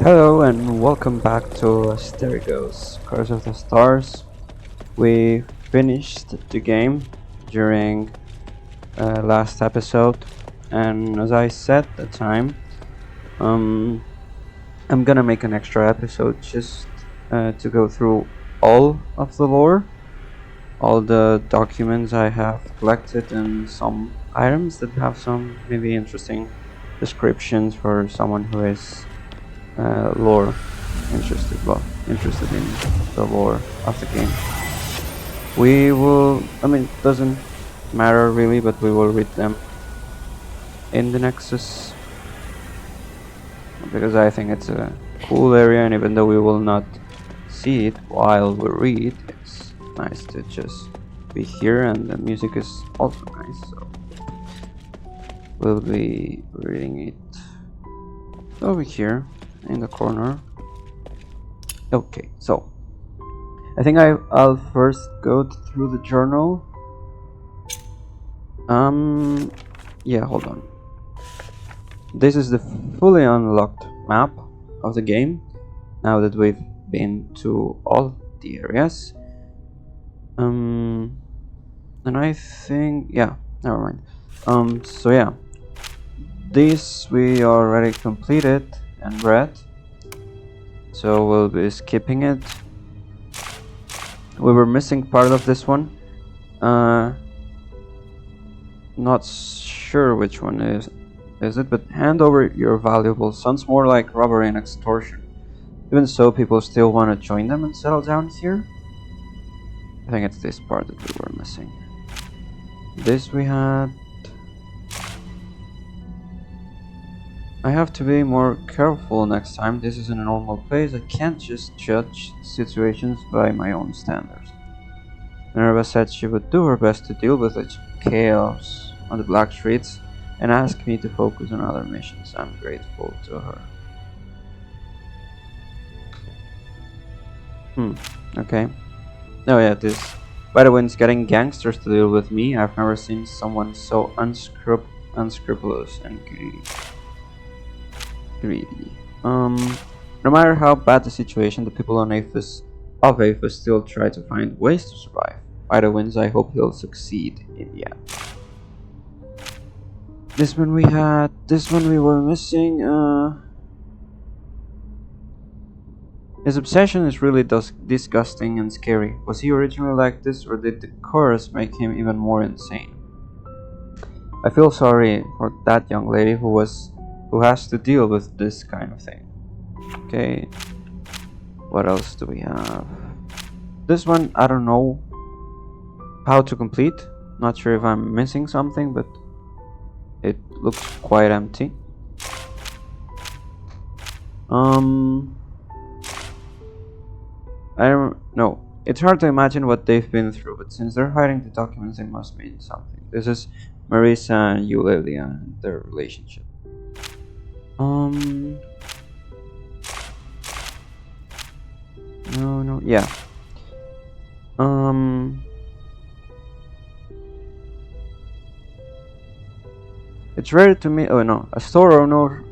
Hello and welcome back to ASTERIGOS, Curse of the Stars. We finished the game during last episode, and as I said at the time, um, I'm gonna make an extra episode just to go through all of the lore, all the documents I have collected, and some items that have some maybe interesting descriptions for someone who is lore interested in the lore of the game. We will, it doesn't matter really, but we will read them in the Nexus because I think it's a cool area, and even though we will not see it while we read, it's nice to just be here, and the music is also nice, so we'll be reading it over here in the corner. Okay, so I think I'll first go through the journal. Yeah, hold on. This is the fully unlocked map of the game now that we've been to all the areas. And I think, yeah, never mind. So yeah, this we already completed and read, so we'll be skipping it. We were missing part of this one. Not sure which one is it, but hand over your valuables sounds more like robbery and extortion. Even so, people still want to join them and settle down here? I think it's this part that we were missing. This we had. I have to be more careful next time. This isn't a normal place. I can't just judge situations by my own standards. Minerva said she would do her best to deal with the chaos on the black streets and asked me to focus on other missions. I'm grateful to her. Okay. Oh yeah, this. By the way, it's getting gangsters to deal with me. I've never seen someone so unscrupulous and greedy. No matter how bad the situation, the people on Aphis still try to find ways to survive. By the winds, I hope he'll succeed in the end. This one we had. This one we were missing. His obsession is really disgusting and scary. Was he originally like this, or did the chorus make him even more insane? I feel sorry for that young lady who has to deal with this kind of thing. Okay. What else do we have? This one I don't know how to complete. Not sure if I'm missing something, but it looks quite empty. I don't know. It's hard to imagine what they've been through, but since they're hiding the documents, they must mean something. This is Marisa and Eulalia and their relationship. No, yeah. It's rare to meet. Oh no, a store owner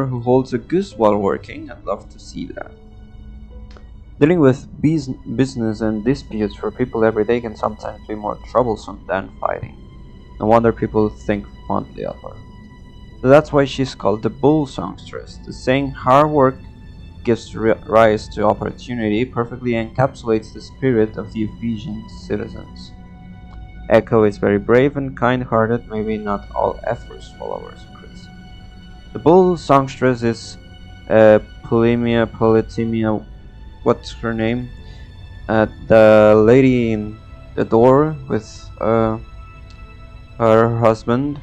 who holds a goose while working. I'd love to see that. Dealing with business and disputes for people every day can sometimes be more troublesome than fighting. No wonder people think fondly of her. So that's why she's called the bull songstress. The saying hard work gives rise to opportunity perfectly encapsulates the spirit of the Ephesian citizens. Echo is very brave and kind-hearted, maybe not all Ethers followers Chris. The bull songstress is Polytimia, what's her name? The lady in the door with her husband.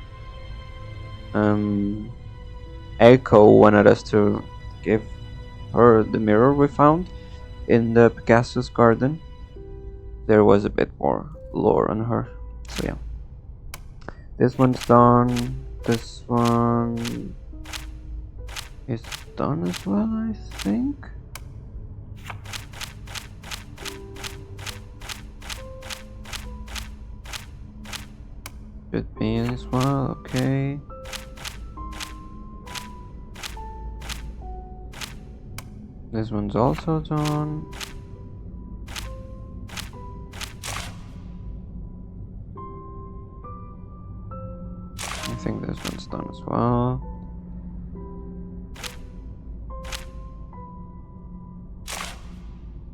Echo wanted us to give her the mirror we found in the Pegasus garden. There was a bit more lore on her, so yeah. This one's done. This one is done as well, I think. Should be as well, okay. This one's also done. I think this one's done as well.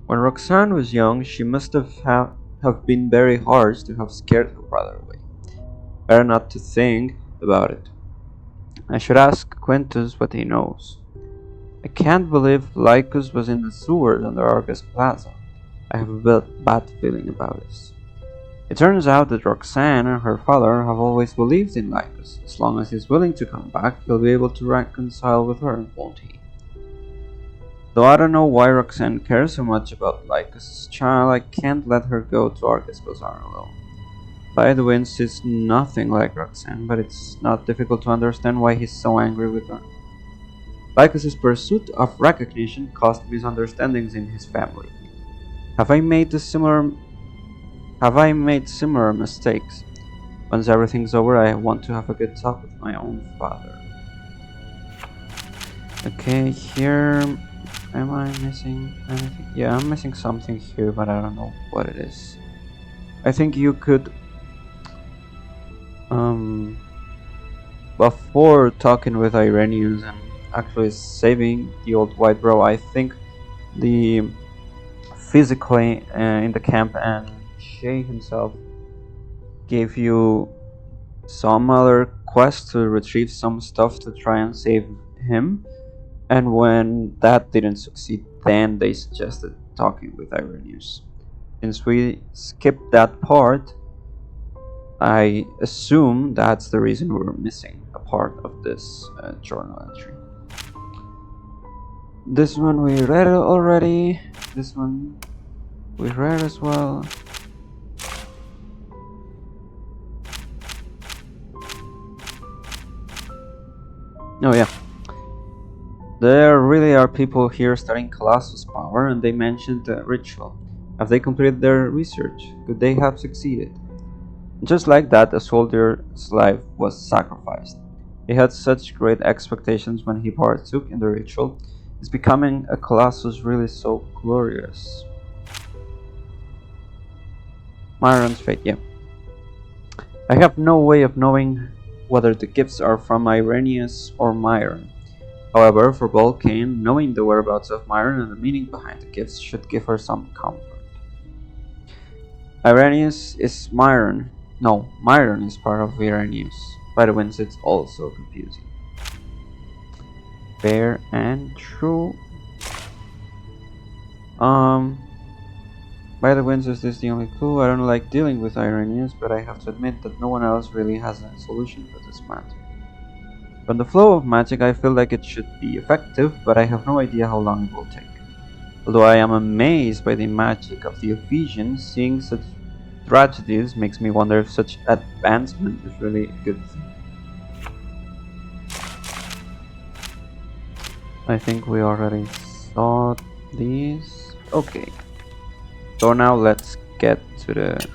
When Roxanne was young, she must have been very harsh to have scared her brother away. Better not to think about it. I should ask Quintus what he knows. I can't believe Lycus was in the sewers under Argus Plaza. I have a bad feeling about this. It turns out that Roxanne and her father have always believed in Lycus. As long as he's willing to come back, he'll be able to reconcile with her, won't he? Though I don't know why Roxanne cares so much about Lycus' child, I can't let her go to Argus Bazaar alone. By the Winds is nothing like Roxanne, but it's not difficult to understand why he's so angry with her. Lycus' pursuit of recognition caused misunderstandings in his family. Have I made similar mistakes? Once everything's over, I want to have a good talk with my own father. Okay, here... Am I missing anything? Yeah, I'm missing something here, but I don't know what it is. I think you could... Before talking with Irenaeus and actually saving the old white bro, I think the physically in the camp and Shay himself gave you some other quest to retrieve some stuff to try and save him, and when that didn't succeed, then they suggested talking with Irenaeus. Since we skipped that part, I assume that's the reason we're missing a part of this journal entry. This one we read already. This one we read as well. Oh yeah. There really are people here studying Colossus power, and they mentioned the ritual. Have they completed their research? Could they have succeeded? Just like that, a soldier's life was sacrificed. He had such great expectations when he partook in the ritual. Is becoming a Colossus really so glorious? Myron's fate, yeah. I have no way of knowing whether the gifts are from Irenaeus or Myron. However, for Vulcan, knowing the whereabouts of Myron and the meaning behind the gifts should give her some comfort. Irenaeus is Myron. No, Myron is part of Irenaeus. By the Winds, it's also confusing. Fair and true. By the Winds, is this the only clue? I don't like dealing with Irenaeus, but I have to admit that no one else really has a solution for this matter. From the flow of magic, I feel like it should be effective, but I have no idea how long it will take. Although I am amazed by the magic of the Ephesians, seeing such tragedies makes me wonder if such advancement is really a good thing. I think we already saw these. Okay. So now let's get to the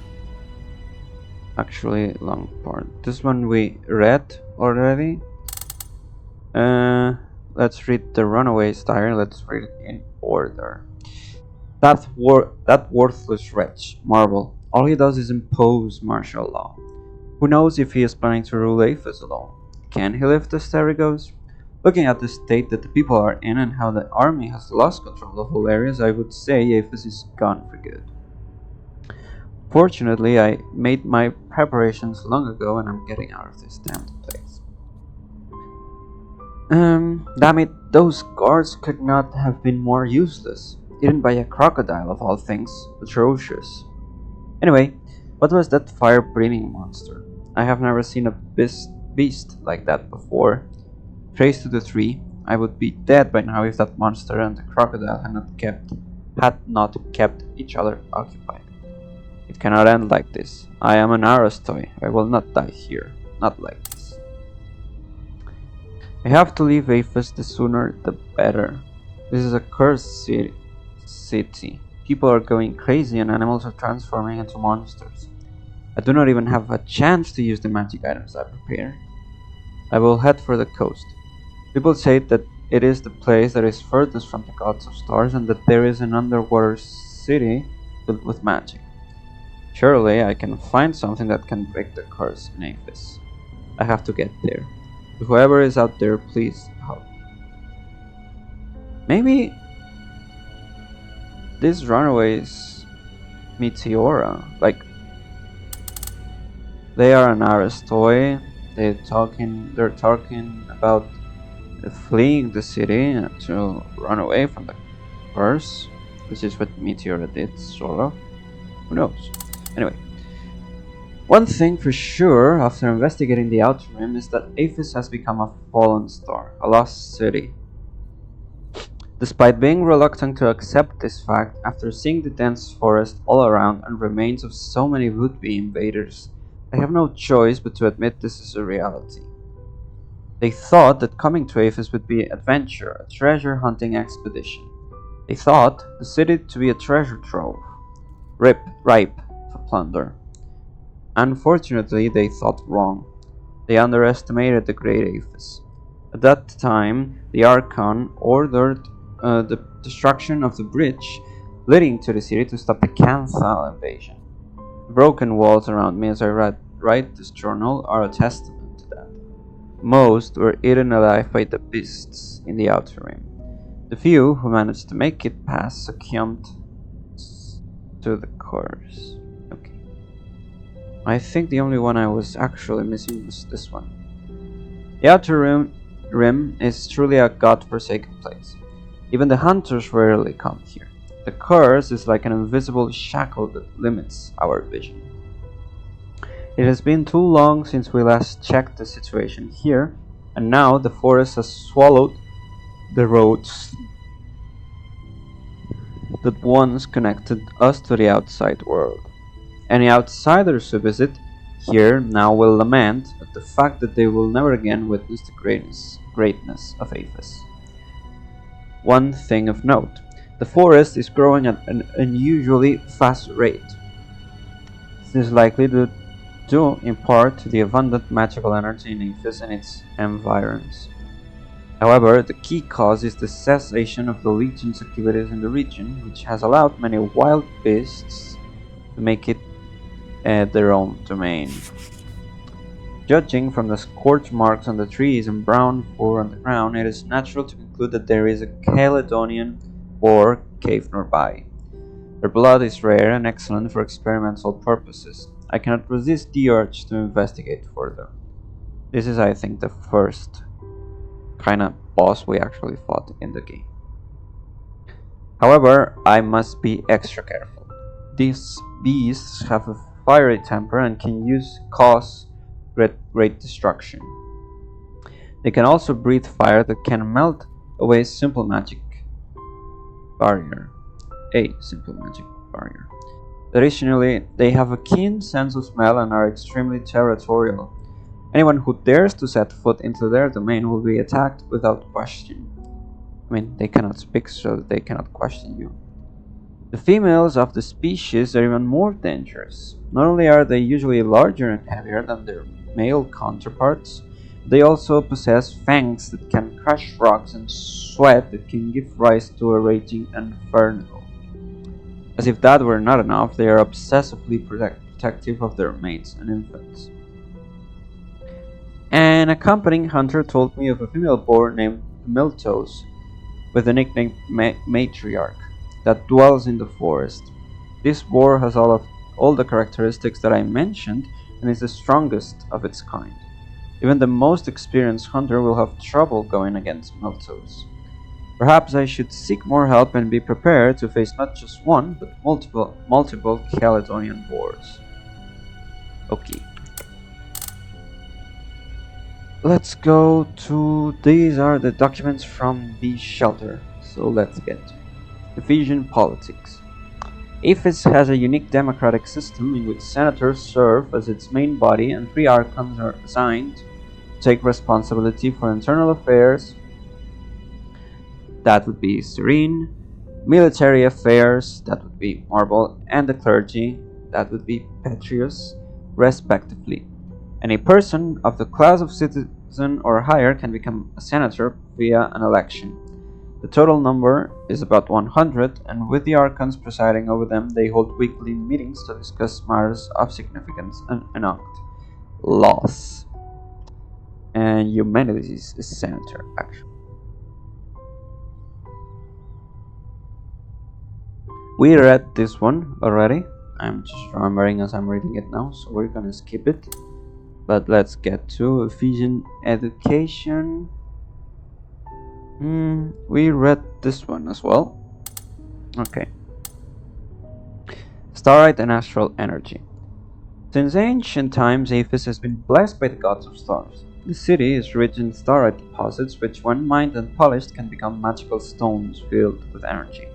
actually long part. This one we read already. Let's read the Runaway's diary. Let's read it in order. That worthless wretch, Marvel. All he does is impose martial law. Who knows if he is planning to rule Aphis alone? Can he lift the Asterigos? Looking at the state that the people are in and how the army has lost control of all areas, I would say Aphis is gone for good. Fortunately, I made my preparations long ago and I'm getting out of this damned place. Damn it, those guards could not have been more useless. Eaten by a crocodile of all things. Atrocious. Anyway, what was that fire-breathing monster? I have never seen a beast like that before. Trace to the tree. I would be dead by now if that monster and the crocodile had not kept each other occupied. It cannot end like this. I am an Aristoy. I will not die here. Not like this. I have to leave Aphis, the sooner the better. This is a cursed city. People are going crazy and animals are transforming into monsters. I do not even have a chance to use the magic items I prepared. I will head for the coast. People say that it is the place that is furthest from the gods of stars and that there is an underwater city filled with magic. Surely I can find something that can break the curse in Aphis. I have to get there. Whoever is out there, please help. Maybe these runaways Meteora, like they are an Aristoy. They're talking about fleeing the city to run away from the curse, which is what Meteora did, sort of. Who knows? Anyway, one thing for sure after investigating the Outer Rim is that Aphis has become a fallen star, a lost city. Despite being reluctant to accept this fact, after seeing the dense forest all around and remains of so many would-be invaders, I have no choice but to admit this is a reality. They thought that coming to Aphis would be adventure, a treasure hunting expedition. They thought the city to be a treasure trove, ripe for plunder. Unfortunately, they thought wrong. They underestimated the great Aphis. At that time, the Archon ordered the destruction of the bridge leading to the city to stop the Canthal invasion. The broken walls around me as I write this journal are a testament to that. Most were eaten alive by the beasts in the Outer Rim. The few who managed to make it past succumbed to the curse. Okay. I think the only one I was actually missing was this one. The Outer Rim is truly a god-forsaken place. Even the hunters rarely come here. The curse is like an invisible shackle that limits our vision. It has been too long since we last checked the situation here, and now the forest has swallowed the roads that once connected us to the outside world. Any outsiders who visit here now will lament at the fact that they will never again witness the greatness of Aphis. One thing of note, the forest is growing at an unusually fast rate. This is likely due in part to the abundant magical energy in Aphis and its environs. However, the key cause is the cessation of the Legion's activities in the region, which has allowed many wild beasts to make it their own domain. Judging from the scorch marks on the trees and brown fur on the ground, it is natural to conclude that there is a Caledonian boar cave nearby. Their blood is rare and excellent for experimental purposes. I cannot resist the urge to investigate further. This is, I think, the first kind of boss we actually fought in the game. However, I must be extra careful. These beasts have a fiery temper and can cause great destruction. They can also breathe fire that can melt away a simple magic barrier. Additionally, they have a keen sense of smell and are extremely territorial. Anyone who dares to set foot into their domain will be attacked without question. I mean, they cannot speak, so they cannot question you. The females of the species are even more dangerous. Not only are they usually larger and heavier than their male counterparts, they also possess fangs that can crush rocks and sweat that can give rise to a raging inferno. As if that were not enough, they are obsessively protective of their mates and infants. An accompanying hunter told me of a female boar named Miltos, with the nickname Matriarch, that dwells in the forest. This boar has all the characteristics that I mentioned and is the strongest of its kind. Even the most experienced hunter will have trouble going against Miltos. Perhaps I should seek more help and be prepared to face not just one, but multiple Caledonian boars. Okay. Let's go to... These are the documents from the shelter, so let's get to it. Ephesian politics. Aphis has a unique democratic system in which senators serve as its main body and 3 archons are assigned to take responsibility for internal affairs, that would be Serene, military affairs, that would be Marble, and the clergy, that would be Petrius, respectively. Any person of the class of citizen or higher can become a senator via an election. The total number is about 100, and with the Archons presiding over them, they hold weekly meetings to discuss matters of significance and enact laws. And humanities is center, actually. We read this one already. I'm just remembering as I'm reading it now, so we're gonna skip it. But let's get to Ephesian education. We read this one as well. Okay. Starlight and astral energy. Since ancient times, Ephesus has been blessed by the gods of stars. The city is rich in starlight deposits, which, when mined and polished, can become magical stones filled with energy.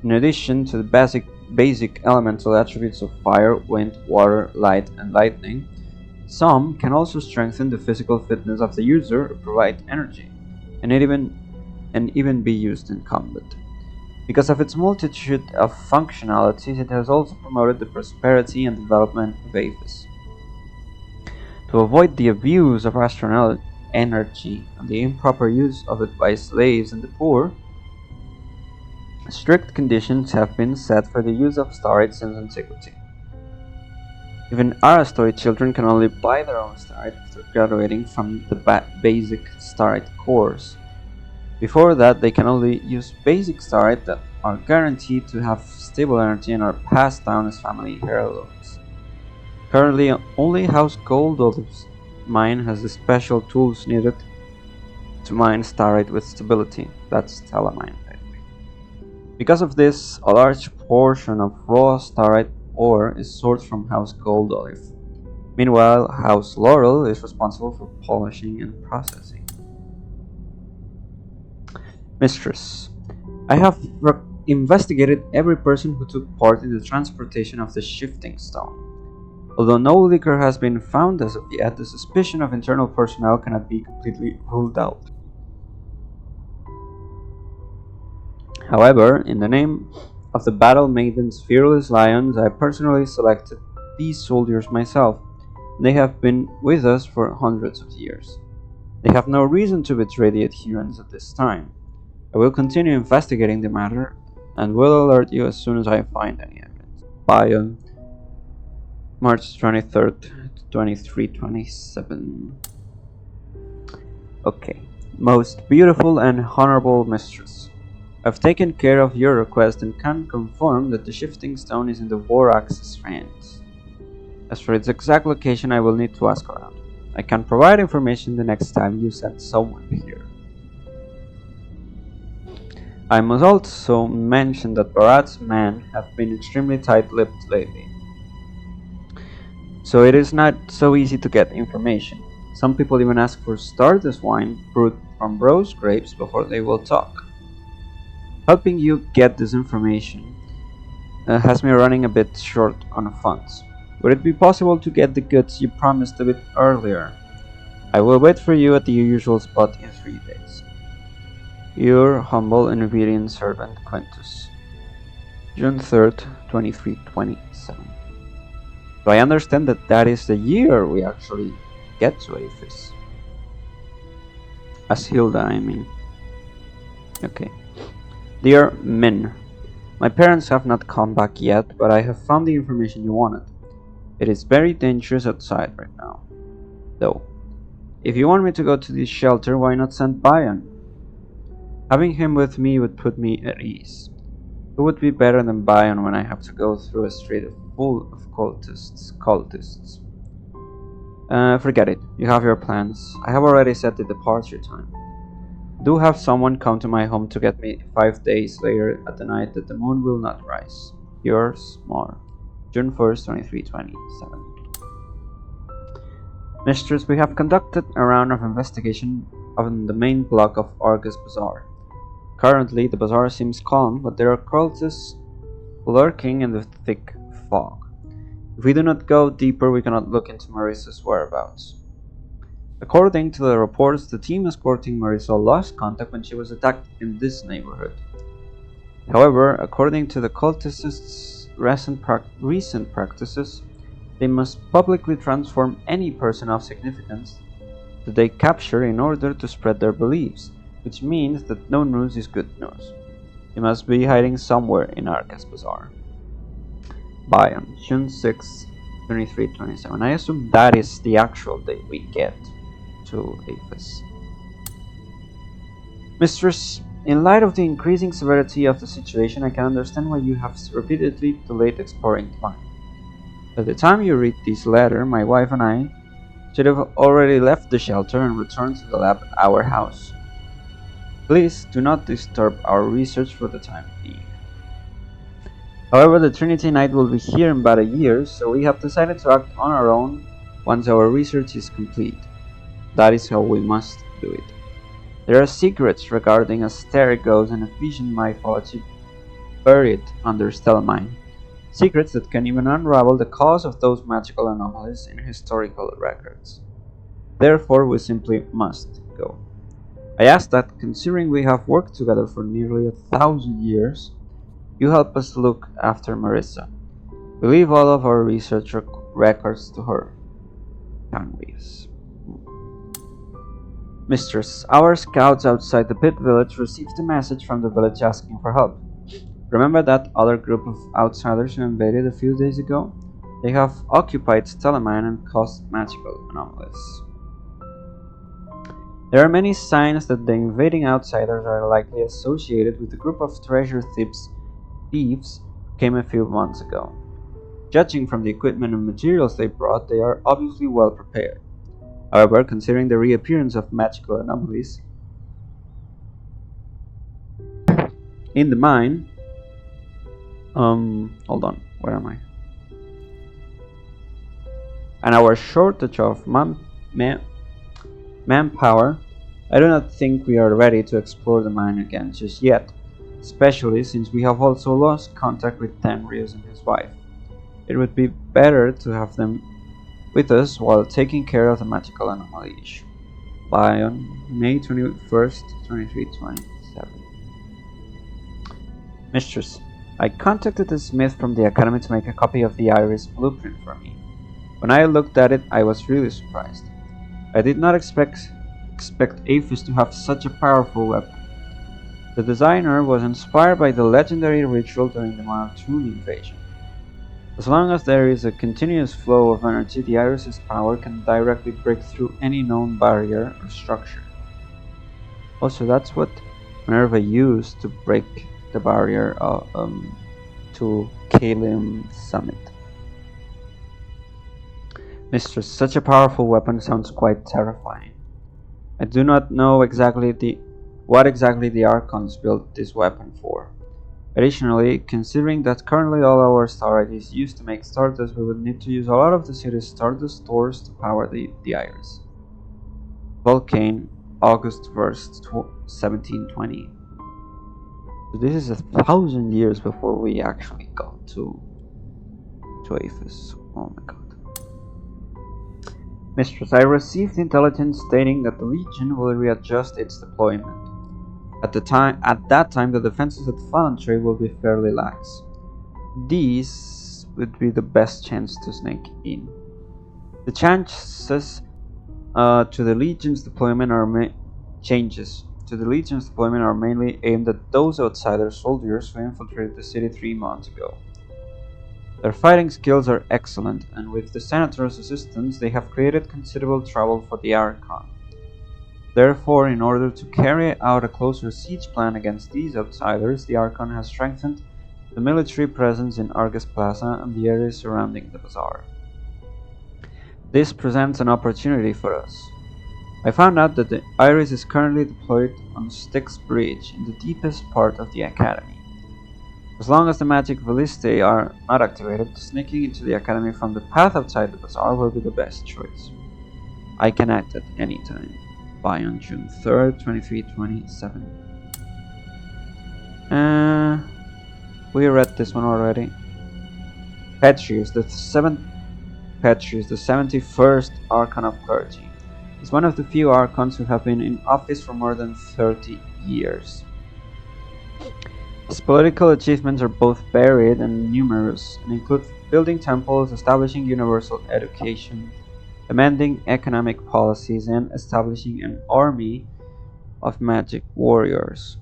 In addition to the basic elemental attributes of fire, wind, water, light, and lightning, some can also strengthen the physical fitness of the user or provide energy, and even be used in combat. Because of its multitude of functionalities, it has also promoted the prosperity and development of Ephesus. To avoid the abuse of astral energy and the improper use of it by slaves and the poor, strict conditions have been set for the use of starlight since antiquity. Even Aristoid children can only buy their own starlight after graduating from the basic starlight course. Before that, they can only use basic starlight that are guaranteed to have stable energy and are passed down as family heirlooms. Currently, only House Gold Olive's mine has the special tools needed to mine starlight with stability. That's Telemine. Because of this, a large portion of raw starlight ore is sourced from House Gold Olive. Meanwhile, House Laurel is responsible for polishing and processing. Mistress, I have investigated every person who took part in the transportation of the shifting stone. Although no liquor has been found as of yet, the suspicion of internal personnel cannot be completely ruled out. However, in the name of the Battle Maiden's fearless lions, I personally selected these soldiers myself. They have been with us for hundreds of years. They have no reason to betray the adherents at this time. I will continue investigating the matter and will alert you as soon as I find any evidence. By March 23rd, 2327. Okay. Most beautiful and honorable mistress, I've taken care of your request and can confirm that the shifting stone is in the War Axis range. As for its exact location, I will need to ask around. I can provide information the next time you send someone here. I must also mention that Barat's men have been extremely tight-lipped lately, so it is not so easy to get information. Some people even ask for Stardust wine brewed from rose grapes before they will talk. Helping you get this information has me running a bit short on funds. Would it be possible to get the goods you promised a bit earlier? I will wait for you at the usual spot in 3 days. Your humble and obedient servant, Quintus. June 3rd, 2327. So I understand that is the year we actually get to Ephesus. As Hilda, I mean. Okay. Dear Min, my parents have not come back yet, but I have found the information you wanted. It is very dangerous outside right now, though. If you want me to go to this shelter, why not send Bayan? Having him with me would put me at ease. Who would be better than Bayan when I have to go through a street full of cultists? Forget it. You have your plans. I have already set the departure time. Do have someone come to my home to get me 5 days later at the night that the moon will not rise. Yours, more. June 1st, 2327. Mistress, we have conducted a round of investigation on the main block of Argus Bazaar. Currently, the bazaar seems calm, but there are cultists lurking in the thick fog. If we do not go deeper, we cannot look into Marissa's whereabouts. According to the reports, the team escorting Marissa lost contact when she was attacked in this neighborhood. However, according to the cultists' recent practices, they must publicly transform any person of significance that they capture in order to spread their beliefs. which means that no news is good news. He must be hiding somewhere in Arcas Bazaar. Bion, June 6, 2327. I assume that is the actual date we get to Aphis. Mistress, in light of the increasing severity of the situation, I can understand why you have repeatedly delayed exploring the mine. By the time you read this letter, my wife and I should have already left the shelter and returned to the lab at our house. Please do not disturb our research for the time being. However, the Trinity Knight will be here in about a year, so we have decided to act on our own once our research is complete. That is how we must do it. There are secrets regarding Asterigos and Ephesian mythology buried under Stellamine. Secrets that can even unravel the cause of those magical anomalies in historical records. Therefore, we simply must go. I ask that, considering we have worked together for nearly 1,000 years, you help us look after Marissa. We leave all of our research records to her. Canweaves. Mistress, our scouts outside the pit village received a message from the village asking for help. Remember that other group of outsiders who invaded a few days ago? They have occupied Stellamine and caused magical anomalies. There are many signs that the invading outsiders are likely associated with the group of treasure thieves who came a few months ago. Judging from the equipment and materials they brought, they are obviously well prepared. However, considering the reappearance of magical anomalies in the mine, hold on, where am I? And our shortage of manpower, I do not think we are ready to explore the mine again just yet, especially since we have also lost contact with Tenrius and his wife. It would be better to have them with us while taking care of the magical anomaly issue. Bion, May 21st, 2327. Mistress, I contacted the smith from the academy to make a copy of the iris blueprint for me. When I looked at it, I was really surprised. I did not expect Aphis to have such a powerful weapon. The designer was inspired by the legendary ritual during the Monotone invasion. As long as there is a continuous flow of energy, the iris's power can directly break through any known barrier or structure. Also, that's what Minerva used to break the barrier to Kalim Summit. Mistress, such a powerful weapon sounds quite terrifying. I do not know what exactly the Archons built this weapon for. Additionally, considering that currently all our starlight is used to make Stardust, we would need to use a lot of the city's Stardust stores to power the iris. Vulcane, August 1st, 1720. So this is 1,000 years before we actually got to Aphis. Oh my god. Mistress, I received intelligence stating that the Legion will readjust its deployment. At that time, the defenses at Fallen Tree will be fairly lax. These would be the best chance to sneak in. The changes to the Legion's deployment are mainly aimed at those outsider soldiers who infiltrated the city 3 months ago. Their fighting skills are excellent, and with the Senator's assistance, they have created considerable trouble for the Archon. Therefore, in order to carry out a closer siege plan against these outsiders, the Archon has strengthened the military presence in Argus Plaza and the areas surrounding the bazaar. This presents an opportunity for us. I found out that the Iris is currently deployed on Styx Bridge in the deepest part of the Academy. As long as the magic ballistae are not activated, sneaking into the Academy from the path outside the bazaar will be the best choice. I can act at any time. By on June 3rd, 2327. We read this one already. Petrius, the 71st Archon of Clergy, is one of the few Archons who have been in office for more than 30 years. His political achievements are both varied and numerous, and include building temples, establishing universal education, amending economic policies, and establishing an army of magic warriors.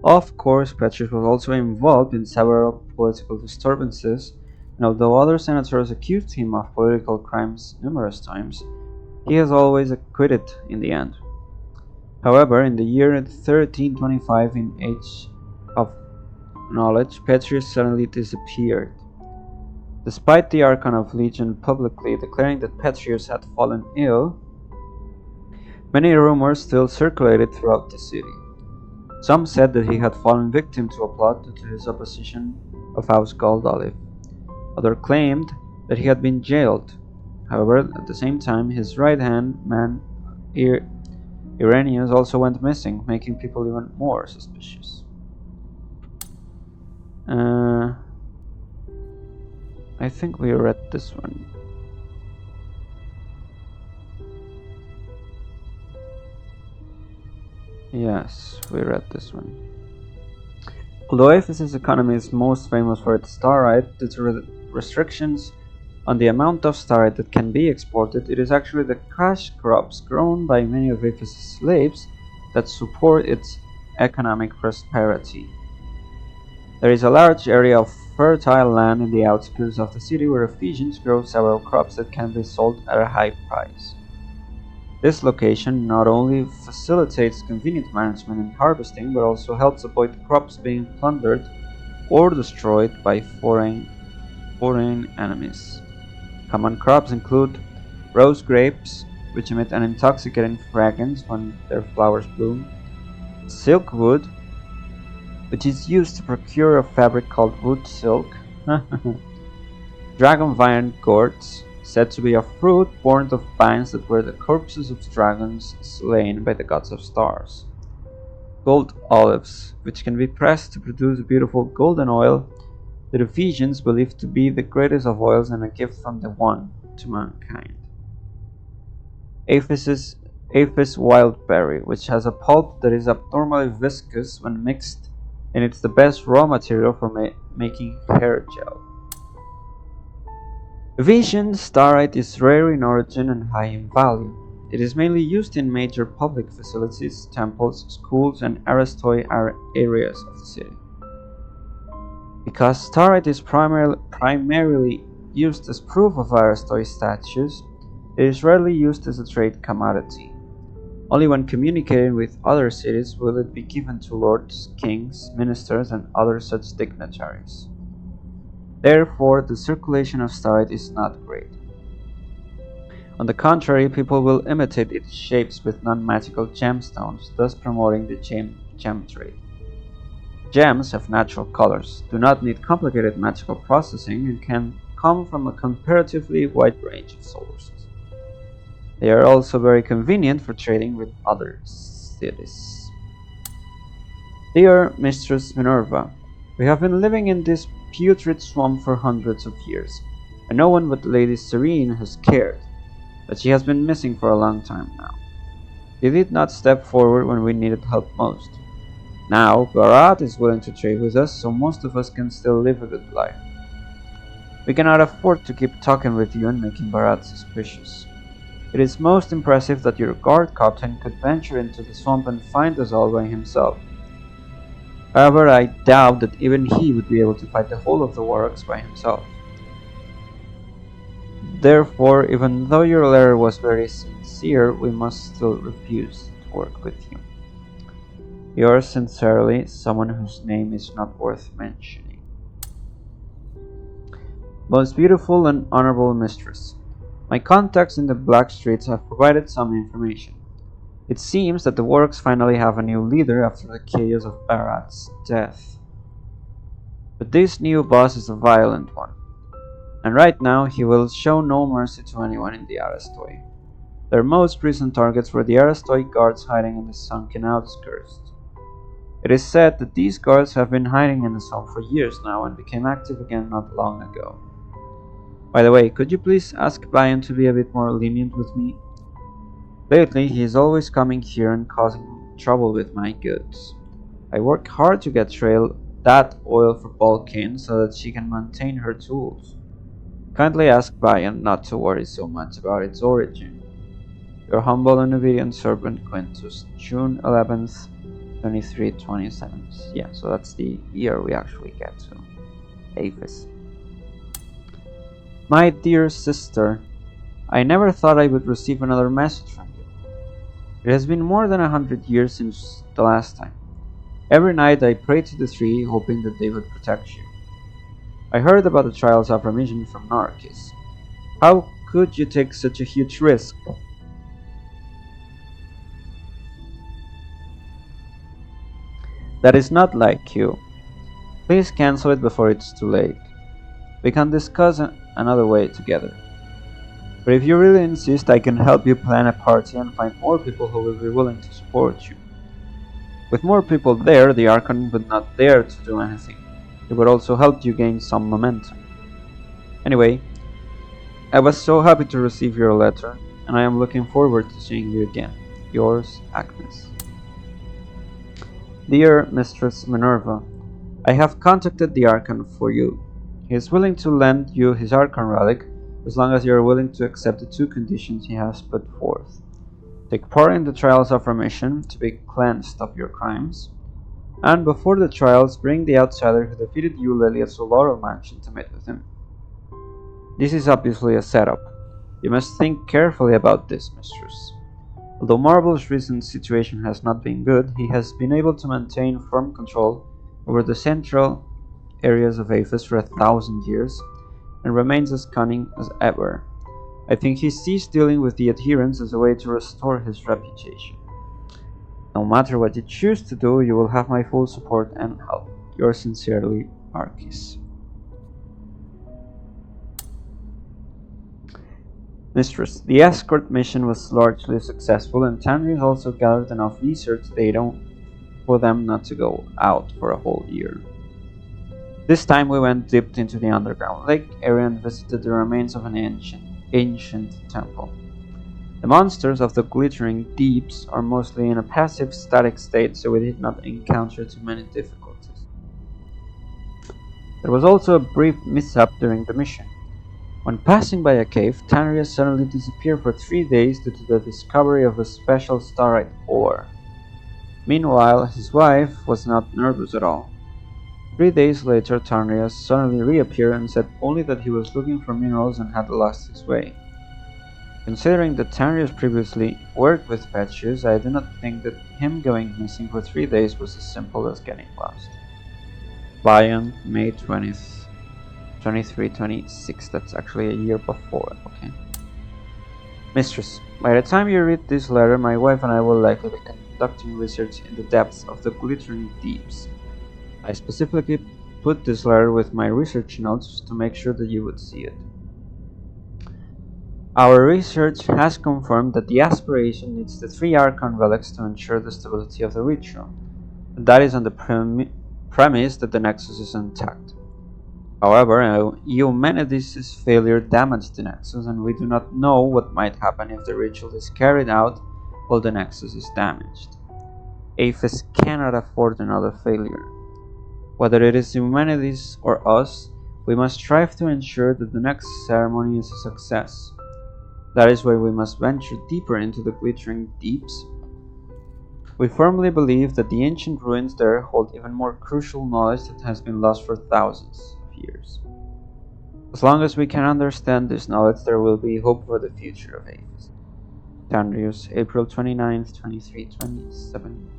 Of course, Petrus was also involved in several political disturbances, and although other senators accused him of political crimes numerous times, he is always acquitted in the end. However, in the year 1325, in age of knowledge, Petrus suddenly disappeared. Despite the Archon of Legion publicly declaring that Petrus had fallen ill, many rumors still circulated throughout the city. Some said that he had fallen victim to a plot due to his opposition of House Goldolive. Others claimed that he had been jailed. However, at the same time, his right-hand man, Irenaeus, also went missing, making people even more suspicious. I think we read this one. Yes, we read this one. Although Ephesus' economy is most famous for its starite, due to restrictions on the amount of starite that can be exported, it is actually the cash crops grown by many of Ephesus' slaves that support its economic prosperity. There is a large area of fertile land in the outskirts of the city where Ephesians grow several crops that can be sold at a high price. This location not only facilitates convenient management and harvesting, but also helps avoid crops being plundered or destroyed by foreign enemies. Common crops include rose grapes, which emit an intoxicating fragrance when their flowers bloom, silk wood, which is used to procure a fabric called wood silk, dragon vine gourds, said to be a fruit born of vines that were the corpses of dragons slain by the gods of stars, gold olives, which can be pressed to produce beautiful golden oil, the Ephesians believed to be the greatest of oils and a gift from the One to mankind. Aphis wildberry, which has a pulp that is abnormally viscous when mixed, and it's the best raw material for making hair gel. Ephesian starite is rare in origin and high in value. It is mainly used in major public facilities, temples, schools, and aristoi areas of the city. Because starite is primarily used as proof of aristoi statues, it is rarely used as a trade commodity. Only when communicating with other cities will it be given to lords, kings, ministers, and other such dignitaries. Therefore, the circulation of starite is not great. On the contrary, people will imitate its shapes with non-magical gemstones, thus promoting the gem trade. Gems have natural colors, do not need complicated magical processing, and can come from a comparatively wide range of sources. They are also very convenient for trading with other cities. Dear Mistress Minerva, we have been living in this putrid swamp for hundreds of years, and no one but Lady Serene has cared, but she has been missing for a long time now. She did not step forward when we needed help most. Now, Barat is willing to trade with us, so most of us can still live a good life. We cannot afford to keep talking with you and making Barat suspicious. It is most impressive that your guard captain could venture into the swamp and find us all by himself. However, I doubt that even he would be able to fight the whole of the warlocks by himself. Therefore, even though your letter was very sincere, we must still refuse to work with you. Yours sincerely, someone whose name is not worth mentioning. Most beautiful and honorable mistress, my contacts in the Black Streets have provided some information. It seems that the works finally have a new leader after the chaos of Barat's death. But this new boss is a violent one, and right now he will show no mercy to anyone in the Aristoi. Their most recent targets were the Aristoi guards hiding in the sunken outskirts. It is said that these guards have been hiding in the swamp for years now and became active again not long ago. By the way, could you please ask Bayan to be a bit more lenient with me? Lately, he is always coming here and causing trouble with my goods. I work hard to get that oil for Balkan so that she can maintain her tools. Kindly ask Bayan not to worry so much about its origin. Your humble and obedient servant Quintus, June 11th, 2327. Yeah, so that's the year we actually get to. Aphis. My dear sister, I never thought I would receive another message from you. It has been more than 100 years since the last time. Every night I prayed to the three, hoping that they would protect you. I heard about the trials of remission from Narkis. How could you take such a huge risk? That is not like you. Please cancel it before it's too late. We can discuss another way together. But if you really insist, I can help you plan a party and find more people who will be willing to support you. With more people there, the Archon would not dare to do anything. It would also help you gain some momentum. Anyway, I was so happy to receive your letter, and I am looking forward to seeing you again. Yours, Agnes. Dear Mistress Minerva, I have contacted the Archon for you. He is willing to lend you his Archon relic as long as you are willing to accept the two conditions he has put forth. Take part in the trials of remission to be cleansed of your crimes, and before the trials bring the outsider who defeated you Lilia's Laurel Mansion to meet with him. This is obviously a setup. You must think carefully about this, mistress. Although Marble's recent situation has not been good, he has been able to maintain firm control over the central areas of Aphis for 1,000 years, and remains as cunning as ever. I think he sees dealing with the adherents as a way to restore his reputation. No matter what you choose to do, you will have my full support and help. Yours sincerely, Marquis. Mistress, the escort mission was largely successful, and Tanrius also gathered enough research data for them not to go out for a whole year. This time we went deep into the underground lake area and visited the remains of an ancient temple. The monsters of the glittering deeps are mostly in a passive, static state, so we did not encounter too many difficulties. There was also a brief mishap during the mission. When passing by a cave, Tanrius suddenly disappeared for 3 days due to the discovery of a special starite ore. Meanwhile, his wife was not nervous at all. 3 days later, Tanrius suddenly reappeared and said only that he was looking for minerals and had lost his way. Considering that Tanrius previously worked with Petrus, I do not think that him going missing for 3 days was as simple as getting lost. Bayern, May 20th, 2326. That's actually a year before, okay. Mistress, by the time you read this letter, my wife and I will likely be conducting research in the depths of the glittering deeps. I specifically put this letter with my research notes to make sure that you would see it. Our research has confirmed that the aspiration needs the 3 Archon relics to ensure the stability of the ritual, and that is on the premise that the Nexus is intact. However, Eumenides' failure damaged the Nexus, and we do not know what might happen if the ritual is carried out while the Nexus is damaged. Aphis cannot afford another failure. Whether it is Eumenides or us, we must strive to ensure that the next ceremony is a success. That is why we must venture deeper into the glittering deeps. We firmly believe that the ancient ruins there hold even more crucial knowledge that has been lost for thousands of years. As long as we can understand this knowledge, there will be hope for the future of Aphis. Tanrius, April 29th, 2327.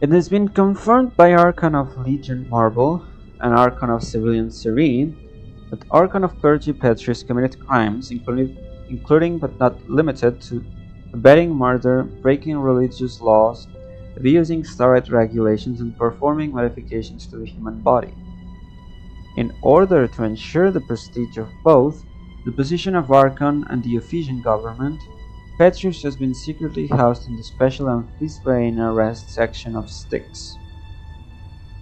It has been confirmed by Archon of Legion Marble and Archon of Civilian Serene that Archon of Clergy Petrus committed crimes, including but not limited to abetting murder, breaking religious laws, abusing starite regulations, and performing modifications to the human body. In order to ensure the prestige of both the position of Archon and the Ephesian government, Petrus has been secretly housed in the special Amphisbaena rest section of Styx.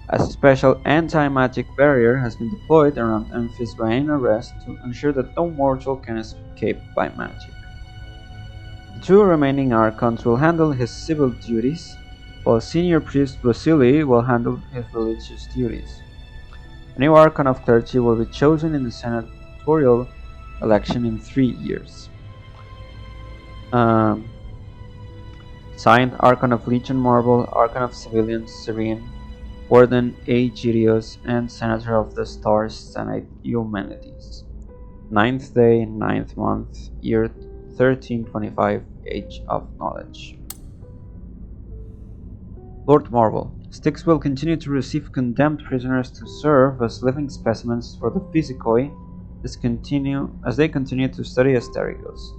A special anti-magic barrier has been deployed around Amphisbaena rest to ensure that no mortal can escape by magic. The 2 remaining Archons will handle his civil duties, while Senior Priest Brusili will handle his religious duties. A new Archon of Clergy will be chosen in the senatorial election in 3 years. Um, Signed, Archon of Legion Marble, Archon of Civilians Serene, Warden A. Girios, and Senator of the Stars, Senate Humanities. Ninth day, ninth month, year 1325, Age of Knowledge. Lord Marble, Styx will continue to receive condemned prisoners to serve as living specimens for the Physicoi as they continue to study Asterigos,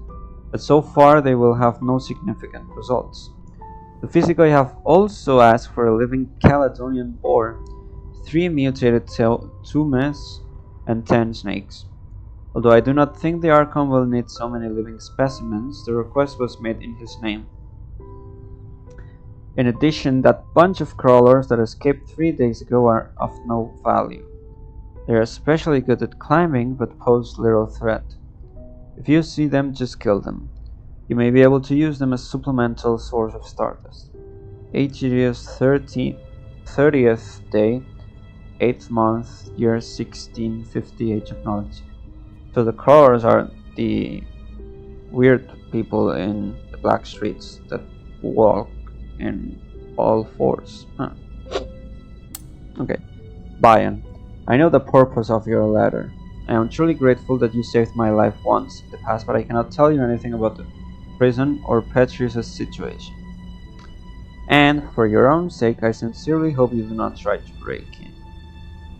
but so far they will have no significant results. The Physicoi have also asked for a living Caledonian boar, 3 mutated tumes, and 10 snakes. Although I do not think the Archon will need so many living specimens, the request was made in his name. In addition, that bunch of crawlers that escaped 3 days ago are of no value. They are especially good at climbing, but pose little threat. If you see them, just kill them. You may be able to use them as supplemental source of stardust. Agirius 30th day, 8th month, year 1650, Age of Knowledge. So the crawlers are the weird people in the black streets that walk in all fours. Huh. Okay. Bayan, I know the purpose of your letter. I am truly grateful that you saved my life once in the past, but I cannot tell you anything about the prison or Petrius' situation. And for your own sake, I sincerely hope you do not try to break in.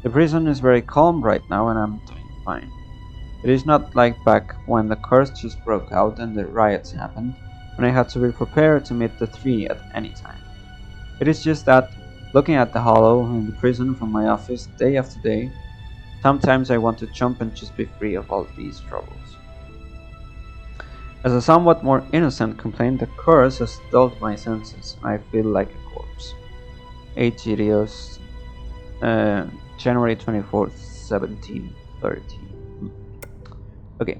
The prison is very calm right now and I'm doing fine. It is not like back when the curse just broke out and the riots happened, when I had to be prepared to meet the 3 at any time. It is just that, looking at the hollow in the prison from my office day after day, sometimes I want to jump and just be free of all these troubles. As a somewhat more innocent complaint, the curse has dulled my senses, and I feel like a corpse. Aegirios, January 24th, 1713. Okay.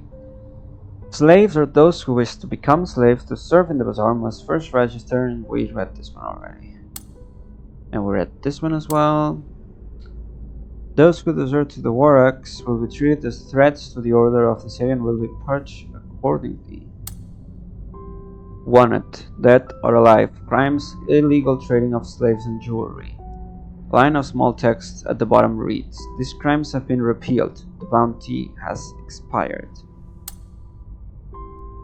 Slaves are those who wish to become slaves to serve in the bazaar must first register, and we read this one already. And we read this one as well. Those who desert to the Warax will be treated as threats to the order of the city and will be purged accordingly. Wanted, dead or alive, crimes, illegal trading of slaves and jewelry. A line of small text at the bottom reads, these crimes have been repealed. The bounty has expired.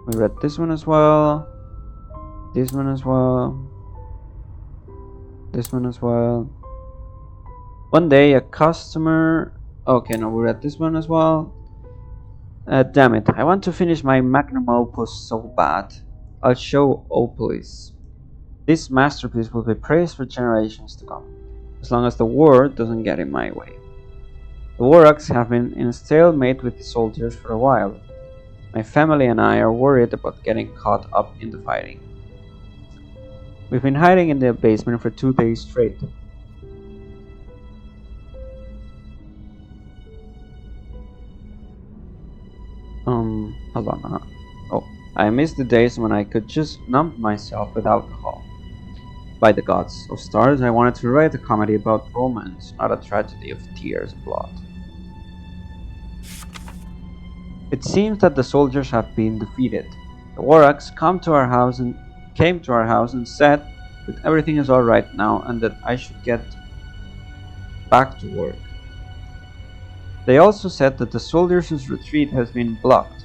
We read this one as well. This one as well. This one as well. One day a customer... Okay, no, we read this one as well. Damn it, I want to finish my magnum opus so bad. I'll show Opolis. This masterpiece will be praised for generations to come, as long as the war doesn't get in my way. The Warax have been in stalemate with the soldiers for a while. My family and I are worried about getting caught up in the fighting. We've been hiding in the basement for 2 days straight. Hold on. Oh, I miss the days when I could just numb myself with alcohol. By the gods of stars, I wanted to write a comedy about romance, not a tragedy of tears and blood. It seems that the soldiers have been defeated. The Warax came to our house and said that everything is alright now and that I should get back to work. They also said that the soldiers' retreat has been blocked.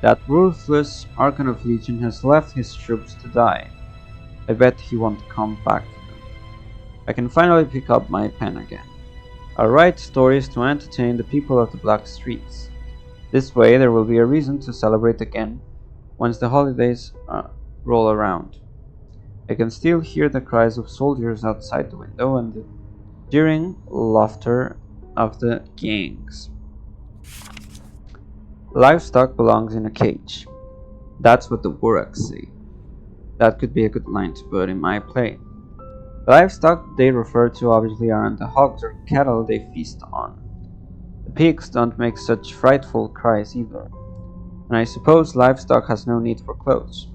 That ruthless Archon of Legion has left his troops to die. I bet he won't come back for them. I can finally pick up my pen again. I'll write stories to entertain the people of the Black Streets. This way there will be a reason to celebrate again once the holidays roll around. I can still hear the cries of soldiers outside the window and the jeering laughter of the gangs. Livestock belongs in a cage. That's what the Warax say. That could be a good line to put in my play. The livestock they refer to obviously aren't the hogs or cattle they feast on. The pigs don't make such frightful cries either. And I suppose livestock has no need for clothes.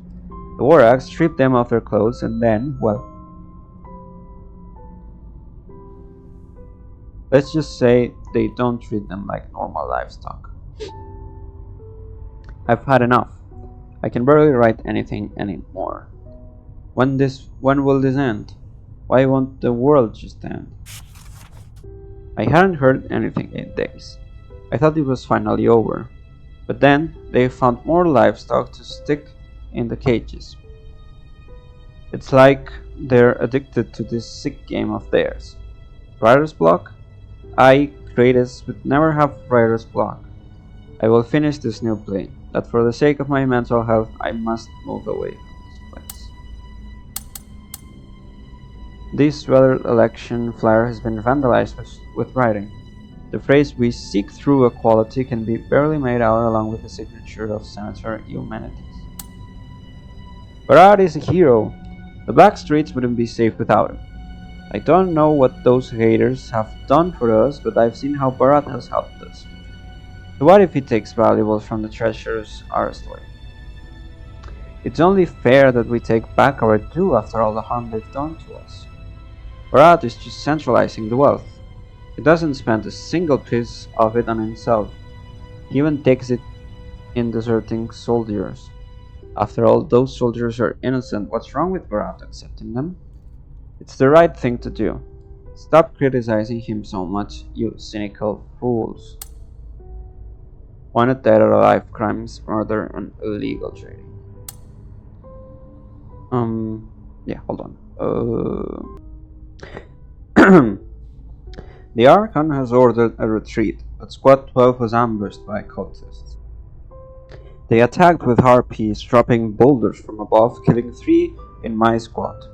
The Warax strip them of their clothes and then, well, let's just say they don't treat them like normal livestock. I've had enough. I can barely write anything anymore. When will this end? Why won't the world just end? I hadn't heard anything in days. I thought it was finally over. But then they found more livestock to stick in the cages. It's like they're addicted to this sick game of theirs. Writer's block? I, Kratos, would never have writer's block. I will finish this new play, but for the sake of my mental health, I must move away from this place. This weather election flyer has been vandalized with writing. The phrase "we seek through equality" can be barely made out along with the signature of Senator Humanities. Barat is a hero. The black streets wouldn't be safe without him. I don't know what those haters have done for us, but I've seen how Barat has helped us. So what if he takes valuables from the treasures our story? It's only fair that we take back our due after all the harm they've done to us. Barat is just centralizing the wealth. He doesn't spend a single piece of it on himself. He even takes it in deserting soldiers. After all, those soldiers are innocent. What's wrong with Barat accepting them? It's the right thing to do. Stop criticizing him so much, you cynical fools. Wanted dead or alive, crimes, murder, and illegal trading. Yeah, hold on. The Archon has ordered a retreat, but Squad 12 was ambushed by cultists. They attacked with harpies, dropping boulders from above, killing 3 in my squad.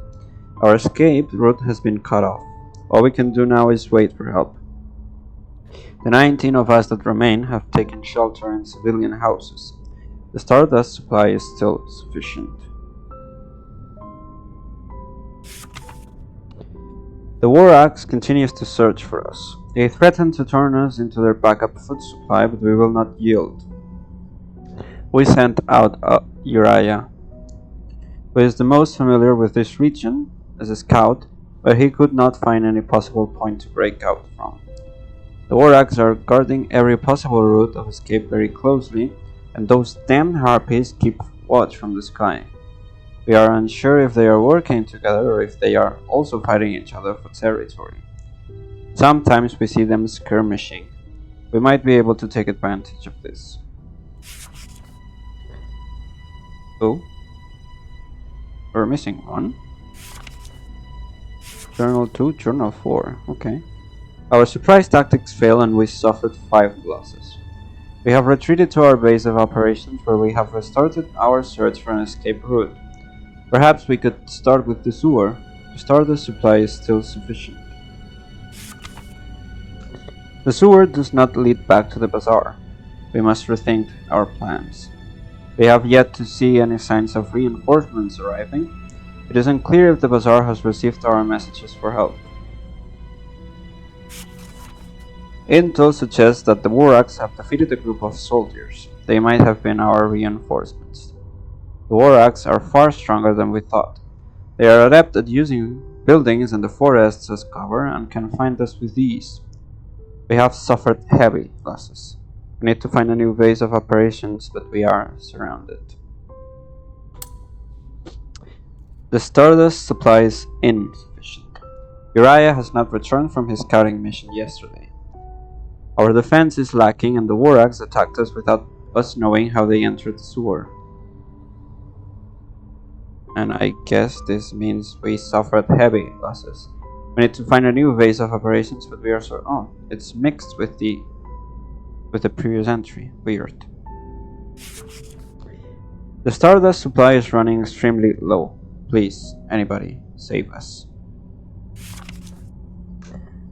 Our escape route has been cut off. All we can do now is wait for help. The 19 of us that remain have taken shelter in civilian houses. The Stardust supply is still sufficient. The War Axe continues to search for us. They threaten to turn us into their backup food supply, but we will not yield. We sent out Uriah, who is the most familiar with this region, as a scout, but he could not find any possible point to break out from. The Waraks are guarding every possible route of escape very closely, and those damned harpies keep watch from the sky. We are unsure if they are working together or if they are also fighting each other for territory. Sometimes we see them skirmishing. We might be able to take advantage of this. Oh, we're missing one. Journal 2, Journal 4, okay. Our surprise tactics failed and we suffered 5 losses. We have retreated to our base of operations where we have restarted our search for an escape route. Perhaps we could start with the sewer. The Stardust supply is still sufficient. The sewer does not lead back to the bazaar. We must rethink our plans. We have yet to see any signs of reinforcements arriving. It is unclear if the bazaar has received our messages for help. Intel suggests that the Waraks have defeated a group of soldiers. They might have been our reinforcements. The Waraks are far stronger than we thought. They are adept at using buildings and the forests as cover and can find us with ease. We have suffered heavy losses. We need to find a new base of operations, but we are surrounded. The Stardust supply is insufficient. Uriah has not returned from his scouting mission yesterday. Our defense is lacking and the Waraks attacked us without us knowing how they entered the sewer. And I guess this means we suffered heavy losses. We need to find a new base of operations, but we are so... Oh, it's mixed with the previous entry. Weird. The Stardust supply is running extremely low. Please, anybody, save us.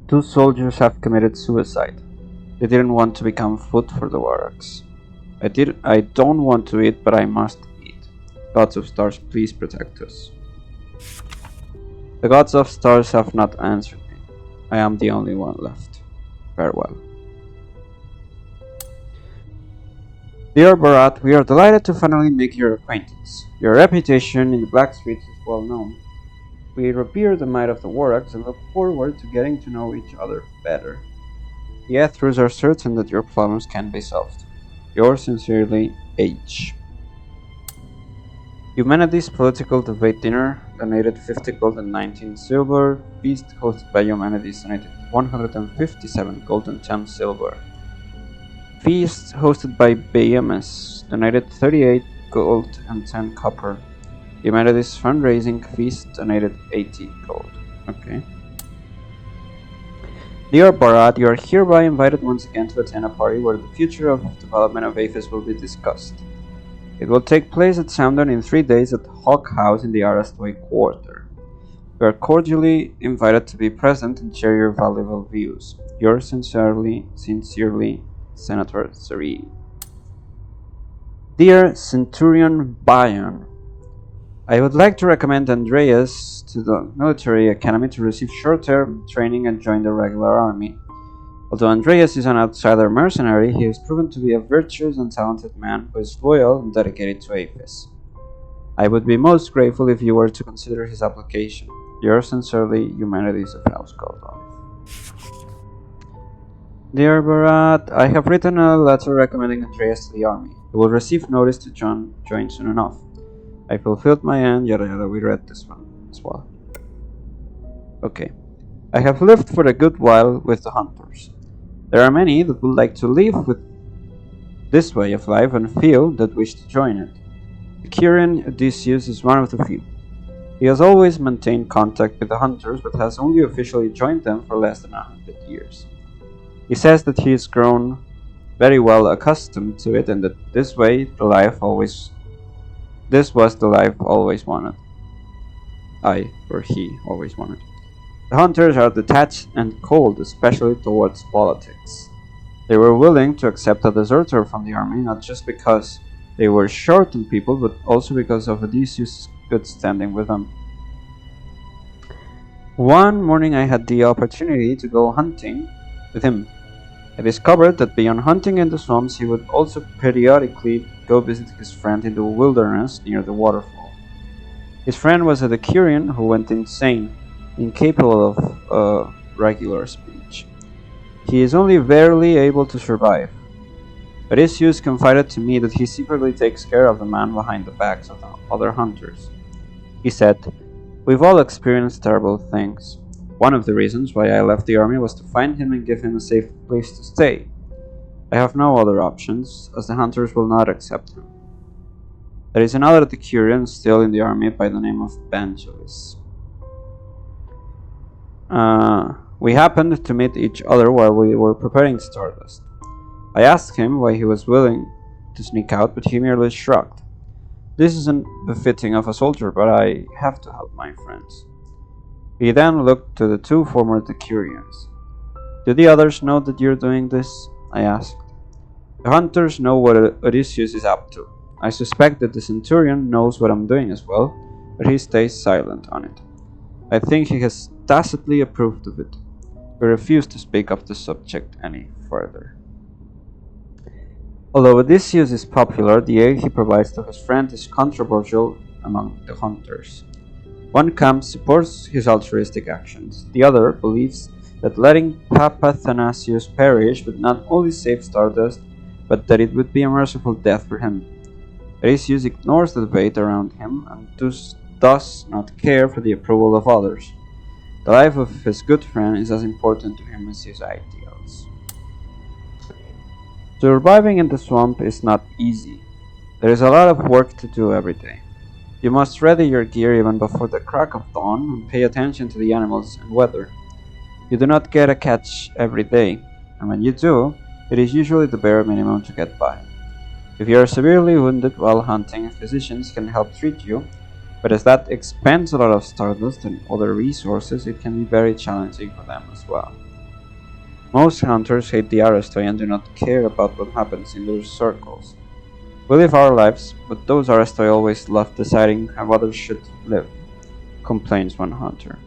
2 soldiers have committed suicide. They didn't want to become food for the Waraks. I don't want to eat, but I must eat. Gods of Stars, please protect us. The Gods of Stars have not answered me. I am the only one left. Farewell. Dear Barat, we are delighted to finally make your acquaintance. Your reputation in the Black Streets is well known. We revere the might of the Waraks and look forward to getting to know each other better. The Ethers are certain that your problems can be solved. Yours sincerely, H. Humanity's political debate dinner donated 50 gold and 19 silver. Feast hosted by Humanities donated 157 gold and 10 silver. Feast hosted by BMS donated 38 gold and 10 copper. Humanities fundraising feast donated 80 gold. Okay. Dear Bharat, you are hereby invited once again to attend a party where the future of development of APHIS will be discussed. It will take place at Soundon in 3 days at Hawk House in the Arastoi Quarter. You are cordially invited to be present and share your valuable views. Yours sincerely, Senator Sari. Dear Centurion Bayon, I would like to recommend Andreas to the military academy to receive short-term training and join the regular army. Although Andreas is an outsider mercenary, he has proven to be a virtuous and talented man who is loyal and dedicated to APHIS. I would be most grateful if you were to consider his application. Yours sincerely, Humanities of House Goldolf. Dear Bharat, I have written a letter recommending Andreas to the army. He will receive notice to join soon enough. I fulfilled my end, yada yada, we read this one as well. Okay. I have lived for a good while with the hunters. There are many that would like to live with this way of life and feel that wish to join it. The Curian Odysseus is one of the few. He has always maintained contact with the hunters, but has only officially joined them for less than 100 years. He says that he has grown very well accustomed to it and that this was the life always wanted. He always wanted. The hunters are detached and cold, especially towards politics. They were willing to accept a deserter from the army, not just because they were short on people, but also because of Odysseus' good standing with them. One morning I had the opportunity to go hunting with him. I discovered that beyond hunting in the swamps, he would also periodically go visit his friend in the wilderness near the waterfall. His friend was a Decurion who went insane, incapable of regular speech. He is only barely able to survive. Odysseus confided to me that he secretly takes care of the man behind the backs of the other hunters. He said, "We've all experienced terrible things. One of the reasons why I left the army was to find him and give him a safe place to stay. I have no other options, as the hunters will not accept him." There is another Decurion still in the army by the name of Bangelis. We happened to meet each other while we were preparing Stardust. I asked him why he was willing to sneak out, but he merely shrugged. This isn't befitting of a soldier, but I have to help my friends. He then looked to the two former Decurions. Do the others know that you're doing this? I asked. The hunters know what Odysseus is up to. I suspect that the Centurion knows what I'm doing as well, but he stays silent on it. I think he has tacitly approved of it. We refuse to speak of the subject any further. Although Odysseus is popular, the aid he provides to his friend is controversial among the hunters. One camp supports his altruistic actions. The other believes that letting Papathanasius perish would not only save Stardust, but that it would be a merciful death for him. Odysseus ignores the debate around him and does not care for the approval of others. The life of his good friend is as important to him as his ideals. Surviving in the swamp is not easy. There is a lot of work to do every day. You must ready your gear even before the crack of dawn and pay attention to the animals and weather. You do not get a catch every day, and when you do, it is usually the bare minimum to get by. If you are severely wounded while hunting, physicians can help treat you, but as that expends a lot of Stardust and other resources, it can be very challenging for them as well. Most hunters hate the Arastoi and do not care about what happens in their circles. We live our lives, but those Arastoi always love deciding how others should live, complains one hunter.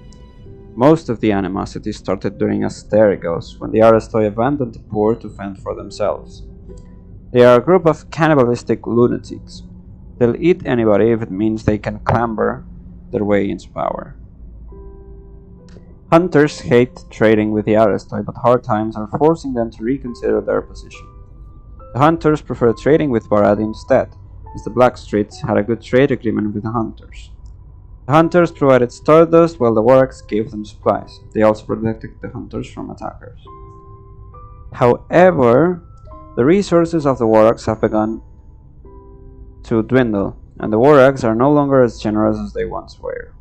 Most of the animosity started during ASTERIGOS, when the Arastoi abandoned the poor to fend for themselves. They are a group of cannibalistic lunatics. They'll eat anybody if it means they can clamber their way into power. Hunters hate trading with the Arastoi, but hard times are forcing them to reconsider their position. The hunters prefer trading with Bharat instead, as the Blackstreets had a good trade agreement with the hunters. The hunters provided stardust while the wargs gave them supplies. They also protected the hunters from attackers. However, the resources of the wargs have begun to dwindle, and the wargs are no longer as generous as they once were.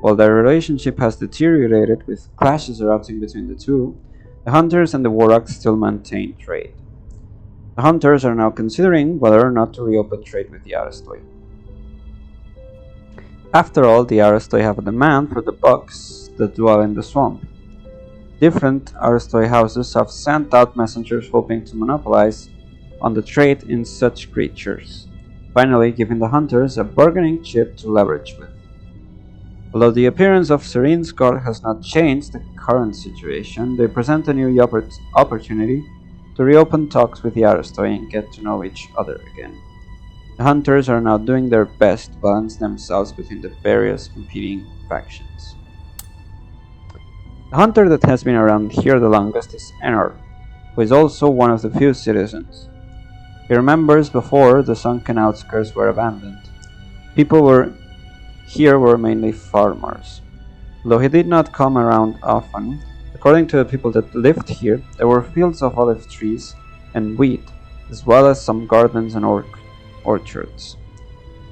While their relationship has deteriorated with clashes erupting between the two, the hunters and the wargs still maintain trade. The hunters are now considering whether or not to reopen trade with the Aristoi. After all, the Aristoi have a demand for the bugs that dwell in the swamp. Different Aristoi houses have sent out messengers hoping to monopolize on the trade in such creatures, finally giving the hunters a bargaining chip to leverage with. Although the appearance of Serene's guard has not changed the current situation, they present a new opportunity to reopen talks with the Aristoi and get to know each other again. The hunters are now doing their best to balance themselves between the various competing factions. The hunter that has been around here the longest is Enor, who is also one of the few citizens. He remembers before the sunken outskirts were abandoned. People here were mainly farmers. Though he did not come around often, according to the people that lived here, there were fields of olive trees and wheat, as well as some gardens and orchards.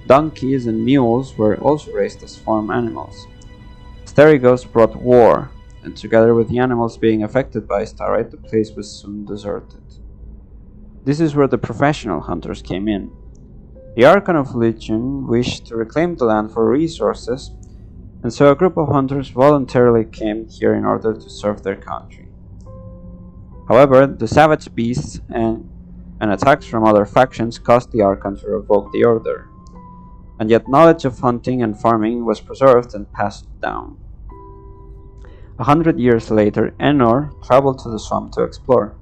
Donkeys and mules were also raised as farm animals. Asterigos brought war, and together with the animals being affected by starite, the place was soon deserted. This is where the professional hunters came in. The Archon of Legion wished to reclaim the land for resources, and so a group of hunters voluntarily came here in order to serve their country. However, the savage beasts and attacks from other factions caused the Archon to revoke the order, and yet knowledge of hunting and farming was preserved and passed down. 100 years later, Enor traveled to the swamp to explore.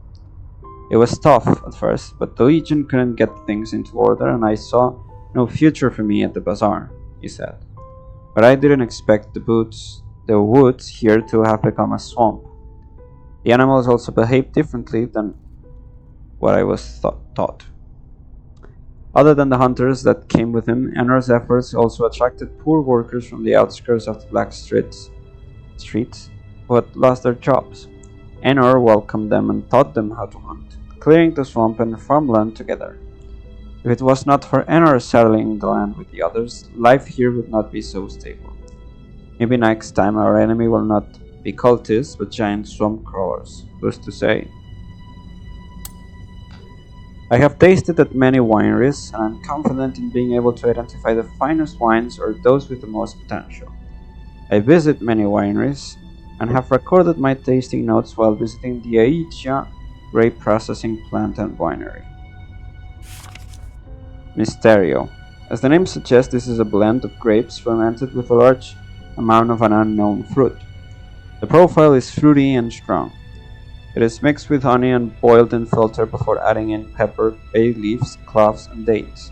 It was tough at first, but the Legion couldn't get things into order and I saw no future for me at the bazaar, he said. But I didn't expect the woods here to have become a swamp. The animals also behaved differently than what I was taught. Other than the hunters that came with him, Enor's efforts also attracted poor workers from the outskirts of the Black streets who had lost their jobs. Enor welcomed them and taught them how to hunt, clearing the swamp and farmland together. If it was not for Enor settling the land with the others, life here would not be so stable. Maybe next time our enemy will not be cultists, but giant swamp crawlers. Who's to say? I have tasted at many wineries, and I'm confident in being able to identify the finest wines or those with the most potential. I visit many wineries, and have recorded my tasting notes while visiting the Aicha grape processing plant and winery. Misterio. As the name suggests, this is a blend of grapes fermented with a large amount of an unknown fruit. The profile is fruity and strong. It is mixed with honey and boiled and filtered before adding in pepper, bay leaves, cloves, and dates.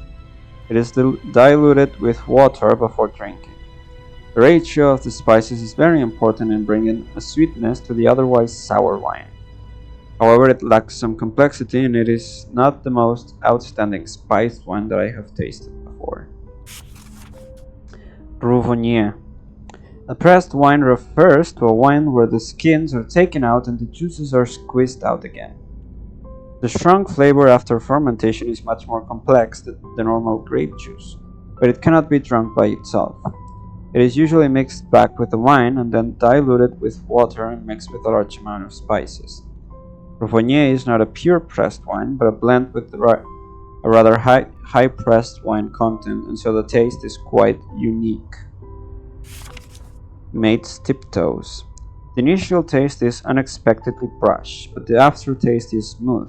It is diluted with water before drinking. The ratio of the spices is very important in bringing a sweetness to the otherwise sour wine. However, it lacks some complexity and it is not the most outstanding spiced wine that I have tasted before. Rouvonier. A pressed wine refers to a wine where the skins are taken out and the juices are squeezed out again. The strong flavor after fermentation is much more complex than the normal grape juice, but it cannot be drunk by itself. It is usually mixed back with the wine and then diluted with water and mixed with a large amount of spices. Rouvonier is not a pure pressed wine, but a blend with a rather high pressed wine content, and so the taste is quite unique. Mate's Tiptoes. The initial taste is unexpectedly brash, but the aftertaste is smooth.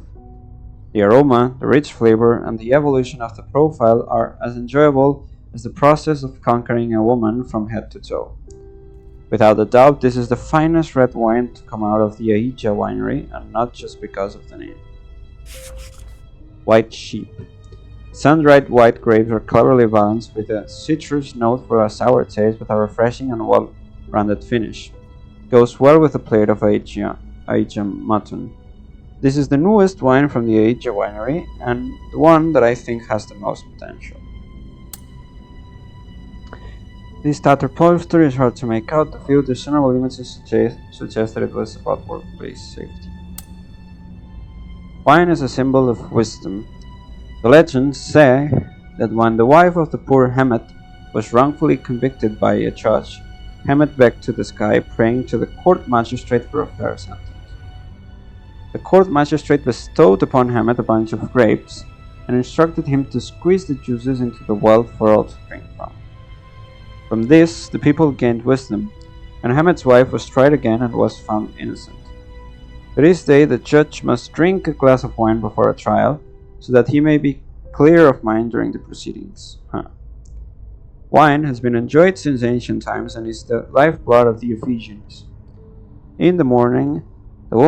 The aroma, the rich flavor, and the evolution of the profile are as enjoyable as the process of conquering a woman from head to toe. Without a doubt, this is the finest red wine to come out of the Aicha winery, and not just because of the name. White Sheep. Sun-dried white grapes are cleverly balanced with a citrus note for a sour taste with a refreshing and well-rounded finish. Goes well with a plate of Aicha mutton. This is the newest wine from the Age winery and the one that I think has the most potential. This tattered poster is hard to make out. The few discernible images suggest that it was about workplace safety. Wine is a symbol of wisdom. The legends say that when the wife of the poor Hamet was wrongfully convicted by a judge, Hamet begged to the sky, praying to the court magistrate for a fair sentence. The court magistrate bestowed upon Hamet a bunch of grapes and instructed him to squeeze the juices into the well for all to drink from. From this, the people gained wisdom, and Hamet's wife was tried again and was found innocent. To this day, the judge must drink a glass of wine before a trial, so that he may be clear of mind during the proceedings. Wine has been enjoyed since ancient times and is the lifeblood of the Ephesians. In the morning, the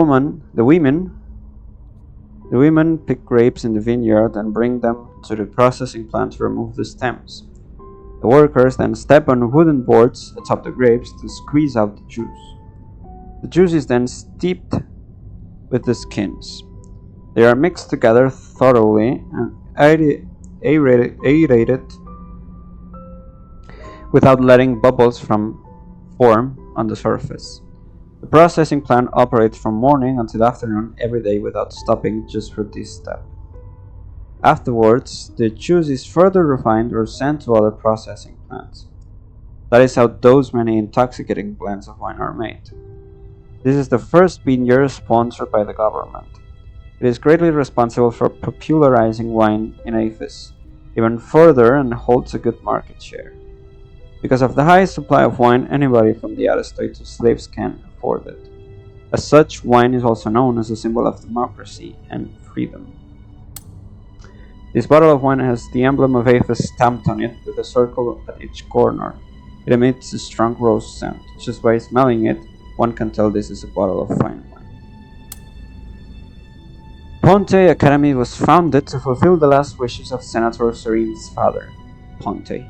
women pick grapes in the vineyard and bring them to the processing plant to remove the stems. The workers then step on wooden boards atop the grapes to squeeze out the juice. The juice is then steeped with the skins. They are mixed together thoroughly and aerated without letting bubbles form on the surface. The processing plant operates from morning until afternoon every day without stopping just for this step. Afterwards, the juice is further refined or sent to other processing plants. That is how those many intoxicating blends of wine are made. This is the first vineyard sponsored by the government. It is greatly responsible for popularizing wine in Athens even further and holds a good market share. Because of the high supply of wine, anybody from the Aristoi to slaves can afford it. As such, wine is also known as a symbol of democracy and freedom. This bottle of wine has the emblem of Athens stamped on it with a circle at each corner. It emits a strong rose scent. Just by smelling it, one can tell this is a bottle of fine wine. Ponte Academy was founded to fulfill the last wishes of Senator Serene's father, Ponte.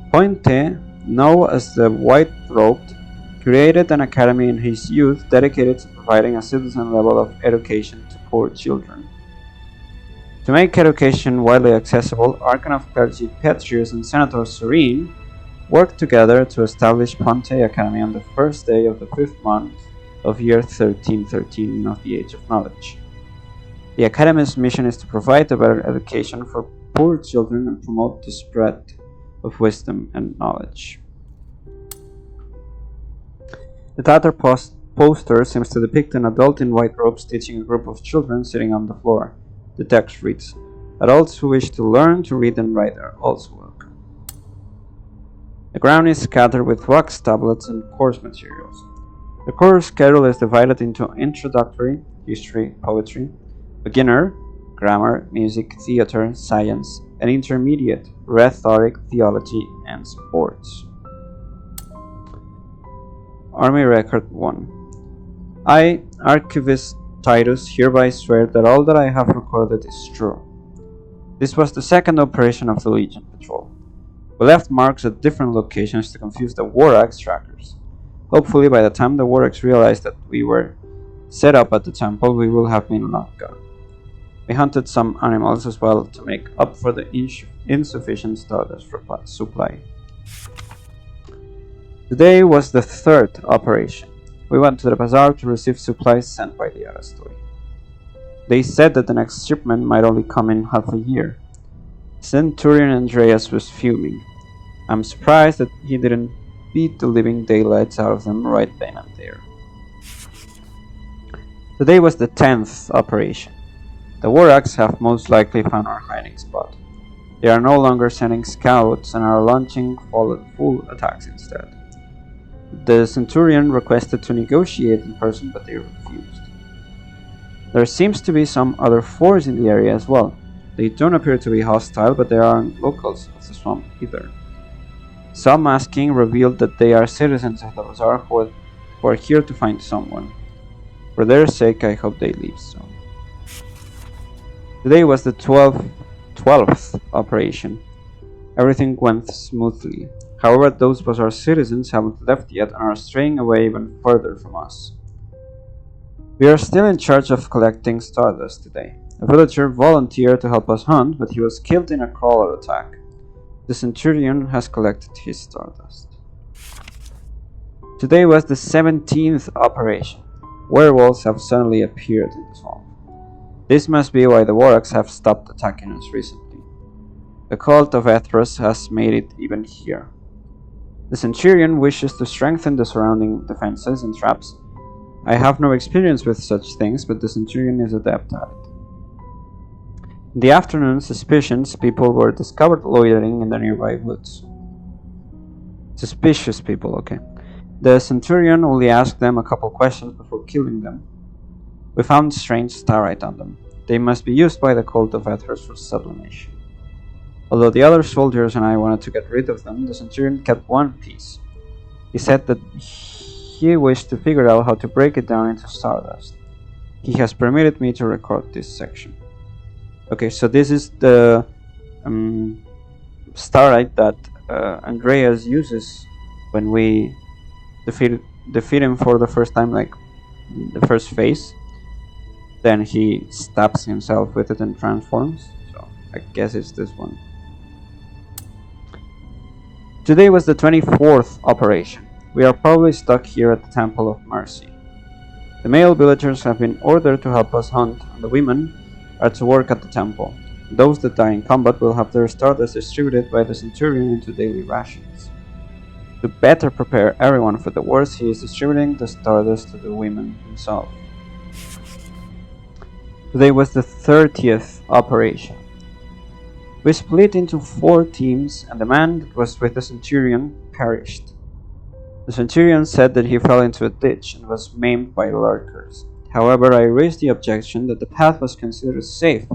Ponte, known as the White-Robed, created an academy in his youth dedicated to providing a citizen level of education to poor children. To make education widely accessible, Archon of Clergy Petrus and Senator Serene worked together to establish Ponte Academy on the first day of the 5th month of year 1313 of the Age of Knowledge. The Academy's mission is to provide a better education for poor children and promote the spread of wisdom and knowledge. The tattered poster seems to depict an adult in white robes teaching a group of children sitting on the floor. The text reads, "Adults who wish to learn to read and write are also welcome." The ground is scattered with wax tablets and course materials. The course schedule is divided into introductory, history, poetry, beginner, grammar, music, theater, science, and intermediate, rhetoric, theology, and sports. Army Record 1. I, Archivist Titus, hereby swear that all that I have recorded is true. This was the second operation of the Legion Patrol. We left marks at different locations to confuse the War Axe trackers. Hopefully by the time the War Axe realized that we were set up at the temple, we will have been long gone. We hunted some animals as well to make up for the insufficient stardust supply. Today was the third operation. We went to the bazaar to receive supplies sent by the Aristoi. They said that the next shipment might only come in half a year. Centurion Andreas was fuming. I'm surprised that he didn't beat the living daylights out of them right then and there. Today was the 10th operation. The War Axe have most likely found our hiding spot. They are no longer sending scouts and are launching full attacks instead. The Centurion requested to negotiate in person, but they refused. There seems to be some other force in the area as well. They don't appear to be hostile, but they aren't locals of the swamp either. Some masking revealed that they are citizens of the bazaar who are here to find someone. For their sake, I hope they leave soon. Today was the 12th operation. Everything went smoothly. However, those bazaar citizens haven't left yet and are straying away even further from us. We are still in charge of collecting stardust today. A villager volunteered to help us hunt, but he was killed in a crawler attack. The centurion has collected his stardust. Today was the 17th operation. Werewolves have suddenly appeared in the swamp. This must be why the warlocks have stopped attacking us recently. The cult of Ethros has made it even here. The centurion wishes to strengthen the surrounding defenses and traps. I have no experience with such things, but the centurion is adept at it. In the afternoon, suspicious people were discovered loitering in the nearby woods. Suspicious people, okay. The centurion only asked them a couple questions before killing them. We found strange starite on them. They must be used by the cult of Ethers for sublimation. Although the other soldiers and I wanted to get rid of them, the centurion kept one piece. He said that he wished to figure out how to break it down into stardust. He has permitted me to record this section. Okay, so this is the starlight that Andreas uses when we defeat him for the first time, like the first phase. Then he stabs himself with it and transforms. So I guess it's this one. Today was the 24th operation. We are probably stuck here at the Temple of Mercy. The male villagers have been ordered to help us hunt, and the women are to work at the temple. Those that die in combat will have their stardust distributed by the centurion into daily rations. To better prepare everyone for the wars, he is distributing the stardust to the women himself. Today was the 30th operation. We split into 4 teams, and the man that was with the centurion perished. The centurion said that he fell into a ditch and was maimed by lurkers. However, I raised the objection that the path was considered safe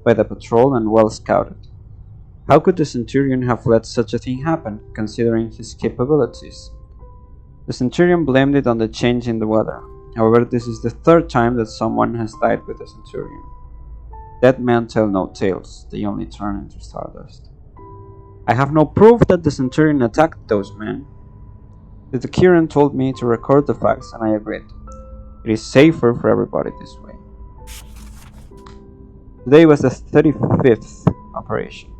by the patrol and well scouted. How could the centurion have let such a thing happen, considering his capabilities? The centurion blamed it on the change in the weather. However, this is the 3rd time that someone has died with the centurion. Dead men tell no tales, they only turn into stardust. I have no proof that the centurion attacked those men. The Kiran told me to record the facts, and I agreed. It is safer for everybody this way. Today was the 35th operation.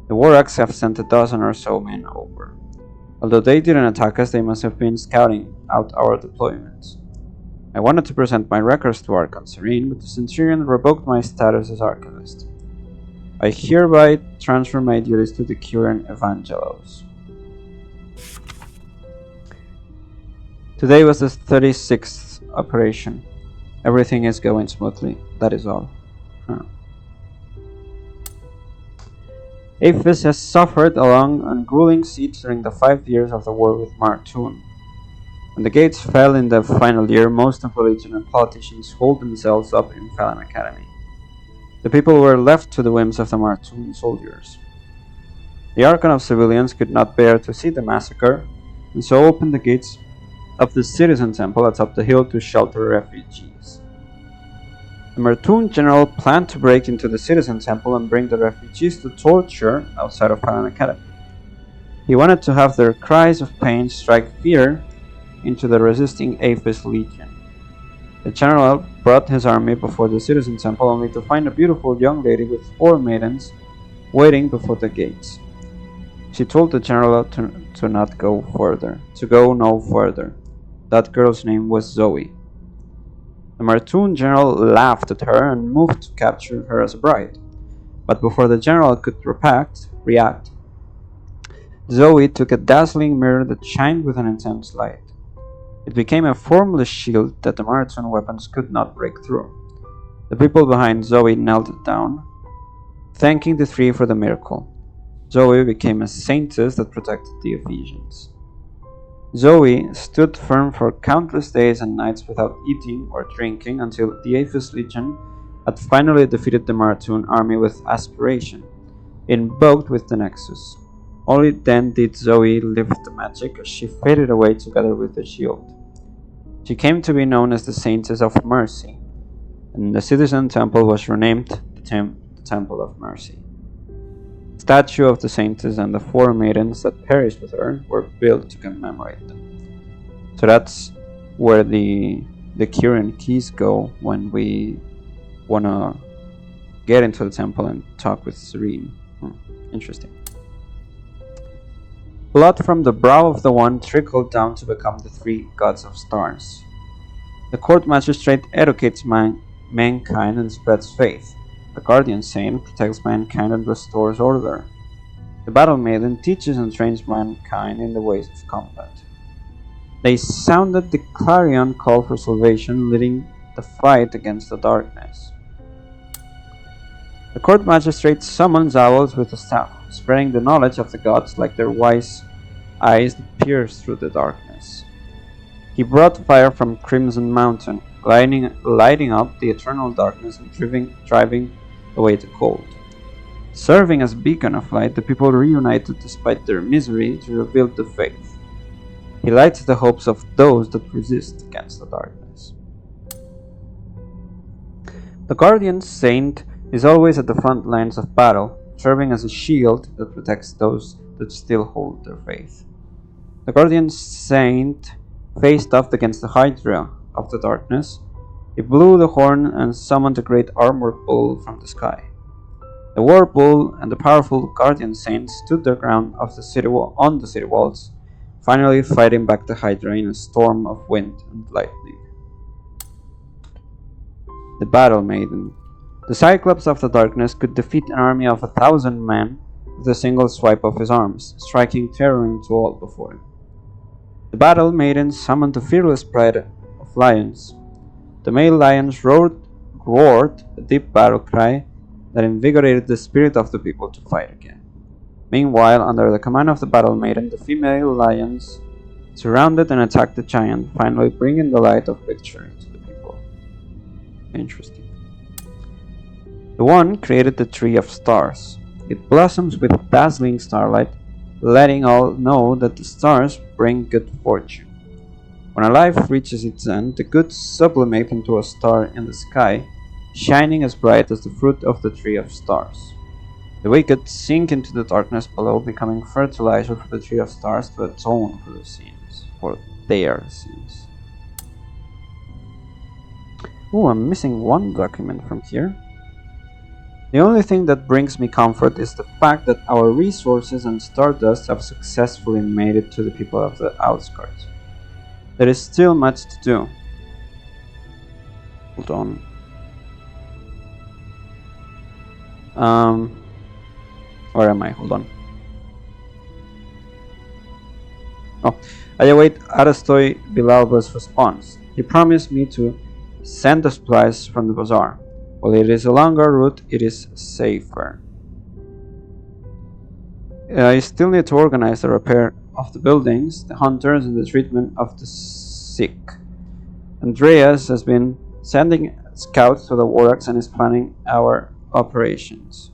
The Waraks have sent a dozen or so men over. Although they didn't attack us, they must have been scouting out our deployments. I wanted to present my records to Archon Serene, but the Centurion revoked my status as Archivist. I hereby transfer my duties to the Kiran Evangelos. Today was the 36th operation. Everything is going smoothly, that is all. Aphis has suffered a long and grueling siege during the 5 years of the war with Martoon. When the gates fell in the final year, most of the Legion and politicians holed themselves up in Phalan Academy. The people were left to the whims of the Martoon soldiers. The Archon of Civilians could not bear to see the massacre, and so opened the gates of the Citizen Temple atop the hill to shelter refugees. The Martoon general planned to break into the Citizen Temple and bring the refugees to torture outside of Phalan Academy. He wanted to have their cries of pain strike fear into the resisting Aphis Legion. The general brought his army before the Citizen Temple only to find a beautiful young lady with 4 maidens waiting before the gates. She told the general to not go further, to go no further. That girl's name was Zoe. The Martoon general laughed at her and moved to capture her as a bride. But before the general could react, Zoe took a dazzling mirror that shined with an intense light. It became a formless shield that the Martoon weapons could not break through. The people behind Zoe knelt down, thanking the three for the miracle. Zoe became a saintess that protected the Ephesians. Zoe stood firm for countless days and nights without eating or drinking until the Aphis Legion had finally defeated the Martoon army with aspiration, invoked with the Nexus. Only then did Zoe lift the magic as she faded away together with the shield. She came to be known as the Saintess of Mercy, and the Citizen Temple was renamed the Temple of Mercy. The statue of the Saintess and the 4 maidens that perished with her were built to commemorate them. So that's where the the current keys go when we wanna get into the temple and talk with Serene. Interesting. Blood from the brow of the one trickled down to become the 3 gods of stars. The court magistrate educates mankind and spreads faith. The guardian saint protects mankind and restores order. The battle maiden teaches and trains mankind in the ways of combat. They sounded the clarion call for salvation, leading the fight against the darkness. The court magistrate summons owls with a staff, spreading the knowledge of the gods like their wise eyes that pierce through the darkness. He brought fire from Crimson Mountain, lighting up the eternal darkness and driving away the cold. Serving as a beacon of light, the people reunited despite their misery to reveal the faith. He lights the hopes of those that resist against the darkness. The guardian saint is always at the front lines of battle, serving as a shield that protects those that still hold their faith. The guardian saint faced off against the Hydra of the darkness. He blew the horn and summoned a great armored bull from the sky. The war bull and the powerful guardian saint stood their ground on the city walls, finally fighting back the Hydra in a storm of wind and lightning. The battle maiden. The Cyclops of the darkness could defeat an army of 1,000 men with a single swipe of his arms, striking terror into all before him. The battle maiden summoned the fearless pride of lions. The male lions roared a deep battle cry that invigorated the spirit of the people to fight again. Meanwhile, under the command of the battle maiden, the female lions surrounded and attacked the giant, finally bringing the light of victory to the people. Interesting. The one created the Tree of Stars. It blossoms with dazzling starlight, letting all know that the stars bring good fortune. When a life reaches its end, the good sublimate into a star in the sky, shining as bright as the fruit of the Tree of Stars. The wicked sink into the darkness below, becoming fertilizer for the Tree of Stars to atone for their sins. Ooh, I'm missing one document from here. The only thing that brings me comfort is the fact that our resources and stardust have successfully made it to the people of the outskirts. There is still much to do. Hold on. Where am I? Hold on. Oh, I await Aristoi Bilalba's response. He promised me to send the supplies from the bazaar. While it is a longer route, it is safer. I still need to organize the repair of the buildings, the hunters, and the treatment of the sick. Andreas has been sending scouts to the Warracks and is planning our operations.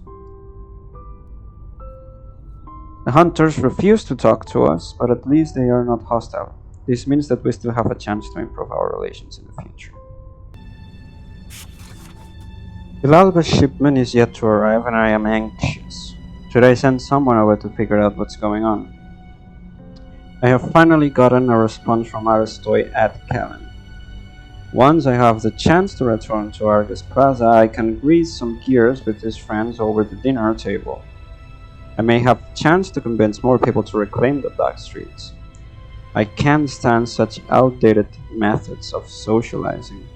The hunters refuse to talk to us, but at least they are not hostile. This means that we still have a chance to improve our relations in the future. Bilalba's shipment is yet to arrive and I am anxious. Should I send someone over to figure out what's going on? I have finally gotten a response from Aristoi at Callan. Once I have the chance to return to Argus Plaza, I can grease some gears with his friends over the dinner table. I may have the chance to convince more people to reclaim the back streets. I can't stand such outdated methods of socializing,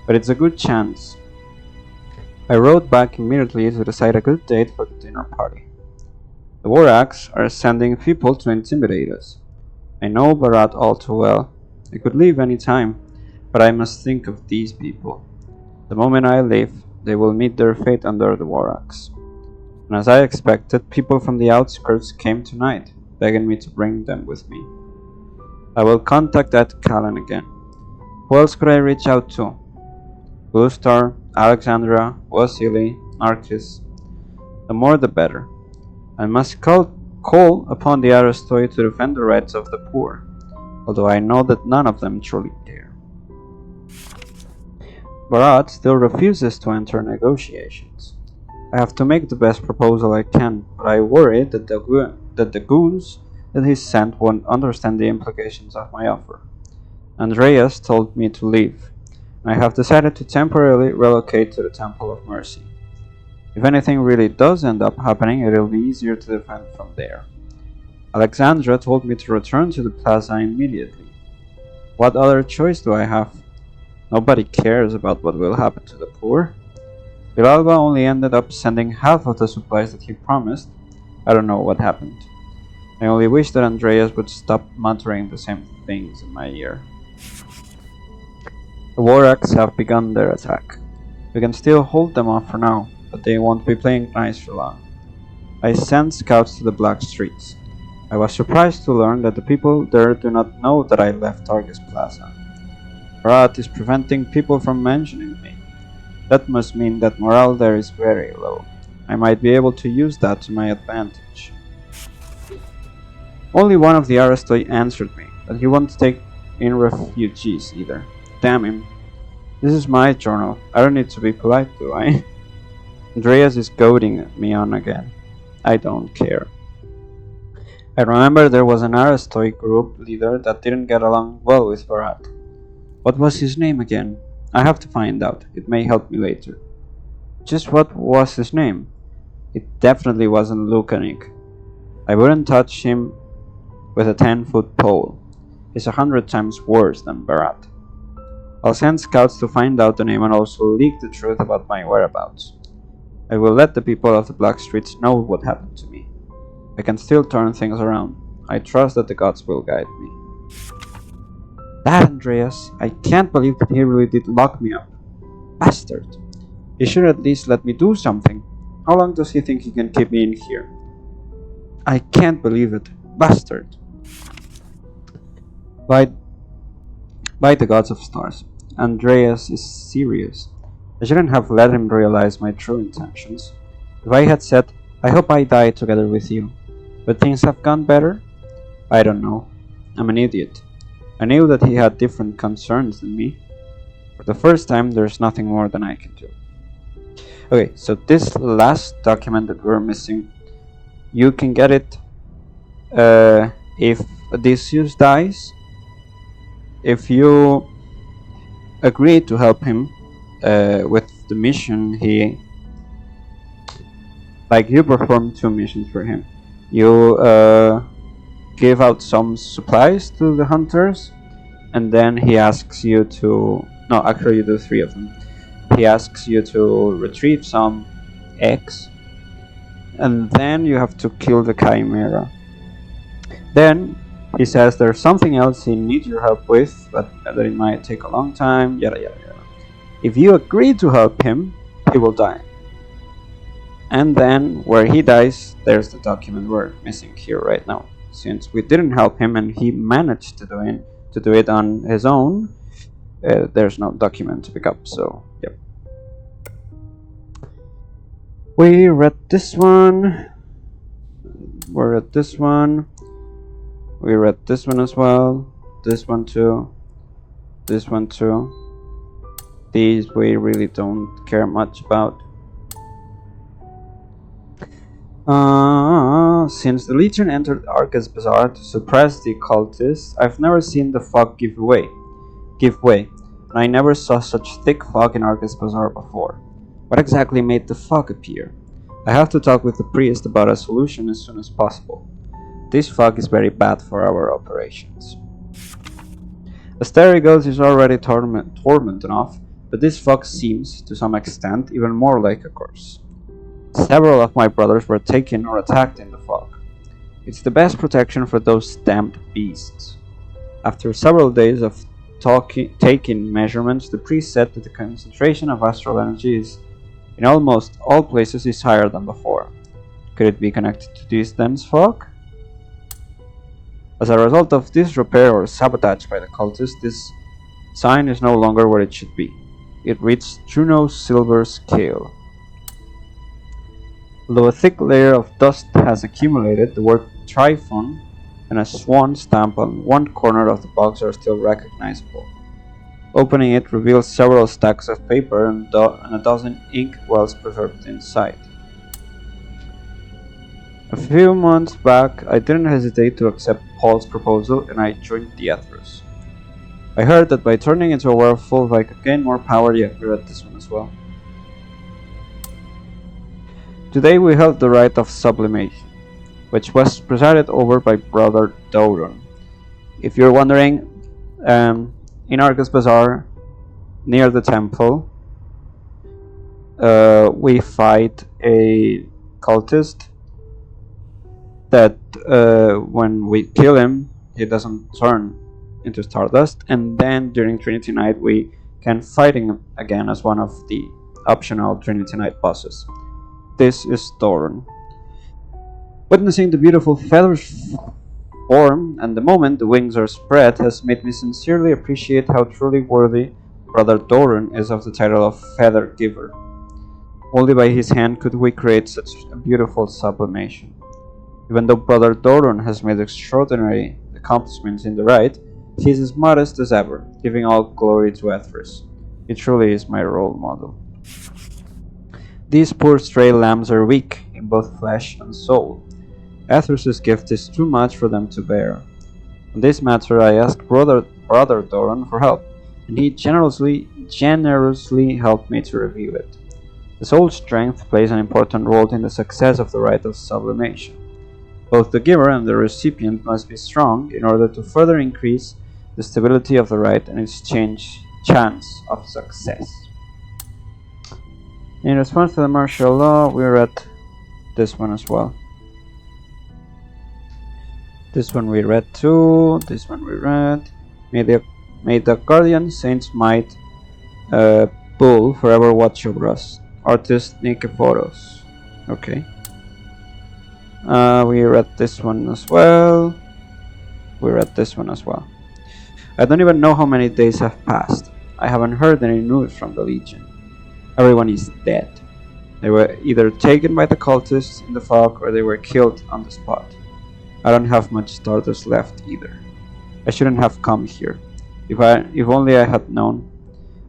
but it's a good chance. I wrote back immediately to decide a good date for the dinner party. The Warracks are sending people to intimidate us. I know Barat all too well. I could leave any time, but I must think of these people. The moment I leave, they will meet their fate under the Warracks. And as I expected, people from the outskirts came tonight, begging me to bring them with me. I will contact Ed Callan again. Who else could I reach out to? Gustar, Alexandra, Vasily, Narcissus. The more the better. I must call upon the Aristoi to defend the rights of the poor, although I know that none of them truly dare. Barat still refuses to enter negotiations. I have to make the best proposal I can, but I worry that the goons that he sent won't understand the implications of my offer. Andreas told me to leave. and I have decided to temporarily relocate to the Temple of Mercy. If anything really does end up happening, it'll be easier to defend from there. Alexandra told me to return to the plaza immediately. What other choice do I have? Nobody cares about what will happen to the poor. Villalba only ended up sending half of the supplies that he promised. I don't know what happened. I only wish that Andreas would stop muttering the same things in my ear. The Waraks have begun their attack. We can still hold them off for now, but they won't be playing nice for long. I sent scouts to the Black Streets. I was surprised to learn that the people there do not know that I left Targus Plaza. Rat is preventing people from mentioning me. That must mean that morale there is very low. I might be able to use that to my advantage. Only one of the Aristoi answered me, but he won't take in refugees either. Damn him. This is my journal. I don't need to be polite, do I? Andreas is goading me on again. I don't care. I remember there was an Aristoi group leader that didn't get along well with Barat. What was his name again? I have to find out. It may help me later. Just what was his name? It definitely wasn't Lukanik. I wouldn't touch him with a 10-foot pole. He's 100 times worse than Barat. I'll send scouts to find out the name and also leak the truth about my whereabouts. I will let the people of the Black Streets know what happened to me. I can still turn things around. I trust that the gods will guide me. That Andreas, I can't believe that he really did lock me up. Bastard. He should at least let me do something. How long does he think he can keep me in here? I can't believe it. Bastard. By the gods of stars, Andreas is serious. I shouldn't have let him realize my true intentions. If I had said, I hope I die together with you, but things have gone better? I don't know. I'm an idiot. I knew that he had different concerns than me. For the first time, there's nothing more than I can do. Okay, so this last document that we're missing, you can get it if Odysseus dies. If you agree to help him with the mission, you perform 2 missions for him. You give out some supplies to the hunters, and then he asks you to... No, actually you do 3 of them. He asks you to retrieve some eggs, and then you have to kill the Chimera. Then he says there's something else he needs your help with, but that it might take a long time, yada yada yada. If you agree to help him, he will die. And then, where he dies, there's the document we're missing here right now. Since we didn't help him and he managed to do it on his own, there's no document to pick up, so, yep. We read this one. We read this one. We read this one as well. This one too. This one too. These we really don't care much about. Since the Legion entered Arcus Bazaar to suppress the cultists, I've never seen the fog give way, and I never saw such thick fog in Arcus Bazaar before. What exactly made the fog appear? I have to talk with the priest about a solution as soon as possible. This fog is very bad for our operations. ASTERIGOS is already torment enough, but this fog seems, to some extent, even more like a curse. Several of my brothers were taken or attacked in the fog. It's the best protection for those damned beasts. After several days of taking measurements, the priest said that the concentration of astral energy in almost all places is higher than before. Could it be connected to this dense fog? As a result of disrepair or sabotage by the cultists, this sign is no longer where it should be. It reads Juno's silver scale. Although a thick layer of dust has accumulated, the word Tryphon and a swan stamp on one corner of the box are still recognizable. Opening it reveals several stacks of paper and a dozen ink wells preserved inside. A few months back, I didn't hesitate to accept Paul's proposal and I joined the Ethers. I heard that by turning into a werewolf I could gain more power. Yeah, we read this one as well. Today we held the rite of sublimation, which was presided over by Brother Doron. If you're wondering, in Argus Bazaar, near the temple, we fight a cultist that when we kill him, he doesn't turn into Stardust, and then during Trinity Night we can fight him again as one of the optional Trinity Night bosses. This is Doron. Witnessing the beautiful feathers form and the moment the wings are spread has made me sincerely appreciate how truly worthy Brother Doron is of the title of Feather Giver. Only by his hand could we create such a beautiful sublimation. Even though Brother Doron has made extraordinary accomplishments in the rite, he is as modest as ever, giving all glory to Aethris. He truly is my role model. These poor stray lambs are weak in both flesh and soul. Aethris' gift is too much for them to bear. On this matter I asked Brother Doron for help, and he generously helped me to review it. The soul strength plays an important role in the success of the rite of sublimation. Both the giver and the recipient must be strong in order to further increase the stability of the rite and its chance of success. In response to the martial law, we read this one as well. This one we read too. This one we read. May the guardian saint's might bull forever watch over us. Artist Nicephorus. Okay. We read this one as well. We read this one as well. I don't even know how many days have passed. I haven't heard any news from the Legion. Everyone is dead. They were either taken by the cultists in the fog or they were killed on the spot. I don't have much Stardust left either. I shouldn't have come here. If only I had known,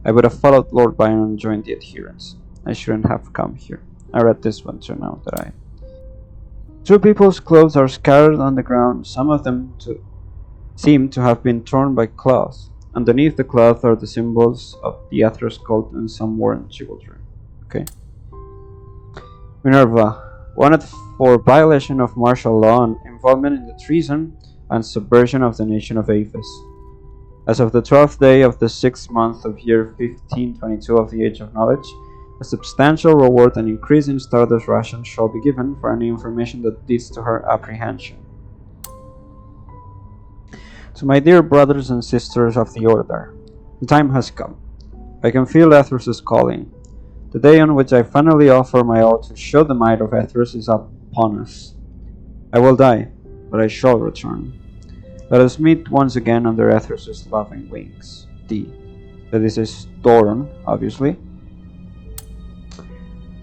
I would have followed Lord Byron and joined the adherents. I shouldn't have come here. I read this one too now that I... Two people's clothes are scattered on the ground. Some of them seem to have been torn by claws. Underneath the cloth are the symbols of the Aethris cult and some worn children. Okay. Minerva. Wanted for violation of martial law and involvement in the treason and subversion of the nation of Aphis. As of the 12th day of the 6th month of year 1522 of the Age of Knowledge, a substantial reward and increase in Stardust rations shall be given for any information that leads to her apprehension. To my dear brothers and sisters of the Order, the time has come. I can feel Aethris' calling. The day on which I finally offer my all to show the might of Aethris is upon us. I will die, but I shall return. Let us meet once again under Aethris' loving wings. D. So this is Doron, obviously.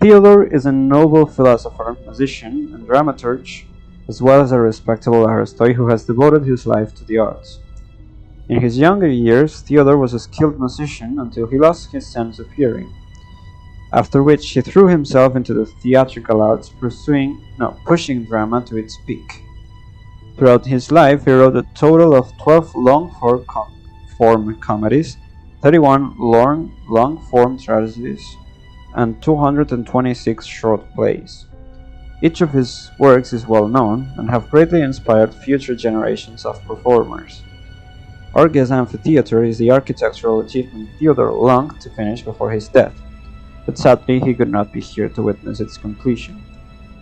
Theodore is a noble philosopher, musician, and dramaturge, as well as a respectable aristoi who has devoted his life to the arts. In his younger years, Theodore was a skilled musician until he lost his sense of hearing, after which he threw himself into the theatrical arts, pushing drama to its peak. Throughout his life, he wrote a total of 12 long-form comedies, 31 long-form tragedies, and 226 short plays. Each of his works is well known and have greatly inspired future generations of performers. Argus Amphitheatre is the architectural achievement Theodore longed to finish before his death, but sadly he could not be here to witness its completion.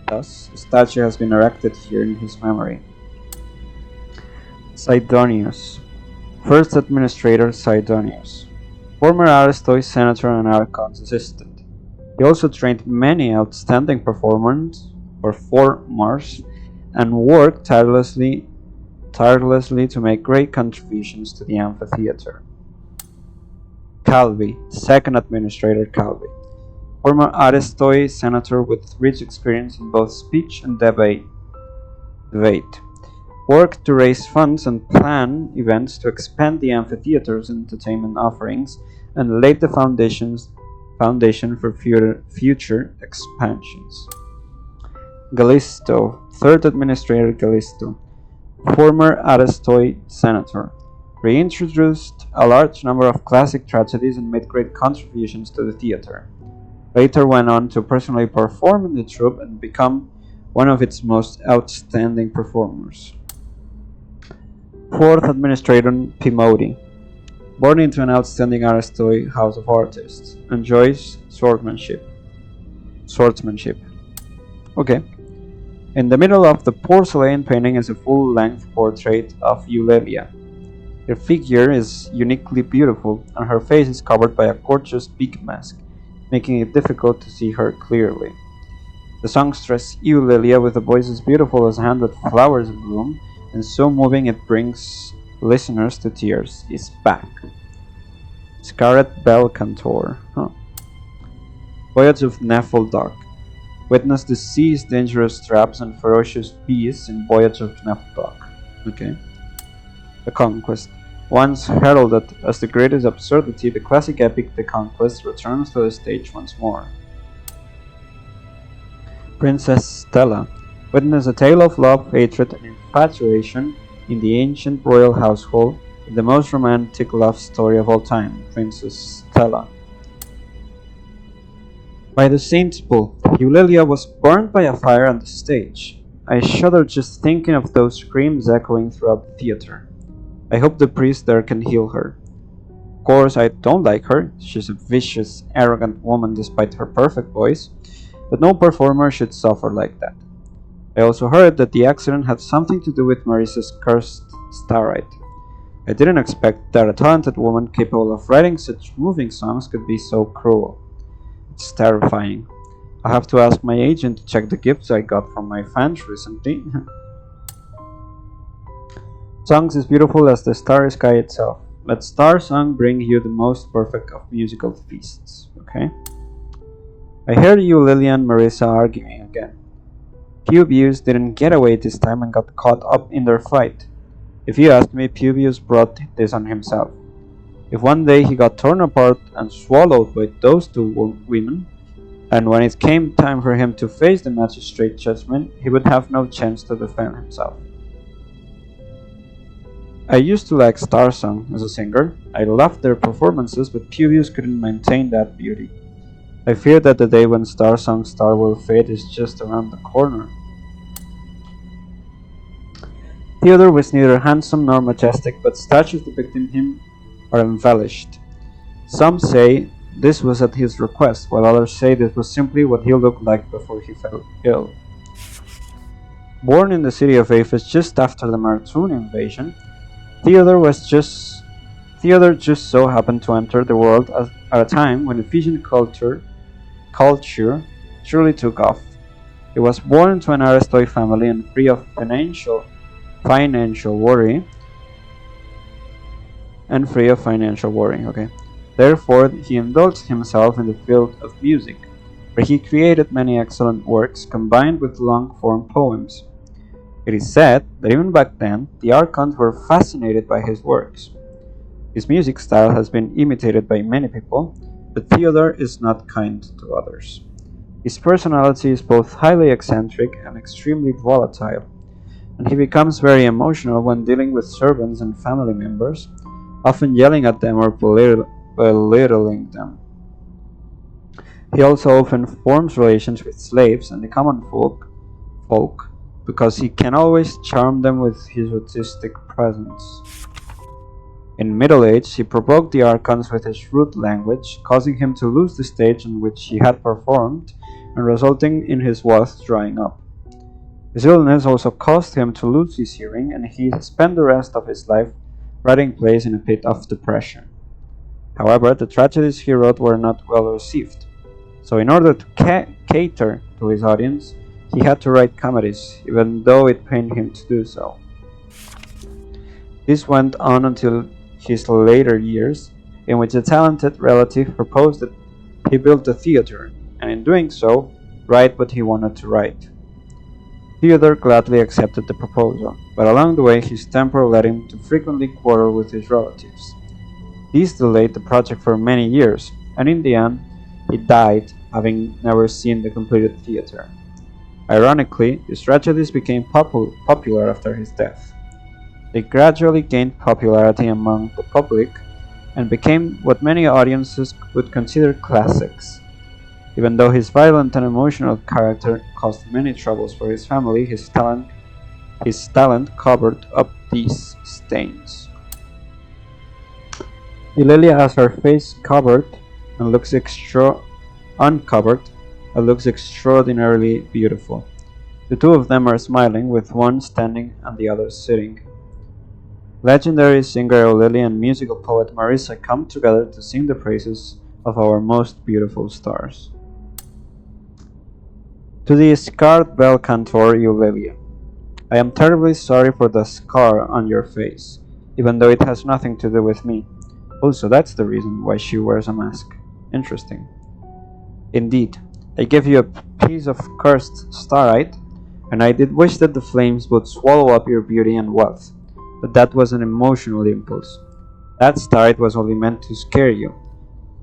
Thus, a statue has been erected here in his memory. Sidonius. First Administrator Sidonius. Former aristoi, senator, and archon's assistant. He also trained many outstanding performers and worked tirelessly to make great contributions to the amphitheater. Calvi, second administrator Calvi. Former aristoi, senator with rich experience in both speech and debate. Worked to raise funds and plan events to expand the amphitheater's entertainment offerings and laid the foundation for future expansions. Gallisto, third administrator Gallisto, former aristoi senator, reintroduced a large number of classic tragedies and made great contributions to the theater. Later went on to personally perform in the troupe and become one of its most outstanding performers. Fourth Administrator Pimodi. Born into an outstanding Aristoi house of artists, enjoys swordsmanship. Okay. In the middle of the porcelain painting is a full-length portrait of Eulalia. Her figure is uniquely beautiful, and her face is covered by a gorgeous beak mask, making it difficult to see her clearly. The song stress Eulalia with a voice as beautiful as 100 flowers in bloom, and so moving it brings listeners to tears, is back. Scarlet Bell Cantor. Voyage of Nefeldoc. Witness the sea's dangerous traps and ferocious beasts in Voyage of Nefeldoc. Okay. The Conquest. Once heralded as the greatest absurdity, the classic epic The Conquest returns to the stage once more. Princess Stella. Witness a tale of love, hatred, and infatuation in the ancient royal household, in the most romantic love story of all time, Princess Stella. By the Saint's Bull, Eulalia was burned by a fire on the stage. I shudder just thinking of those screams echoing throughout the theater. I hope the priest there can heal her. Of course, I don't like her. She's a vicious, arrogant woman despite her perfect voice, but no performer should suffer like that. I also heard that the accident had something to do with Marissa's cursed starite. I didn't expect that a talented woman capable of writing such moving songs could be so cruel. It's terrifying. I have to ask my agent to check the gifts I got from my fans recently. Songs as beautiful as the starry sky itself. Let Star Song bring you the most perfect of musical feasts. Okay? I heard you, Lily and Marissa, arguing again. Publius didn't get away this time and got caught up in their fight. If you ask me, Publius brought this on himself. If one day he got torn apart and swallowed by those two women, and when it came time for him to face the magistrate judgment, he would have no chance to defend himself. I used to like Star Song as a singer. I loved their performances, but Publius couldn't maintain that beauty. I fear that the day when Star Song's star will fade is just around the corner. Theodore was neither handsome nor majestic, but statues depicting him are embellished. Some say this was at his request, while others say this was simply what he looked like before he fell ill. Born in the city of Ephes just after the Marathon invasion, Theodore just so happened to enter the world at a time when Ephesian culture truly took off. He was born to an Aristoi family and free of financial worry. Okay. Therefore, he indulged himself in the field of music, where he created many excellent works combined with long-form poems. It is said that even back then, the archons were fascinated by his works. His music style has been imitated by many people, but Theodore is not kind to others. His personality is both highly eccentric and extremely volatile, and he becomes very emotional when dealing with servants and family members, often yelling at them or belittling them. He also often forms relations with slaves and the common folk because he can always charm them with his artistic presence. In middle age, he provoked the archons with his rude language, causing him to lose the stage on which he had performed and resulting in his voice drying up. His illness also caused him to lose his hearing, and he spent the rest of his life writing plays in a pit of depression. However, the tragedies he wrote were not well received, so in order to cater to his audience, he had to write comedies, even though it pained him to do so. This went on until his later years, in which a talented relative proposed that he build a theater, and in doing so, write what he wanted to write. Theodore gladly accepted the proposal, but along the way his temper led him to frequently quarrel with his relatives. This delayed the project for many years, and in the end, he died, having never seen the completed theater. Ironically, his tragedies became popular after his death. They gradually gained popularity among the public and became what many audiences would consider classics. Even though his violent and emotional character caused many troubles for his family, his talent covered up these stains. Eulalia has her face covered and looks uncovered and looks extraordinarily beautiful. The two of them are smiling, with one standing and the other sitting. Legendary singer Eulalia and musical poet Marissa come together to sing the praises of our most beautiful stars. To the scarred bel cantor Eulalia, I am terribly sorry for the scar on your face, even though it has nothing to do with me. Also, that's the reason why she wears a mask. Interesting. Indeed, I gave you a piece of cursed starite, and I did wish that the flames would swallow up your beauty and wealth, but that was an emotional impulse. That starite was only meant to scare you.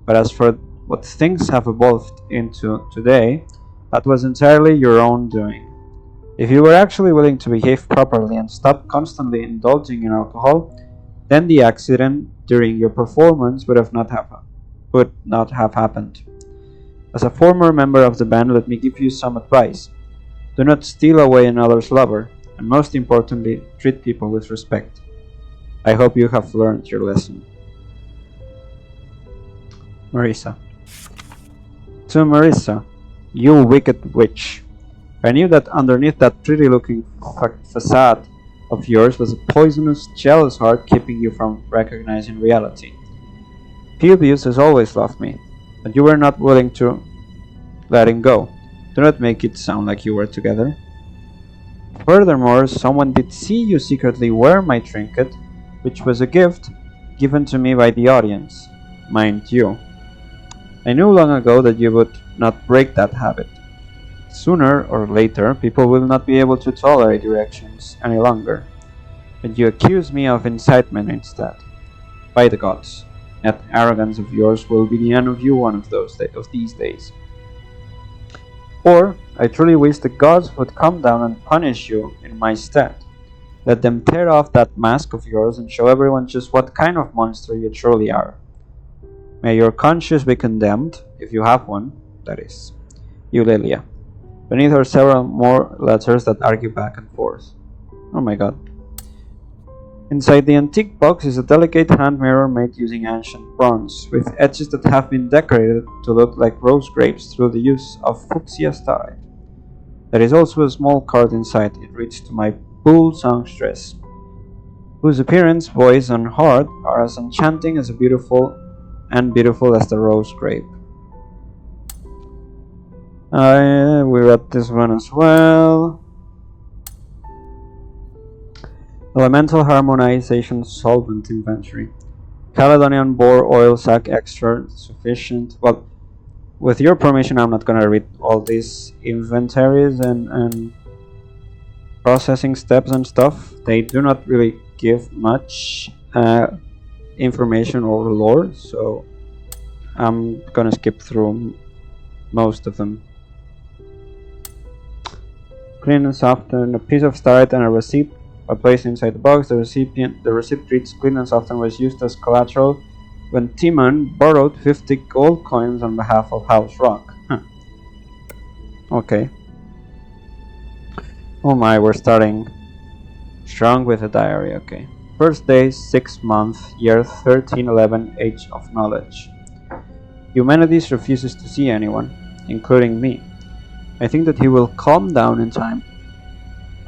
But as for what things have evolved into today, that was entirely your own doing. If you were actually willing to behave properly and stop constantly indulging in alcohol, then the accident during your performance would not have happened. As a former member of the band, let me give you some advice. Do not steal away another's lover, and most importantly, treat people with respect. I hope you have learned your lesson. Marissa. To Marissa, you wicked witch. I knew that underneath that pretty-looking facade of yours was a poisonous, jealous heart keeping you from recognizing reality. Pubius has always loved me, but you were not willing to let him go. Do not make it sound like you were together. Furthermore, someone did see you secretly wear my trinket, which was a gift given to me by the audience, mind you. I knew long ago that you would not break that habit. Sooner or later, people will not be able to tolerate your actions any longer, and you accuse me of incitement instead. By the gods, that arrogance of yours will be the end of you one of these days. Or, I truly wish the gods would come down and punish you in my stead. Let them tear off that mask of yours and show everyone just what kind of monster you truly are. May your conscience be condemned, if you have one, that is. Eulalia. Beneath are several more letters that argue back and forth. Oh my god. Inside the antique box is a delicate hand mirror made using ancient bronze, with edges that have been decorated to look like rose grapes through the use of fuchsia starite. There is also a small card inside. It reads to my pool songstress, whose appearance, voice, and heart are as enchanting as beautiful as the rose grape. We read this one as well. Elemental harmonization solvent inventory. Caledonian bore oil sac extra sufficient. Well, with your permission, I'm not gonna read all these inventories and processing steps and stuff. They do not really give much information or lore, so I'm gonna skip through most of them. Clean and soften. A piece of starite and a receipt are placed inside the box. The receipt reads, "Clean and soften was used as collateral when Timon borrowed 50 gold coins on behalf of House Rock." Okay. Oh my, we're starting strong with a diary. Okay. First day, 6th month, year 1311, age of knowledge. Eumenides refuses to see anyone, including me. I think that he will calm down in time.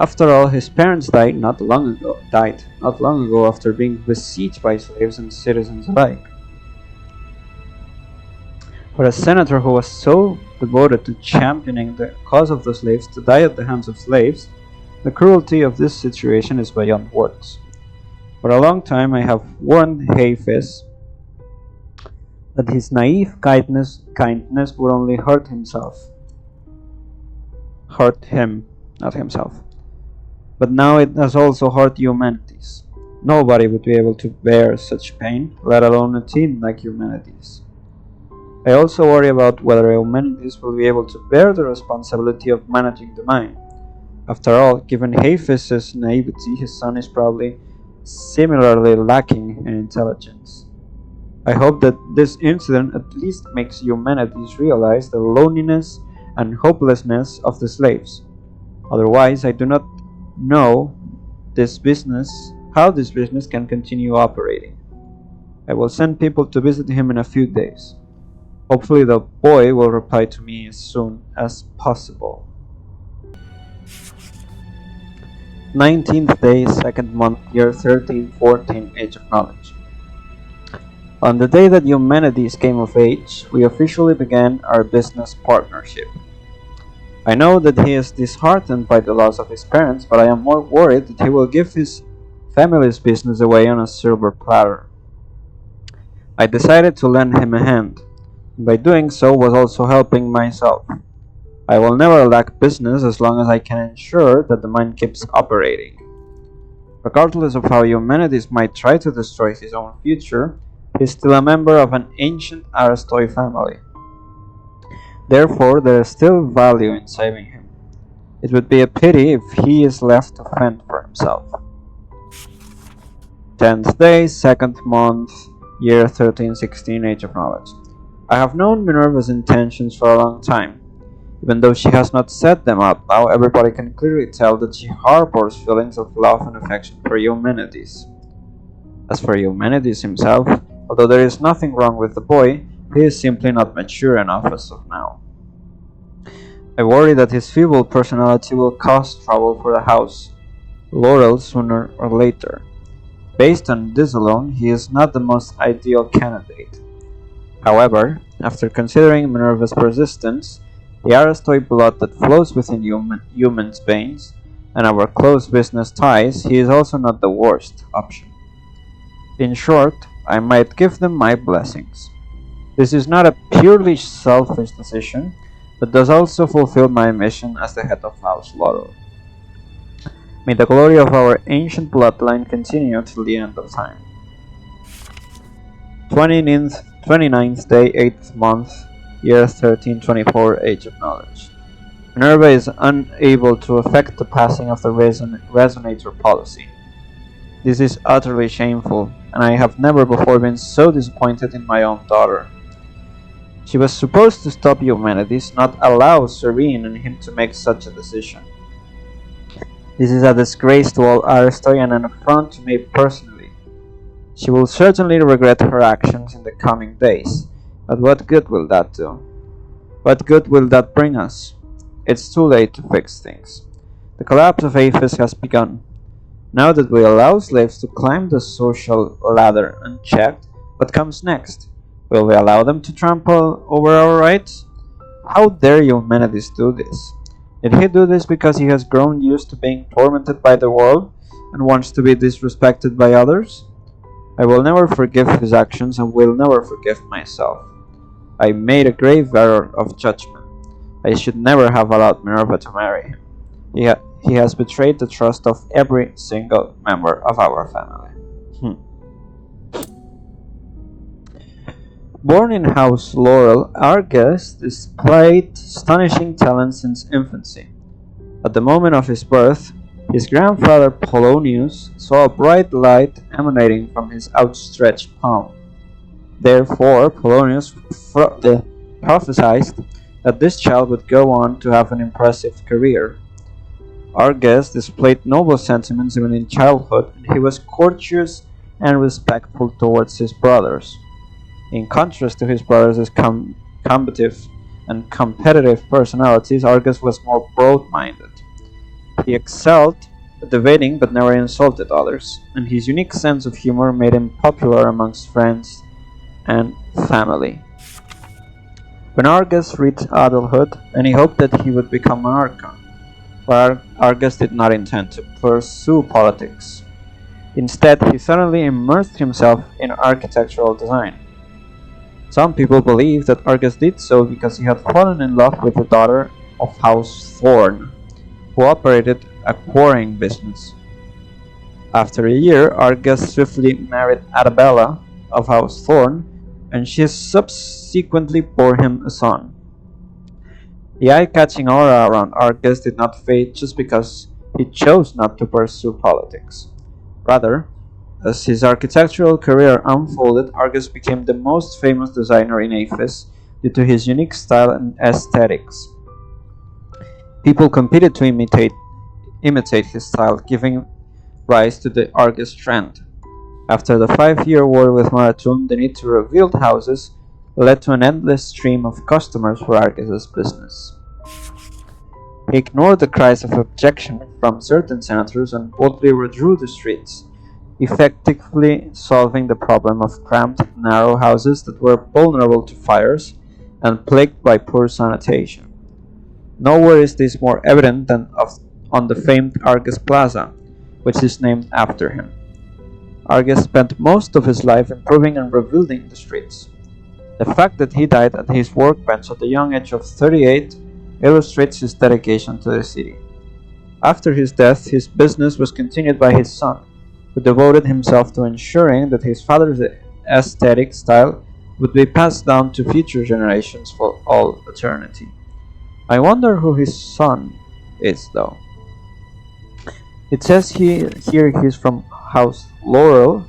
After all, his parents died not long ago after being besieged by slaves and citizens alike. For a senator who was so devoted to championing the cause of the slaves to die at the hands of slaves, the cruelty of this situation is beyond words. For a long time I have warned Hafez that his naive kindness would only hurt him, not himself. But now it has also hurt Eumenides. Nobody would be able to bear such pain, let alone a teen like Eumenides. I also worry about whether Eumenides will be able to bear the responsibility of managing the mine. After all, given Hafez's naivety, his son is probably similarly lacking in intelligence. I hope that this incident at least makes humanity realize the loneliness and hopelessness of the slaves. Otherwise, I do not know this business how this business can continue operating. I will send people to visit him in a few days. Hopefully the boy will reply to me as soon as possible. 19th day, 2nd month, year 1314, Age of Knowledge. On the day that humanities came of age, we officially began our business partnership. I know that he is disheartened by the loss of his parents, but I am more worried that he will give his family's business away on a silver platter. I decided to lend him a hand, and by doing so was also helping myself. I will never lack business as long as I can ensure that the mine keeps operating. Regardless of how humanities might try to destroy his own future, he is still a member of an ancient Aristoi family. Therefore, there is still value in saving him. It would be a pity if he is left to fend for himself. 10th day, 2nd month, year 1316, Age of Knowledge. I have known Minerva's intentions for a long time. Even though she has not said them out now, everybody can clearly tell that she harbors feelings of love and affection for Eumenides. As for Eumenides himself, although there is nothing wrong with the boy, he is simply not mature enough as of now. I worry that his feeble personality will cause trouble for the house Laurel sooner or later. Based on this alone, he is not the most ideal candidate. However, after considering Minerva's persistence, the Aristoi blood that flows within humans' veins, and our close business ties, he is also not the worst option. In short, I might give them my blessings. This is not a purely selfish decision, but does also fulfill my mission as the head of House Laurel. May the glory of our ancient bloodline continue till the end of time. 29th day, 8th month, year 1324, Age of Knowledge. Minerva is unable to effect the passing of the resonator policy. This is utterly shameful, and I have never before been so disappointed in my own daughter. She was supposed to stop Eumenides, not allow Serene and him to make such a decision. This is a disgrace to all Aristoi and an affront to me personally. She will certainly regret her actions in the coming days, but what good will that do? What good will that bring us? It's too late to fix things. The collapse of Apis has begun. Now that we allow slaves to climb the social ladder unchecked, what comes next? Will we allow them to trample over our rights? How dare Eumenides do this? Did he do this because he has grown used to being tormented by the world and wants to be disrespected by others? I will never forgive his actions and will never forgive myself. I made a grave error of judgment. I should never have allowed Minerva to marry him. He has betrayed the trust of every single member of our family. Born in House Laurel, Argus displayed astonishing talent since infancy. At the moment of his birth, his grandfather Polonius saw a bright light emanating from his outstretched palm. Therefore, Polonius prophesied that this child would go on to have an impressive career. Argus displayed noble sentiments even in childhood, and he was courteous and respectful towards his brothers. In contrast to his brothers' combative and competitive personalities, Argus was more broad-minded. He excelled at debating but never insulted others, and his unique sense of humor made him popular amongst friends and family. When Argus reached adulthood, many hoped that he would become an archon, but Argus did not intend to pursue politics. Instead, he suddenly immersed himself in architectural design. Some people believe that Argus did so because he had fallen in love with the daughter of House Thorn, who operated a quarrying business. After a year, Argus swiftly married Arabella of House Thorn, and she subsequently bore him a son. The eye-catching aura around Argus did not fade just because he chose not to pursue politics. Rather, As his architectural career unfolded, Argus became the most famous designer in Athens due to his unique style and aesthetics. People competed to imitate his style, giving rise to the Argus trend. After the 5-year war with Marathon, the need to rebuild houses led to an endless stream of customers for Argus's business. He ignored the cries of objection from certain senators and boldly redrew the streets, effectively solving the problem of cramped, narrow houses that were vulnerable to fires and plagued by poor sanitation. Nowhere is this more evident than on the famed Argus Plaza, which is named after him. Argus spent most of his life improving and rebuilding the streets. The fact that he died at his workbench at the young age of 38 illustrates his dedication to the city. After his death, his business was continued by his son, who devoted himself to ensuring that his father's aesthetic style would be passed down to future generations for all eternity. I wonder who his son is, though. It says here he's from House Laurel,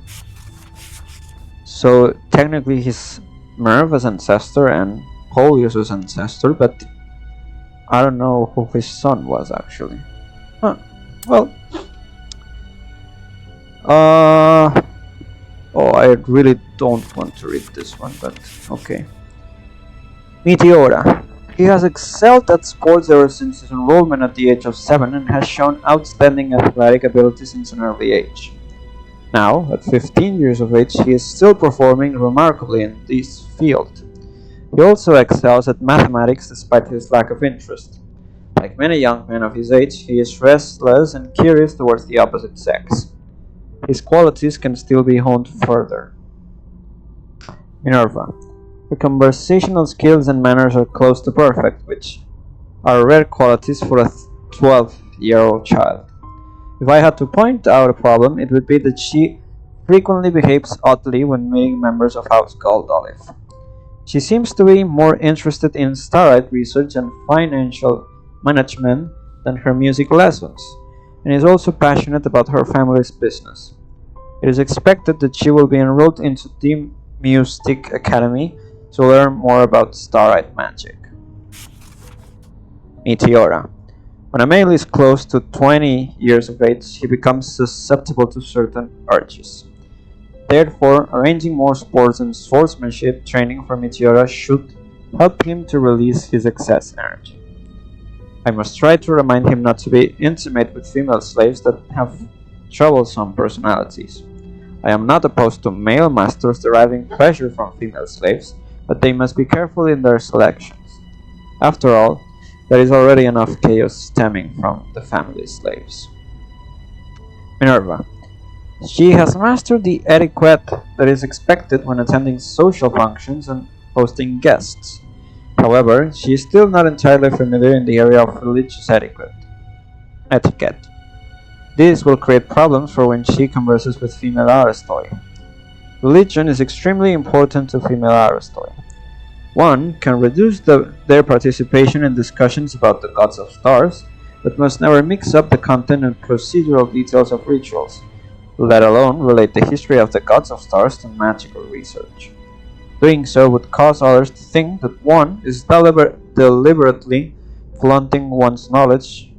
so technically he's Minerva's ancestor and Polius's ancestor, but I don't know who his son was actually. Huh. Well, I really don't want to read this one, but okay. Meteora. He has excelled at sports ever since his enrollment at the age of 7 and has shown outstanding athletic ability since an early age. Now, at 15 years of age, he is still performing remarkably in this field. He also excels at mathematics despite his lack of interest. Like many young men of his age, he is restless and curious towards the opposite sex. His qualities can still be honed further. Minerva. Her conversational skills and manners are close to perfect, which are rare qualities for a 12-year-old child. If I had to point out a problem, it would be that she frequently behaves oddly when meeting members of House Gold Olive. She seems to be more interested in starlight research and financial management than her music lessons, and is also passionate about her family's business. It is expected that she will be enrolled into the Mystic Academy to learn more about starlight magic. Meteora. When a male is close to 20 years of age, he becomes susceptible to certain urges. Therefore, arranging more sports and swordsmanship training for Meteora should help him to release his excess energy. I must try to remind him not to be intimate with female slaves that have troublesome personalities. I am not opposed to male masters deriving pleasure from female slaves, but they must be careful in their selections. After all, there is already enough chaos stemming from the family slaves. Minerva. She has mastered the etiquette that is expected when attending social functions and hosting guests. However, she is still not entirely familiar in the area of religious etiquette. This will create problems for when she converses with female aristoi. Religion is extremely important to female aristoi. One can reduce their participation in discussions about the gods of stars, but must never mix up the content and procedural details of rituals, let alone relate the history of the gods of stars to magical research. Doing so would cause others to think that one is deliberately flaunting one's knowledge.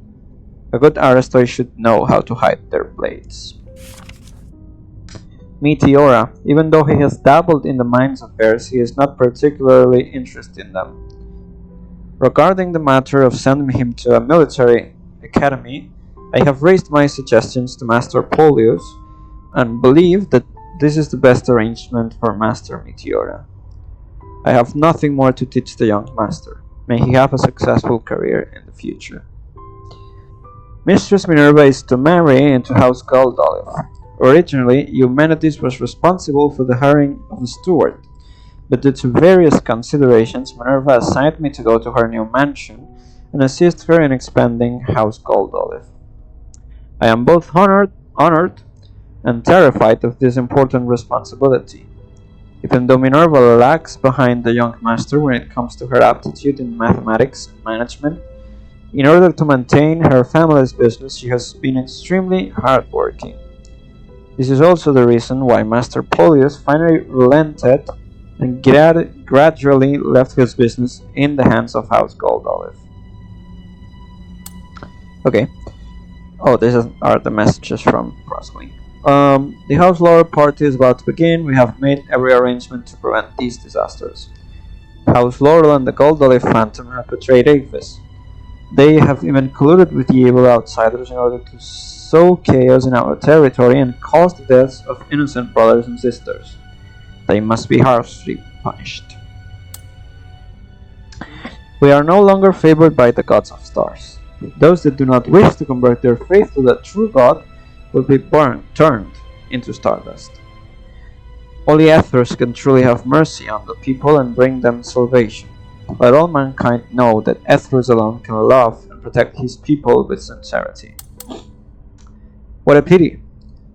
A good aristoi should know how to hide their blades. Meteora. Even though he has dabbled in the mind's affairs, he is not particularly interested in them. Regarding the matter of sending him to a military academy, I have raised my suggestions to Master Polius and believe that this is the best arrangement for Master Meteora. I have nothing more to teach the young master. May he have a successful career in the future. Mistress Minerva is to marry into House Gold Olive. Originally, Eumenides was responsible for the hiring of a steward, but due to various considerations, Minerva assigned me to go to her new mansion and assist her in expanding House Gold Olive. I am both honored and terrified of this important responsibility. Even though Minerva lags behind the young master when it comes to her aptitude in mathematics and management, in order to maintain her family's business, she has been extremely hardworking. This is also the reason why Master Polius finally relented and gradually left his business in the hands of House Goldolive. Okay. Oh, are the messages from Crosslink. The House Laurel party is about to begin. We have made every arrangement to prevent these disasters. House Laurel and the Goldolive Phantom have betrayed Aphis. They have even colluded with the evil outsiders in order to sow chaos in our territory and cause the deaths of innocent brothers and sisters. They must be harshly punished. We are no longer favored by the gods of stars. Those that do not wish to convert their faith to the true God will be turned into stardust. Only Aethers can truly have mercy on the people and bring them salvation. Let all mankind know that Aethers alone can love and protect his people with sincerity. What a pity!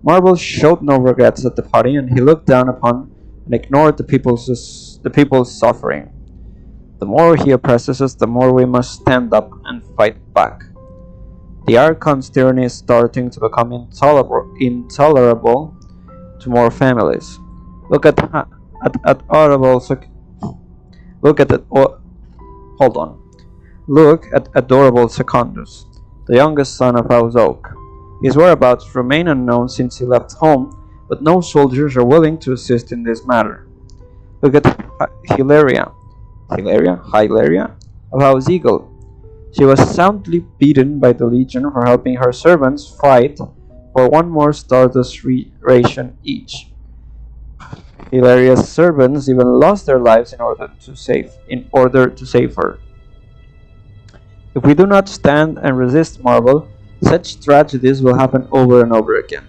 Marble showed no regrets at the party, and he looked down upon and ignored the people's suffering. The more he oppresses us, the more we must stand up and fight back. The Archon's tyranny is starting to become intolerable to more families. Look at adorable Secundus, the youngest son of House Oak. His whereabouts remain unknown since he left home, but no soldiers are willing to assist in this matter. Look at Hilaria of House Eagle. She was soundly beaten by the Legion for helping her servants fight for one more Stardust ration each. Hilaria's servants even lost their lives in order to save her. If we do not stand and resist Marble, such tragedies will happen over and over again.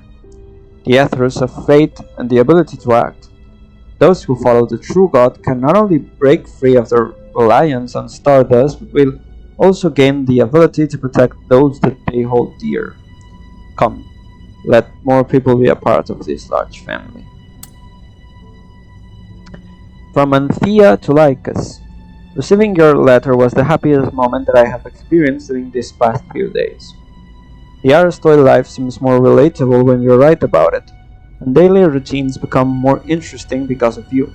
The Aethers have faith and the ability to act. Those who follow the true God can not only break free of their reliance on Stardust, but will also gain the ability to protect those that they hold dear. Come, let more people be a part of this large family. From Anthea to Lycus. Receiving your letter was the happiest moment that I have experienced during these past few days. The Aristoid life seems more relatable when you write about it, and daily routines become more interesting because of you.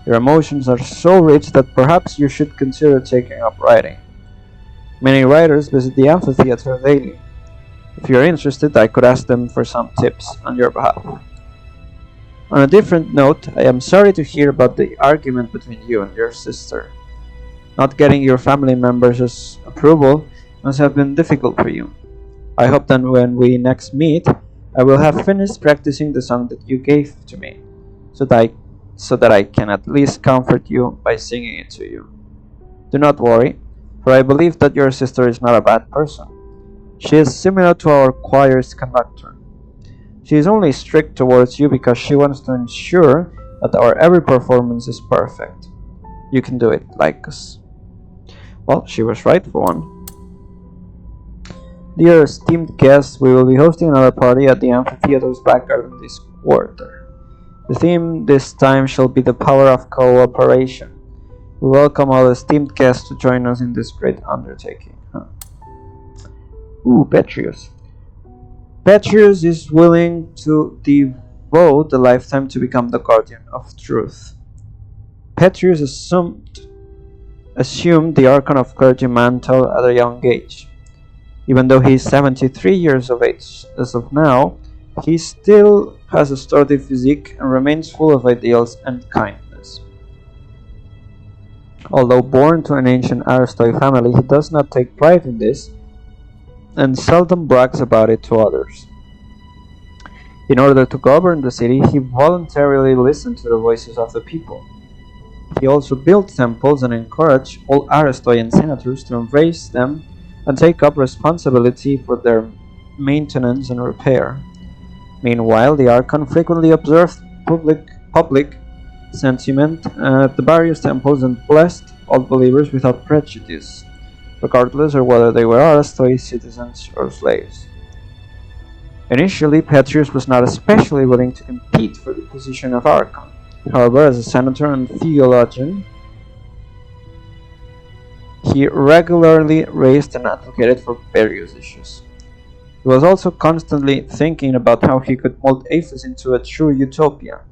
Your emotions are so rich that perhaps you should consider taking up writing. Many writers visit the amphitheater daily. If you are interested, I could ask them for some tips on your behalf. On a different note, I am sorry to hear about the argument between you and your sister. Not getting your family members' approval must have been difficult for you. I hope that when we next meet, I will have finished practicing the song that you gave to me, so that I can at least comfort you by singing it to you. Do not worry, for I believe that your sister is not a bad person. She is similar to our choir's conductor. She is only strict towards you because she wants to ensure that our every performance is perfect. You can do it, Lycus. Well, she was right for one. Dear esteemed guests, we will be hosting another party at the amphitheater's back garden this quarter. The theme this time shall be the power of cooperation. We welcome all esteemed guests to join us in this great undertaking. Petrius. Petrius is willing to devote a lifetime to become the guardian of truth. Petrius assumed the Archon of Clergy mantle at a young age. Even though he is 73 years of age as of now, he still has a sturdy physique and remains full of ideals and kindness. Although born to an ancient Aristoid family, he does not take pride in this and seldom brags about it to others. In order to govern the city, he voluntarily listened to the voices of the people. He also built temples and encouraged all Aristoian senators to embrace them and take up responsibility for their maintenance and repair. Meanwhile, the Archon frequently observed public sentiment at the various temples and blessed all believers without prejudice, regardless of whether they were Aristoid citizens or slaves. Initially, Petrius was not especially willing to compete for the position of Archon. However, as a senator and theologian, he regularly raised and advocated for various issues. He was also constantly thinking about how he could mold Athos into a true utopia.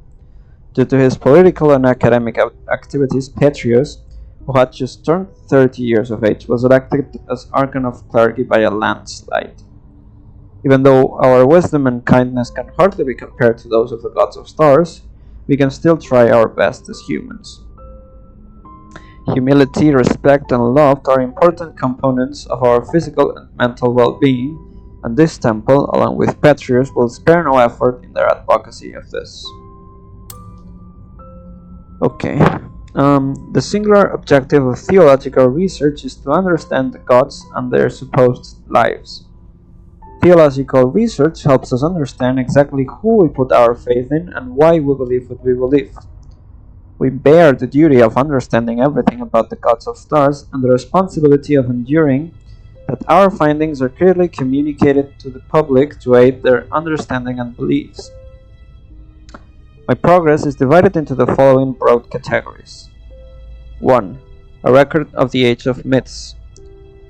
Due to his political and academic activities, Petrus, who had just turned 30 years of age, was elected as Archon of Clergy by a landslide. Even though our wisdom and kindness can hardly be compared to those of the gods of stars, we can still try our best as humans. Humility, respect, and love are important components of our physical and mental well-being, and this temple, along with Petrus, will spare no effort in their advocacy of this. Okay. The singular objective of theological research is to understand the gods and their supposed lives. Theological research helps us understand exactly who we put our faith in and why we believe what we believe. We bear the duty of understanding everything about the gods of stars and the responsibility of ensuring that our findings are clearly communicated to the public to aid their understanding and beliefs. My progress is divided into the following broad categories. 1. A record of the age of myths.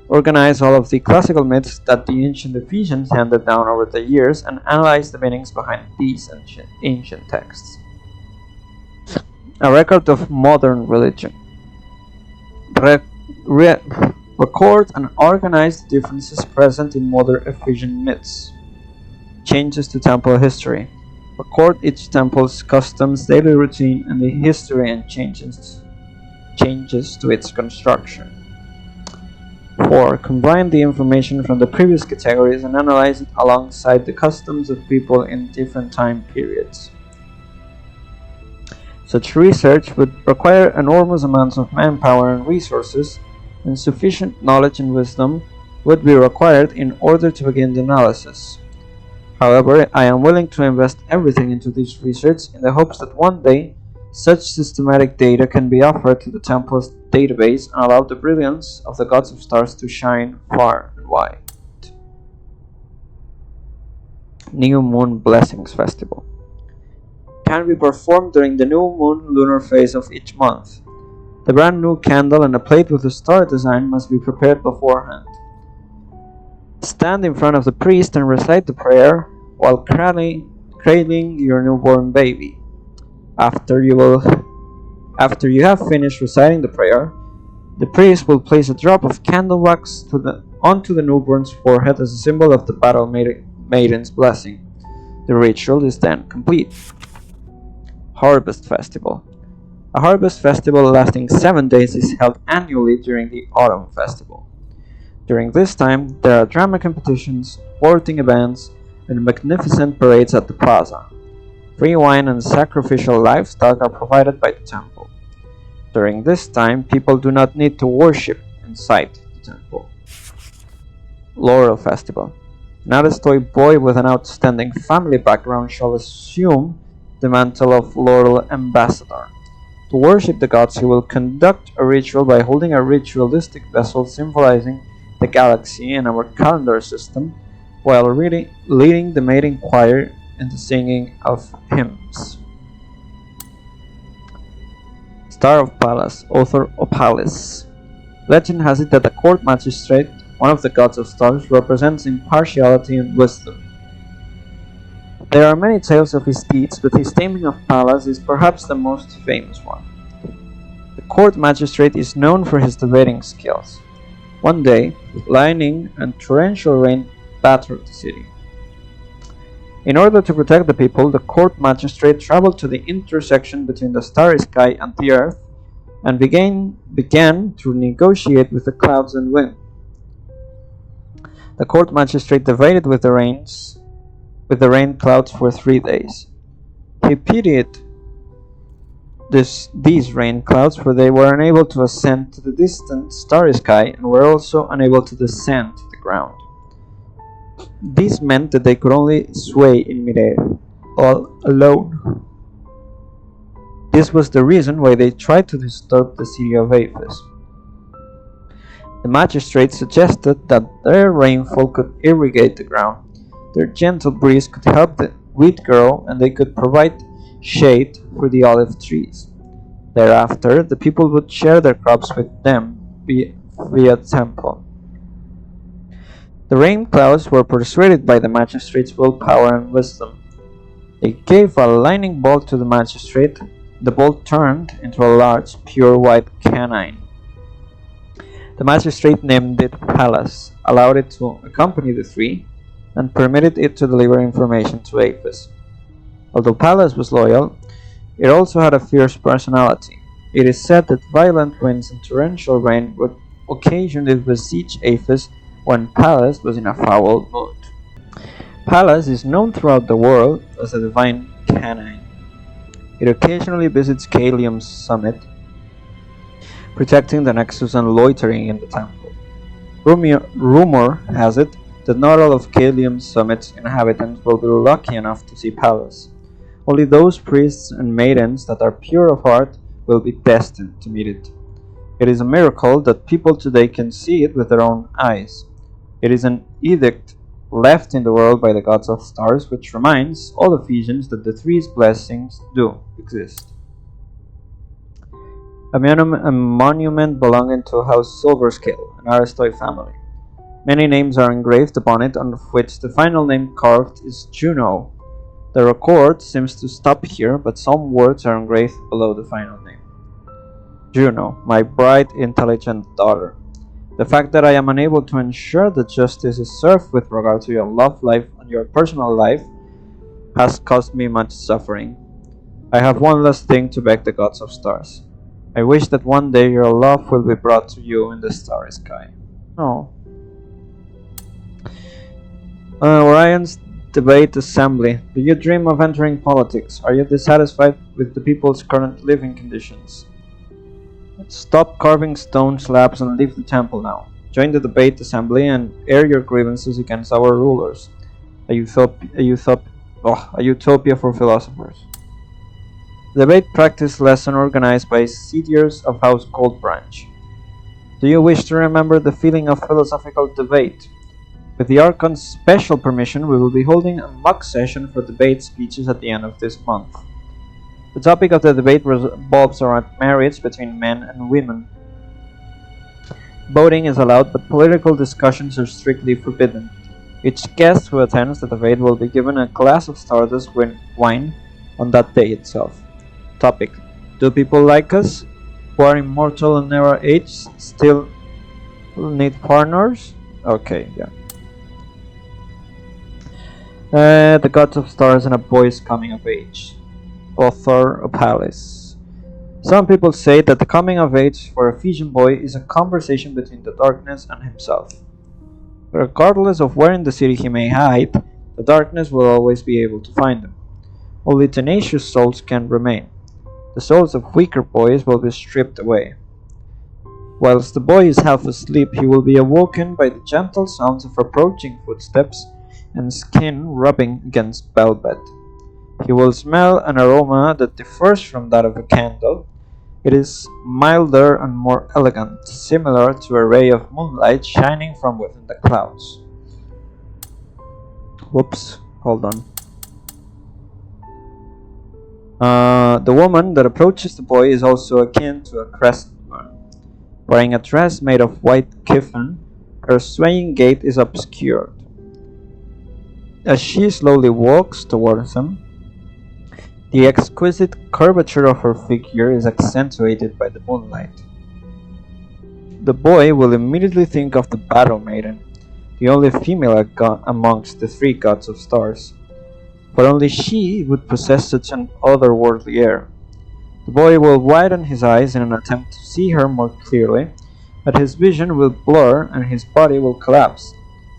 Organize all of the classical myths that the ancient Ephesians handed down over the years and analyze the meanings behind these ancient texts. A record of modern religion. Record and organize the differences present in modern Ephesian myths. Changes to temple history. Record each temple's customs, daily routine, and the history and changes to its construction. 4. Combine the information from the previous categories and analyze it alongside the customs of people in different time periods. Such research would require enormous amounts of manpower and resources, and sufficient knowledge and wisdom would be required in order to begin the analysis. However, I am willing to invest everything into this research in the hopes that one day such systematic data can be offered to the temple's database and allow the brilliance of the gods of stars to shine far and wide. New Moon Blessings Festival can be performed during the new moon lunar phase of each month. The brand new candle and a plate with a star design must be prepared beforehand. Stand in front of the priest and recite the prayer while cradling your newborn baby. After you have finished reciting the prayer, the priest will place a drop of candle wax onto the newborn's forehead as a symbol of the battle maiden's blessing. The ritual is then complete. Harvest Festival. A harvest festival lasting 7 days is held annually during the Autumn Festival. During this time, there are drama competitions, sporting events, and magnificent parades at the plaza. Free wine and sacrificial livestock are provided by the temple. During this time, people do not need to worship inside the temple. Laurel Festival. An Aristoid boy with an outstanding family background shall assume the mantle of Laurel Ambassador. To worship the gods, he will conduct a ritual by holding a ritualistic vessel symbolizing the galaxy and our calendar system, while leading the maiden choir in the singing of hymns. Star of Pallas, author Opalis. Legend has it that the court magistrate, one of the gods of stars, represents impartiality and wisdom. There are many tales of his deeds, but his taming of Pallas is perhaps the most famous one. The court magistrate is known for his debating skills. One day, lightning and torrential rain battered the city. In order to protect the people, the court magistrate traveled to the intersection between the starry sky and the earth and began to negotiate with the clouds and wind. The court magistrate divided with the rain clouds for 3 days. He pitied these rain clouds, for they were unable to ascend to the distant starry sky and were also unable to descend to the ground. This meant that they could only sway in midair, all alone. This was the reason why they tried to disturb the city of Athens. The magistrate suggested that their rainfall could irrigate the ground, their gentle breeze could help the wheat grow, and they could provide shade for the olive trees. Thereafter, the people would share their crops with them via temple. The rain clouds were persuaded by the magistrate's willpower and wisdom. They gave a lightning bolt to the magistrate. The bolt turned into a large, pure white canine. The magistrate named it Pallas, allowed it to accompany the three, and permitted it to deliver information to Apis. Although Pallas was loyal, it also had a fierce personality. It is said that violent winds and torrential rain would occasionally besiege Apis when Pallas was in a foul mood. Pallas is known throughout the world as a divine canine. It occasionally visits Kalium's summit, protecting the Nexus and loitering in the temple. Rumor has it that not all of Kalium's summit's inhabitants will be lucky enough to see Pallas. Only those priests and maidens that are pure of heart will be destined to meet it. It is a miracle that people today can see it with their own eyes. It is an edict left in the world by the gods of stars, which reminds all Ephesians that the three blessings do exist. A monument belonging to House Silverscale, an aristocratic family. Many names are engraved upon it, of which the final name carved is Juno. The record seems to stop here, but some words are engraved below the final name. Juno, my bright, intelligent daughter. The fact that I am unable to ensure that justice is served with regard to your love life and your personal life has caused me much suffering. I have one last thing to beg the gods of stars. I wish that one day your love will be brought to you in the starry sky. Oh. Orion's Debate Assembly. Do you dream of entering politics? Are you dissatisfied with the people's current living conditions? Stop carving stone slabs and leave the temple now. Join the debate assembly and air your grievances against our rulers. A utopia for philosophers. Debate practice lesson organized by Seediers of House Goldbranch. Do you wish to remember the feeling of philosophical debate? With the Archon's special permission, we will be holding a mock session for debate speeches at the end of this month. The topic of the debate revolves around marriage between men and women. Voting is allowed, but political discussions are strictly forbidden. Each guest who attends the debate will be given a glass of Stardust wine on that day itself. Topic: do people like us, who are immortal and never age, still need partners? Okay, yeah. The Gods of Stars and a Boy's Coming of Age. Author Opalis. Some people say that the coming of age for a Ephesian boy is a conversation between the darkness and himself. Regardless of where in the city he may hide, the darkness will always be able to find him. Only tenacious souls can remain. The souls of weaker boys will be stripped away. Whilst the boy is half asleep, he will be awoken by the gentle sounds of approaching footsteps and skin rubbing against velvet. He will smell an aroma that differs from that of a candle. It is milder and more elegant, similar to a ray of moonlight shining from within the clouds. Whoops, hold on. The woman that approaches the boy is also akin to a crescent moon. Wearing a dress made of white chiffon, her swaying gait is obscured. As she slowly walks towards him, the exquisite curvature of her figure is accentuated by the moonlight. The boy will immediately think of the Battle Maiden, the only female amongst the three gods of stars. But only she would possess such an otherworldly air. The boy will widen his eyes in an attempt to see her more clearly, but his vision will blur and his body will collapse,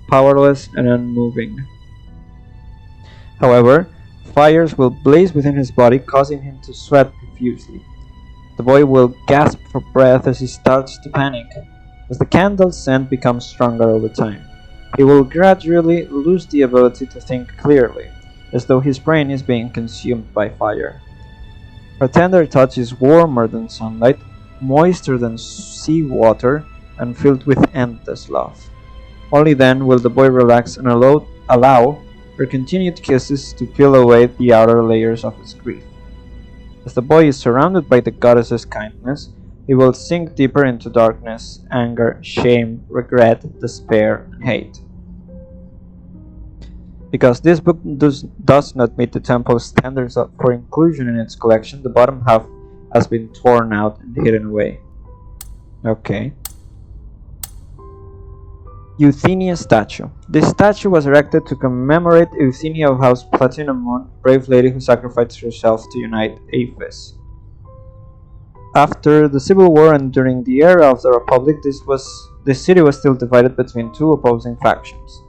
powerless and unmoving. However, fires will blaze within his body, causing him to sweat profusely. The boy will gasp for breath as he starts to panic. As the candle's scent becomes stronger over time, he will gradually lose the ability to think clearly, as though his brain is being consumed by fire. Her tender touch is warmer than sunlight, moister than sea water, and filled with endless love. Only then will the boy relax and allow her continued kisses to peel away the outer layers of his grief. As the boy is surrounded by the goddess's kindness, he will sink deeper into darkness, anger, shame, regret, despair, and hate. Because this book does not meet the temple's standards for inclusion in its collection, the bottom half has been torn out and hidden away. Okay. Euthenia statue. This statue was erected to commemorate Euthenia of House Platinum Moon, brave lady who sacrificed herself to unite Apis. After the Civil War and during the era of the Republic, this city was still divided between two opposing factions.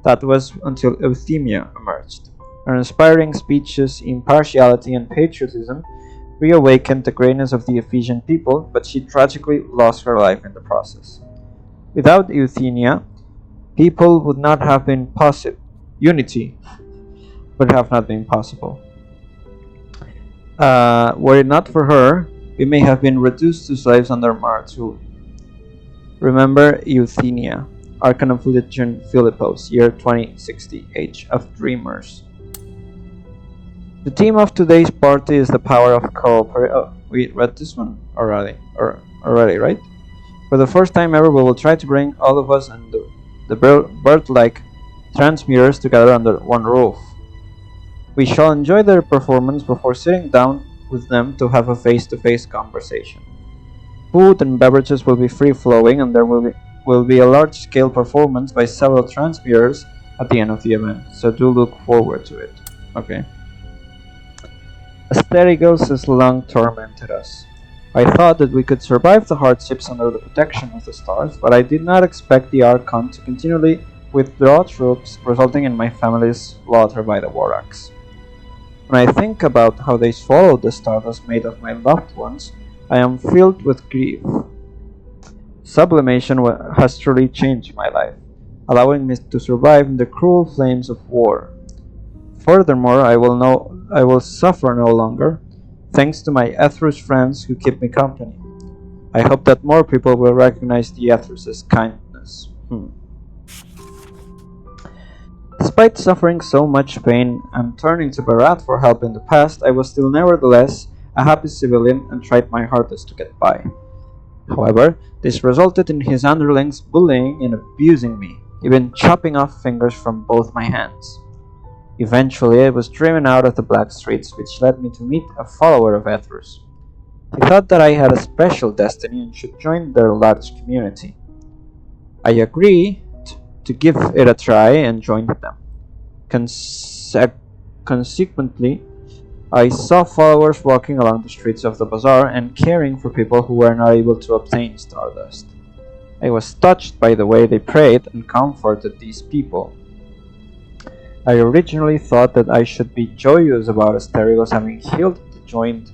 That was until Euthymia emerged. Her inspiring speeches, impartiality, and patriotism reawakened the greatness of the Ephesian people, but she tragically lost her life in the process. Without Euthymia, people would not have been possible. Unity would have not been possible. Were it not for her, we may have been reduced to slaves under Mars rule. Remember Euthymia. Archon of Legion Philippos, year 2060, Age of Dreamers. The theme of today's party is the power of cooperation. Oh, we read this one already, right? For the first time ever, we will try to bring all of us and the bird-like transmuters together under one roof. We shall enjoy their performance before sitting down with them to have a face-to-face conversation. Food and beverages will be free-flowing, and there will be a large-scale performance by several transmuters at the end of the event, so do look forward to it. Okay. Asterigos has long tormented us. I thought that we could survive the hardships under the protection of the stars, but I did not expect the Archon to continually withdraw troops, resulting in my family's slaughter by the war axe. When I think about how they swallowed the stardust made of my loved ones, I am filled with grief. Sublimation has truly changed my life, allowing me to survive in the cruel flames of war. Furthermore, I will suffer no longer, thanks to my Ethrus friends who keep me company. I hope that more people will recognize the Ethrus' kindness. Despite suffering so much pain and turning to Barat for help in the past, I was still nevertheless a happy civilian and tried my hardest to get by. However, this resulted in his underlings bullying and abusing me, even chopping off fingers from both my hands. Eventually, I was driven out of the black streets, which led me to meet a follower of Ethrus. He thought that I had a special destiny and should join their large community. I agreed to give it a try and joined them. Consequently, I saw followers walking along the streets of the bazaar and caring for people who were not able to obtain stardust. I was touched by the way they prayed and comforted these people. I originally thought that I should be joyous about Asterigos having healed the joint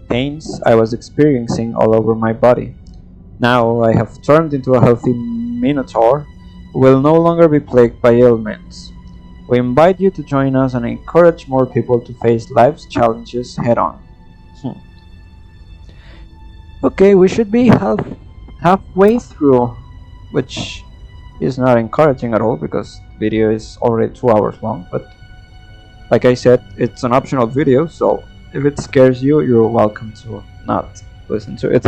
pains I was experiencing all over my body. Now I have turned into a healthy minotaur who will no longer be plagued by ailments. We invite you to join us and encourage more people to face life's challenges head-on. Okay, we should be halfway through, which is not encouraging at all because the video is already 2 hours long, but like I said, it's an optional video, so if it scares you, you're welcome to not listen to it.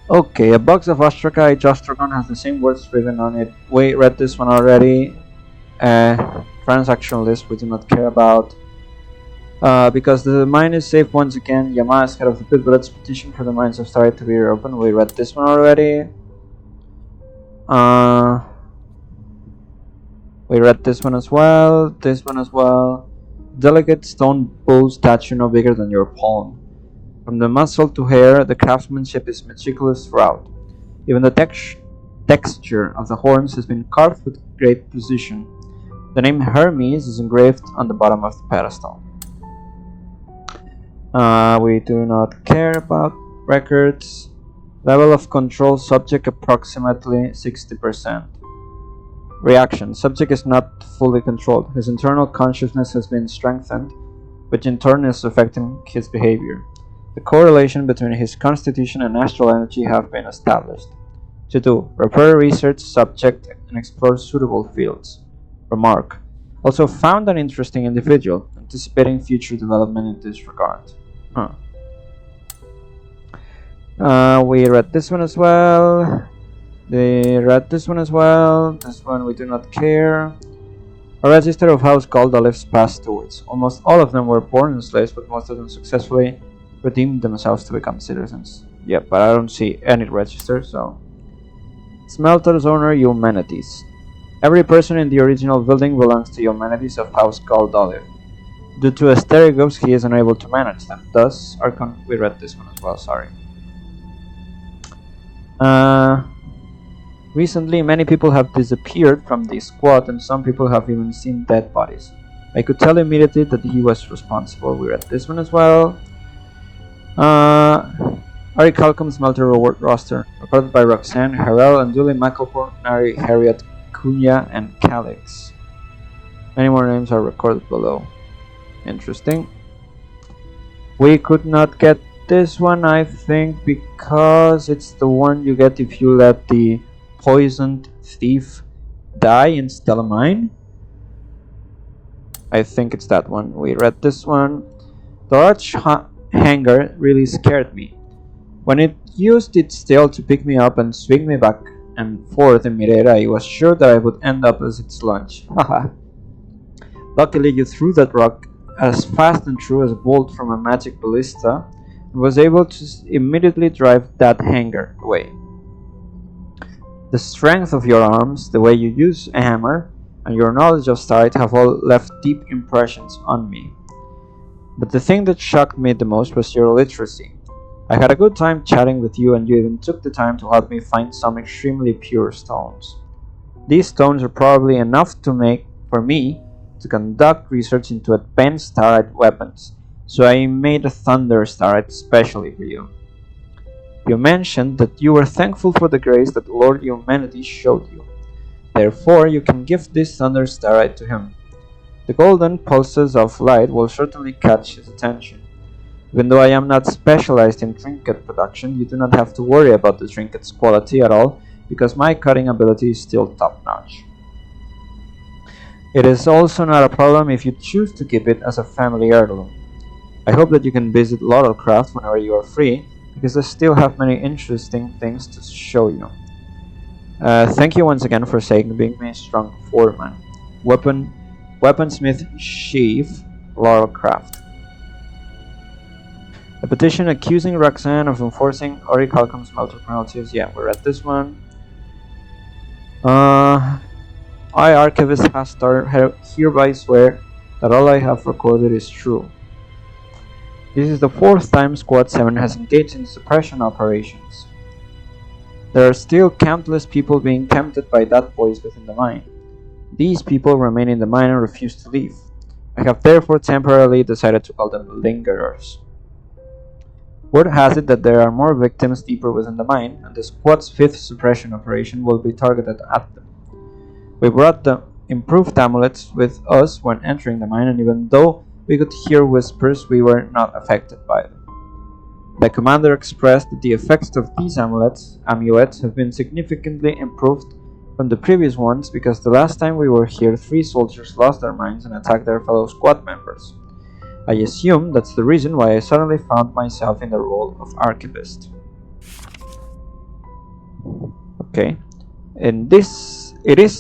Okay, a box of Ostraca Jostragon has the same words written on it. We read this one already. Transaction list we do not care about. Because the mine is safe once again, Yama is head of the pit, but its petition for the mines have started to be reopened. We read this one already. We read this one as well. This one as well. Delicate stone bull statue no bigger than your palm. From the muscle to hair, the craftsmanship is meticulous throughout. Even the texture of the horns has been carved with great precision. The name Hermes is engraved on the bottom of the pedestal. We do not care about records. Level of control, subject approximately 60%. Reaction, subject is not fully controlled. His internal consciousness has been strengthened, which in turn is affecting his behavior. The correlation between his constitution and astral energy have been established. To do, prepare research subject and explore suitable fields. Remark, also found an interesting individual, anticipating future development in this regard. We read this one as well. They read this one as well. This one we do not care. A register of House Gold Olive's past stewards. Almost all of them were born as slaves, but most of them successfully redeemed themselves to become citizens. Yeah, but I don't see any register, so... Smelter's owner, Humanities. Every person in the original building belongs to Humanities of House Gold Olive. Due to ASTERIGOS, he is unable to manage them. Thus, we read this one as well, sorry. Recently, many people have disappeared from the squad, and some people have even seen dead bodies. I could tell immediately that he was responsible. We read this one as well. Ari Calcom's Smelter Reward Roster, recorded by Roxanne, Harrell, and Julie McElport, Nari, Harriet, Cunha, and Calix. Many more names are recorded below. Interesting. We could not get this one, I think, because it's the one you get if you let the poisoned thief die in Stella Mine. I think it's that one. We read this one. The large hanger really scared me. When it used its tail to pick me up and swing me back and forth in midair, I was sure that I would end up as its lunch. Haha. Luckily, you threw that rock as fast and true as a bolt from a magic ballista and was able to immediately drive that hanger away. The strength of your arms, the way you use a hammer, and your knowledge of Starlight have all left deep impressions on me. But the thing that shocked me the most was your literacy. I had a good time chatting with you, and you even took the time to help me find some extremely pure stones. These stones are probably enough for me to conduct research into advanced Starlight weapons, so I made a Thunder Starlight especially for you. You mentioned that you were thankful for the grace that Lord Humanity showed you. Therefore, you can give this Thunder Starlight to him. The golden pulses of light will certainly catch his attention. Even though I am not specialized in trinket production, you do not have to worry about the trinket's quality at all, because my cutting ability is still top-notch. It is also not a problem if you choose to keep it as a family heirloom. I hope that you can visit Laurelcraft whenever you are free, because I still have many interesting things to show you. Thank you once again for being my strong foreman. Weaponsmith Chief, Laurelcraft. A petition accusing Roxanne of enforcing Ori Calcom's smelter penalties. Yeah, we read this one. I, Archivist Hastar, hereby swear that all I have recorded is true. This is the 4th time Squad 7 has engaged in suppression operations. There are still countless people being tempted by that voice within the mine. These people remain in the mine and refuse to leave. I have therefore temporarily decided to call them lingerers. Word has it that there are more victims deeper within the mine, and the Squad's 5th suppression operation will be targeted at them. We brought the improved amulets with us when entering the mine, and even though we could hear whispers, we were not affected by them. The commander expressed that the effects of these amulets have been significantly improved from the previous ones because the last time we were here, 3 soldiers lost their minds and attacked their fellow squad members. I assume that's the reason why I suddenly found myself in the role of archivist. Okay, it is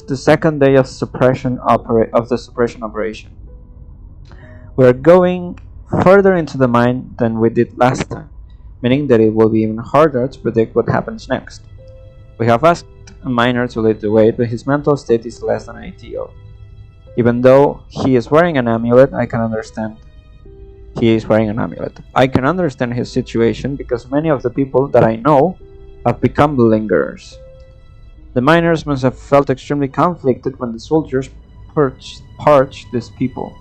the 2nd day of the suppression operation. We are going further into the mine than we did last time, meaning that it will be even harder to predict what happens next. We have asked a miner to lead the way, but his mental state is less than ideal. Even though he is wearing an amulet, I can understand his situation because many of the people that I know have become lingerers. The miners must have felt extremely conflicted when the soldiers purged these people.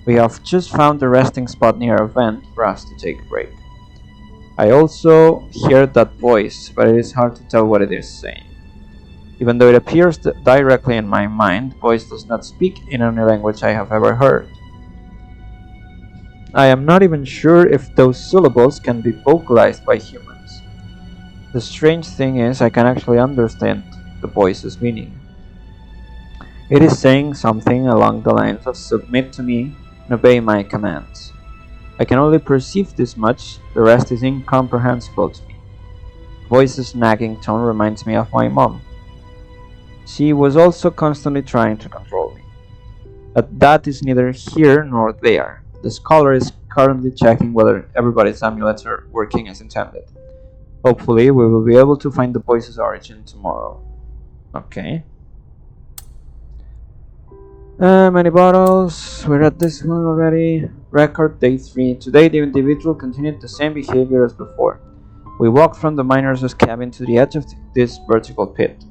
We have just found a resting spot near a vent for us to take a break. I also hear that voice, but it is hard to tell what it is saying. Even though it appears directly in my mind, the voice does not speak in any language I have ever heard. I am not even sure if those syllables can be vocalized by humans. The strange thing is, I can actually understand the voice's meaning. It is saying something along the lines of submit to me and obey my commands. I can only perceive this much, the rest is incomprehensible to me. voice's nagging tone reminds me of my mom. She was also constantly trying to control me. But that is neither here nor there. The scholar is currently checking whether everybody's amulets are working as intended. Hopefully, we will be able to find the voice's origin tomorrow. Okay. Many bottles. We read this one already. Record day 3. Today, the individual continued the same behavior as before. We walked from the miner's cabin to the edge of this vertical pit.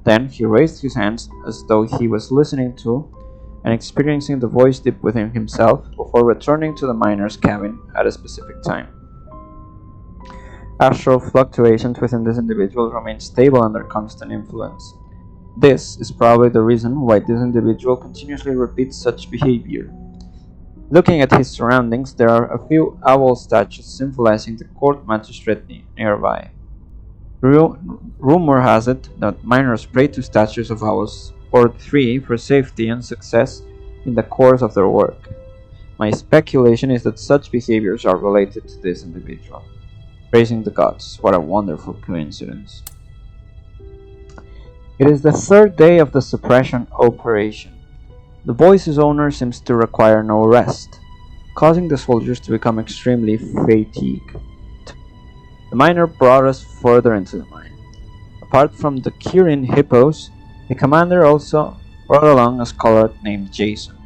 Then he raised his hands as though he was listening to and experiencing the voice deep within himself before returning to the miner's cabin at a specific time. Astral fluctuations within this individual remain stable under constant influence. This is probably the reason why this individual continuously repeats such behavior. Looking at his surroundings, there are a few owl statues symbolizing the court magistrate nearby. Rumor has it that miners pray to statues of owls or 3 for safety and success in the course of their work. My speculation is that such behaviors are related to this individual. Praising the gods, what a wonderful coincidence. It is the 3rd day of the suppression operation. The voice's owner seems to require no rest, causing the soldiers to become extremely fatigued. The miner brought us further into the mine. Apart from the Kirin hippos, the commander also brought along a scholar named Jason.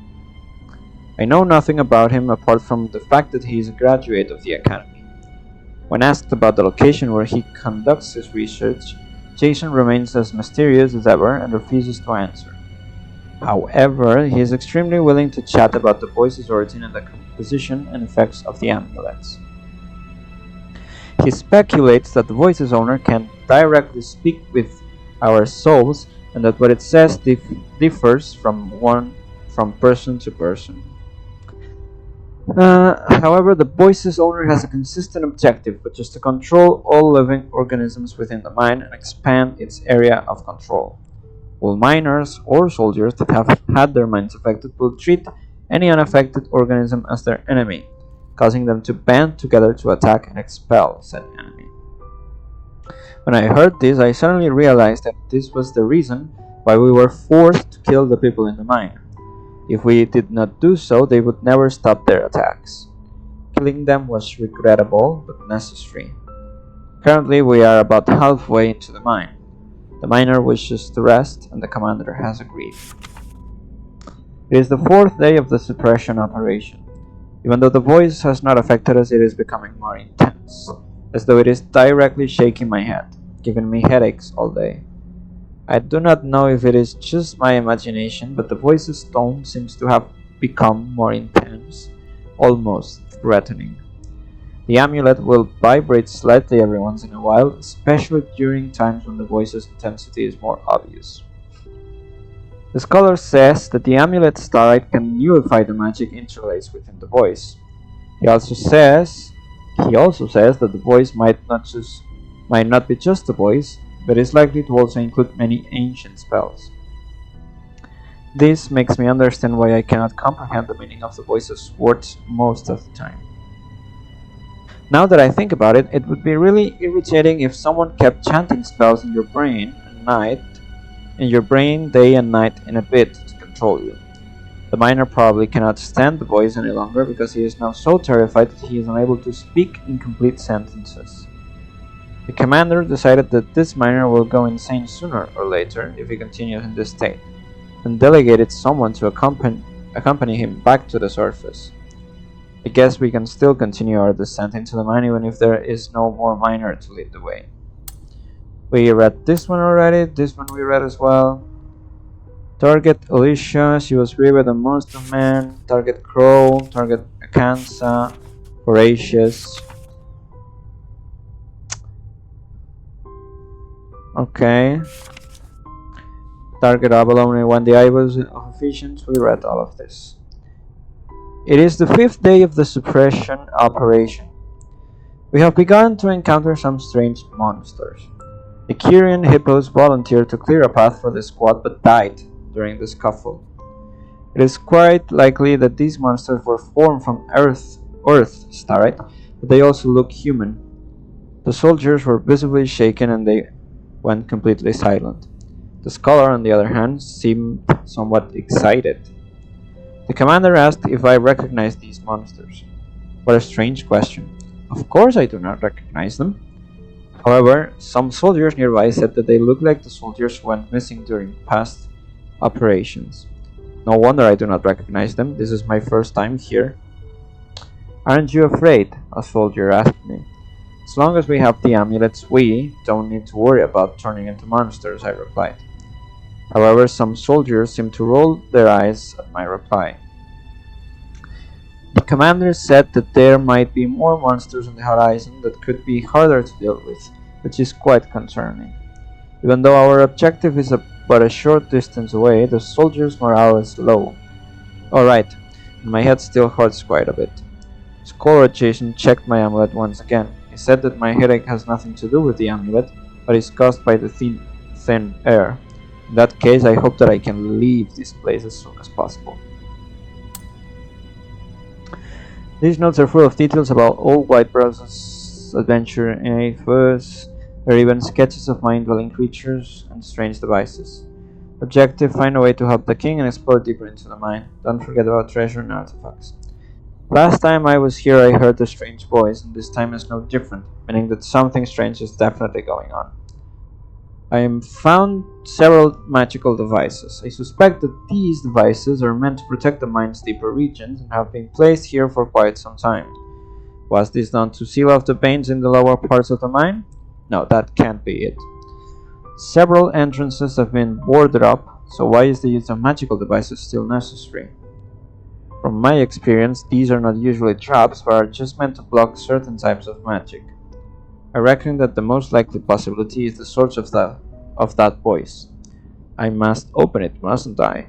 I know nothing about him apart from the fact that he is a graduate of the academy. When asked about the location where he conducts his research, Jason remains as mysterious as ever and refuses to answer. However, he is extremely willing to chat about the voice's origin and the composition and effects of the amulets. He speculates that the voice's owner can directly speak with our souls and that what it says differs from person to person. However, the voice's owner has a consistent objective, which is to control all living organisms within the mine and expand its area of control. All miners or soldiers that have had their minds affected will treat any unaffected organism as their enemy, causing them to band together to attack and expel said enemy. When I heard this, I suddenly realized that this was the reason why we were forced to kill the people in the mine. If we did not do so, they would never stop their attacks. Killing them was regrettable but necessary. Currently, we are about halfway into the mine. The miner wishes to rest, and the commander has agreed. It is the 4th day of the suppression operation. Even though the voice has not affected us, it is becoming more intense, as though it is directly shaking my head, giving me headaches all day. I do not know if it is just my imagination, but the voice's tone seems to have become more intense, almost threatening. The amulet will vibrate slightly every once in a while, especially during times when the voice's intensity is more obvious. The scholar says that the amulet's starlight can nullify the magic interlaced within the voice. He also says that the voice might not be just a voice, but is likely to also include many ancient spells. This makes me understand why I cannot comprehend the meaning of the voice's words most of the time. Now that I think about it, it would be really irritating if someone kept chanting spells in your brain day and night in a bid to control you. The miner probably cannot stand the voice any longer because he is now so terrified that he is unable to speak in complete sentences. The commander decided that this miner will go insane sooner or later if he continues in this state, and delegated someone to accompany him back to the surface. I guess we can still continue our descent into the mine even if there is no more miner to lead the way. We read this one already, this one we read as well. Target Alicia, she was free by the monster man. Target Crow, target Akansa, Voracious. Okay. Target Abalone, when the eye was of efficient, we read all of this. It is the 5th day of the suppression operation. We have begun to encounter some strange monsters. The Kirin hippos volunteered to clear a path for the squad but died during the scuffle. It is quite likely that these monsters were formed from Earth starlight, but they also look human. The soldiers were visibly shaken and they went completely silent. The scholar, on the other hand, seemed somewhat excited. The commander asked if I recognized these monsters. What a strange question. Of course I do not recognize them. However, some soldiers nearby said that they looked like the soldiers who went missing during past operations. No wonder I do not recognize them. This is my first time here. Aren't you afraid? A soldier asked me. As long as we have the amulets, we don't need to worry about turning into monsters, I replied. However, some soldiers seemed to roll their eyes at my reply. The commander said that there might be more monsters on the horizon that could be harder to deal with, which is quite concerning. Even though our objective is but a short distance away, the soldiers' morale is low. Alright, and my head still hurts quite a bit. Scholar Jason checked my amulet once again. He said that my headache has nothing to do with the amulet, but is caused by the thin air. In that case, I hope that I can leave this place as soon as possible. These notes are full of details about all White Browser's adventure in AFUS. There are even sketches of mind-dwelling creatures and strange devices. Objective: find a way to help the king and explore deeper into the mine. Don't forget about treasure and artifacts. Last time I was here I heard a strange voice, and this time is no different, meaning that something strange is definitely going on. I have found several magical devices. I suspect that these devices are meant to protect the mine's deeper regions and have been placed here for quite some time. Was this done to seal off the veins in the lower parts of the mine? No, that can't be it. Several entrances have been boarded up, so why is the use of magical devices still necessary? From my experience, these are not usually traps, but are just meant to block certain types of magic. I reckon that the most likely possibility is the source of that voice. I must open it, mustn't I?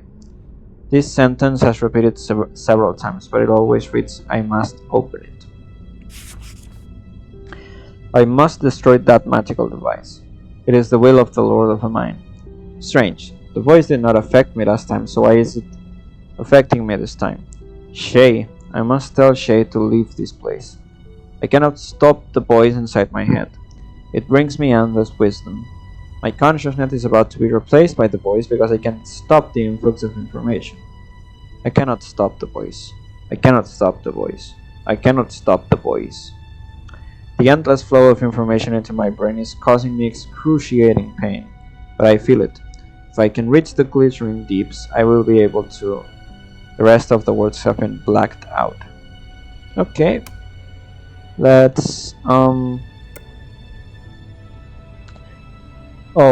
This sentence has repeated several times, but it always reads, I must open it. I must destroy that magical device. It is the will of the Lord of the Mine. Strange, the voice did not affect me last time, so why is it affecting me this time? Shay, I must tell Shay to leave this place. I cannot stop the voice inside my head. It brings me endless wisdom. My consciousness is about to be replaced by the voice because I can't stop the influx of information. I cannot stop the voice. I cannot stop the voice. I cannot stop the voice. The endless flow of information into my brain is causing me excruciating pain, but I feel it. If I can reach the glittering deeps, I will be able to. The rest of the words have been blacked out. Okay. Let's oh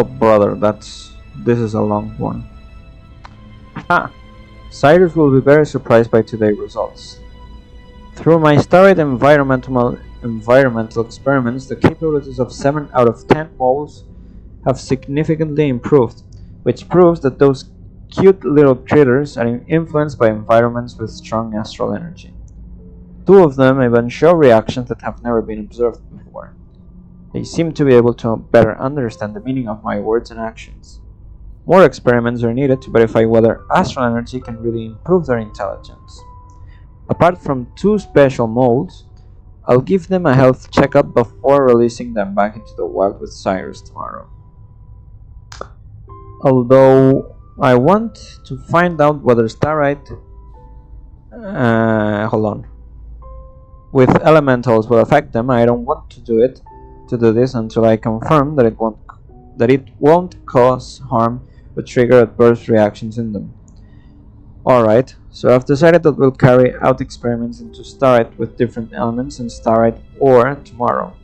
brother, this is a long one. Cyrus will be very surprised by today's results. Through my studied environmental experiments, the capabilities of 7 out of 10 moles have significantly improved, which proves that those cute little critters are influenced by environments with strong astral energy. 2 of them even show reactions that have never been observed before. They seem to be able to better understand the meaning of my words and actions. More experiments are needed to verify whether astral energy can really improve their intelligence. Apart from 2 special molds, I'll give them a health checkup before releasing them back into the wild with Cyrus tomorrow. Although I want to find out whether starite with elementals will affect them. I don't want to do this until I confirm that it won't cause harm but trigger adverse reactions in them. Alright, so I've decided that we'll carry out experiments into starite with different elements and starite ore tomorrow.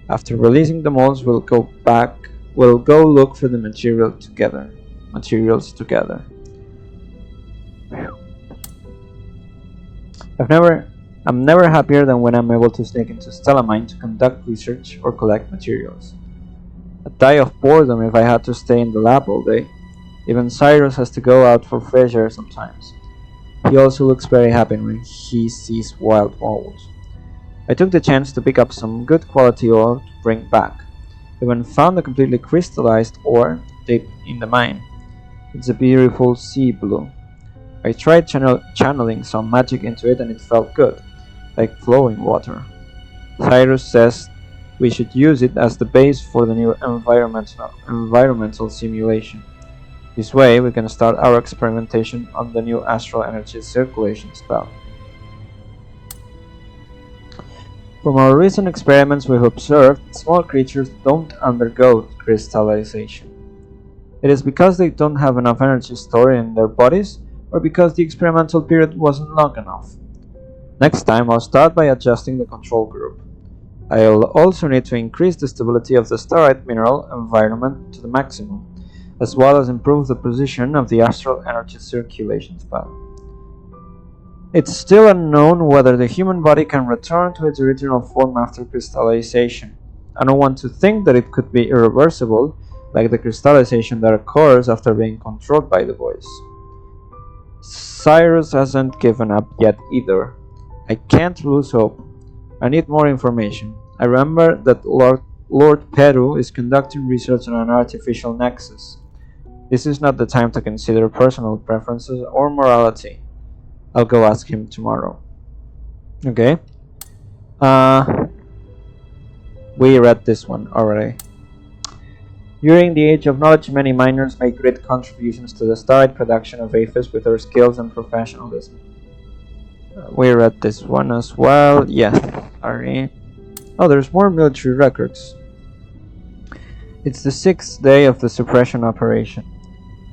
After releasing the molds, we'll go look for the materials together. I'm never happier than when I'm able to sneak into Stella Mine to conduct research or collect materials. I'd die of boredom if I had to stay in the lab all day. Even Cyrus has to go out for fresh air sometimes. He also looks very happy when he sees wild moles. I took the chance to pick up some good quality ore to bring back. Even found a completely crystallized ore deep in the mine. It's a beautiful sea blue. I tried channeling some magic into it and it felt good, like flowing water. Cyrus says we should use it as the base for the new environmental simulation. This way, we can start our experimentation on the new astral energy circulation spell. From our recent experiments, we've observed that small creatures don't undergo crystallization. It is because they don't have enough energy stored in their bodies, or because the experimental period wasn't long enough. Next time, I'll start by adjusting the control group. I'll also need to increase the stability of the starite mineral environment to the maximum, as well as improve the position of the astral energy circulation spell. It's still unknown whether the human body can return to its original form after crystallization. I don't want to think that it could be irreversible, like the crystallization that occurs after being controlled by the voice. Cyrus hasn't given up yet either. I can't lose hope. I need more information. I remember that Lord Peru is conducting research on an artificial nexus. This is not the time to consider personal preferences or morality. I'll go ask him tomorrow. Okay. We read this one already. During the Age of Knowledge, many miners made great contributions to the starite production of aphids with their skills and professionalism. We read this one as well. Yes, sorry. Oh, there's more military records. It's the 6th day of the suppression operation.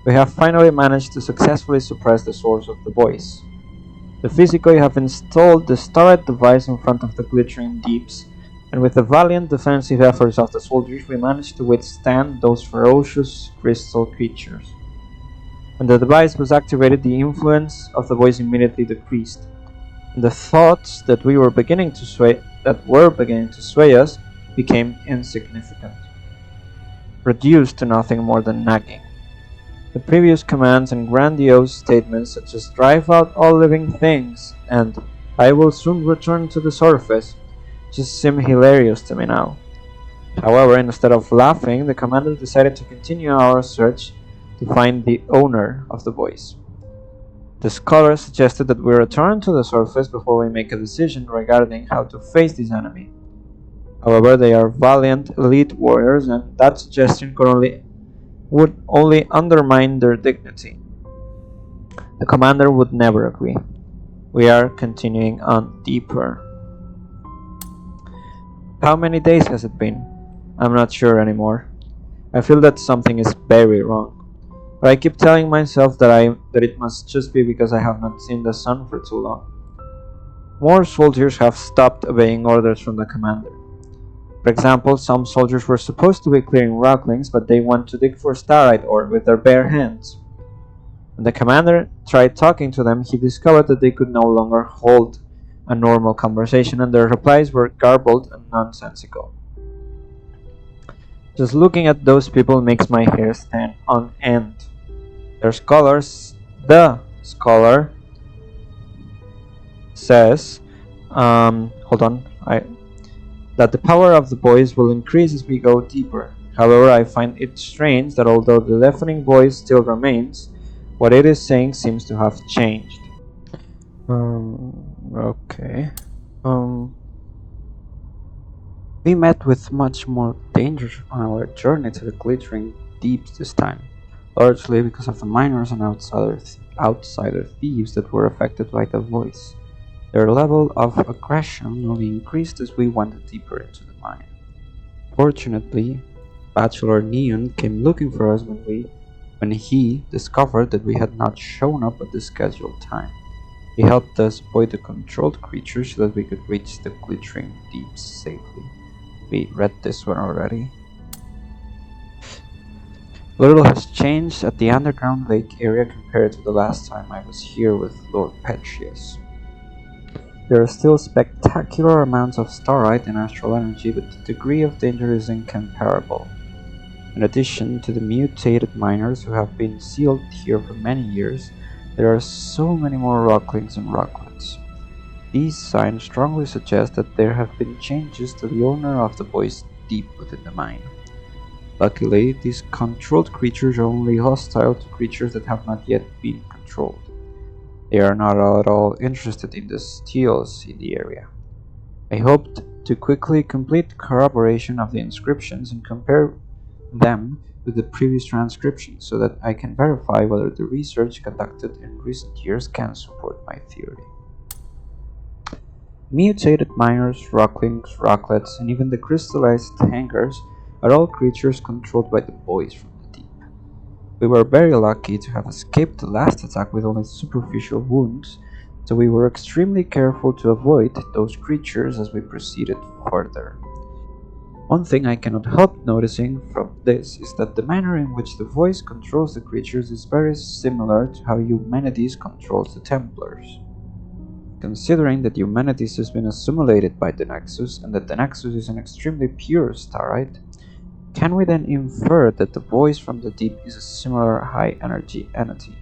We have finally managed to successfully suppress the source of the voice. The physically have installed the starite device in front of the glittering deeps, and with the valiant defensive efforts of the soldiers, we managed to withstand those ferocious crystal creatures. When the device was activated, the influence of the voice immediately decreased, and the thoughts that were beginning to sway us became insignificant, reduced to nothing more than nagging. The previous commands and grandiose statements such as "drive out all living things" and "I will soon return to the surface" just seem hilarious to me now. However, instead of laughing, the commander decided to continue our search to find the owner of the voice. The scholar suggested that we return to the surface before we make a decision regarding how to face this enemy. However, they are valiant elite warriors, and that suggestion would only undermine their dignity. The commander would never agree. We are continuing on deeper. How many days has it been? I'm not sure anymore. I feel that something is very wrong. But I keep telling myself that it must just be because I have not seen the sun for too long. More soldiers have stopped obeying orders from the commander. For example, some soldiers were supposed to be clearing rocklings, but they went to dig for starite ore with their bare hands. When the commander tried talking to them, he discovered that they could no longer hold a normal conversation, and their replies were garbled and nonsensical. Just looking at those people makes my hair stand on end. The scholar says, that the power of the voice will increase as we go deeper. However, I find it strange that although the deafening voice still remains, what it is saying seems to have changed. Okay. We met with much more dangers on our journey to the glittering deeps this time, largely because of the miners and outsider thieves that were affected by the voice. Their level of aggression only increased as we went deeper into the mine. Fortunately, Bachelor Neon came looking for us when he discovered that we had not shown up at the scheduled time. He helped us avoid the controlled creatures so that we could reach the glittering deeps safely. We read this one already. Little has changed at the underground lake area compared to the last time I was here with Lord Petrius. There are still spectacular amounts of starite and astral energy, but the degree of danger is incomparable. In addition to the mutated miners who have been sealed here for many years, there are so many more rocklings and rocklets. These signs strongly suggest that there have been changes to the owner of the voice deep within the mine. Luckily, these controlled creatures are only hostile to creatures that have not yet been controlled. They are not at all interested in the steals in the area. I hoped to quickly complete corroboration of the inscriptions and compare them with the previous transcriptions so that I can verify whether the research conducted in recent years can support my theory. Mutated miners, rocklings, rocklets, and even the crystallized hangers are all creatures controlled by the boys from the deep. We were very lucky to have escaped the last attack with only superficial wounds, so we were extremely careful to avoid those creatures as we proceeded further. One thing I cannot help noticing from this is that the manner in which the voice controls the creatures is very similar to how Humanities controls the Templars. Considering that Humanities has been assimilated by the Nexus and that the Nexus is an extremely pure starite, can we then infer that the voice from the deep is a similar high-energy entity?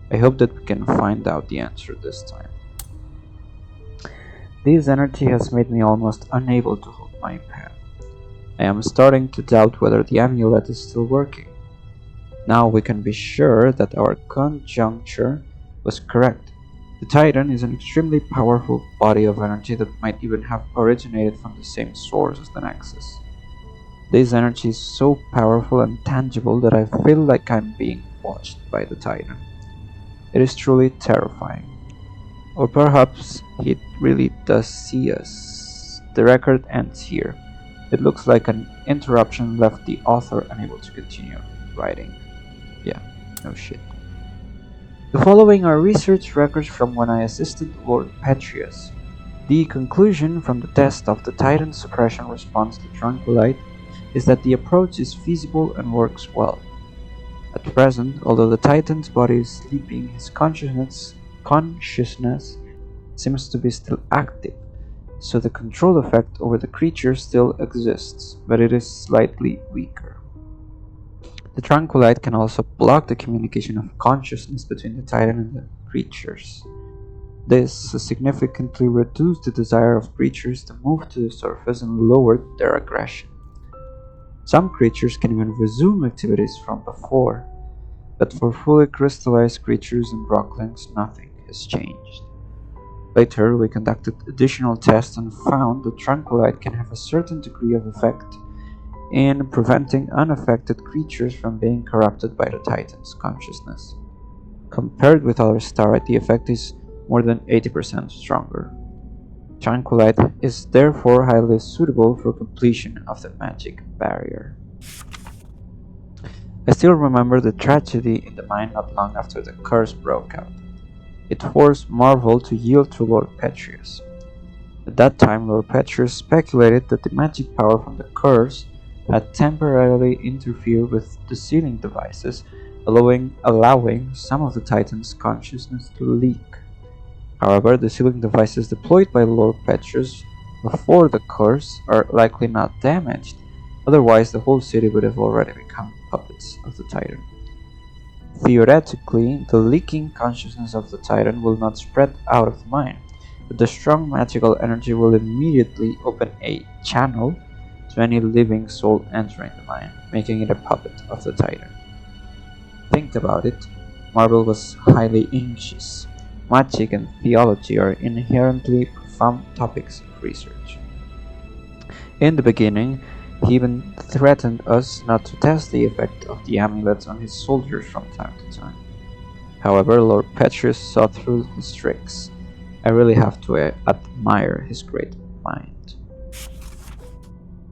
I hope that we can find out the answer this time. This energy has made me almost unable to hold my pen. I am starting to doubt whether the amulet is still working. Now we can be sure that our conjecture was correct. The Titan is an extremely powerful body of energy that might even have originated from the same source as the Nexus. This energy is so powerful and tangible that I feel like I'm being watched by the Titan. It is truly terrifying. Or perhaps he really does see us. The record ends here. It looks like an interruption left the author unable to continue writing. Yeah, no shit. The following are research records from when I assisted Lord Petrius. The conclusion from the test of the Titan suppression response to Tranquilite is that the approach is feasible and works well. At present, although the Titan's body is sleeping, his consciousness seems to be still active, so the control effect over the creature still exists, but it is slightly weaker. The Tranquilite can also block the communication of consciousness between the Titan and the creatures. This has significantly reduced the desire of creatures to move to the surface and lowered their aggression. Some creatures can even resume activities from before, but for fully crystallized creatures and rocklings, nothing has changed. Later, we conducted additional tests and found that Tranquilite can have a certain degree of effect in preventing unaffected creatures from being corrupted by the Titan's consciousness. Compared with other starite, the effect is more than 80% stronger. Tranquilite is therefore highly suitable for completion of the magic barrier. I still remember the tragedy in the mine not long after the curse broke out. It forced Marvel to yield to Lord Petrius. At that time, Lord Petrius speculated that the magic power from the curse had temporarily interfered with the sealing devices, allowing some of the Titan's consciousness to leak. However, the sealing devices deployed by Lord Petrius before the curse are likely not damaged, otherwise the whole city would have already become puppets of the Titan. Theoretically, the leaking consciousness of the Titan will not spread out of the mine, but the strong magical energy will immediately open a channel to any living soul entering the mine, making it a puppet of the Titan. Think about it, Marvel was highly anxious. Magic and theology are inherently profound topics of research. In the beginning, he even threatened us not to test the effect of the amulets on his soldiers from time to time. However, Lord Petrius saw through his tricks. I really have to admire his great mind.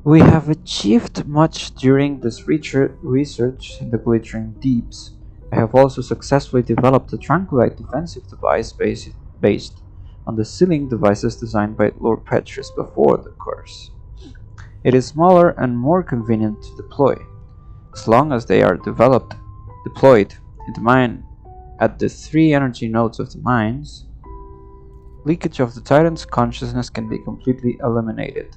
We have achieved much during this research in the glittering deeps. I have also successfully developed a Tranquilite defensive device based on the sealing devices designed by Lord Petrius before the curse. It is smaller and more convenient to deploy. As long as they are deployed in the mine at the 3 energy nodes of the mines, leakage of the Titan's consciousness can be completely eliminated,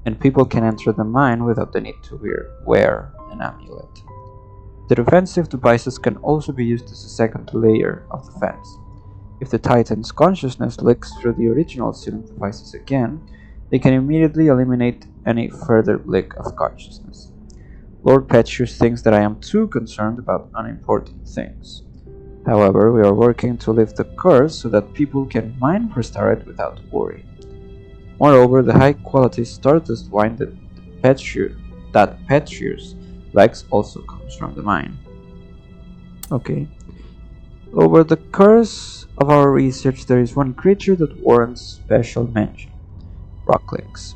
and people can enter the mine without the need to wear an amulet. The defensive devices can also be used as a second layer of defense. If the Titan's consciousness leaks through the original sealing devices again, they can immediately eliminate any further leak of consciousness. Lord Petrius thinks that I am too concerned about unimportant things. However, we are working to lift the curse so that people can mine for starite without worry. Moreover, the high-quality Stardust wine that Petrius likes also comes from the mine. Okay. Over the course of our research, there is one creature that warrants special mention: rocklings.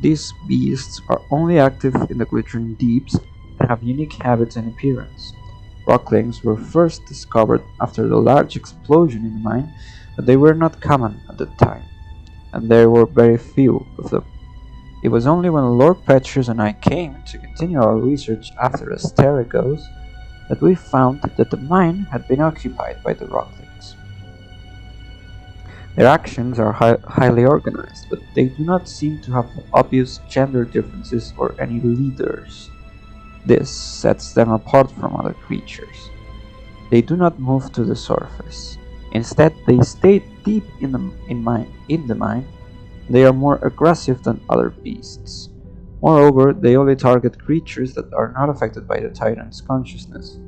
These beasts are only active in the glittering deeps and have unique habits and appearance. Rocklings were first discovered after the large explosion in the mine, but they were not common at the time, and there were very few of them. It was only when Lord Petrus and I came to continue our research after ASTERIGOS that we found that the mine had been occupied by the Rocklings. Their actions are highly organized, but they do not seem to have obvious gender differences or any leaders. This sets them apart from other creatures. They do not move to the surface. Instead, they stay deep in the mine. They are more aggressive than other beasts. Moreover, they only target creatures that are not affected by the Titan's consciousness.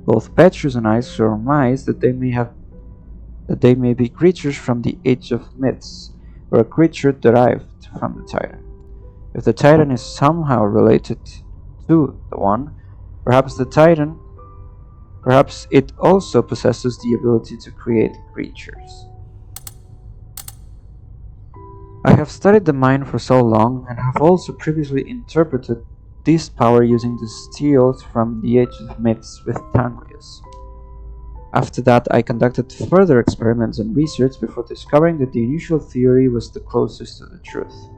Both Petrus and I surmise that they may be creatures from the Age of Myths, or a creature derived from the Titan. If the Titan is somehow related to the one, perhaps it also possesses the ability to create creatures. I have studied the mine for so long, and have also previously interpreted this power using the steels from the Age of Myths with Tangrius. After that, I conducted further experiments and research before discovering that the initial theory was the closest to the truth.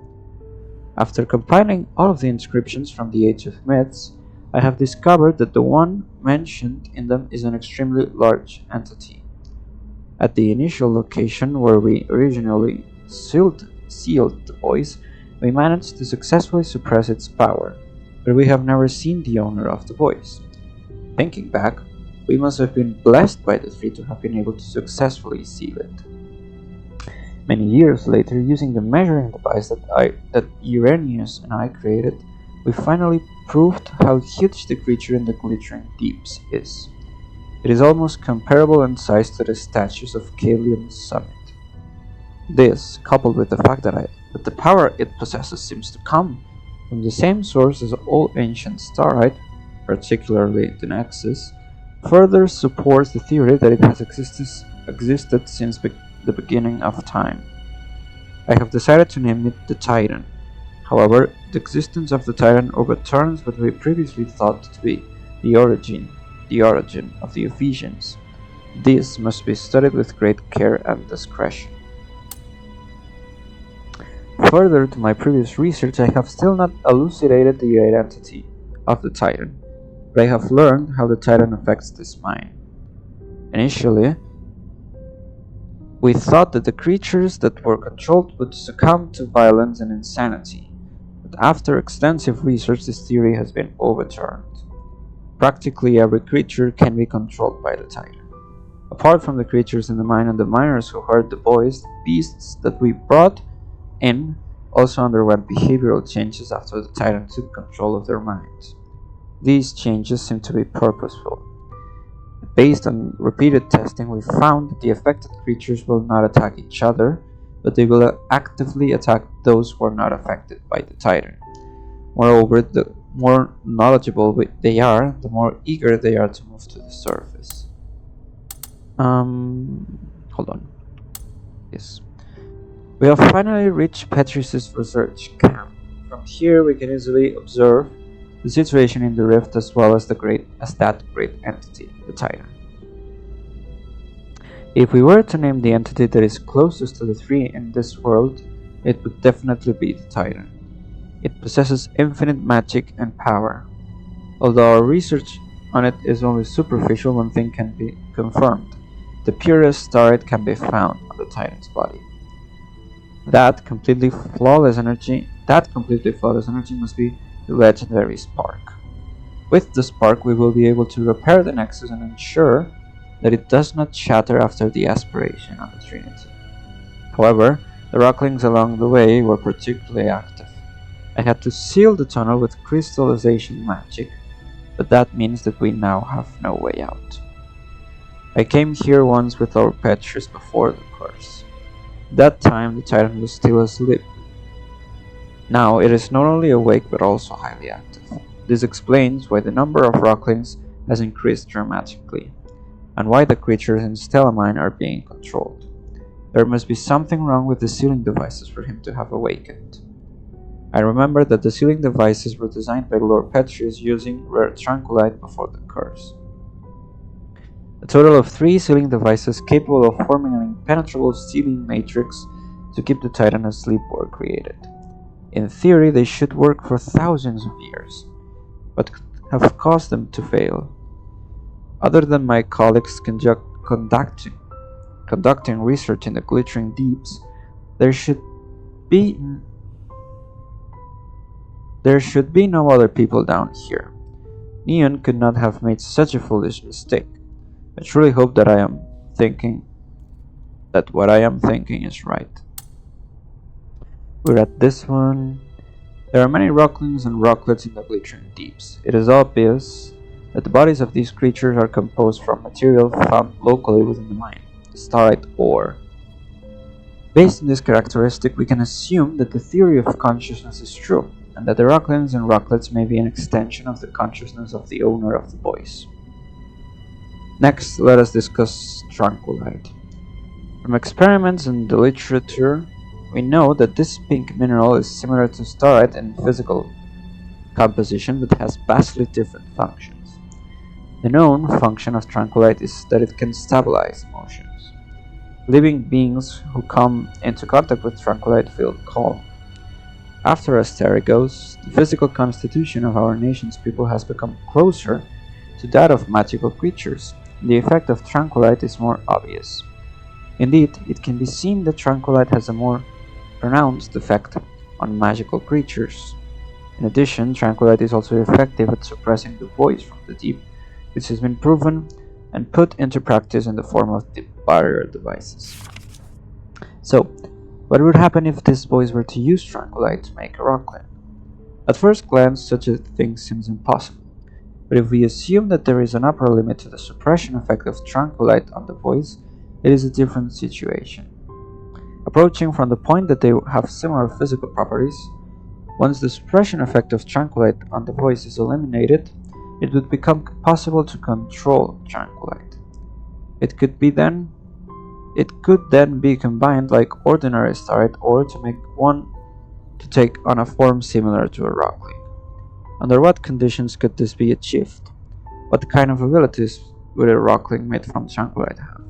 After compiling all of the inscriptions from the Age of Myths, I have discovered that the one mentioned in them is an extremely large entity. At the initial location where we originally sealed the voice, we managed to successfully suppress its power, but we have never seen the owner of the voice. Thinking back, we must have been blessed by the tree to have been able to successfully seal it. Many years later, using the measuring device that Irenaeus and I created, we finally proved how huge the creature in the glittering deeps is. It is almost comparable in size to the statues of Caelium's summit. This, coupled with the fact that the power it possesses seems to come from the same source as all ancient starite, particularly the Nexus, further supports the theory that it has existed since the beginning of time. I have decided to name it the Titan. However, the existence of the Titan overturns what we previously thought to be the origin of the Ephesians. This must be studied with great care and discretion. Further to my previous research, I have still not elucidated the identity of the Titan, but I have learned how the Titan affects this mine. Initially, we thought that the creatures that were controlled would succumb to violence and insanity, but after extensive research, this theory has been overturned. Practically every creature can be controlled by the Titan. Apart from the creatures in the mine and the miners who heard the voice, the beasts that we brought in also underwent behavioral changes after the Titan took control of their minds. These changes seem to be purposeful. Based on repeated testing, we found that the affected creatures will not attack each other, but they will actively attack those who are not affected by the Titan. Moreover, the more knowledgeable they are, the more eager they are to move to the surface. Hold on. Yes. We have finally reached Petrus's research camp. From here, we can easily observe the situation in the rift as well as that great entity, the Titan. If we were to name the entity that is closest to the three in this world, it would definitely be the Titan. It possesses infinite magic and power. Although our research on it is only superficial, one thing can be confirmed: the purest starite can be found on the Titan's body. That completely flawless energy must be the legendary spark. With the spark, we will be able to repair the Nexus and ensure that it does not shatter after the aspiration of the Trinity. However, the Rocklings along the way were particularly active. I had to seal the tunnel with crystallization magic, but that means that we now have no way out. I came here once with our Petrus before the curse. That time the Titan was still asleep. Now it is not only awake but also highly active. This explains why the number of rocklings has increased dramatically, and why the creatures in Stellamine are being controlled. There must be something wrong with the sealing devices for him to have awakened. I remember that the sealing devices were designed by Lord Petrius using rare tranquilite before the curse. A total of 3 sealing devices capable of forming an impenetrable sealing matrix to keep the Titan asleep were created. In theory, they should work for thousands of years, but have caused them to fail. Other than my colleagues conducting research in the glittering deeps, there should be no other people down here. Neon could not have made such a foolish mistake. I truly hope that what I am thinking is right. We're at this one. There are many rocklings and rocklets in the glittering deeps. It is obvious that the bodies of these creatures are composed from material found locally within the mine, starite ore. Based on this characteristic, we can assume that the theory of consciousness is true, and that the rocklings and rocklets may be an extension of the consciousness of the owner of the voice. Next, let us discuss tranquilite. From experiments in the literature, we know that this pink mineral is similar to starite in physical composition but has vastly different functions. The known function of tranquilite is that it can stabilize emotions. Living beings who come into contact with tranquilite feel calm. After ASTERIGOS, the physical constitution of our nation's people has become closer to that of magical creatures. The effect of tranquilite is more obvious. Indeed, it can be seen that tranquilite has a more pronounced effect on magical creatures. In addition, tranquilite is also effective at suppressing the voice from the deep, which has been proven and put into practice in the form of the barrier devices. So, what would happen if this voice were to use tranquilite to make a rockling? At first glance, such a thing seems impossible. But if we assume that there is an upper limit to the suppression effect of tranquilite on the voice, it is a different situation. Approaching from the point that they have similar physical properties, once the suppression effect of tranquilite on the voice is eliminated, it would become possible to control tranquilite. It could then be combined like ordinary starite ore to make one to take on a form similar to a rockling. Under what conditions could this be achieved? What kind of abilities would a rockling made from tranquilite have?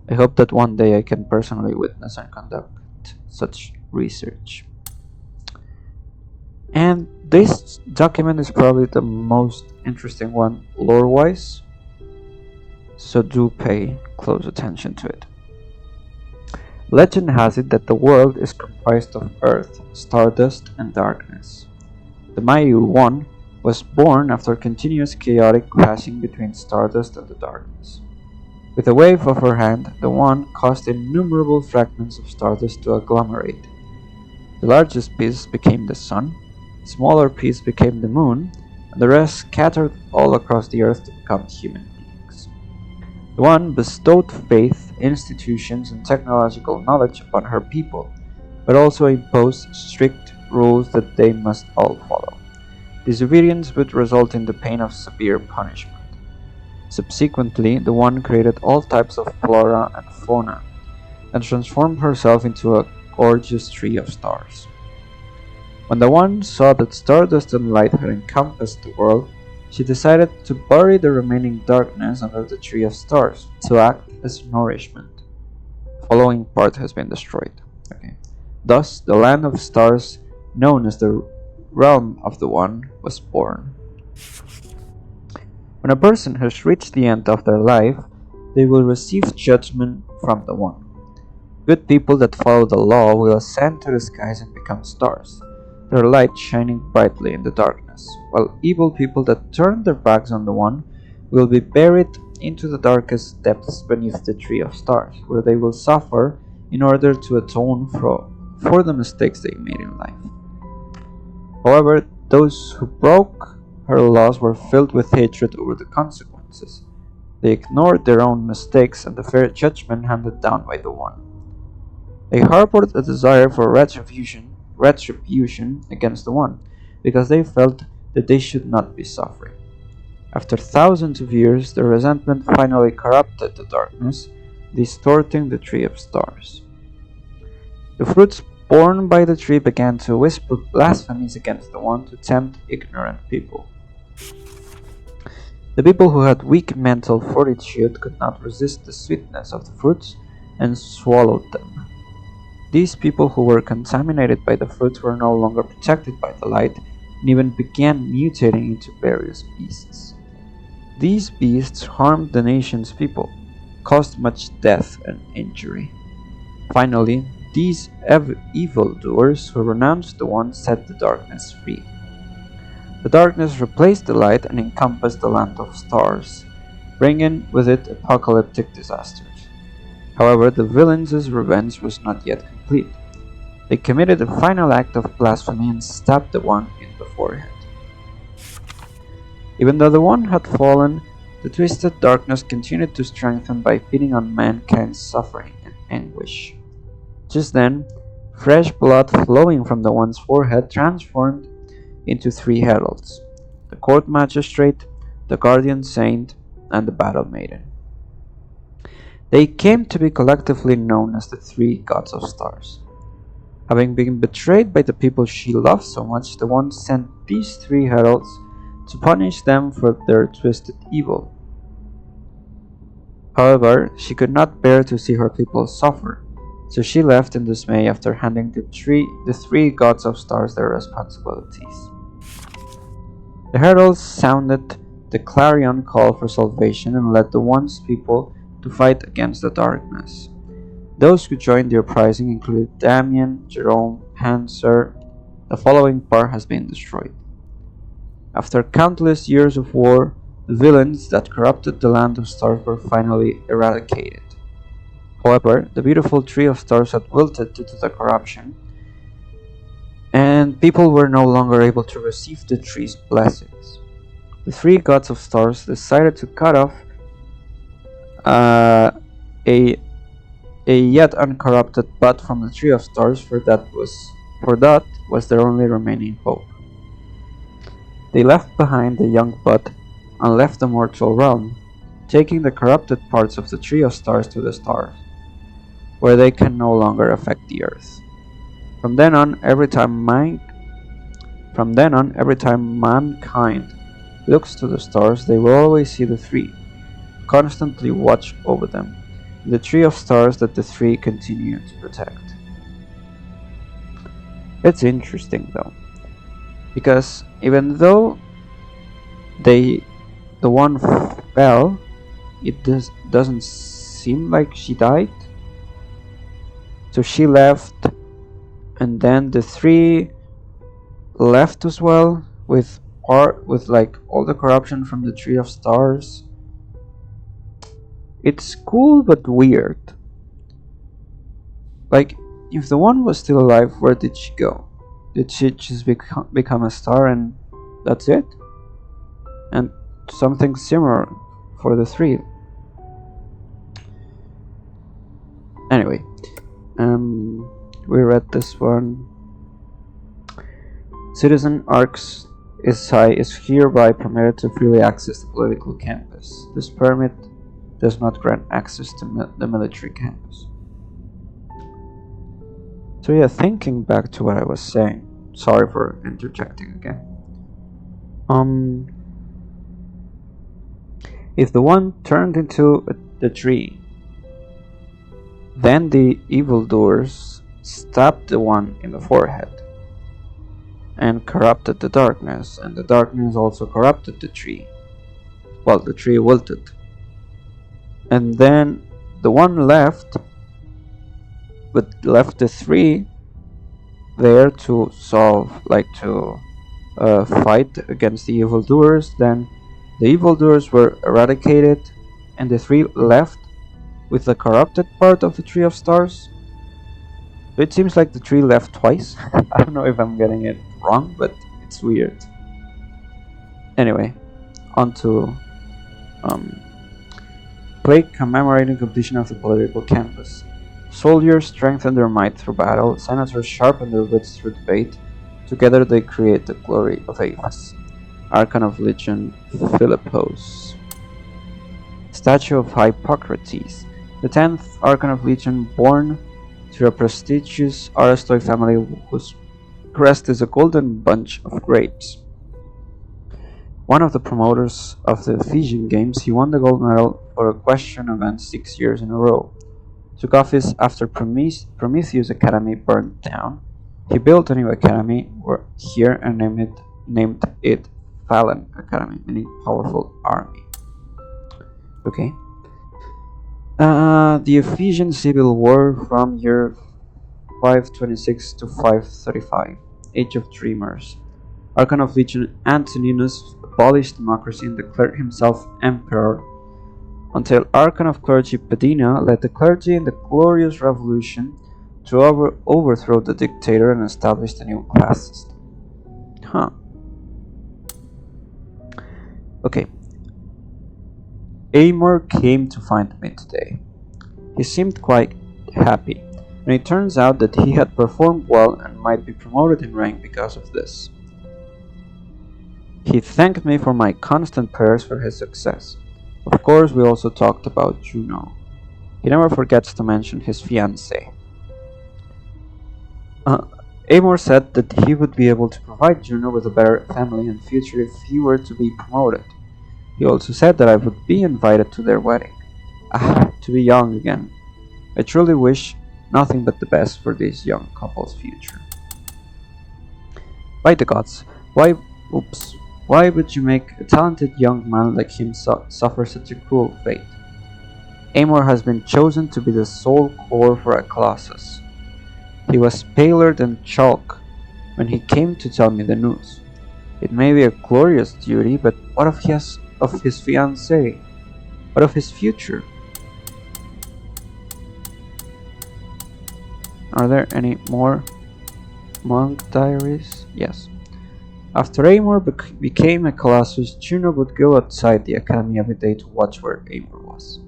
I hope that one day I can personally witness and conduct such research. And this document is probably the most interesting one lore-wise, so do pay close attention to it. Legend has it that the world is comprised of earth, stardust, and darkness. The Mayu One was born after continuous chaotic clashing between stardust and the darkness. With a wave of her hand, the One caused innumerable fragments of stardust to agglomerate. The largest piece became the sun, the smaller piece became the moon, and the rest scattered all across the earth to become human beings. The One bestowed faith, institutions, and technological knowledge upon her people, but also imposed strict rules that they must all follow. Disobedience would result in the pain of severe punishment. Subsequently, the One created all types of flora and fauna, and transformed herself into a gorgeous tree of stars. When the One saw that stardust and light had encompassed the world, she decided to bury the remaining darkness under the tree of stars to act as nourishment. The following part has been destroyed. Thus, the land of stars, known as the realm of the One, was born. When a person has reached the end of their life, they will receive judgment from the One. Good people that follow the law will ascend to the skies and become stars, their light shining brightly in the darkness, while evil people that turn their backs on the One will be buried into the darkest depths beneath the tree of stars, where they will suffer in order to atone for the mistakes they made in life. However, those who broke her laws were filled with hatred over the consequences. They ignored their own mistakes and the fair judgment handed down by the One. They harbored a desire for retribution retribution against the One, because they felt that they should not be suffering. After thousands of years, the resentment finally corrupted the darkness, distorting the Tree of Stars. The fruits borne by the tree began to whisper blasphemies against the One to tempt ignorant people. The people who had weak mental fortitude could not resist the sweetness of the fruits and swallowed them. These people who were contaminated by the fruits were no longer protected by the light and even began mutating into various beasts. These beasts harmed the nation's people, caused much death and injury. Finally, these evildoers who renounced the One set the darkness free. The darkness replaced the light and encompassed the land of stars, bringing with it apocalyptic disasters. However, the villains' revenge was not yet complete. They committed a final act of blasphemy and stabbed the One in the forehead. Even though the One had fallen, the twisted darkness continued to strengthen by feeding on mankind's suffering and anguish. Just then, fresh blood flowing from the One's forehead transformed into three heralds: the court magistrate, the guardian saint, and the battle maiden. They came to be collectively known as the three gods of stars. Having been betrayed by the people she loved so much, the One sent these three heralds to punish them for their twisted evil. However, she could not bear to see her people suffer, so she left in dismay after handing the three gods of stars their responsibilities. The heralds sounded the clarion call for salvation and led the One's people to fight against the darkness. Those who joined the uprising included Damien, Jerome, Hanser. The following part has been destroyed. After countless years of war, the villains that corrupted the land of stars were finally eradicated. However, the beautiful Tree of Stars had wilted due to the corruption, and people were no longer able to receive the tree's blessings. The three gods of stars decided to cut off a yet uncorrupted bud from the Tree of Stars, for that was their only remaining hope. They left behind the young bud and left the mortal realm, taking the corrupted parts of the Tree of Stars to the stars, where they can no longer affect the earth. From then on, every time mankind looks to the stars, they will always see the three, constantly watch over them, the Tree of Stars that the three continue to protect. It's interesting though, because even though the One fell, it doesn't seem like she died. So she left, and then the three left as well, with like all the corruption from the Tree of Stars. It's cool but weird. Like, if the One was still alive, where did she go? Did she just become a star and that's it? And something similar for the three. Anyway, we read this one. Citizen Arx is hereby permitted to freely access the political campus. This permit does not grant access to the military campus. So yeah, thinking back to what I was saying, sorry for interjecting again. If the One turned into the tree, then the evildoers stabbed the One in the forehead and corrupted the darkness, and the darkness also corrupted the tree. Well, the tree wilted. And then the One left, but left the three there to fight against the evildoers. Then the evildoers were eradicated, and the three left with the corrupted part of the Tree of Stars. So it seems like the tree left twice. I don't know if I'm getting it wrong, but it's weird. Anyway, on to plaque commemorating completion of the political campus. Soldiers strengthen their might through battle, senators sharpen their wits through debate. Together they create the glory of Avis. Archon of Legion Philippos. Statue of Hippocrates. The 10th Archon of Legion, born to a prestigious Aristoi family whose crest is a golden bunch of grapes. One of the promoters of the Ephesian Games, he won the gold medal for a question event 6 years in a row. Took office after Prometheus Academy burned down. He built a new academy here and named it Phalan Academy, meaning powerful army. Okay. The Ephesian Civil War from year 526 to 535. Age of Dreamers. Archon of Legion Antoninus abolished democracy and declared himself emperor, until Archon of Clergy Padina led the clergy in the glorious revolution to overthrow the dictator and establish a new class system. Okay. Amor came to find me today. He seemed quite happy, and it turns out that he had performed well and might be promoted in rank because of this. He thanked me for my constant prayers for his success. Of course, we also talked about Juno. He never forgets to mention his fiancée. Amor said that he would be able to provide Juno with a better family and future if he were to be promoted. He also said that I would be invited to their wedding. To be young again. I truly wish nothing but the best for this young couple's future. By the gods, why would you make a talented young man like him suffer such a cruel fate? Amor has been chosen to be the sole core for a Colossus. He was paler than chalk when he came to tell me the news. It may be a glorious duty, but what of his fiancée? What of his future? Are there any more monk diaries? Yes. After Amor became a Colossus, Juno would go outside the academy every day to watch where Amor was.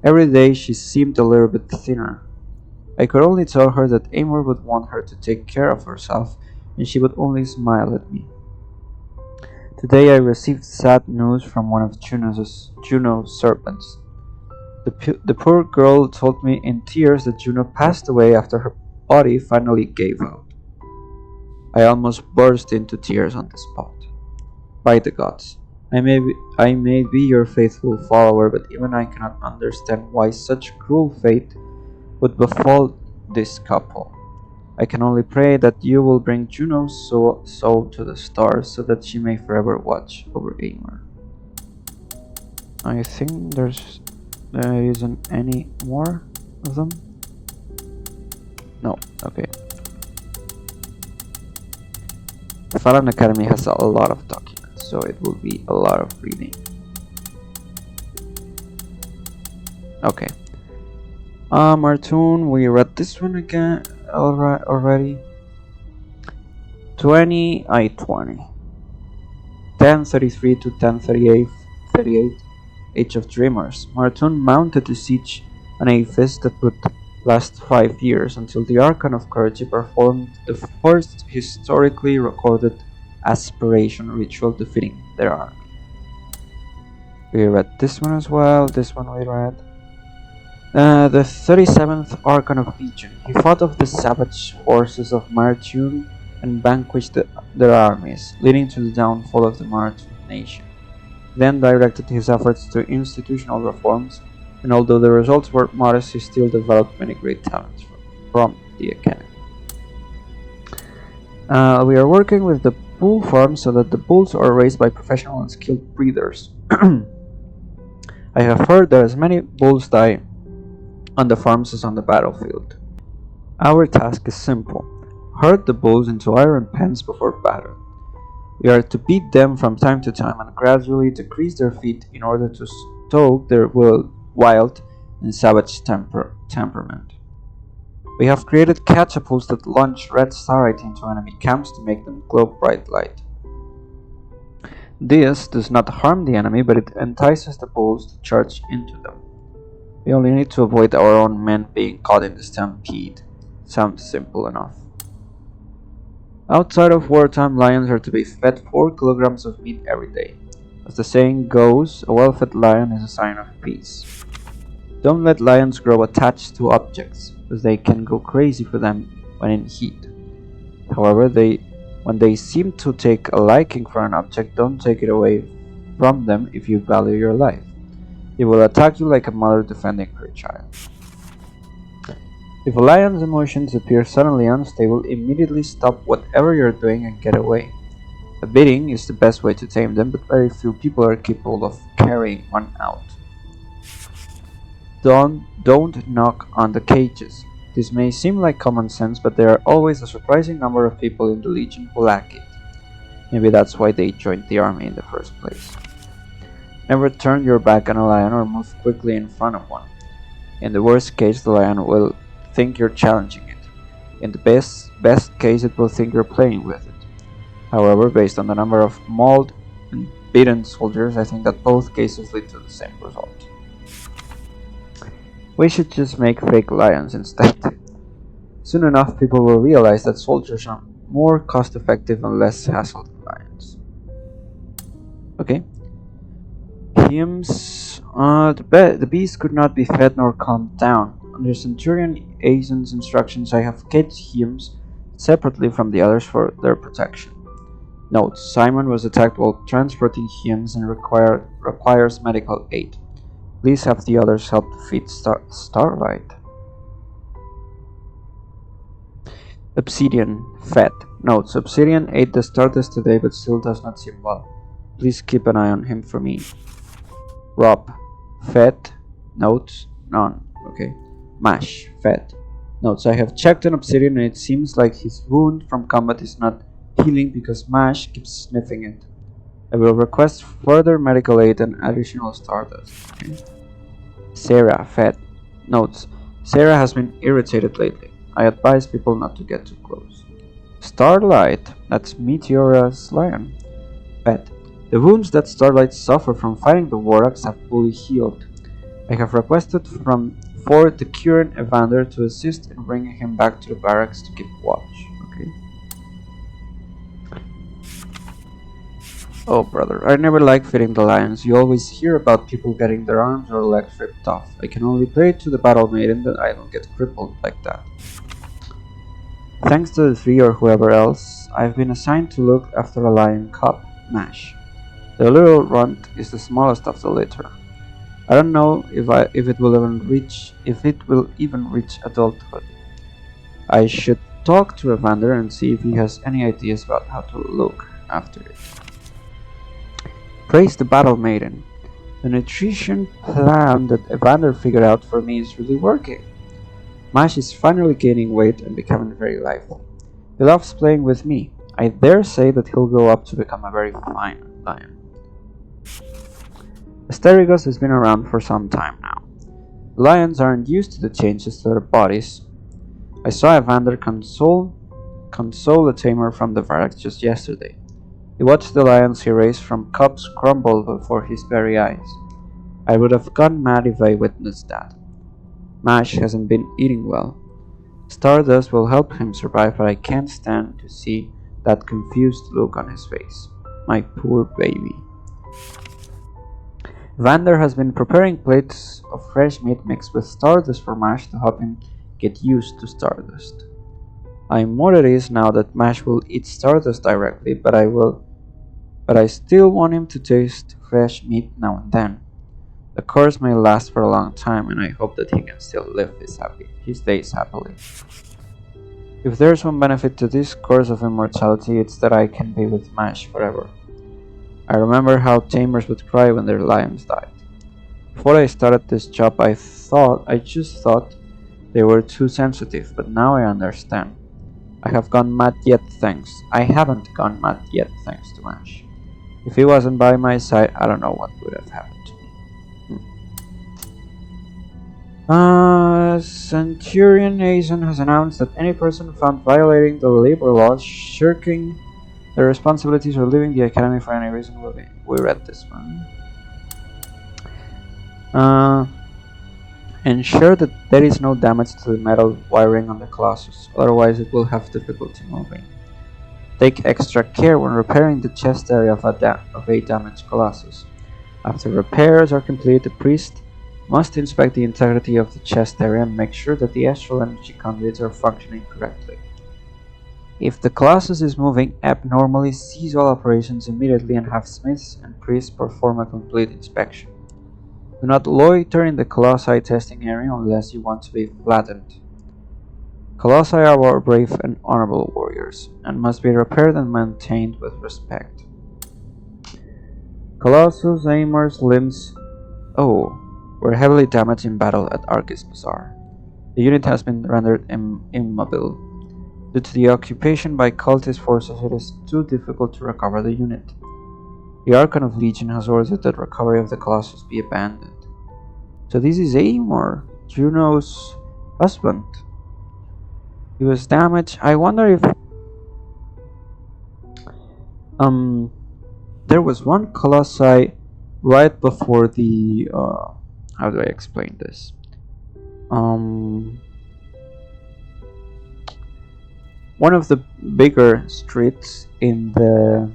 Every day she seemed a little bit thinner. I could only tell her that Amor would want her to take care of herself, and she would only smile at me. Today I received sad news from one of Juno's servants. The poor girl told me in tears that Juno passed away after her body finally gave out. I almost burst into tears on the spot. By the gods, I may be your faithful follower, but even I cannot understand why such cruel fate would befall this couple. I can only pray that you will bring Juno's soul to the stars so that she may forever watch over Amor. I think there isn't any more of them. No, okay. Phalan Academy has a lot of documents, so it will be a lot of reading. Okay. Martoon, we read this one again already. 20 I-20. 1033 to 1038. Age of Dreamers. Martoon mounted a siege on Aphis that would last 5 years until the Archon of Clergy performed the first historically recorded aspiration ritual defeating their army. We read this one as well. This one we read. The 37th Archon of Legion. He fought off the savage forces of Martoon and vanquished their armies, leading to the downfall of the Martoon nation. He then directed his efforts to institutional reforms, and although the results were modest, he still developed many great talents from the academy. We are working with the bull farm so that the bulls are raised by professional and skilled breeders. I have heard that as many bulls die on the farms as on the battlefield. Our task is simple. Herd the bulls into iron pens before battle. We are to beat them from time to time and gradually decrease their feet in order to stoke their wild and savage temperament. We have created catapults that launch red starlight into enemy camps to make them glow bright light. This does not harm the enemy, but it entices the bulls to charge into them. We only need to avoid our own men being caught in the stampede. Sounds simple enough. Outside of wartime, lions are to be fed 4 kilograms of meat every day. As the saying goes, a well-fed lion is a sign of peace. Don't let lions grow attached to objects, as they can go crazy for them when in heat. However, when they seem to take a liking for an object, don't take it away from them if you value your life. They will attack you like a mother defending her child. If a lion's emotions appear suddenly unstable, immediately stop whatever you're doing and get away. A beating is the best way to tame them, but very few people are capable of carrying one out. Don't knock on the cages. This may seem like common sense, but there are always a surprising number of people in the Legion who lack it. Maybe that's why they joined the army in the first place. Never turn your back on a lion or move quickly in front of one. In the worst case, the lion will think you're challenging it. In the best case, it will think you're playing with it. However, based on the number of mauled and beaten soldiers, I think that both cases lead to the same result. We should just make fake lions instead. Soon enough, people will realize that soldiers are more cost-effective and less hassle than lions. Okay. Hymns. The beast could not be fed nor calmed down. Under Centurion Aeson's instructions, I have kept hymns separately from the others for their protection. Note: Simon was attacked while transporting hymns and requires medical aid. Please have the others help to feed Starlight. Obsidian fed. Notes: Obsidian ate the Stardust today but still does not seem well. Please keep an eye on him for me. Rob fed. Notes: none. Okay. Mash fed. Notes: I have checked on Obsidian and it seems like his wound from combat is not healing because Mash keeps sniffing it. I will request further medical aid and additional Stardust. Okay. Sarah fed. Notes: Sarah has been irritated lately. I advise people not to get too close. Starlight, that's Meteora's lion. Fed. The wounds that Starlight suffered from fighting the Warrocks have fully healed. I have requested for the Curan Evander to assist in bringing him back to the barracks to keep watch. Okay. Oh brother, I never like feeding the lions. You always hear about people getting their arms or legs ripped off. I can only pray to the battle maiden that I don't get crippled like that. Thanks to the 3 or whoever else, I've been assigned to look after a lion cub, Mash. The little runt is the smallest of the litter. I don't know if it will even reach adulthood. I should talk to Evander and see if he has any ideas about how to look after it. Praise the battle maiden. The nutrition plan that Evander figured out for me is really working. Mash is finally gaining weight and becoming very lively. He loves playing with me. I dare say that he'll grow up to become a very fine lion. ASTERIGOS has been around for some time now. Lions aren't used to the changes to their bodies. I saw Evander console a tamer from the barracks just yesterday. He watched the lions he raised from cubs crumble before his very eyes. I would have gone mad if I witnessed that. Mash hasn't been eating well. Stardust will help him survive, but I can't stand to see that confused look on his face. My poor baby. Vander has been preparing plates of fresh meat mixed with Stardust for Mash to help him get used to Stardust. I'm more at ease now that Mash will eat Stardust directly, but I still want him to taste fresh meat now and then. The course may last for a long time, and I hope that he can still live his days happily. If there's one benefit to this course of immortality, it's that I can be with Mash forever. I remember how tamers would cry when their lions died. Before I started this job, I just thought they were too sensitive, but now I understand. I haven't gone mad yet thanks to Mash. If he wasn't by my side, I don't know what would have happened to me. Centurion Aeson has announced that any person found violating the labor laws, shirking their responsibilities, or leaving the academy for any reason will be. We read this one. Ensure that there is no damage to the metal wiring on the Colossus, otherwise it will have difficulty moving. Take extra care when repairing the chest area of a damaged Colossus. After repairs are complete, the priest must inspect the integrity of the chest area and make sure that the astral energy conduits are functioning correctly. If the Colossus is moving abnormally, cease all operations immediately and have smiths and priests perform a complete inspection. Do not loiter in the Colossi testing area unless you want to be flattened. Colossi are brave and honorable warriors, and must be repaired and maintained with respect. Colossus Amar's limbs were heavily damaged in battle at Argus Bazaar. The unit has been rendered immobile. Due to the occupation by cultist forces, it is too difficult to recover the unit. The Archon of Legion has ordered that recovery of the Colossus be abandoned. So this is Amor, Juno's husband. He was damaged. I wonder if there was one Colossi right before the how do I explain this? One of the bigger streets in the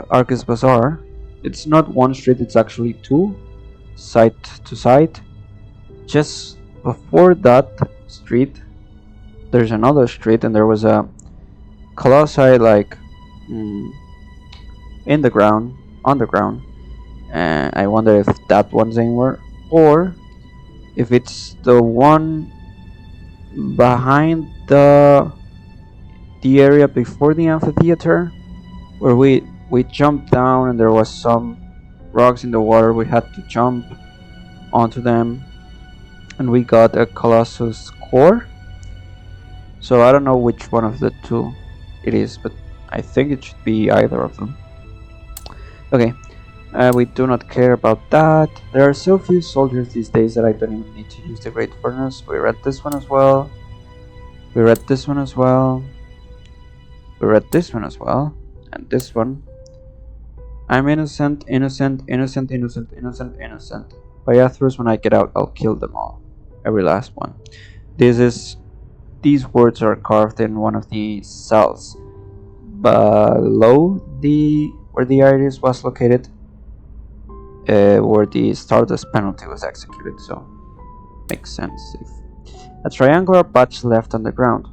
Argus Bazaar. It's not one street, it's actually two, side to side. Just before that street, there's another street, and there was a Colossi like in the ground, on the ground. I wonder if that one's anywhere, or if it's the one behind the area before the amphitheater, where we jumped down and there was some rocks in the water. We had to jump onto them, and we got a Colossus core. So I don't know which one of the two it is, but I think it should be either of them. Okay, we do not care about that. There are so few soldiers these days that I don't even need to use the Great Furnace. We read this one as well. We read this one as well. We read this one as well. And this one. I'm innocent, innocent, innocent, innocent, innocent, innocent. Byathros, when I get out, I'll kill them all. Every last one. These words are carved in one of the cells below where the iris was located, where the Stardust penalty was executed, so makes sense. If a triangular patch left on the ground.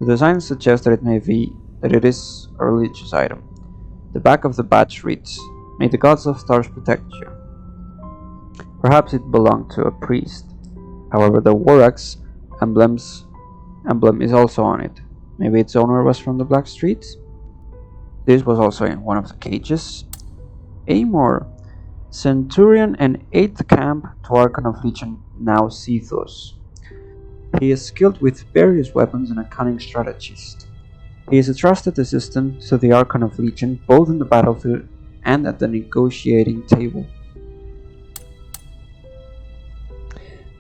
The design suggests that it is a religious item. The back of the badge reads, "May the gods of stars protect you." Perhaps it belonged to a priest. However, the Warax emblem is also on it. Maybe its owner was from the Black Streets? This was also in one of the cages. Amor, Centurion and 8th Camp to Archon of Legion, now Cethos. He is skilled with various weapons and a cunning strategist. He is a trusted assistant to the Archon of Legion, both in the battlefield and at the negotiating table.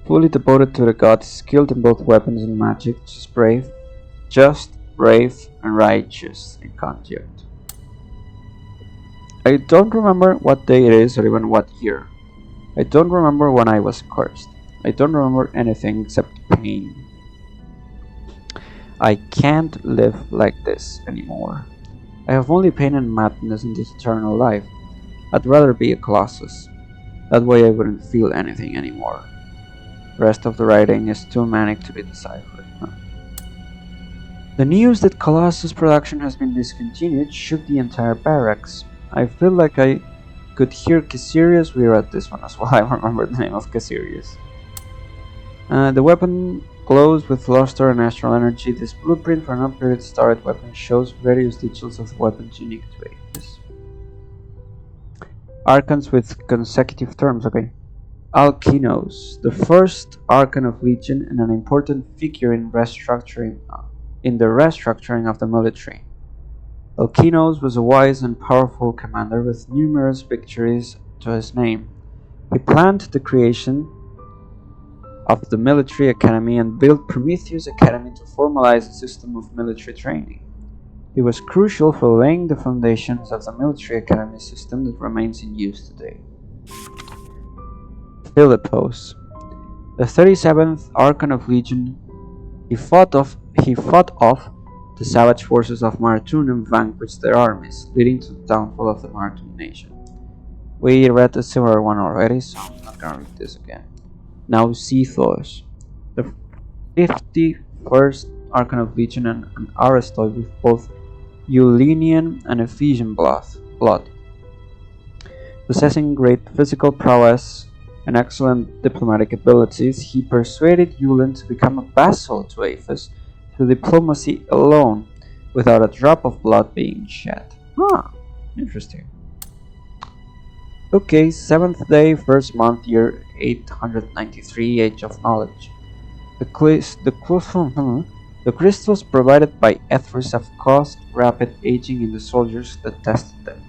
Fully devoted to the gods, skilled in both weapons and magic, just brave, and righteous in conduct. I don't remember what day it is or even what year. I don't remember when I was cursed. I don't remember anything except pain. I can't live like this anymore. I have only pain and madness in this eternal life. I'd rather be a Colossus. That way I wouldn't feel anything anymore. The rest of the writing is too manic to be deciphered. The news that Colossus production has been discontinued shook the entire barracks. I feel like I could hear Caesarius. We read this one as well. I remember the name of Caesarius. The weapon glows with luster and astral energy. This blueprint for an upgraded starred weapon shows various details of the weapons unique to Aegis. Archons with consecutive terms, okay. Alkinos, the first Archon of Legion and an important figure in the restructuring of the military. Alkinos was a wise and powerful commander with numerous victories to his name. He planned the creation of the military academy and built Prometheus Academy to formalize a system of military training. He was crucial for laying the foundations of the military academy system that remains in use today. Philippos, the 37th Archon of Legion. He fought off the savage forces of Martun and vanquished their armies, leading to the downfall of the Martun nation. We read a similar one already, so I'm not gonna read this again. Now Zethos, the 51st Archon of Legion and an Aristoid with both Eulenian and Ephesian blood. Possessing great physical prowess and excellent diplomatic abilities, he persuaded Eulen to become a vassal to Aphis through diplomacy alone, without a drop of blood being shed. Interesting. Okay, 7th day, 1st month, year 893, Age of Knowledge. The crystals provided by Ethers have caused rapid aging in the soldiers that tested them.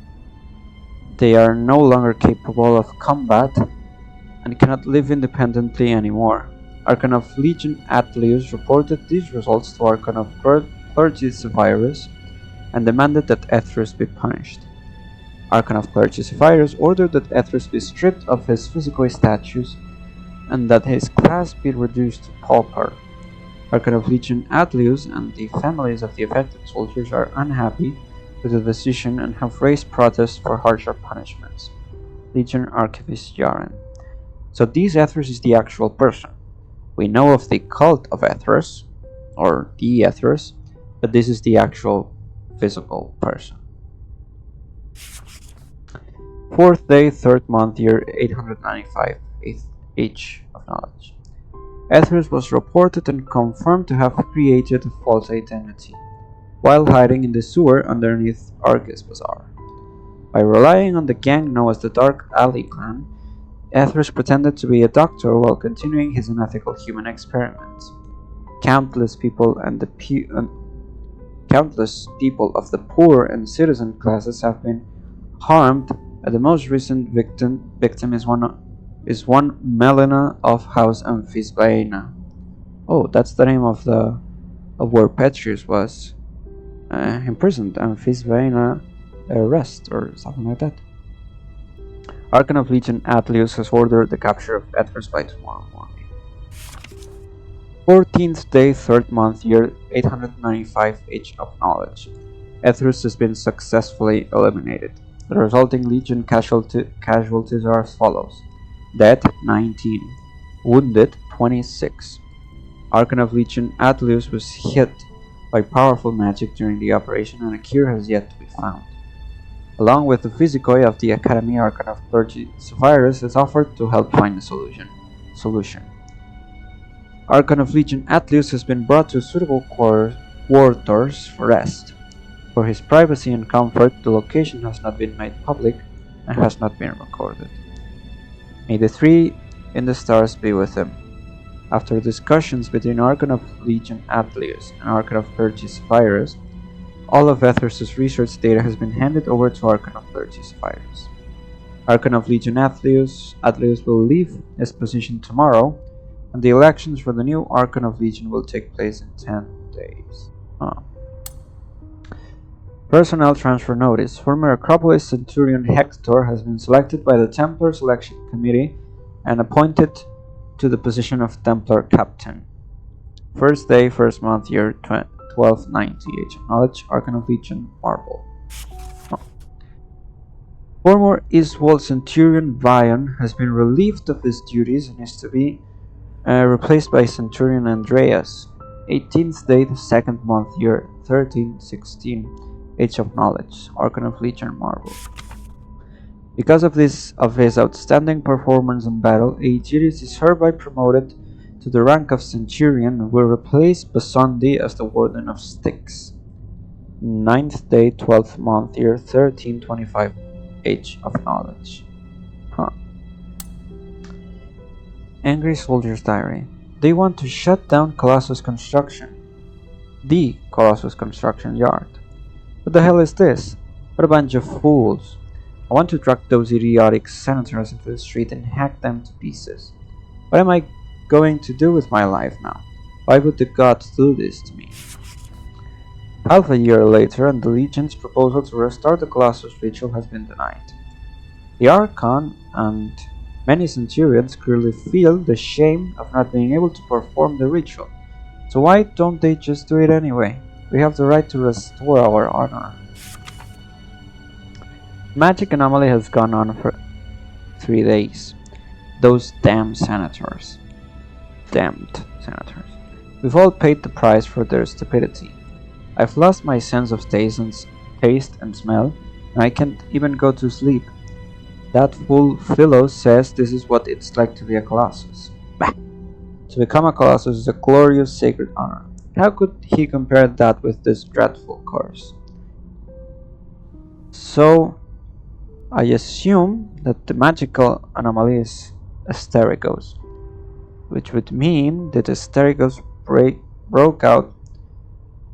They are no longer capable of combat and cannot live independently anymore. Archon of Legion Atlius reported these results to Archon of Clergy Severus and demanded that Ethers be punished. Archon of Clergy Severus ordered that Ethers be stripped of his physical status and that his class be reduced to pauper. Archon of Legion Atlius and the families of the affected soldiers are unhappy with the decision and have raised protests for harsher punishments. Legion Archivist Yaren. So this Ethers is the actual person. We know of the cult of Ethers, or the Ethers, but this is the actual physical person. 4th day, 3rd month, year 895, 8th Age of Knowledge. Ethers was reported and confirmed to have created a false identity, while hiding in the sewer underneath Argus Bazaar. By relying on the gang known as the Dark Alley Clan, Ethers pretended to be a doctor while continuing his unethical human experiments. Countless people of the poor and citizen classes have been harmed, and the most recent victim is one Melina of House Amphisbaena. Oh, that's the name of where Petrus was imprisoned. Amphisbaena arrest or something like that. Archon of Legion Atlius has ordered the capture of Ethers by tomorrow morning. 14th day, 3rd month, year 895, Age of Knowledge. Ethers has been successfully eliminated. The resulting Legion casualties are as follows. Dead 19, wounded 26. Archon of Legion Atlius was hit by powerful magic during the operation and a cure has yet to be found. Along with the Physicoi of the Academy, Archon of Clergy Severus has offered to help find a solution. Archon of Legion Atlius has been brought to suitable quarters for rest. For his privacy and comfort, the location has not been made public and has not been recorded. May the three in the stars be with him. After discussions between Archon of Legion Atlius and Archon of Clergy Severus, all of Ethers' research data has been handed over to Archon of Clergy Severus. Archon of Legion Atlius will leave his position tomorrow, and the elections for the new Archon of Legion will take place in 10 days. Personnel transfer notice. Former Acropolis Centurion Hector has been selected by the Templar Selection Committee and appointed to the position of Templar Captain. 1st day, 1st month, year 1290, Age of Knowledge, Archon of Legion, Marble. Former Eastwall Centurion Vion has been relieved of his duties and is to be replaced by Centurion Andreas. 18th day, the 2nd month, year 1316, Age of Knowledge, Archon of Legion, Marble. Because of his outstanding performance in battle, Aegirius is hereby promoted to the rank of Centurion and will replace Basondi as the Warden of Styx. 9th day, 12th month, year 1325, Age of Knowledge. Angry Soldier's Diary. They want to shut down Colossus Construction. The Colossus Construction Yard. What the hell is this? What a bunch of fools. I want to drag those idiotic senators into the street and hack them to pieces. What am I going to do with my life now? Why would the gods do this to me? Half a year later, and the Legion's proposal to restart the Colossus ritual has been denied. The Archon and Many centurions clearly feel the shame of not being able to perform the ritual. So why don't they just do it anyway? We have the right to restore our honor. Magic anomaly has gone on for 3 days. Those damned senators. Damned senators. We've all paid the price for their stupidity. I've lost my sense of taste and smell, and I can't even go to sleep. That fool Philo says this is what it's like to be a Colossus. Bah! To become a Colossus is a glorious sacred honor. How could he compare that with this dreadful curse? So, I assume that the magical anomaly is ASTERIGOS, which would mean that ASTERIGOS broke out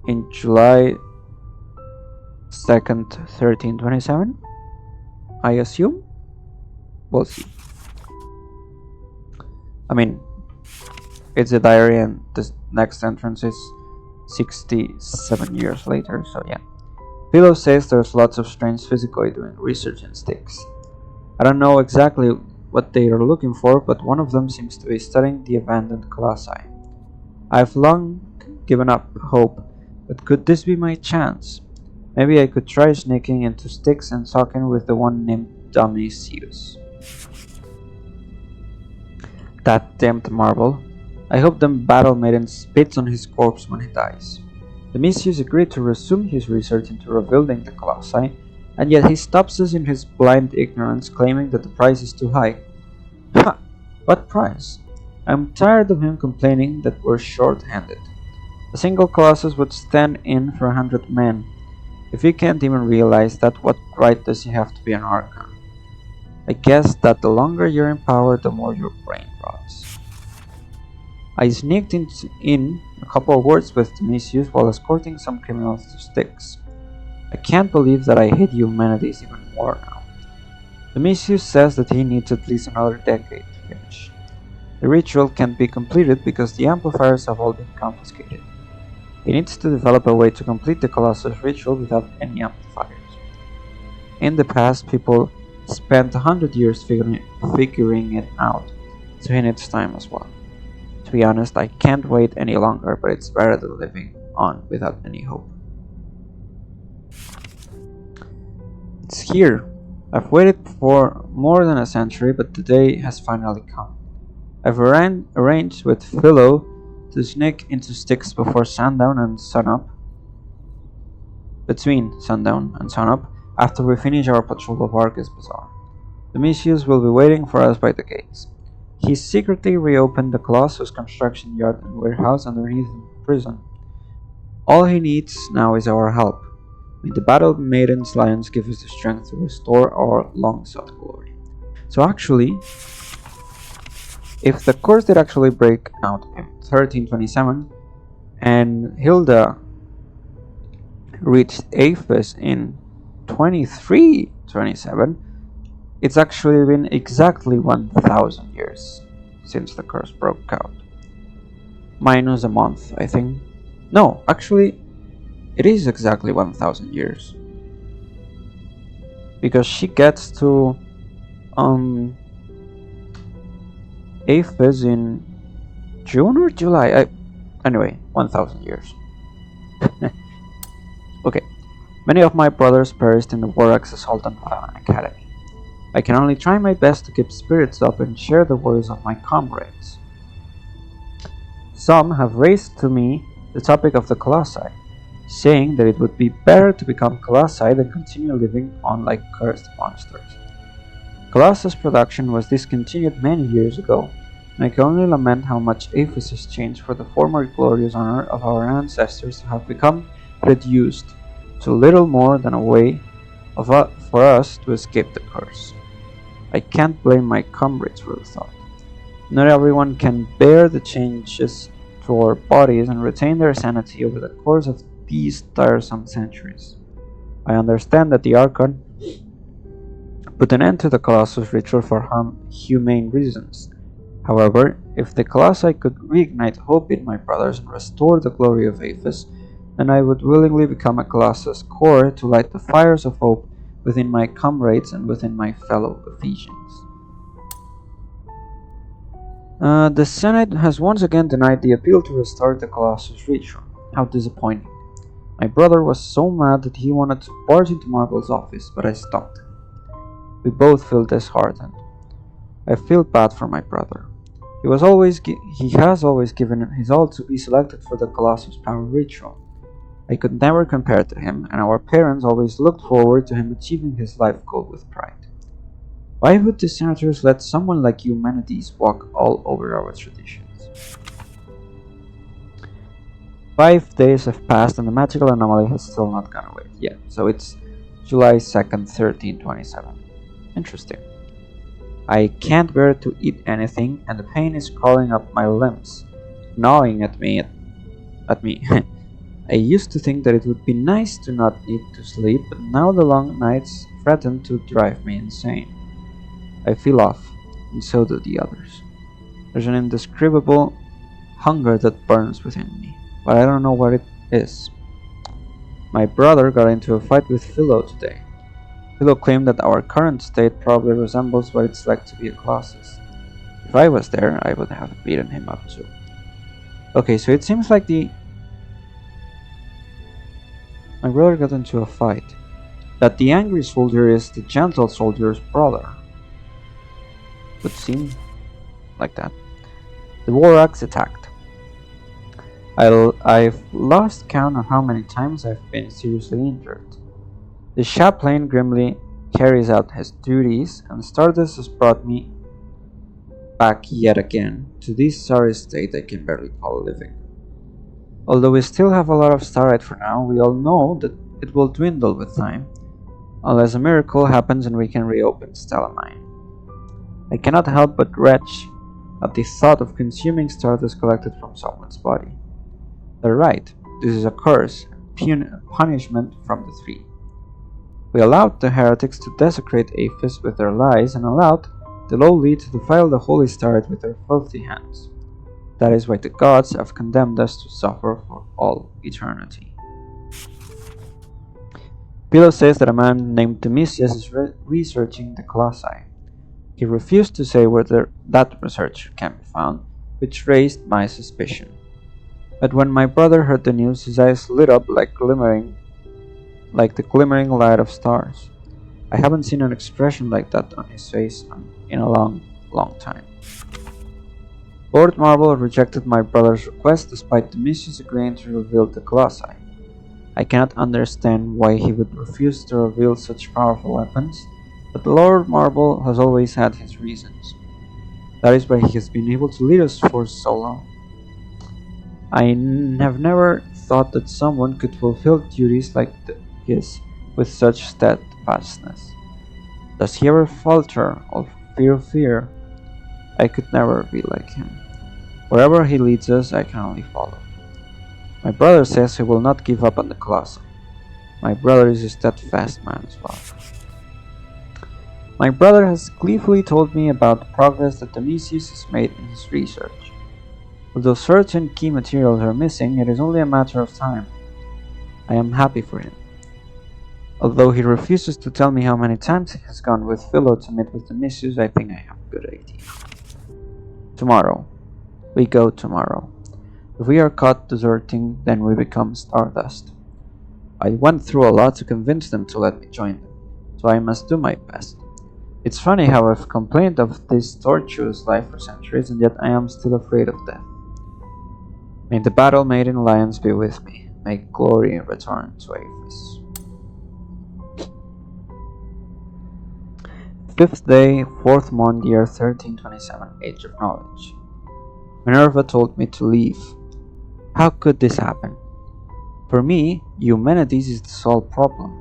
in July 2nd, 1327. I assume? We'll see. I mean, it's a diary and the next entrance is 67 years later, so yeah. Philo says there's lots of strange physicoi doing research in Styx. I don't know exactly what they are looking for, but one of them seems to be studying the abandoned colossi. I've long given up hope, but could this be my chance? Maybe I could try sneaking into Styx and talking with the one named Domitius. That damned marble. I hope the battle maiden spits on his corpse when he dies. Domitius agreed to resume his research into rebuilding the colossi, and yet he stops us in his blind ignorance, claiming that the price is too high. Ha! What price? I'm tired of him complaining that we're short-handed. A single colossus would stand in for 100 men. If he can't even realize that, what right does he have to be an archon? I guess that the longer you're in power, the more your brain rots. I sneaked in a couple of words with Domitius while escorting some criminals to Styx. I can't believe that I hate humanities even more now. Domitius says that he needs at least another decade to finish. The ritual can't be completed because the amplifiers have all been confiscated. He needs to develop a way to complete the Colossus ritual without any amplifiers. In the past, people spent 100 years figuring it out, so he needs time as well. To be honest, I can't wait any longer, but it's better than living on without any hope. It's here. I've waited for more than a century, but the day has finally come. I've arranged with Philo to sneak into Styx before sundown and sunup. Between sundown and sunup, after we finish our patrol of Argus Bazaar. Domitius will be waiting for us by the gates. He secretly reopened the Colossus construction yard and warehouse underneath the prison. All he needs now is our help. May the Battle Maiden's Lions give us the strength to restore our long-sought glory. So actually, if the course did actually break out in 1327, and Hilda reached Aphis in 2327, it's actually been exactly 1000 years since the curse broke out. Minus a month, I think. No, actually, it is exactly 1000 years. Because she gets to Aphis in June or July? Anyway, 1000 years. Okay. Many of my brothers perished in the Vorax assault on Pavan Academy. I can only try my best to keep spirits up and share the worries of my comrades. Some have raised to me the topic of the Colossi, saying that it would be better to become Colossi than continue living on like cursed monsters. Colossus production was discontinued many years ago, and I can only lament how much Aphis has changed for the former glorious honor of our ancestors to have become reduced to little more than a way for us to escape the curse. I can't blame my comrades for the thought. Not everyone can bear the changes to our bodies and retain their sanity over the course of these tiresome centuries. I understand that the Archon put an end to the Colossus ritual for humane reasons. However, if the Colossi could reignite hope in my brothers and restore the glory of Aphis, then I would willingly become a Colossus core to light the fires of hope within my comrades and within my fellow Ephesians. The Senate has once again denied the appeal to restart the Colossus ritual. How disappointing. My brother was so mad that he wanted to barge into Marvel's office, but I stopped him. We both feel disheartened. I feel bad for my brother. He has always given his all to be selected for the Colossus Power ritual. I could never compare to him, and our parents always looked forward to him achieving his life goal with pride. Why would the senators let someone like Eumenides walk all over our traditions? 5 days have passed and the magical anomaly has still not gone away yet, so it's July 2nd, 1327. Interesting. I can't bear to eat anything, and the pain is crawling up my limbs, gnawing at me. I used to think that it would be nice to not need to sleep, but now the long nights threaten to drive me insane. I feel off, and so do the others. There's an indescribable hunger that burns within me, but I don't know what it is. My brother got into a fight with Philo today. Philo claimed that our current state probably resembles what it's like to be a Colossus. If I was there, I would have beaten him up too. Okay, so it seems like my brother got into a fight. That the angry soldier is the gentle soldier's brother. Would seem like that. The Waraks attacked. I've lost count of how many times I've been seriously injured. The chaplain grimly carries out his duties, and Stardust has brought me back yet again to this sorry state I can barely call living. Although we still have a lot of starlight for now, we all know that it will dwindle with time, unless a miracle happens and we can reopen Stella Mine. I cannot help but retch at the thought of consuming stardust collected from someone's body. They're right, this is a curse, a punishment from the three. We allowed the heretics to desecrate Apis with their lies and allowed the lowly to defile the holy starlight with their filthy hands. That is why the gods have condemned us to suffer for all eternity. Philo says that a man named Domitius is researching the Colossi. He refused to say where that research can be found, which raised my suspicion. But when my brother heard the news, his eyes lit up like the glimmering light of stars. I haven't seen an expression like that on his face in a long, long time. Lord Marble rejected my brother's request despite Domitius agreeing to reveal the Colossi. I cannot understand why he would refuse to reveal such powerful weapons, but Lord Marble has always had his reasons. That is why he has been able to lead us for so long. I have never thought that someone could fulfill duties like his with such steadfastness. Does he ever falter or fear? I could never be like him. Wherever he leads us, I can only follow. My brother says he will not give up on the Colossi. My brother is a steadfast man as well. My brother has gleefully told me about the progress that Domitius has made in his research. Although certain key materials are missing, it is only a matter of time. I am happy for him. Although he refuses to tell me how many times he has gone with Philo to meet with Domitius, I think I have a good idea. Tomorrow. We go tomorrow. If we are caught deserting, then we become stardust. I went through a lot to convince them to let me join them, so I must do my best. It's funny how I've complained of this tortuous life for centuries, and yet I am still afraid of death. May the battle-maiden lions be with me. May glory return to Apis. 5th day, 4th month, year 1327, Age of Knowledge. Minerva told me to leave. How could this happen? For me, Eumenides is the sole problem.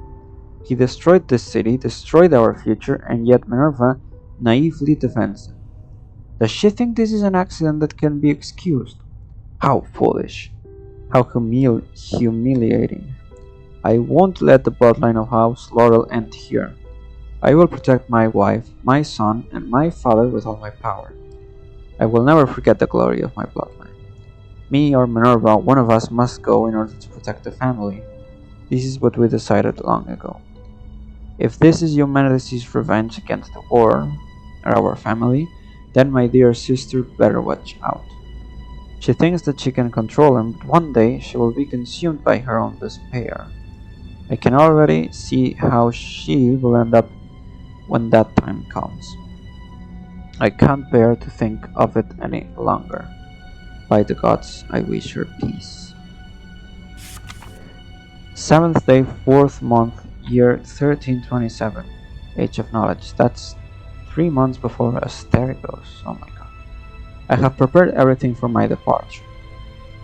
He destroyed this city, destroyed our future, and yet Minerva naively defends him. Does she think this is an accident that can be excused? How foolish. How humiliating. I won't let the bloodline of House Laurel end here. I will protect my wife, my son, and my father with all my power. I will never forget the glory of my bloodline. Me or Minerva, one of us must go in order to protect the family. This is what we decided long ago. If this is Eumenides' revenge against the war, or our family, Then my dear sister better watch out. She thinks that she can control him, but one day she will be consumed by her own despair. I can already see how she will end up when that time comes. I can't bear to think of it any longer. By the gods, I wish her peace. 7th day, 4th month, year 1327. Age of Knowledge. That's 3 months before ASTERIGOS. Oh my god. I have prepared everything for my departure.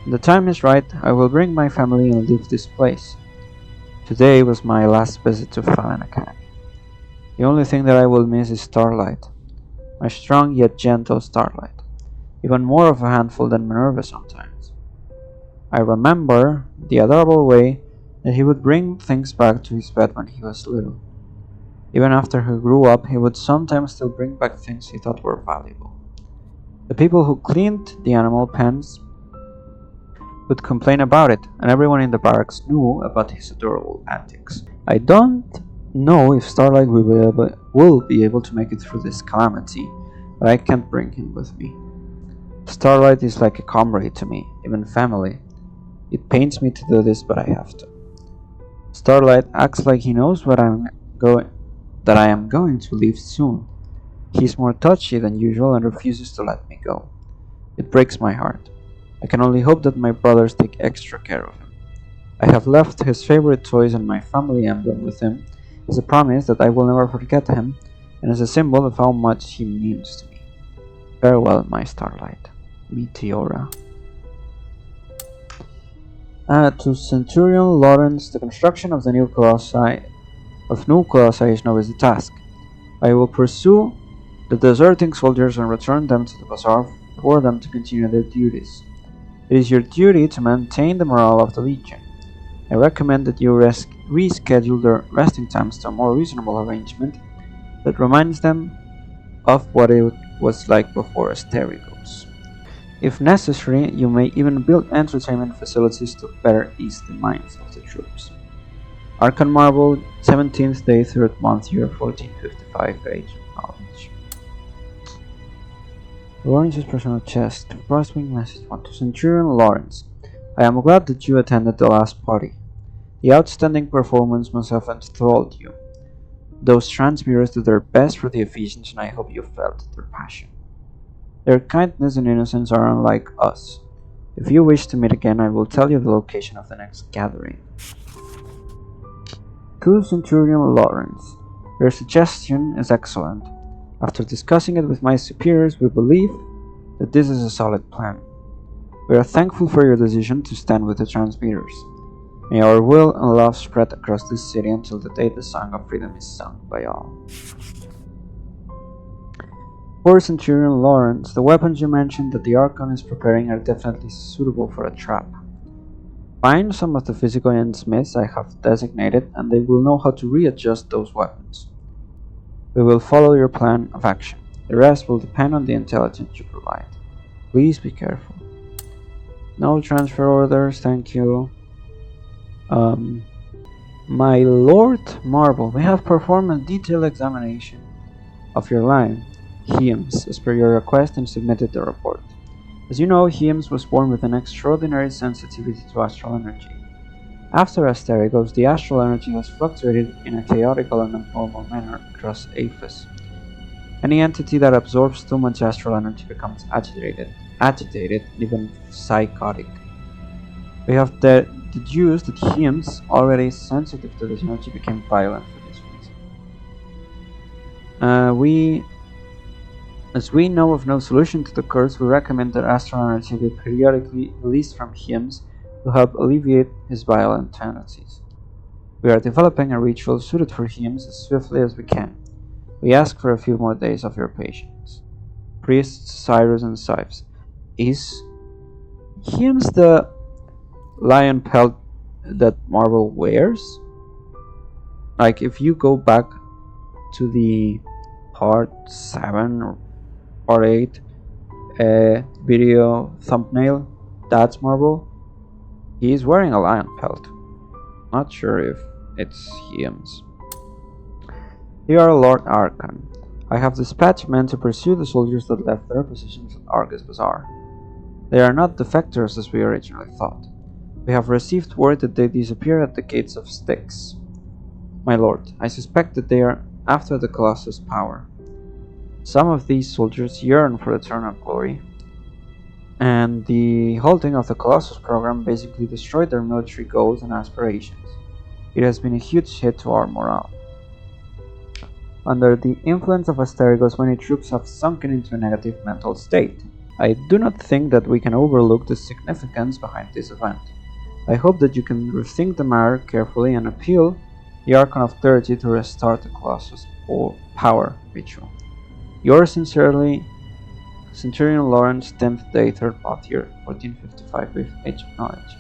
When the time is right, I will bring my family and leave this place. Today was my last visit to Fallen Academy. The only thing that I will miss is Starlight. My strong yet gentle Starlight. Even more of a handful than Minerva sometimes. I remember the adorable way that he would bring things back to his bed when he was little. Even after he grew up, he would sometimes still bring back things he thought were valuable. The people who cleaned the animal pens would complain about it, and everyone in the barracks knew about his adorable antics. I don't know if Starlight will be able to make it through this calamity, but I can't bring him with me. Starlight is like a comrade to me, even family. It pains me to do this, but I have to. Starlight acts like he knows that I am going to leave soon. He's more touchy than usual and refuses to let me go. It breaks my heart. I can only hope that my brothers take extra care of him. I have left his favorite toys and my family emblem with him as a promise that I will never forget him and as a symbol of how much he means to me. Farewell, my Starlight. Meteora. To Centurion Lawrence, the construction of new colossi is no easy task. I will pursue the deserting soldiers and return them to the bazaar for them to continue their duties. It is your duty to maintain the morale of the Legion. I recommend that you reschedule their resting times to a more reasonable arrangement that reminds them of what it was like before ASTERIGOS. If necessary, you may even build entertainment facilities to better ease the minds of the troops. Archon Marble, 17th day, 3rd month, year 1455, Age of Knowledge. Lawrence's personal chest. Frostwing message 1 to Centurion Lawrence. I am glad that you attended the last party. The outstanding performance must have enthralled you. Those transmitters did their best for the Ephesians, and I hope you felt their passion. Their kindness and innocence are unlike us. If you wish to meet again, I will tell you the location of the next gathering. To Centurion Lawrence. Your suggestion is excellent. After discussing it with my superiors, we believe that this is a solid plan. We are thankful for your decision to stand with the transmitters. May our will and love spread across this city until the day the song of freedom is sung by all. For Centurion Lawrence, the weapons you mentioned that the Archon is preparing are definitely suitable for a trap. Find some of the physical smiths I have designated, and they will know how to readjust those weapons. We will follow your plan of action. The rest will depend on the intelligence you provide. Please be careful. No transfer orders, thank you. My Lord Marble, we have performed a detailed examination of your line, Heems, as per your request, and submitted the report. As you know, Heems was born with an extraordinary sensitivity to astral energy. After ASTERIGOS, the astral energy has fluctuated in a chaotical and abnormal manner across Aphis. Any entity that absorbs too much astral energy becomes agitated, and even psychotic. We have deduced that Heems, already sensitive to this energy, became violent for this reason. As we know of no solution to the curse, we recommend that astral energy be periodically released from Heems to help alleviate his violent tendencies. We are developing a ritual suited for Heems as swiftly as we can. We ask for a few more days of your patience. Priests, Cyrus, and Sives. Is Heems the lion pelt that Marvel wears? Like, if you go back to the part 7 or part 8 video thumbnail, that's Marvel. He's wearing a lion pelt. Not sure if it's Heems. You are Lord Archon. I have dispatched men to pursue the soldiers that left their positions at Argus Bazaar. They are not defectors as we originally thought. We have received word that they disappeared at the gates of Styx. My lord, I suspect that they are after the Colossus' power. Some of these soldiers yearn for eternal glory, and the halting of the Colossus program basically destroyed their military goals and aspirations. It has been a huge hit to our morale. Under the influence of Asterigos, many troops have sunken into a negative mental state. I do not think that we can overlook the significance behind this event. I hope that you can rethink the matter carefully and appeal the Archon of Clarity to restart the Colossus power ritual. Yours sincerely, Centurion Lawrence, 10th day, 3rd month year, 1455 with Age of Knowledge.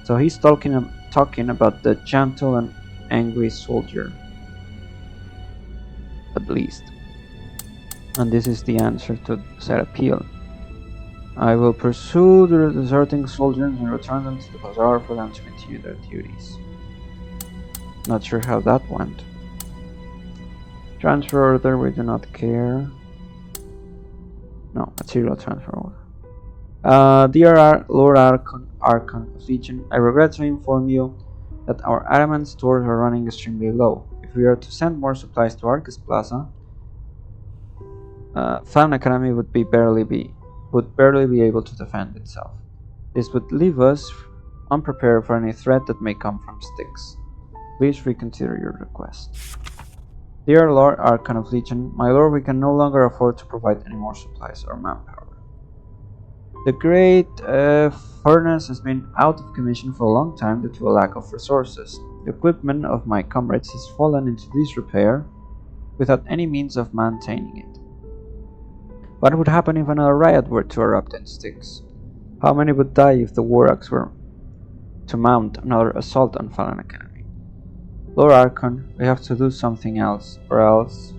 So he's talking about the gentle and angry soldier, at least. And this is the answer to said appeal. I will pursue the deserting soldiers and return them to the bazaar for them to continue their duties. Not sure how that went. Transfer order, we do not care. No, material transfer order. Dear Lord Archon of Legion, I regret to inform you that our adamant stores are running extremely low. If we are to send more supplies to Arcus Plaza, Fan Academy would barely be able to defend itself. This would leave us unprepared for any threat that may come from Styx. Please reconsider your request. Dear Lord Archon of Legion, my lord, we can no longer afford to provide any more supplies or manpower. The great furnace has been out of commission for a long time due to a lack of resources. The equipment of my comrades has fallen into disrepair without any means of maintaining it. What would happen if another riot were to erupt in Styx? How many would die if the Warrocks were to mount another assault on Fallen Academy? Lord Archon, we have to do something else, or else...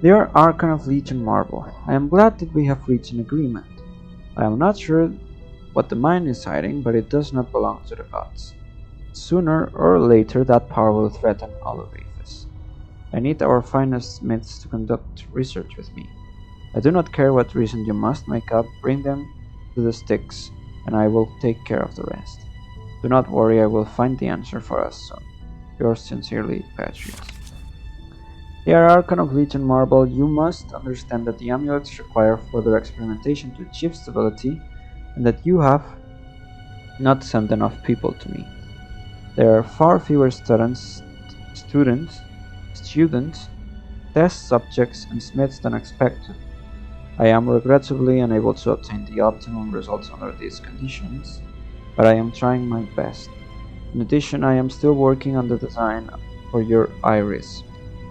Dear Archon of Legion Marble, I am glad that we have reached an agreement. I am not sure what the mine is hiding, but it does not belong to the gods. Sooner or later that power will threaten all of Athos. I need our finest smiths to conduct research with me. I do not care what reason you must make up, bring them to the Styx, and I will take care of the rest. Do not worry, I will find the answer for us soon. Yours sincerely, Patrius. Dear Archon of Legion Marble, you must understand that the amulets require further experimentation to achieve stability, and that you have not sent enough people to me. There are far fewer students, test subjects, and smiths than expected. I am regrettably unable to obtain the optimum results under these conditions, but I am trying my best. In addition, I am still working on the design for your iris.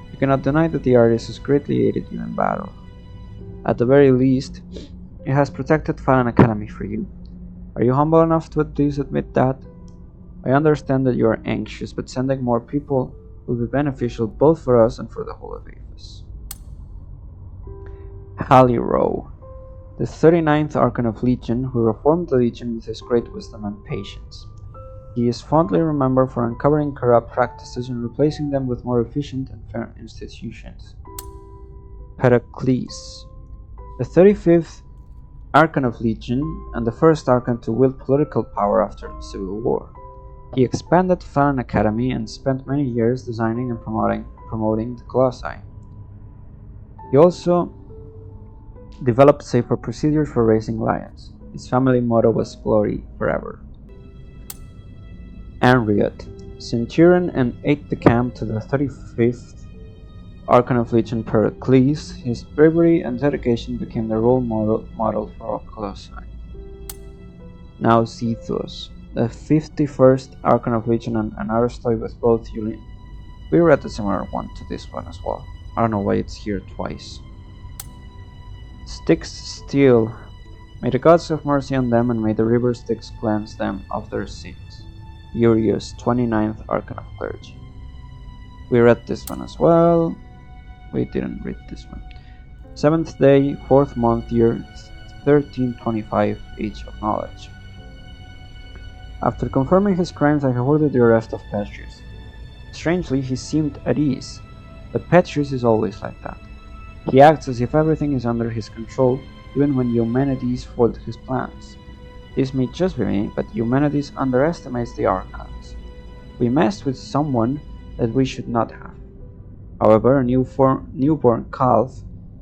You cannot deny that the iris has greatly aided you in battle. At the very least, it has protected Fallen Academy for you. Are you humble enough to at least admit that? I understand that you are anxious, but sending more people will be beneficial both for us and for the whole of Athos. Hallirow, the 39th Archon of Legion, who reformed the Legion with his great wisdom and patience. He is fondly remembered for uncovering corrupt practices and replacing them with more efficient and fair institutions. Pericles, the 35th Archon of Legion and the first Archon to wield political power after the Civil War. He expanded Fallen Academy and spent many years designing and promoting the Colossi. He also developed safer procedures for raising lions. His family motto was Glory Forever. Henriot, Centurion and aide-de-camp to the 35th Archon of Legion Pericles, his bravery and dedication became the role model for all Colossi. Nausithous, the 51st Archon of Legion and an Aristoi with both Julian. We read a similar one to this one as well. I don't know why it's here twice. Styx Steel. May the gods have mercy on them, and may the river Styx cleanse them of their sins. Urius, 29th Archon of Clergy. We read this one as well. We didn't read this one. 7th day, 4th month, year 1325, Age of Knowledge. After confirming his crimes, I have ordered the arrest of Patrius. Strangely, he seemed at ease. But Petrus is always like that. He acts as if everything is under his control, even when Eumenides foiled his plans. This may just be me, but Eumenides underestimates the Archons. We messed with someone that we should not have. However, a newborn calf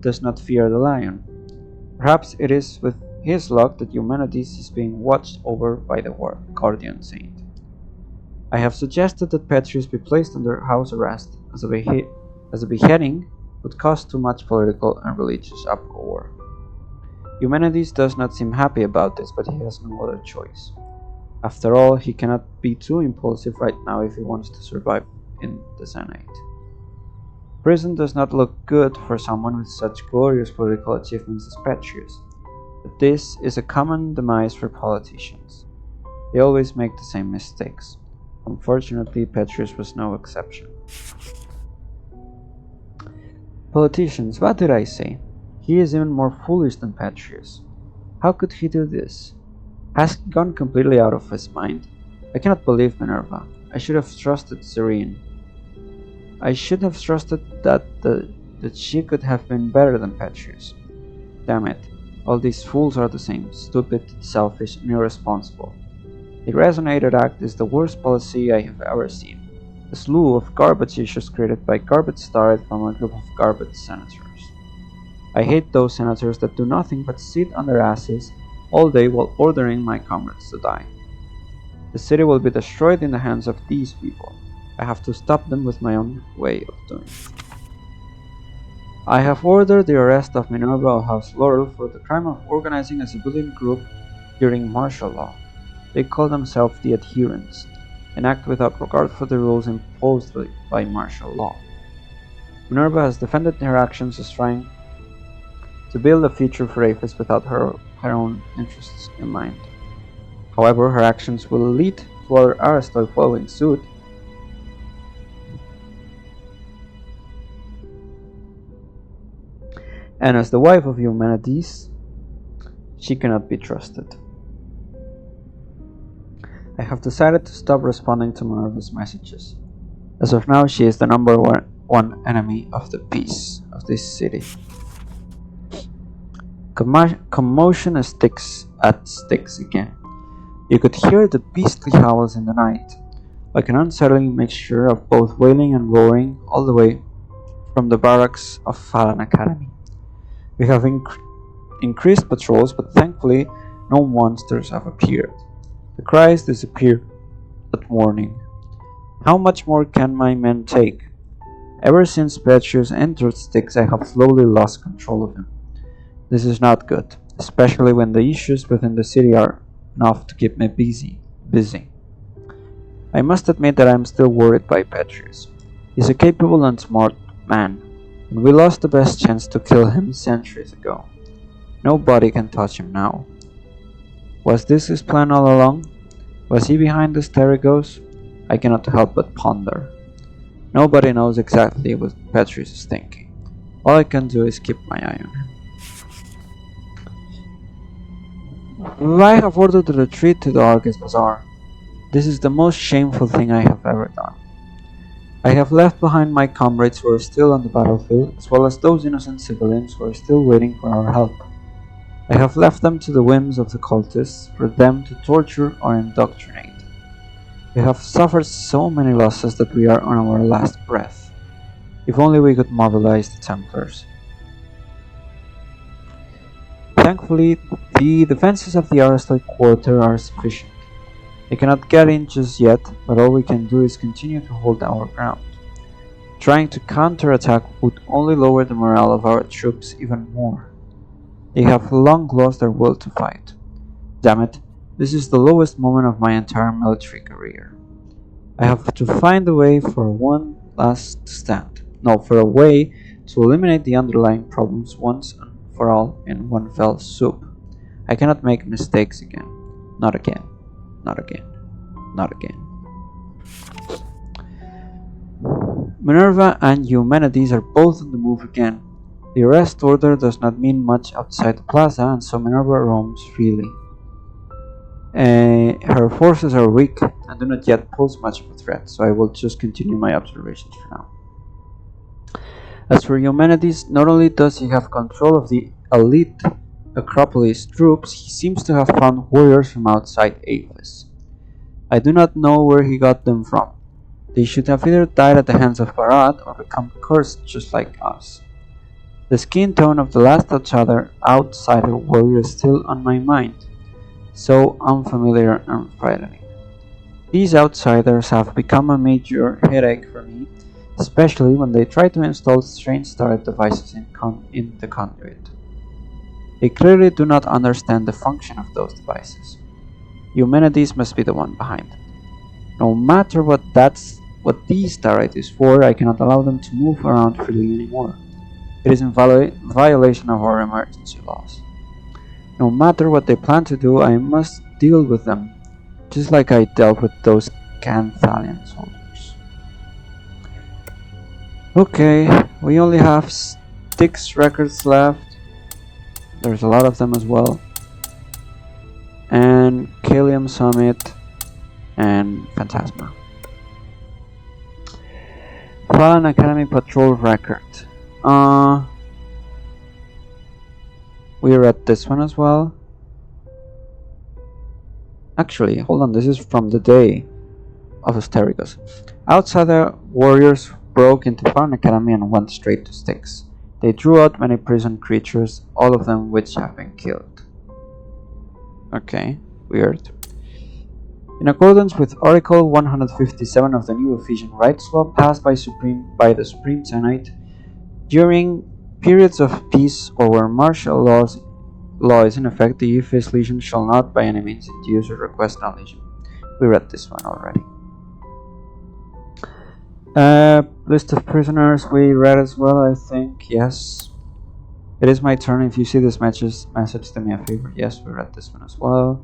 does not fear the lion. Perhaps it is with his luck that Eumenides is being watched over by the guardian saint. I have suggested that Petrus be placed under house arrest, as a beheading would cause too much political and religious uproar. Eumenides does not seem happy about this, but he has no other choice. After all, he cannot be too impulsive right now if he wants to survive in the Senate. Prison does not look good for someone with such glorious political achievements as Petrus, but this is a common demise for politicians. They always make the same mistakes. Unfortunately, Petrus was no exception. Politicians, what did I say? He is even more foolish than Petrus. How could he do this? Has he gone completely out of his mind? I cannot believe Minerva. I should have trusted Serene. I should have trusted that she could have been better than Petrus. Damn it, all these fools are the same, stupid, selfish, and irresponsible. The resonated act is the worst policy I have ever seen. A slew of garbage issues created by garbage started from a group of garbage senators. I hate those senators that do nothing but sit on their asses all day while ordering my comrades to die. The city will be destroyed in the hands of these people. I have to stop them with my own way of doing it. I have ordered the arrest of Minerva of House Laurel for the crime of organizing a civilian group during martial law. They call themselves the Adherents, and act without regard for the rules imposed by martial law. Minerva has defended her actions as trying to build a future for Apis without her own interests in mind. However, her actions will lead to other Aristoi following suit. And as the wife of Eumenides, she cannot be trusted. I have decided to stop responding to Minerva's messages. As of now, she is the number one enemy of the peace of this city. Commotion at sticks again. You could hear the beastly howls in the night, like an unsettling mixture of both wailing and roaring, all the way from the barracks of Falan Academy. We have increased patrols, but thankfully no monsters have appeared. The cries disappear at warning. How much more can my men take? Ever since Petrus entered Styx, I have slowly lost control of him. This is not good, especially when the issues within the city are enough to keep me busy. I must admit that I am still worried by Petrus. He is a capable and smart man, and we lost the best chance to kill him centuries ago. Nobody can touch him now. Was this his plan all along? Was he behind the ASTERIGOS? I cannot help but ponder. Nobody knows exactly what Petrus is thinking. All I can do is keep my eye on him. I have ordered the retreat to the Argus Bazaar. This is the most shameful thing I have ever done. I have left behind my comrades who are still on the battlefield, as well as those innocent civilians who are still waiting for our help. I have left them to the whims of the cultists, for them to torture or indoctrinate. We have suffered so many losses that we are on our last breath. If only we could mobilize the Templars. Thankfully, the defenses of the Aristoi quarter are sufficient. They cannot get in just yet, but all we can do is continue to hold our ground. Trying to counterattack would only lower the morale of our troops even more. They have long lost their will to fight. Damn it, this is the lowest moment of my entire military career. I have to find a way for one last stand. No, for a way to eliminate the underlying problems once and for all in one fell swoop. I cannot make mistakes again. Not again. Not again. Not again. Minerva and Eumenides are both on the move again. The arrest order does not mean much outside the plaza, and so Minerva roams freely. Her forces are weak and do not yet pose much of a threat, so I will just continue my observations for now. As for Eumenides, not only does he have control of the elite Acropolis troops, he seems to have found warriors from outside Athens. I do not know where he got them from. They should have either died at the hands of Barat or become cursed just like us. The skin tone of the last outsider warrior is still on my mind, so unfamiliar and frightening. These outsiders have become a major headache for me, especially when they try to install strange storage devices in the conduit. They clearly do not understand the function of those devices. Eumenides must be the one behind it. No matter what these turret is for, I cannot allow them to move around freely anymore. It is in violation of our emergency laws. No matter what they plan to do, I must deal with them, just like I dealt with those Canthalian soldiers. Okay, we only have Styx records left. There's a lot of them as well. And Kalium Summit and Phantasma. Fallen Academy Patrol record. We read this one as well. Actually, hold on, this is from the day of Asterigos. Outsider warriors broke into Fallen Academy and went straight to Styx. They drew out many prison creatures, all of them which have been killed. Okay, weird. In accordance with Article 157 of the new Ephesian Rights Law passed by the Supreme Senate, during periods of peace or where martial law is in effect, the Ephes Legion shall not by any means induce or request an legion. We read this one already. List of prisoners we read as well, I think. Yes. It is my turn. If you see this message, do me a favor. Yes, we read this one as well.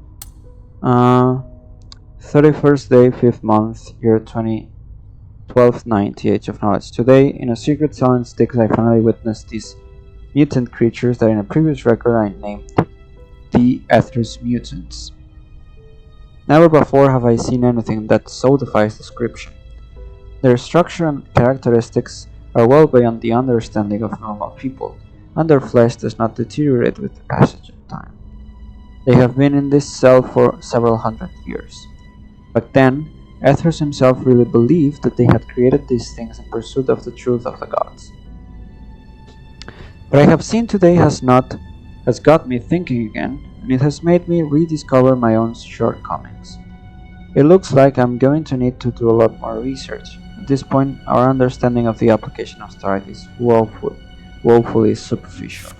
31st day, 5th month, year 1290, Age of Knowledge. Today, in a secret cell in Styx, I finally witnessed these mutant creatures that in a previous record I named the Ethers Mutants. Never before have I seen anything that so defies description. Their structure and characteristics are well beyond the understanding of normal people, and their flesh does not deteriorate with the passage of time. They have been in this cell for several hundred years. Back then, Ethers himself really believed that they had created these things in pursuit of the truth of the gods. What I have seen today has got me thinking again, and it has made me rediscover my own shortcomings. It looks like I'm going to need to do a lot more research. At this point, our understanding of the application of starlight is woefully superficial.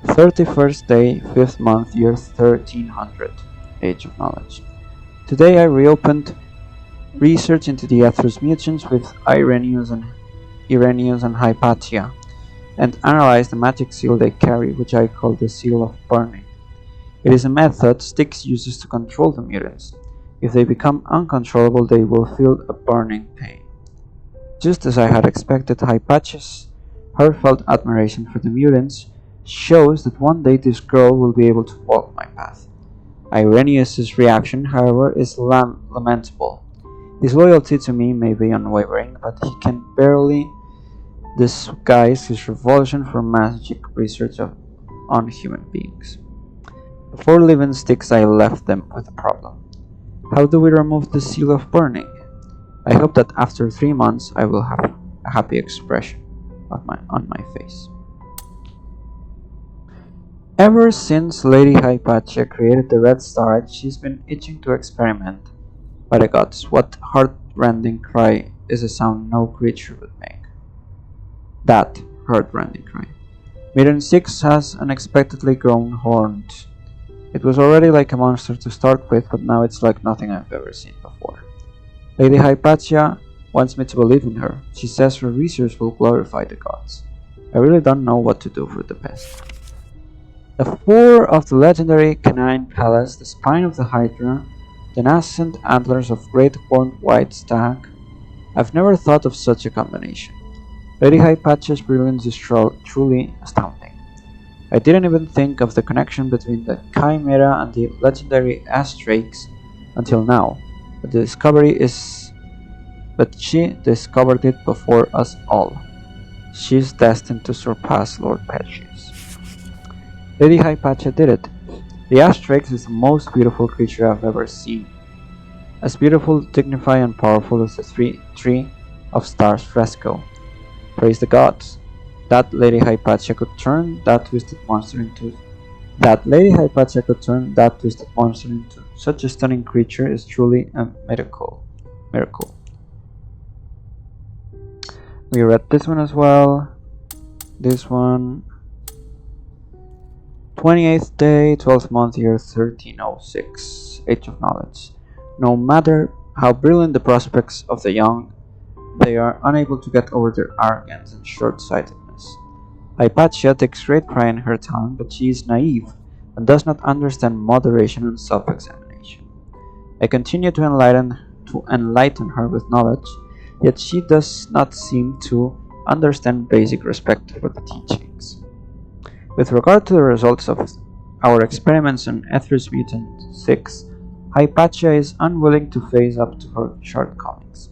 31st day, 5th month, year 1300, Age of Knowledge. Today I reopened research into the Ethers mutants with Irenaeus and Hypatia, and analyzed the magic seal they carry, which I call the Seal of Burning. It is a method Styx uses to control the mutants. If they become uncontrollable, they will feel a burning pain. Just as I had expected, Hypatia's heartfelt admiration for the mutants shows that one day this girl will be able to walk my path. Irenaeus' reaction, however, is lamentable. His loyalty to me may be unwavering, but he can barely disguise his revulsion for magic research on human beings. Before leaving Styx, I left them with a problem. How do we remove the Seal of Burning? I hope that after 3 months I will have a happy expression on my face. Ever since Lady Hypatia created the Red Starlight, she's been itching to experiment. By the gods, what heart-rending cry is a sound no creature would make. That heart-rending cry. Maiden 6 has unexpectedly grown horned. It was already like a monster to start with, but now it's like nothing I've ever seen before. Lady Hypatia wants me to believe in her. She says her research will glorify the gods. I really don't know what to do for the best. The 4 of the legendary canine palace, the spine of the Hydra, the nascent antlers of great horned white stag. I've never thought of such a combination. Lady Hypatia's brilliance is truly astounding. I didn't even think of the connection between the Chimera and the legendary ASTERIGOS until now, but she discovered it before us all. She is destined to surpass Lord Petrius. Lady Hypatia did it. The Asterix is the most beautiful creature I've ever seen. As beautiful, dignified, and powerful as the Tree of Stars fresco. Praise the gods! That Lady Hypatia could turn that twisted monster into such a stunning creature is truly a miracle. We read this one as well. This one, 28th day, 12th month, year 1306, Age of Knowledge. No matter how brilliant the prospects of the young, they are unable to get over their arrogance and short-sightedness. Hypatia takes great pride in her talent, but she is naive and does not understand moderation and self-examination. I continue to enlighten her with knowledge, yet she does not seem to understand basic respect for the teachings. With regard to the results of our experiments on Ethers Mutant 6, Hypatia is unwilling to face up to her shortcomings.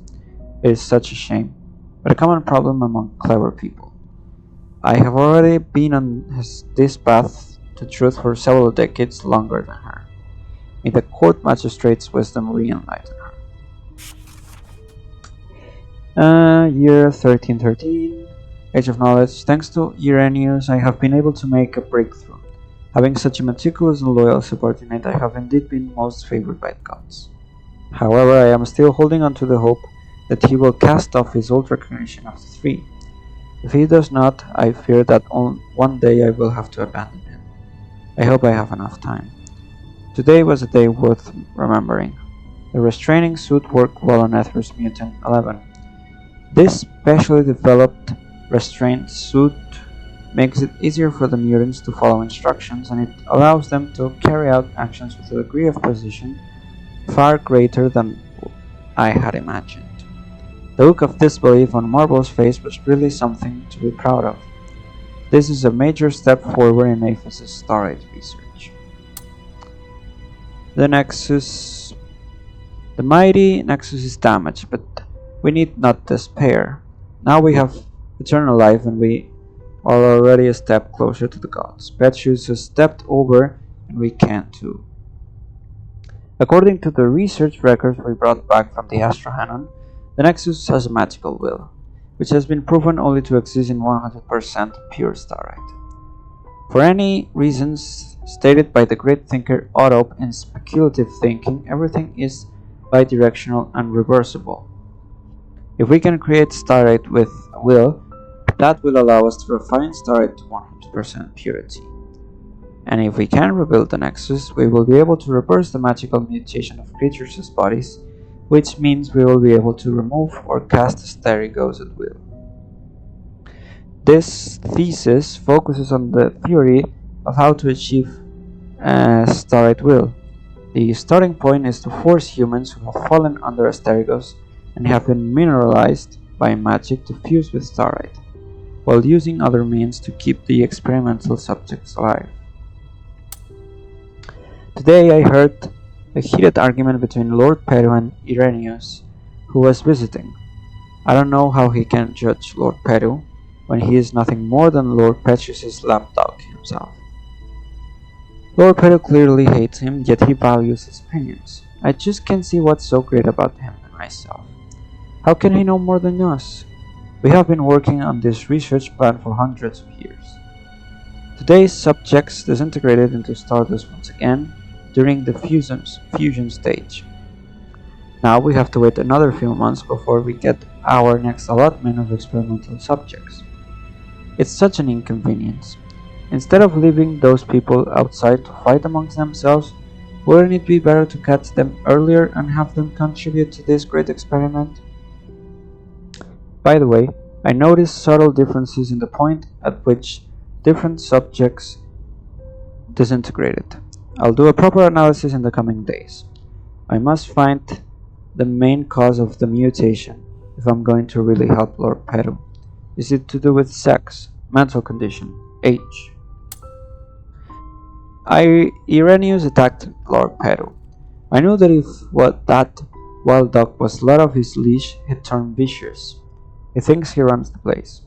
It is such a shame, but a common problem among clever people. I have already been on this path to truth for several decades longer than her. May the court magistrate's wisdom re-enlighten her. Year 1313, Age of Knowledge. Thanks to Irenaeus, I have been able to make a breakthrough. Having such a meticulous and loyal subordinate, I have indeed been most favored by the gods. However, I am still holding on to the hope that he will cast off his old recognition of the three. If he does not, I fear that one day I will have to abandon him. I hope I have enough time. Today was a day worth remembering. The restraining suit worked well on Ethers Mutant 11. This specially developed restraint suit makes it easier for the mutants to follow instructions, and it allows them to carry out actions with a degree of precision far greater than I had imagined. The look of disbelief on Marble's face was really something to be proud of. This is a major step forward in Aphis' Starlight research. The mighty Nexus is damaged, but we need not despair. Now we have eternal life, and we are already a step closer to the gods. Petrus has stepped over, and we can too. According to the research records we brought back from the Astrohanon, the Nexus has a magical will, which has been proven only to exist in 100% pure starlight. For any reasons stated by the great thinker Otto in speculative thinking, everything is bidirectional and reversible. If we can create starlight with a will, that will allow us to refine starlight to 100% purity. And if we can rebuild the Nexus, we will be able to reverse the magical mutation of creatures as bodies, which means we will be able to remove or cast ASTERIGOS at will. This thesis focuses on the theory of how to achieve starlight will. The starting point is to force humans who have fallen under ASTERIGOS and have been mineralized by magic to fuse with starlight, while using other means to keep the experimental subjects alive. Today I heard a heated argument between Lord Peru and Irenaeus, who was visiting. I don't know how he can judge Lord Peru when he is nothing more than Lord Petrus's lapdog himself. Lord Peru clearly hates him, yet he values his opinions. I just can't see what's so great about him and myself. How can he know more than us? We have been working on this research plan for hundreds of years. Today's subjects disintegrated into stardust once again during the fusion stage. Now we have to wait another few months before we get our next allotment of experimental subjects. It's such an inconvenience. Instead of leaving those people outside to fight amongst themselves, wouldn't it be better to catch them earlier and have them contribute to this great experiment? By the way, I noticed subtle differences in the point at which different subjects disintegrated. I'll do a proper analysis in the coming days. I must find the main cause of the mutation if I'm going to really help Lord Peru. Is it to do with sex, mental condition, age? Irenaeus attacked Lord Peru. I knew that if that wild dog was let off his leash, he'd turn vicious. He thinks he runs the place.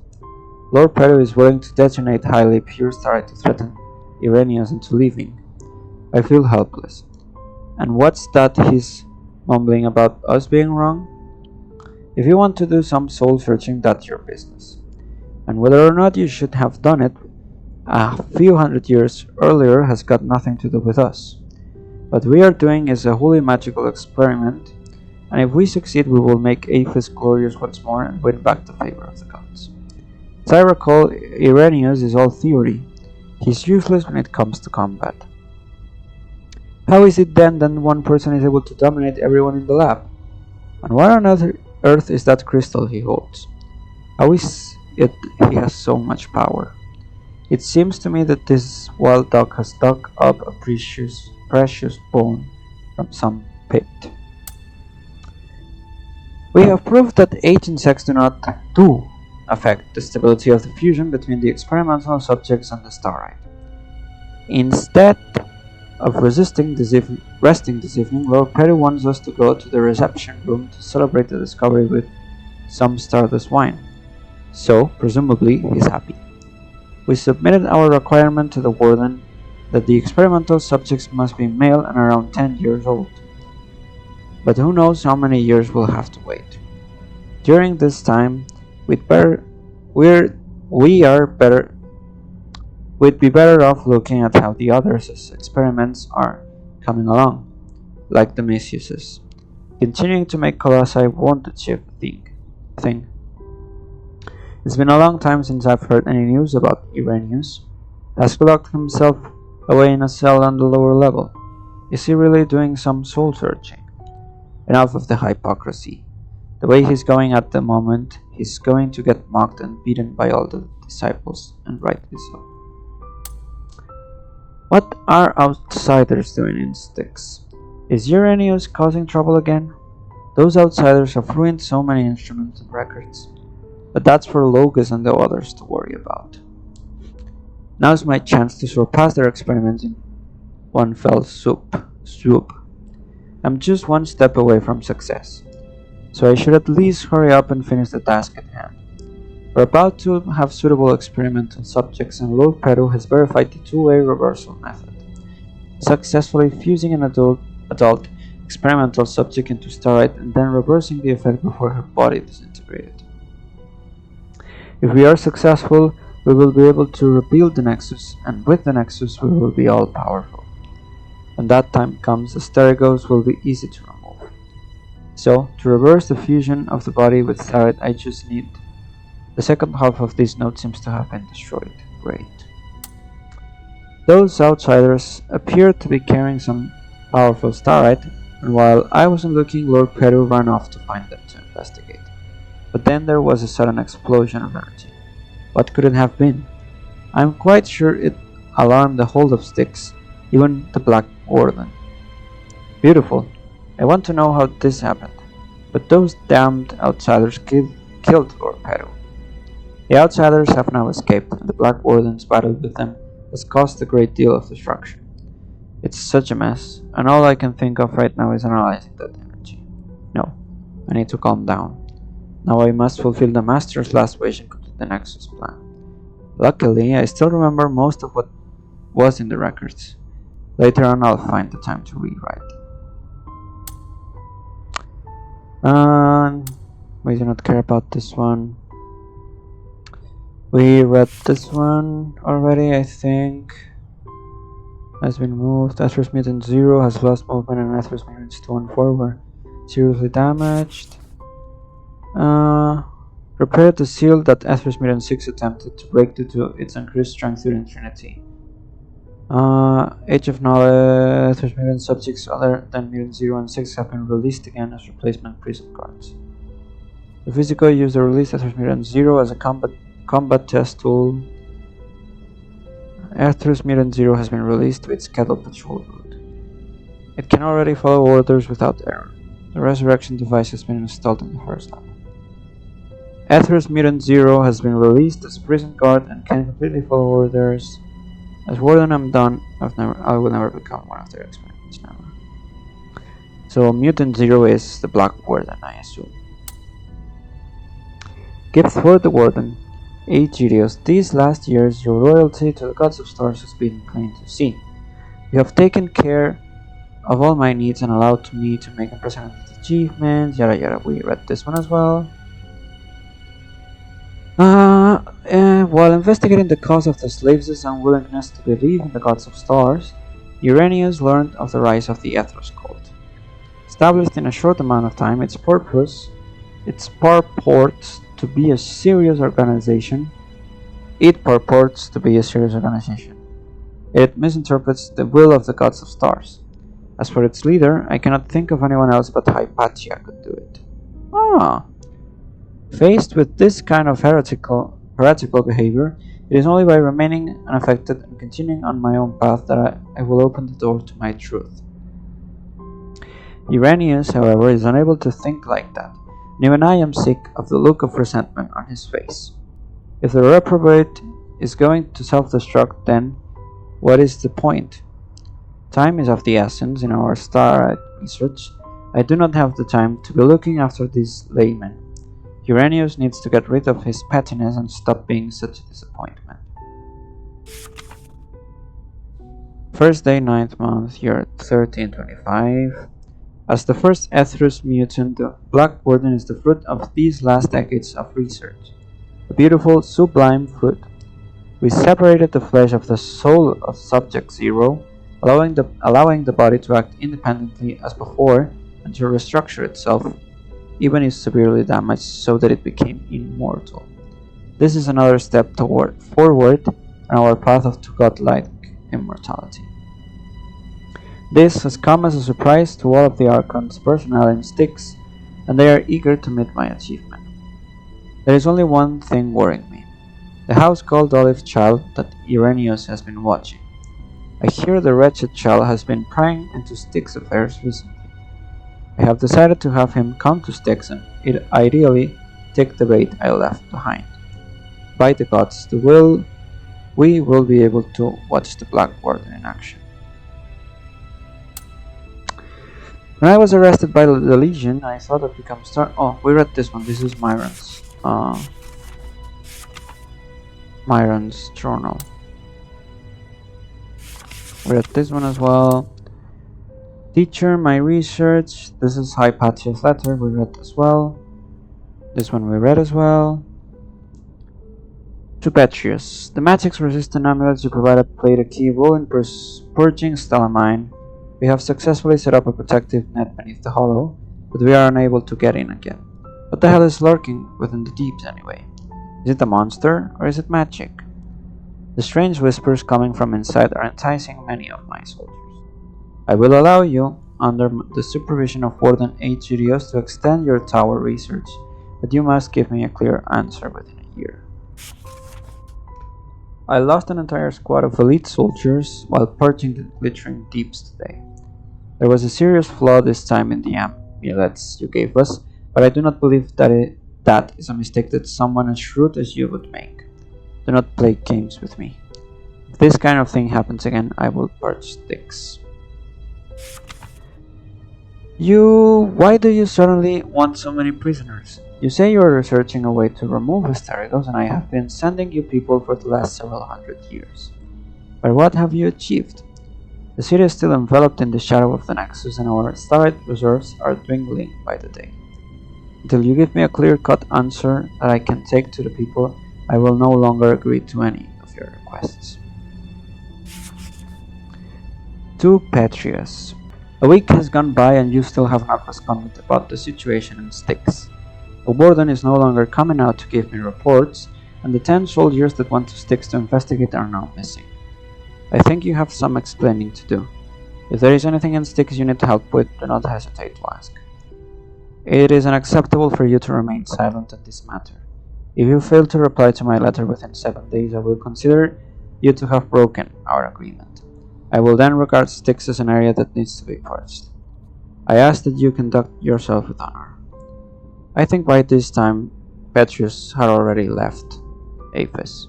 Lord Peru is willing to detonate highly pure starlight to threaten Irenaeus into leaving. I feel helpless. And what's that he's mumbling about us being wrong? If you want to do some soul searching, that's your business. And whether or not you should have done it a few hundred years earlier has got nothing to do with us. What we are doing is a wholly magical experiment, and if we succeed, we will make Aphis glorious once more and win back the favor of the gods. As I recall, Irenaeus is all theory. He's useless when it comes to combat. How is it then that one person is able to dominate everyone in the lab? And why on earth is that crystal he holds? How is it he has so much power? It seems to me that this wild dog has dug up a precious bone from some pit. We have proved that age and sex do affect the stability of the fusion between the experimental subjects and the starlight. Instead of resting this evening, Lord Perry wants us to go to the reception room to celebrate the discovery with some stardust wine. So, presumably, he's happy. We submitted our requirement to the warden that the experimental subjects must be male and around 10 years old. But who knows how many years we'll have to wait. During this time, we'd be better off looking at how the others' experiments are coming along, like the Misius's. Continuing to make colossi won't achieve a thing. It's been a long time since I've heard any news about Irenaeus. Has he locked himself away in a cell on the lower level? Is he really doing some soul searching? Enough of the hypocrisy. The way he's going at the moment, he's going to get mocked and beaten by all the disciples, and rightly so. What are outsiders doing in Styx? Is Irenaeus causing trouble again? Those outsiders have ruined so many instruments and records. But that's for Logus and the others to worry about. Now's my chance to surpass their experiments in one fell swoop. I'm just one step away from success, so I should at least hurry up and finish the task at hand. We're about to have suitable experimental subjects, and Lord Peru has verified the two-way reversal method, successfully fusing an adult experimental subject into starlight and then reversing the effect before her body disintegrated. If we are successful, we will be able to rebuild the Nexus, and with the Nexus we will be all powerful. When that time comes, ASTERIGOS will be easy to remove. So, to reverse the fusion of the body with starlight, I just need... The second half of this note seems to have been destroyed. Great. Those outsiders appeared to be carrying some powerful starlight, and while I wasn't looking, Lord Peru ran off to find them to investigate. But then there was a sudden explosion of energy. What could it have been? I'm quite sure it alarmed the whole of Styx, even the Black Warden. Beautiful. I want to know how this happened. But those damned outsiders killed Lord Peru. The outsiders have now escaped, and the Black Warden's battle with them has caused a great deal of destruction. It's such a mess, and all I can think of right now is analyzing that energy. No, I need to calm down. Now I must fulfill the Master's last wish and complete the Nexus plan. Luckily, I still remember most of what was in the records. Later on, I'll find the time to rewrite. We do not care about this one. We read this one already, I think. Has been moved. Aether's Mutant 0 has lost movement, and Aether's Mutants 2 and 4 were seriously damaged. Repair the seal that Aether's Mutant 6 attempted to break due to its increased strength during Trinity. Age of Knowledge, Aether's Mutant subjects other than Mutant 0 and 6 have been released again as replacement prison guards. The Physical used the released Aether's Mutant 0 as a combat test tool. Aether's Mutant 0 has been released to its Kettle Patrol route. It can already follow orders without error. The resurrection device has been installed in the first level. Aether's Mutant 0 has been released as prison guard and can completely follow orders. As Warden, I'm done. I will never become one of their experiments now. So Mutant 0 is the Black Warden, I assume. Gift for the Warden. Aegirios, these last years your loyalty to the gods of stars has been plain to see. You have taken care of all my needs and allowed me to make unprecedented achievements, yada yada. We read this one as well. While investigating the cause of the slaves' unwillingness to believe in the gods of stars, Uranius learned of the rise of the Ethros cult. Established in a short amount of time, its purports to be a serious organization. It purports to be a serious organization. It misinterprets the will of the gods of stars. As for its leader, I cannot think of anyone else but Hypatia could do it. Faced with this kind of heretical behavior, it is only by remaining unaffected and continuing on my own path that I will open the door to my truth. Uranius, however, is unable to think like that, and even I am sick of the look of resentment on his face. If the reprobate is going to self-destruct, then what is the point? Time is of the essence in our star research. I do not have the time to be looking after these laymen. Uranius needs to get rid of his pettiness and stop being such a disappointment. First day, 9th month, year 1325. As the first Ethros mutant, the Black Warden is the fruit of these last decades of research. A beautiful, sublime fruit. We separated the flesh of the soul of Subject Zero, allowing the body to act independently as before and to restructure itself, even if severely damaged, so that it became immortal. This is another step forward on our path to godlike immortality. This has come as a surprise to all of the Archon's personnel in Styx, and they are eager to meet my achievement. There is only one thing worrying me. The house called Olive Child that Irenaeus has been watching. I hear the wretched child has been prying into Styx affairs recently. I have decided to have him come to Styx and ideally take the bait I left behind. By the gods, we will be able to watch the Black Warden in action. When I was arrested by the Legion, I thought I'd become we read this one. This is Myron's journal. We read this one as well. Teacher, my research. This is Hypatia's letter. We read as well. This one we read as well. To Petrius. The magics-resistant amulets you provided played a key role in purging Stalamine. We have successfully set up a protective net beneath the hollow, but we are unable to get in again. What the hell is lurking within the deeps anyway? Is it a monster, or is it magic? The strange whispers coming from inside are enticing many of my soldiers. I will allow you, under the supervision of Warden Aegirios, to extend your tower research, but you must give me a clear answer within a year. I lost an entire squad of elite soldiers while purging the glittering deeps today. There was a serious flaw this time in the amulets you gave us, but I do not believe that is a mistake that someone as shrewd as you would make. Do not play games with me. If this kind of thing happens again, I will purge Styx. Why do you suddenly want so many prisoners? You say you are researching a way to remove ASTERIGOS, and I have been sending you people for the last several hundred years. But what have you achieved? The city is still enveloped in the shadow of the Nexus, and our starlight reserves are dwindling by the day. Until you give me a clear-cut answer that I can take to the people, I will no longer agree to any of your requests. To Petrius. A week has gone by and you still have not responded about the situation in Styx. The warden is no longer coming out to give me reports, and the 10 soldiers that went to Styx to investigate are now missing. I think you have some explaining to do. If there is anything in Styx you need help with, do not hesitate to ask. It is unacceptable for you to remain silent on this matter. If you fail to reply to my letter within 7 days, I will consider you to have broken our agreement. I will then regard Styx as an area that needs to be purged. I ask that you conduct yourself with honor. I think by this time, Petrius had already left Apis.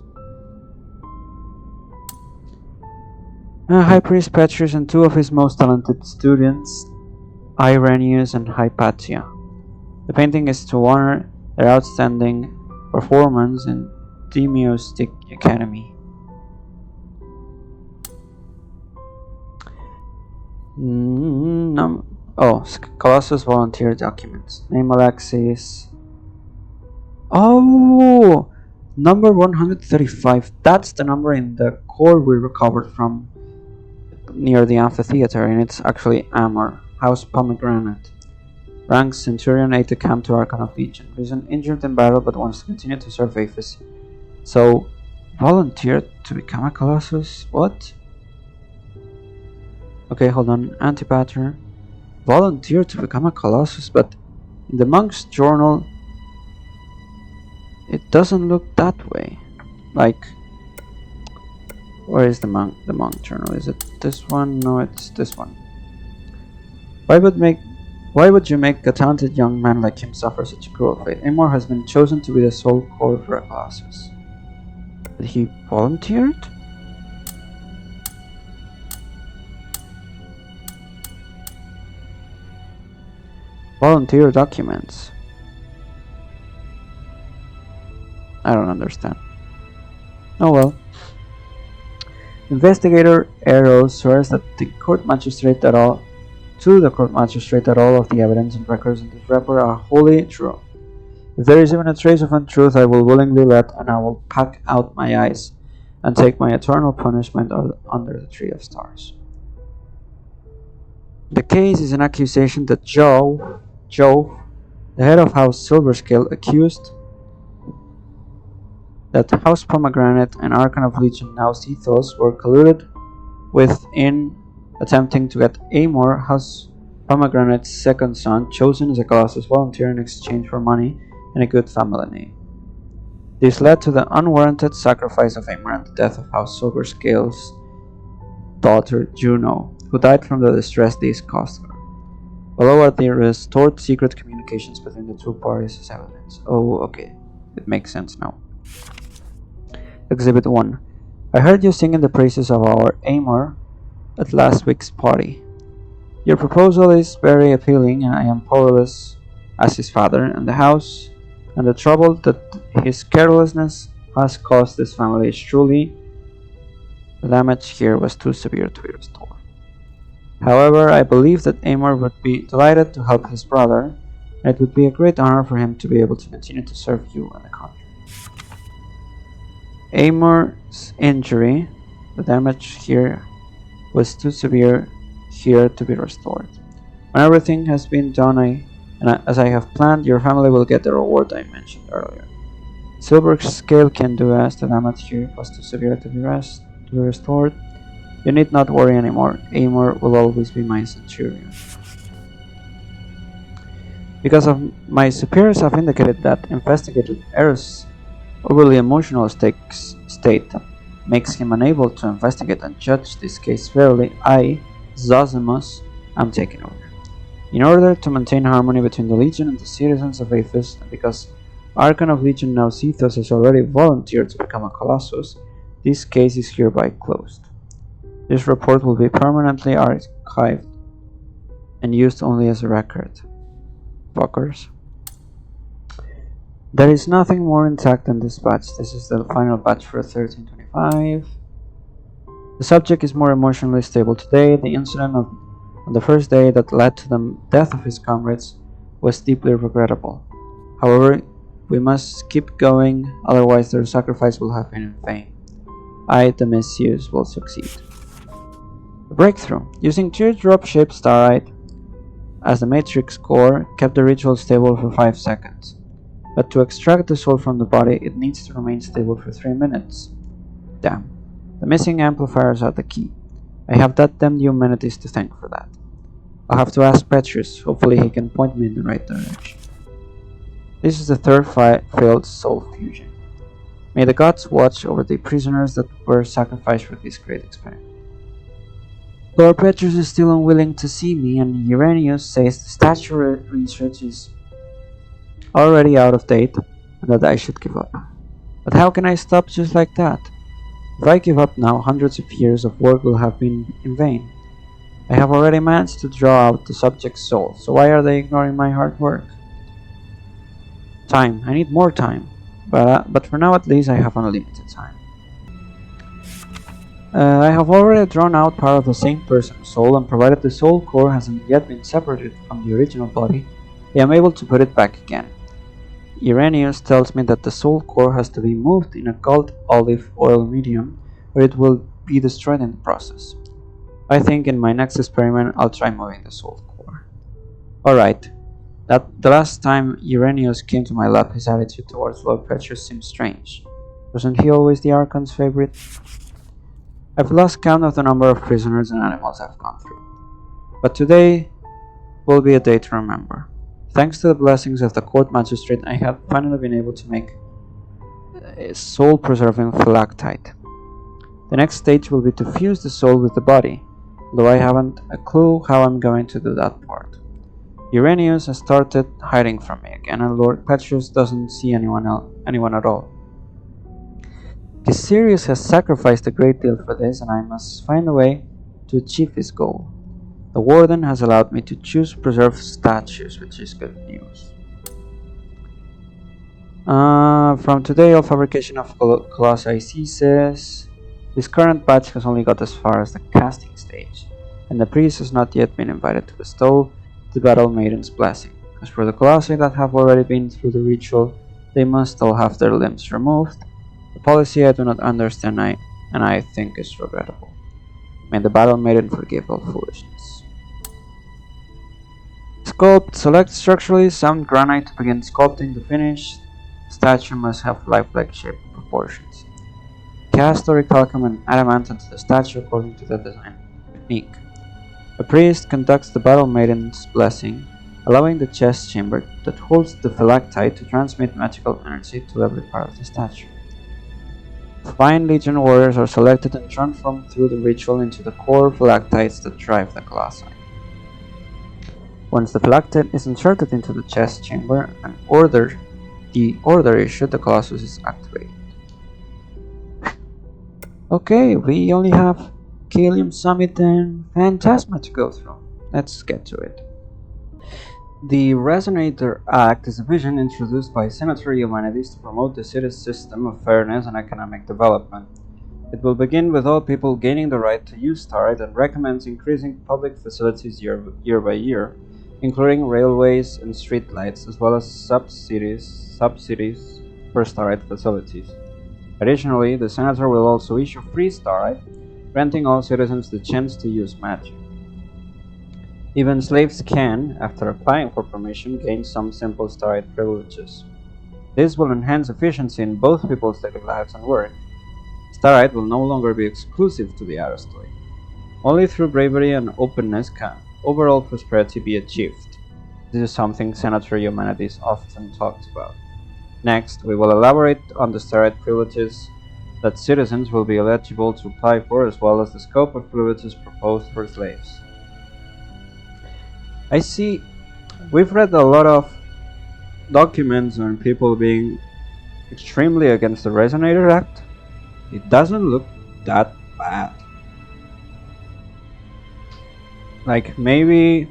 High Priest Petrius and 2 of his most talented students, Irenaeus and Hypatia. The painting is to honor their outstanding performance in Demeostic Academy. Colossus volunteer documents. Name Alexis. Oh, number 135. That's the number in the core we recovered from near the amphitheater, and it's actually Amor, House Pomegranate. Rank Centurion, aide de camp to Archon of Legion. Reason injured in battle but wants to continue to serve Aphis. So, volunteered to become a Colossus? What? Okay, hold on. Antipater. Volunteered to become a Colossus, but in the monk's journal, it doesn't look that way. Like, where is the monk journal? Is it this one? No, it's this one. Why would you make a talented young man like him suffer such a cruel fate? Amor has been chosen to be the sole core for a Colossus. Did he volunteered? Volunteer documents. I don't understand. Oh well. Investigator Arrow swears that the court magistrate that all of the evidence and records in this report are wholly true. If there is even a trace of untruth, I will willingly let, and I will pack out my eyes and take my eternal punishment under the Tree of Stars. The case is an accusation that Jove, the head of House Silverscale, accused that House Pomegranate and Archon of Legion Nausithos were colluded with in attempting to get Amor, House Pomegranate's second son, chosen as a Colossus volunteer in exchange for money and a good family name. This led to the unwarranted sacrifice of Amor and the death of House Silverscale's daughter Juno, who died from the distress these caused her. Below are the restored secret communications between the two parties as evidence. Oh, okay. It makes sense now. Exhibit 1. I heard you singing the praises of our Amor at last week's party. Your proposal is very appealing, and I am powerless as his father and the house, and the trouble that his carelessness has caused this family is truly... The damage here was too severe to be restored. However, I believe that Amor would be delighted to help his brother, and it would be a great honor for him to be able to continue to serve you and the country. Amor's injury, the damage here, was too severe here to be restored. When everything has been done, as I have planned, your family will get the reward I mentioned earlier. Silverscale can do as the damage here was too severe to be restored. You need not worry anymore. Amor will always be my centurion. Because of my superiors have indicated that investigated Eros' overly emotional state makes him unable to investigate and judge this case fairly, I, Zosimus, am taking over. In order to maintain harmony between the Legion and the citizens of Aphis, and because Archon of Legion Nausithos has already volunteered to become a Colossus, this case is hereby closed. This report will be permanently archived and used only as a record. Fuckers. There is nothing more intact than this batch. This is the final batch for 1325. The subject is more emotionally stable today. The incident on the first day that led to the death of his comrades was deeply regrettable. However, we must keep going, otherwise their sacrifice will have been in vain. I, the misuse, will succeed. A breakthrough. Using teardrop-shaped starite as the matrix core kept the ritual stable for 5 seconds. But to extract the soul from the body, it needs to remain stable for 3 minutes. Damn. The missing amplifiers are the key. I have that damned humanities to thank for that. I'll have to ask Petrus. Hopefully he can point me in the right direction. This is the third failed soul fusion. May the gods watch over the prisoners that were sacrificed for this great experiment. Lord Petrus is still unwilling to see me, and Uranius says the statue research is already out of date and that I should give up. But how can I stop just like that? If I give up now, hundreds of years of work will have been in vain. I have already managed to draw out the subject's soul, so why are they ignoring my hard work? Time. I need more time. but for now at least I have unlimited time. I have already drawn out part of the same person's soul, and provided the soul core hasn't yet been separated from the original body, I am able to put it back again. Irenaeus tells me that the soul core has to be moved in a gold olive oil medium, or it will be destroyed in the process. I think in my next experiment I'll try moving the soul core. Alright, the last time Irenaeus came to my lab, his attitude towards Lord Petrus seemed strange. Wasn't he always the Archon's favorite? I've lost count of the number of prisoners and animals I've gone through, but today will be a day to remember. Thanks to the blessings of the court magistrate, I have finally been able to make a soul-preserving phylactite. The next stage will be to fuse the soul with the body, though I haven't a clue how I'm going to do that part. Irenaeus has started hiding from me again, and Lord Petrus doesn't see anyone at all. Sirius has sacrificed a great deal for this, and I must find a way to achieve his goal. The warden has allowed me to choose preserved statues, which is good news. From today, all fabrication of colossi ceases. This current batch has only got as far as the casting stage, and the priest has not yet been invited to bestow the Battle Maiden's blessing. As for the colossi that have already been through the ritual, they must all have their limbs removed. A policy I do not understand and I think is regrettable. May the Battle Maiden forgive all foolishness. Sculpt. Select structurally sound granite to begin sculpting. The finished statue must have lifelike shape and proportions. Cast orichalcum and adamant into the statue according to the design technique. A priest conducts the Battle Maiden's blessing, allowing the chest chamber that holds the phylactite to transmit magical energy to every part of the statue. 5 Legion warriors are selected and transformed through the ritual into the core phylactites that drive the colossi. Once the phylactite is inserted into the chest chamber, the order issued, the colossus is activated. Okay, we only have Caelum Summit and Phantasma to go through. Let's get to it. The Resonator Act is a vision introduced by Senator Eumenides to promote the city's system of fairness and economic development. It will begin with all people gaining the right to use Starite and recommends increasing public facilities year by year, including railways and streetlights, as well as subsidies for Starite facilities. Additionally, the Senator will also issue free Starite, granting all citizens the chance to use magic. Even slaves can, after applying for permission, gain some simple Starite privileges. This will enhance efficiency in both people's daily lives and work. Starite will no longer be exclusive to the Aristoi. Only through bravery and openness can overall prosperity be achieved. This is something Senator Eumenides often talks about. Next, we will elaborate on the Starite privileges that citizens will be eligible to apply for, as well as the scope of privileges proposed for slaves. I see we've read a lot of documents on people being extremely against the Resonator Act. It doesn't look that bad. Like, maybe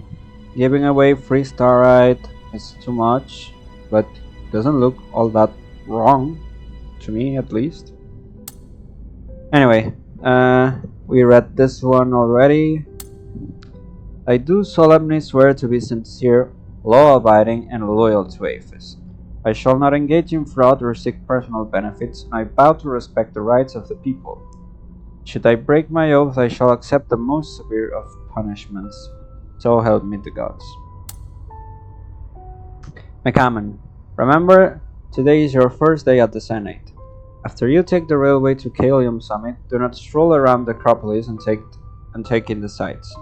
giving away free Starite is too much, but it doesn't look all that wrong, to me at least. Anyway, we read this one already. I do solemnly swear to be sincere, law-abiding, and loyal to Aphis. I shall not engage in fraud or seek personal benefits, and I vow to respect the rights of the people. Should I break my oath, I shall accept the most severe of punishments. So help me the gods. McCammon, remember, today is your first day at the Senate. After you take the railway to Caelum Summit, do not stroll around the Acropolis and take in the sights.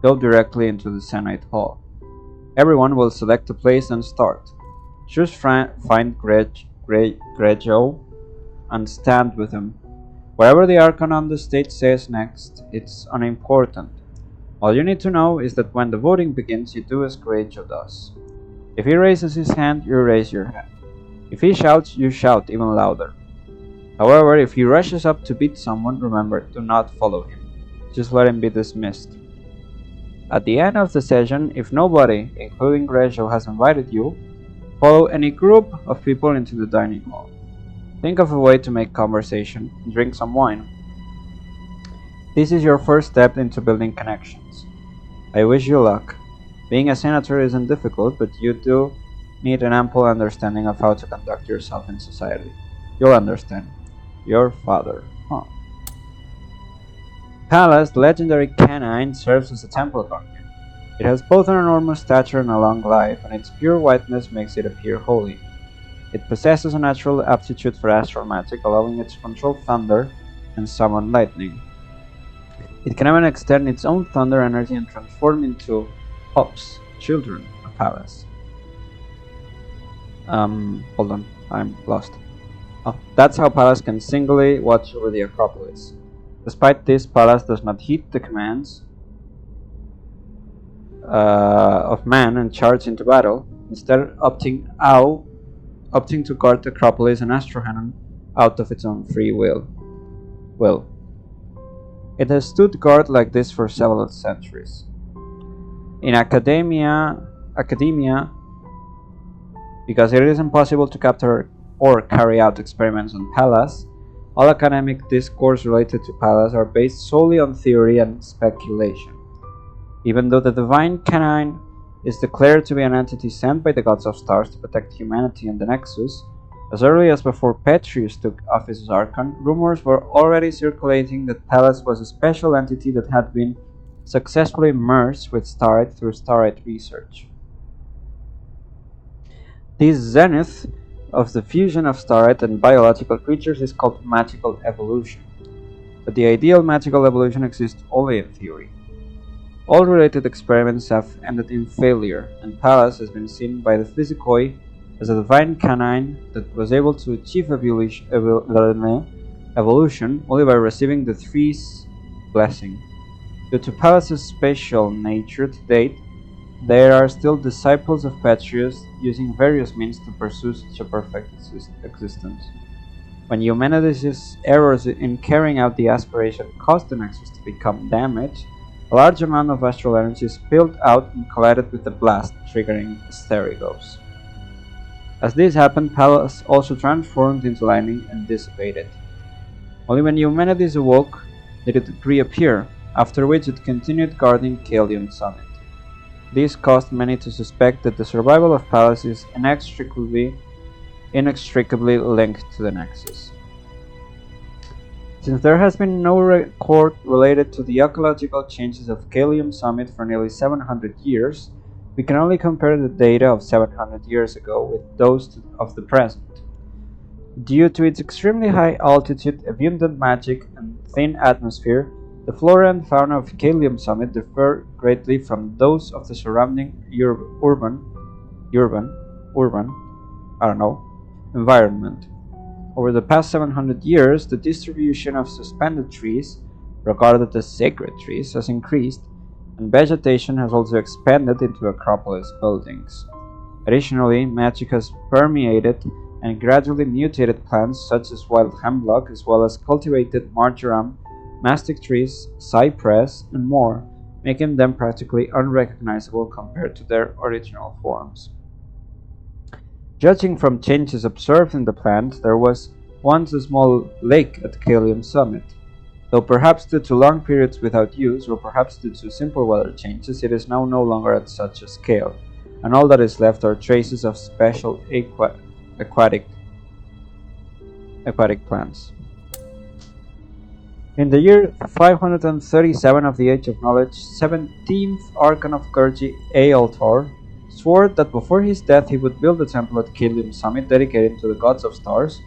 Go directly into the Senate Hall. Everyone will select a place and start. Choose find Greggio and stand with him. Whatever the Archon on the stage says next, it's unimportant. All you need to know is that when the voting begins, you do as Greggio does. If he raises his hand, you raise your hand. If he shouts, you shout even louder. However, if he rushes up to beat someone, remember, do not follow him. Just let him be dismissed. At the end of the session, if nobody, including Greggio, has invited you, follow any group of people into the dining hall. Think of a way to make conversation and drink some wine. This is your first step into building connections. I wish you luck. Being a senator isn't difficult, but you do need an ample understanding of how to conduct yourself in society. You'll understand. Your father. Huh. Pallas, the legendary canine, serves as a temple guardian. It has both an enormous stature and a long life, and its pure whiteness makes it appear holy. It possesses a natural aptitude for astral magic, allowing it to control thunder and summon lightning. It can even extend its own thunder energy and transform into pups, children of Pallas. Hold on, I'm lost. Oh, that's how Pallas can singly watch over the Acropolis. Despite this, Pallas does not heed the commands of man and charge into battle, instead opting to guard the Acropolis and Astrohanon out of its own free will. It has stood guard like this for several centuries. In academia, because it is impossible to capture or carry out experiments on Pallas, all academic discourse related to Pallas are based solely on theory and speculation. Even though the divine canine is declared to be an entity sent by the gods of stars to protect humanity and the Nexus, as early as before Petrius took office as Archon, rumors were already circulating that Pallas was a special entity that had been successfully merged with Starite through Starite research. This zenith of the fusion of Starite and biological creatures is called magical evolution, but the ideal magical evolution exists only in theory. All related experiments have ended in failure, and Pallas has been seen by the Physicoi as a divine canine that was able to achieve evolution only by receiving the Three's blessing. Due to Pallas's special nature to date, there are still disciples of Petrius using various means to pursue such a perfect existence. When Eumenides' errors in carrying out the aspiration caused the Nexus to become damaged, a large amount of astral energy spilled out and collided with the blast, triggering ASTERIGOS. As this happened, Pallas also transformed into lightning and dissipated. Only when Eumenides awoke did it reappear, after which it continued guarding Caelium Summit. This caused many to suspect that the survival of Pallas is inextricably linked to the Nexus. Since there has been no record related to the ecological changes of Caelium Summit for nearly 700 years, we can only compare the data of 700 years ago with those of the present. Due to its extremely high altitude, abundant magic, and thin atmosphere, the flora and fauna of Caelium Summit differ greatly from those of the surrounding urban environment. Over the past 700 years, the distribution of suspended trees, regarded as sacred trees, has increased, and vegetation has also expanded into Acropolis buildings. Additionally, magic has permeated and gradually mutated plants such as wild hemlock, as well as cultivated marjoram, mastic trees, cypress, and more, making them practically unrecognizable compared to their original forms. Judging from changes observed in the plant, there was once a small lake at Caelium Summit. Though perhaps due to long periods without use, or perhaps due to simple weather changes, it is now no longer at such a scale, and all that is left are traces of special aquatic plants. In the year 537 of the Age of Knowledge, 17th Archon of Clergy Ealtor swore that before his death he would build a temple at Caelium Summit dedicated to the gods of stars,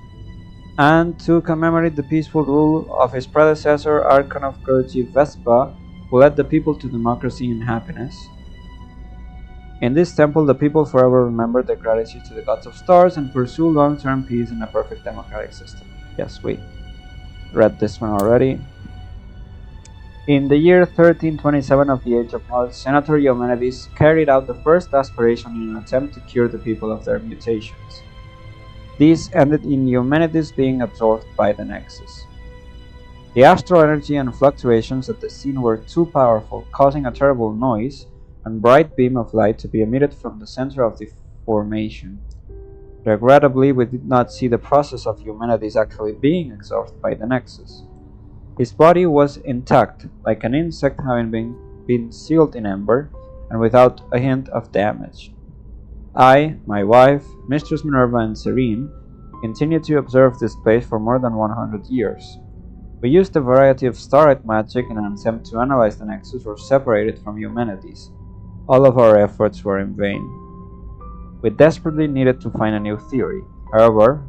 and to commemorate the peaceful rule of his predecessor, Archon of Clergy Vespa, who led the people to democracy and happiness. In this temple, the people forever remember their gratitude to the gods of stars and pursue long-term peace in a perfect democratic system. Yes, we read this one already. In the year 1327 of the Age of Knowledge, Senator Eumenides carried out the first aspiration in an attempt to cure the people of their mutations. This ended in Eumenides being absorbed by the Nexus. The astral energy and fluctuations at the scene were too powerful, causing a terrible noise and bright beam of light to be emitted from the center of the formation. Regrettably, we did not see the process of Eumenides actually being exhausted by the Nexus. His body was intact, like an insect having been sealed in amber, and without a hint of damage. I, my wife, Mistress Minerva, and Serene continued to observe this place for more than 100 years. We used a variety of starlight magic in an attempt to analyze the Nexus or separate it from Eumenides. All of our efforts were in vain. We desperately needed to find a new theory. However,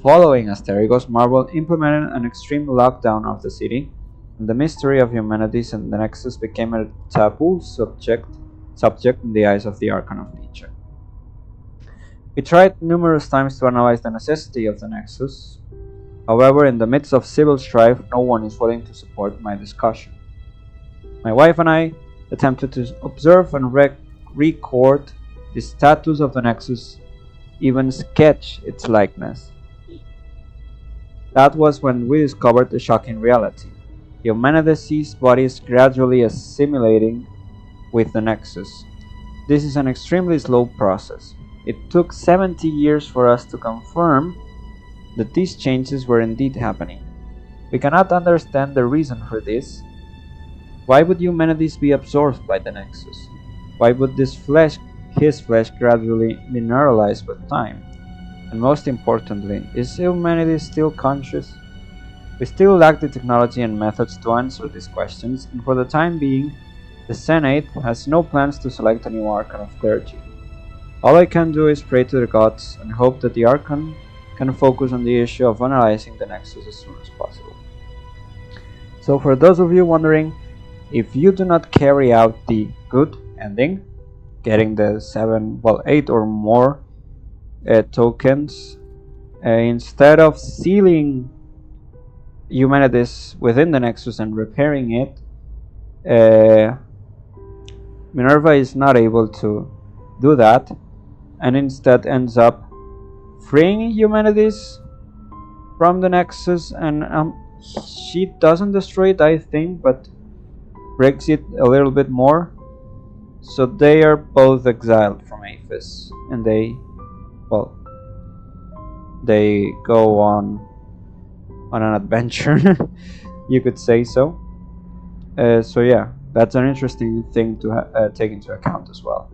following Asterigos, Marvel implemented an extreme lockdown of the city, and the mystery of Eumenides and the Nexus became a taboo subject in the eyes of the Archon of Nature. We tried numerous times to analyze the necessity of the Nexus. However, in the midst of civil strife, no one is willing to support my discussion. My wife and I attempted to observe and record the status of the Nexus, even sketch its likeness. That was when we discovered the shocking reality. Eumenides' body is gradually assimilating with the Nexus. This is an extremely slow process. It took 70 years for us to confirm that these changes were indeed happening. We cannot understand the reason for this. Why would Eumenides be absorbed by the Nexus? Why would his flesh gradually mineralize with time? And most importantly, is Eumenides still conscious? We still lack the technology and methods to answer these questions, and for the time being, the Senate has no plans to select a new Archon of Clergy. All I can do is pray to the gods and hope that the Archon can focus on the issue of analyzing the Nexus as soon as possible. So for those of you wondering, if you do not carry out the good ending, getting the 8 or more tokens, instead of sealing Eumenides within the Nexus and repairing it, Minerva is not able to do that, and instead ends up freeing Eumenides from the Nexus, and she doesn't destroy it, I think, but breaks it a little bit more. So they are both exiled from Aphis, and they go on an adventure, you could say so. So yeah, that's an interesting thing to take into account as well.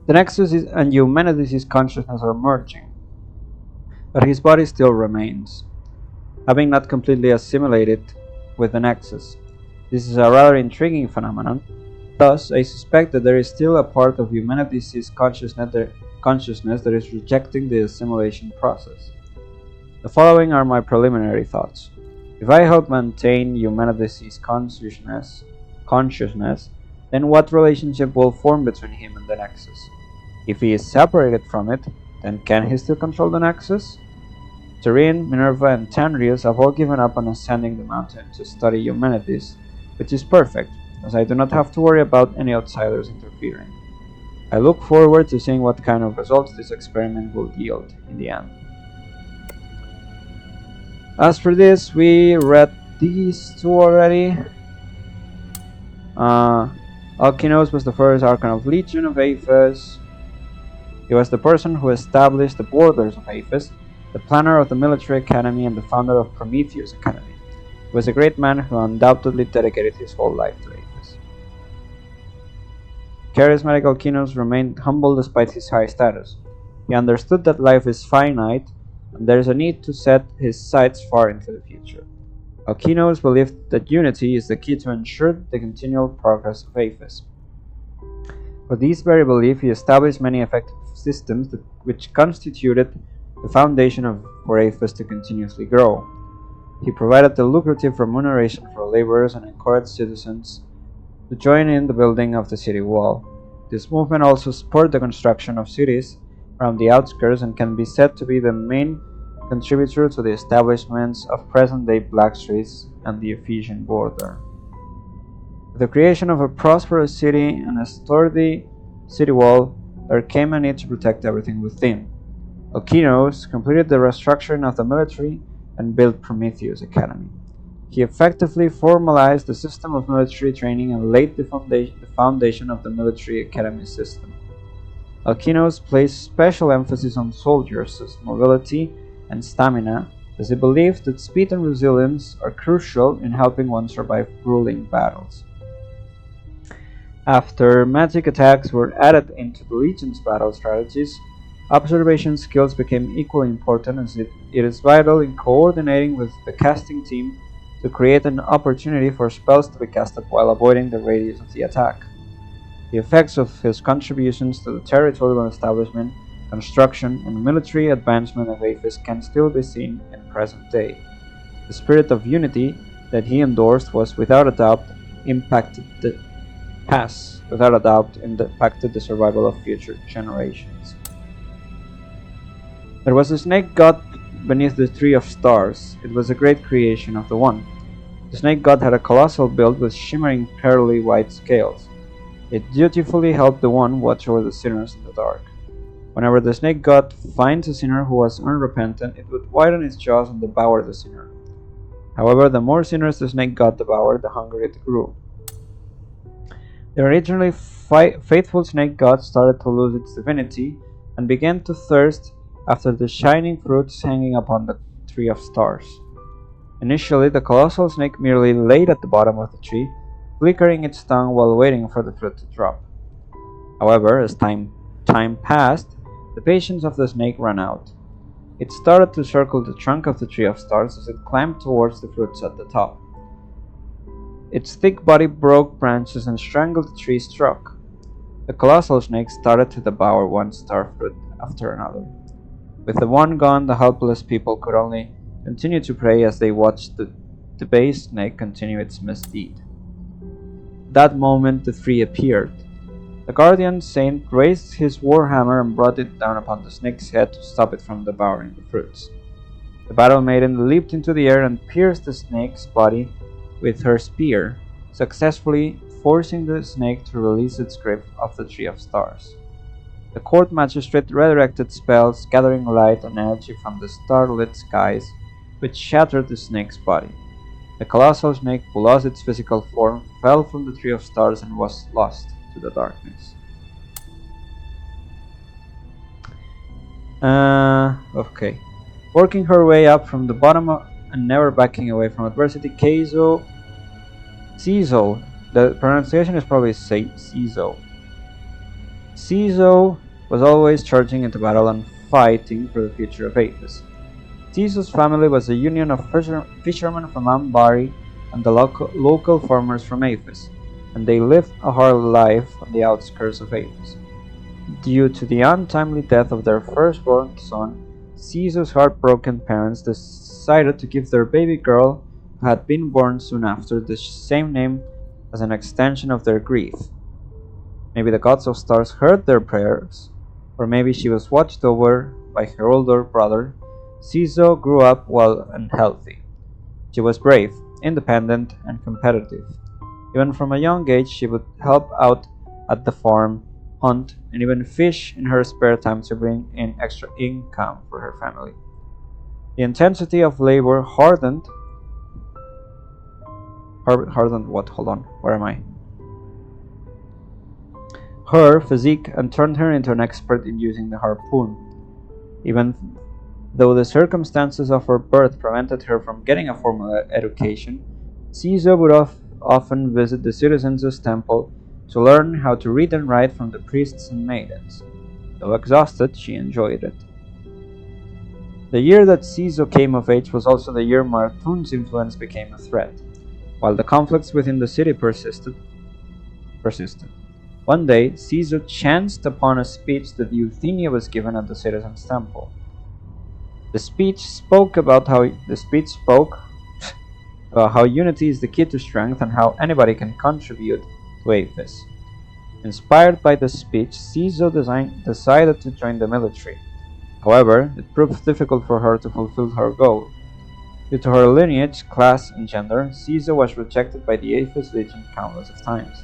The Nexus and Eumenides' consciousness are merging, but his body still remains, having not completely assimilated with the Nexus. This is a rather intriguing phenomenon. Thus, I suspect that there is still a part of Eumenides' consciousness that is rejecting the assimilation process. The following are my preliminary thoughts. If I help maintain Eumenides' consciousness, then what relationship will form between him and the Nexus? If he is separated from it, then can he still control the Nexus? Serene, Minerva, and Tanrius have all given up on ascending the mountain to study Eumenides, which is perfect, as I do not have to worry about any outsiders interfering. I look forward to seeing what kind of results this experiment will yield in the end. As for this, we read these two already. Alkinos was the first Archon of Legion of Aphis. He was the person who established the borders of Aphis, the planner of the military academy, and the founder of Prometheus Academy. He was a great man who undoubtedly dedicated his whole life to Aphis. Charismatic Alkinos remained humble despite his high status. He understood that life is finite, and there is a need to set his sights far into the future. Alkinos believed that unity is the key to ensure the continual progress of Aphis. For this very belief, he established many effective systems which constituted the foundation for Aphis to continuously grow. He provided the lucrative remuneration for laborers and encouraged citizens to join in the building of the city wall. This movement also spurred the construction of cities around the outskirts and can be said to be the main contributor to the establishments of present-day Blackstreets and the Ephesian border. With the creation of a prosperous city and a sturdy city wall, there came a need to protect everything within. Alkinos completed the restructuring of the military and built Prometheus Academy. He effectively formalized the system of military training and laid the foundation of the military academy system. Alkinos placed special emphasis on soldiers' mobility and stamina, as he believed that speed and resilience are crucial in helping one survive grueling battles. After magic attacks were added into the Legion's battle strategies, observation skills became equally important as it is vital in coordinating with the casting team to create an opportunity for spells to be casted while avoiding the radius of the attack. The effects of his contributions to the territorial establishment, construction, and military advancement of Aphis can still be seen in present day. The spirit of unity that he endorsed was without a doubt impacted the impacted the survival of future generations. There was a snake god beneath the Tree of Stars. It was a great creation of the One. The snake god had a colossal build with shimmering pearly white scales. It dutifully helped the One watch over the sinners in the dark. Whenever the snake god finds a sinner who was unrepentant, it would widen its jaws and devour the sinner. However, the more sinners the snake god devoured, the hungrier it grew. The originally faithful snake god started to lose its divinity and began to thirst after the shining fruits hanging upon the Tree of Stars. Initially, the colossal snake merely laid at the bottom of the tree, flickering its tongue while waiting for the fruit to drop. However, as time passed, the patience of the snake ran out. It started to circle the trunk of the Tree of Stars as it climbed towards the fruits at the top. Its thick body broke branches and strangled the tree's trunk. The colossal snake started to devour one star fruit after another. With the One gone, the helpless people could only continue to pray as they watched the debased snake continue its misdeed. At that moment, the three appeared. The guardian saint raised his warhammer and brought it down upon the snake's head to stop it from devouring the fruits. The battle maiden leaped into the air and pierced the snake's body with her spear, successfully forcing the snake to release its grip of the Tree of Stars. The court magistrate redirected spells, gathering light and energy from the starlit skies, which shattered the snake's body. The colossal snake, who lost its physical form, fell from the Tree of Stars and was lost to the darkness. Okay. Working her way up from the bottom and never backing away from adversity, Cizo, the pronunciation is probably Cizo. Cizo was always charging into battle and fighting for the future of Aphis. Cizo's family was a union of fishermen from Ambari and the local farmers from Aphis, and they lived a hard life on the outskirts of Aphis. Due to the untimely death of their firstborn son, Cizo's heartbroken parents decided to give their baby girl, who had been born soon after, the same name as an extension of their grief. Maybe the gods of stars heard their prayers, or maybe she was watched over by her older brother. Cizo grew up well and healthy. She was brave, independent, and competitive. Even from a young age, she would help out at the farm, hunt, and even fish in her spare time to bring in extra income for her family. The intensity of labor hardened what? Hold on, where am I? Her physique and turned her into an expert in using the harpoon. Even though the circumstances of her birth prevented her from getting a formal education, Cizo would often visit the citizens' temple to learn how to read and write from the priests and maidens. Though exhausted, she enjoyed it. The year that Cizo came of age was also the year Martun's influence became a threat, while the conflicts within the city persisted. One day, Cizo chanced upon a speech that Euthenia was given at the citizens' temple. The speech spoke about how unity is the key to strength and how anybody can contribute to Aphis. Inspired by the speech, Cizo decided to join the military. However, it proved difficult for her to fulfill her goal. Due to her lineage, class, and gender, Cizo was rejected by the Aphis Legion countless of times.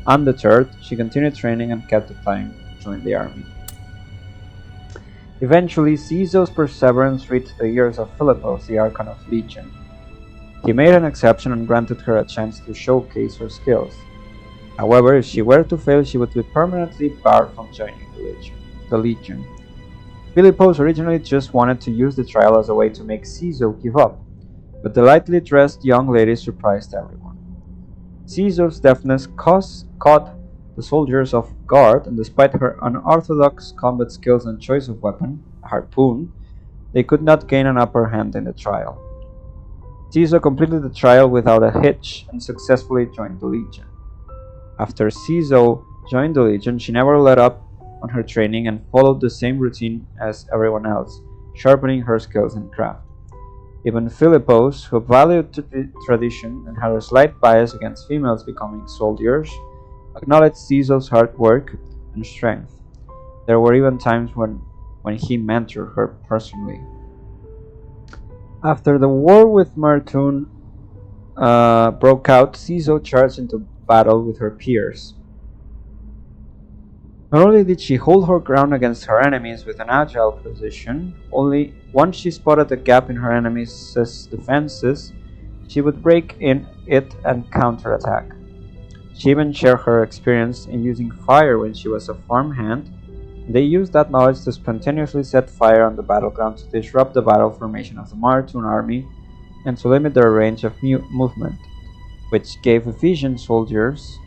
Undeterred, she continued training and kept applying to join the army. Eventually, Cizo's perseverance reached the ears of Philippos, the Archon of Legion. He made an exception and granted her a chance to showcase her skills. However, if she were to fail, she would be permanently barred from joining the Legion. Philippos originally just wanted to use the trial as a way to make Caesar give up, but the lightly dressed young lady surprised everyone. Caesar's deafness caught the soldiers off guard, and despite her unorthodox combat skills and choice of weapon, a harpoon, they could not gain an upper hand in the trial. Caesar completed the trial without a hitch and successfully joined the Legion. After Caesar joined the Legion, she never let up on her training and followed the same routine as everyone else, sharpening her skills in craft. Even Philippos, who valued tradition and had a slight bias against females becoming soldiers, acknowledged Caesar's hard work and strength. There were even times when he mentored her personally. After the war with Martun broke out, Caesar charged into battle with her peers. Not only did she hold her ground against her enemies with an agile position, only once she spotted a gap in her enemies' defenses, she would break in it and counterattack. She even shared her experience in using fire when she was a farmhand. They used that knowledge to spontaneously set fire on the battleground to disrupt the battle formation of the Martun army and to limit their range of movement, which gave Ephesian soldiers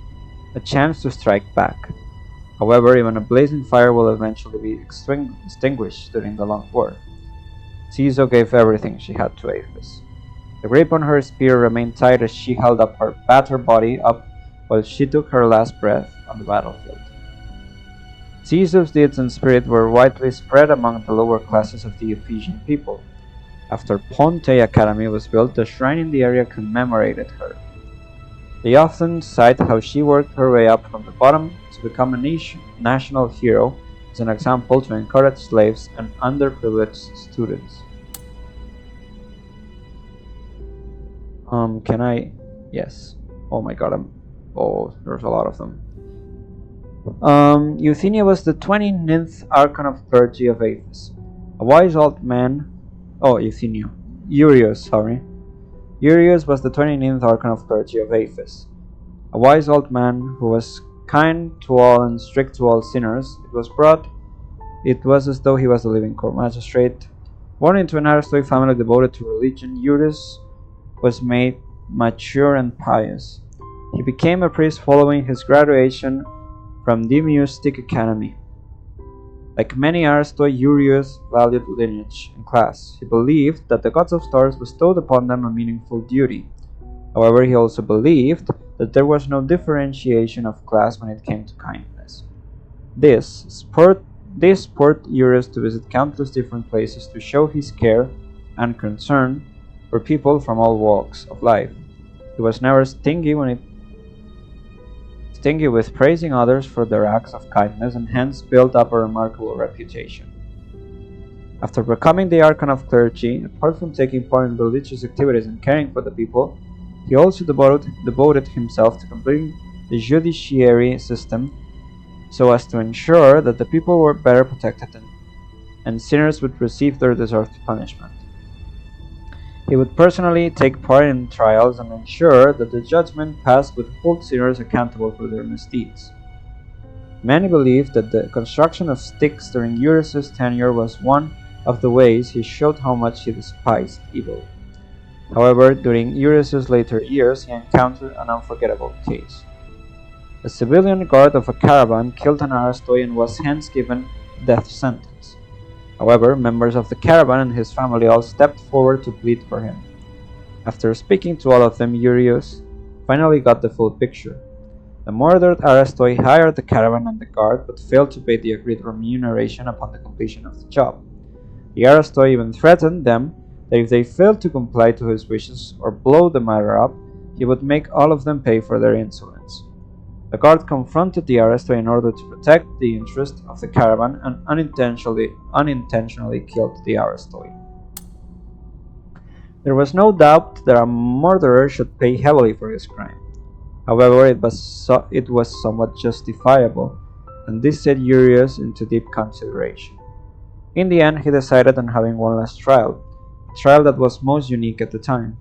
a chance to strike back. However, even a blazing fire will eventually be extinguished during the long war. Caesar gave everything she had to Aphis. The grip on her spear remained tight as she held up her battered body up while she took her last breath on the battlefield. Caesar's deeds and spirit were widely spread among the lower classes of the Ephesian people. After Ponte Academy was built, a shrine in the area commemorated her. They often cite how she worked her way up from the bottom to become a national hero as an example to encourage slaves and underprivileged students. Can I? Yes. Oh my god, there's a lot of them. Euthenia was the 29th Archon of Clergy of Aphis. A wise old man. Euthenia. Urius was the 29th Archon of Clergy of Aphis. A wise old man who was kind to all and strict to all sinners. It was as though he was a living court magistrate. Born into an Aristoi family devoted to religion, Urius was made mature and pious. He became a priest following his graduation from the Mystic Academy. Like many Aristoi, Urius valued lineage and class. He believed that the gods of stars bestowed upon them a meaningful duty. However, he also believed that there was no differentiation of class when it came to kindness. This spurred Urius to visit countless different places to show his care and concern for people from all walks of life. He was never stingy with praising others for their acts of kindness and hence built up a remarkable reputation. After becoming the Archon of Clergy, apart from taking part in religious activities and caring for the people, he also devoted himself to completing the judiciary system so as to ensure that the people were better protected and sinners would receive their deserved punishment. He would personally take part in trials and ensure that the judgment passed would hold sinners accountable for their misdeeds. Many believe that the construction of Styx during Urius' tenure was one of the ways he showed how much he despised evil. However, during Urius' later years, he encountered an unforgettable case. A civilian guard of a caravan killed an Aristoi and was hence given death sentence. However, members of the caravan and his family all stepped forward to plead for him. After speaking to all of them, Urius finally got the full picture. The murdered Aristoi hired the caravan and the guard, but failed to pay the agreed remuneration upon the completion of the job. The Aristoi even threatened them that if they failed to comply to his wishes or blow the matter up, he would make all of them pay for their insolence. The guard confronted the Aristoi in order to protect the interest of the caravan and unintentionally killed the Aristoi. There was no doubt that a murderer should pay heavily for his crime. However, it was somewhat justifiable, and this set Urius into deep consideration. In the end, he decided on having one last trial, a trial that was most unique at the time.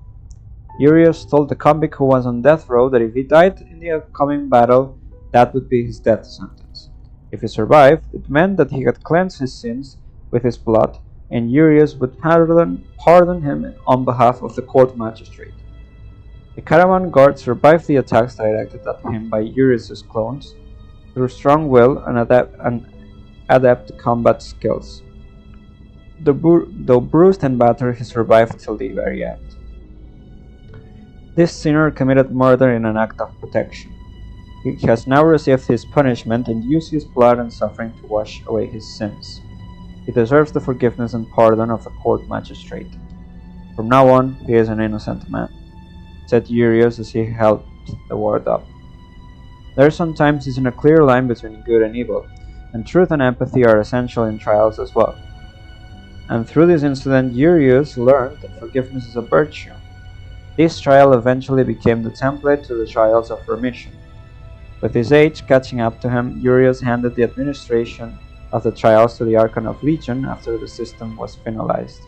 Urius told the convict who was on death row that if he died in the upcoming battle, that would be his death sentence. If he survived, it meant that he had cleansed his sins with his blood, and Urius would pardon him on behalf of the court magistrate. The caravan guard survived the attacks directed at him by Urius's clones through strong will and adept combat skills. Though bruised and battered, he survived till the very end. This sinner committed murder in an act of protection. He has now received his punishment and used his blood and suffering to wash away his sins. He deserves the forgiveness and pardon of the court magistrate. From now on, he is an innocent man, said Urius as he held the word up. There sometimes isn't a clear line between good and evil, and truth and empathy are essential in trials as well. And through this incident, Urius learned that forgiveness is a virtue. This trial eventually became the template to the trials of remission. With his age catching up to him, Urius handed the administration of the trials to the Archon of Legion after the system was finalized.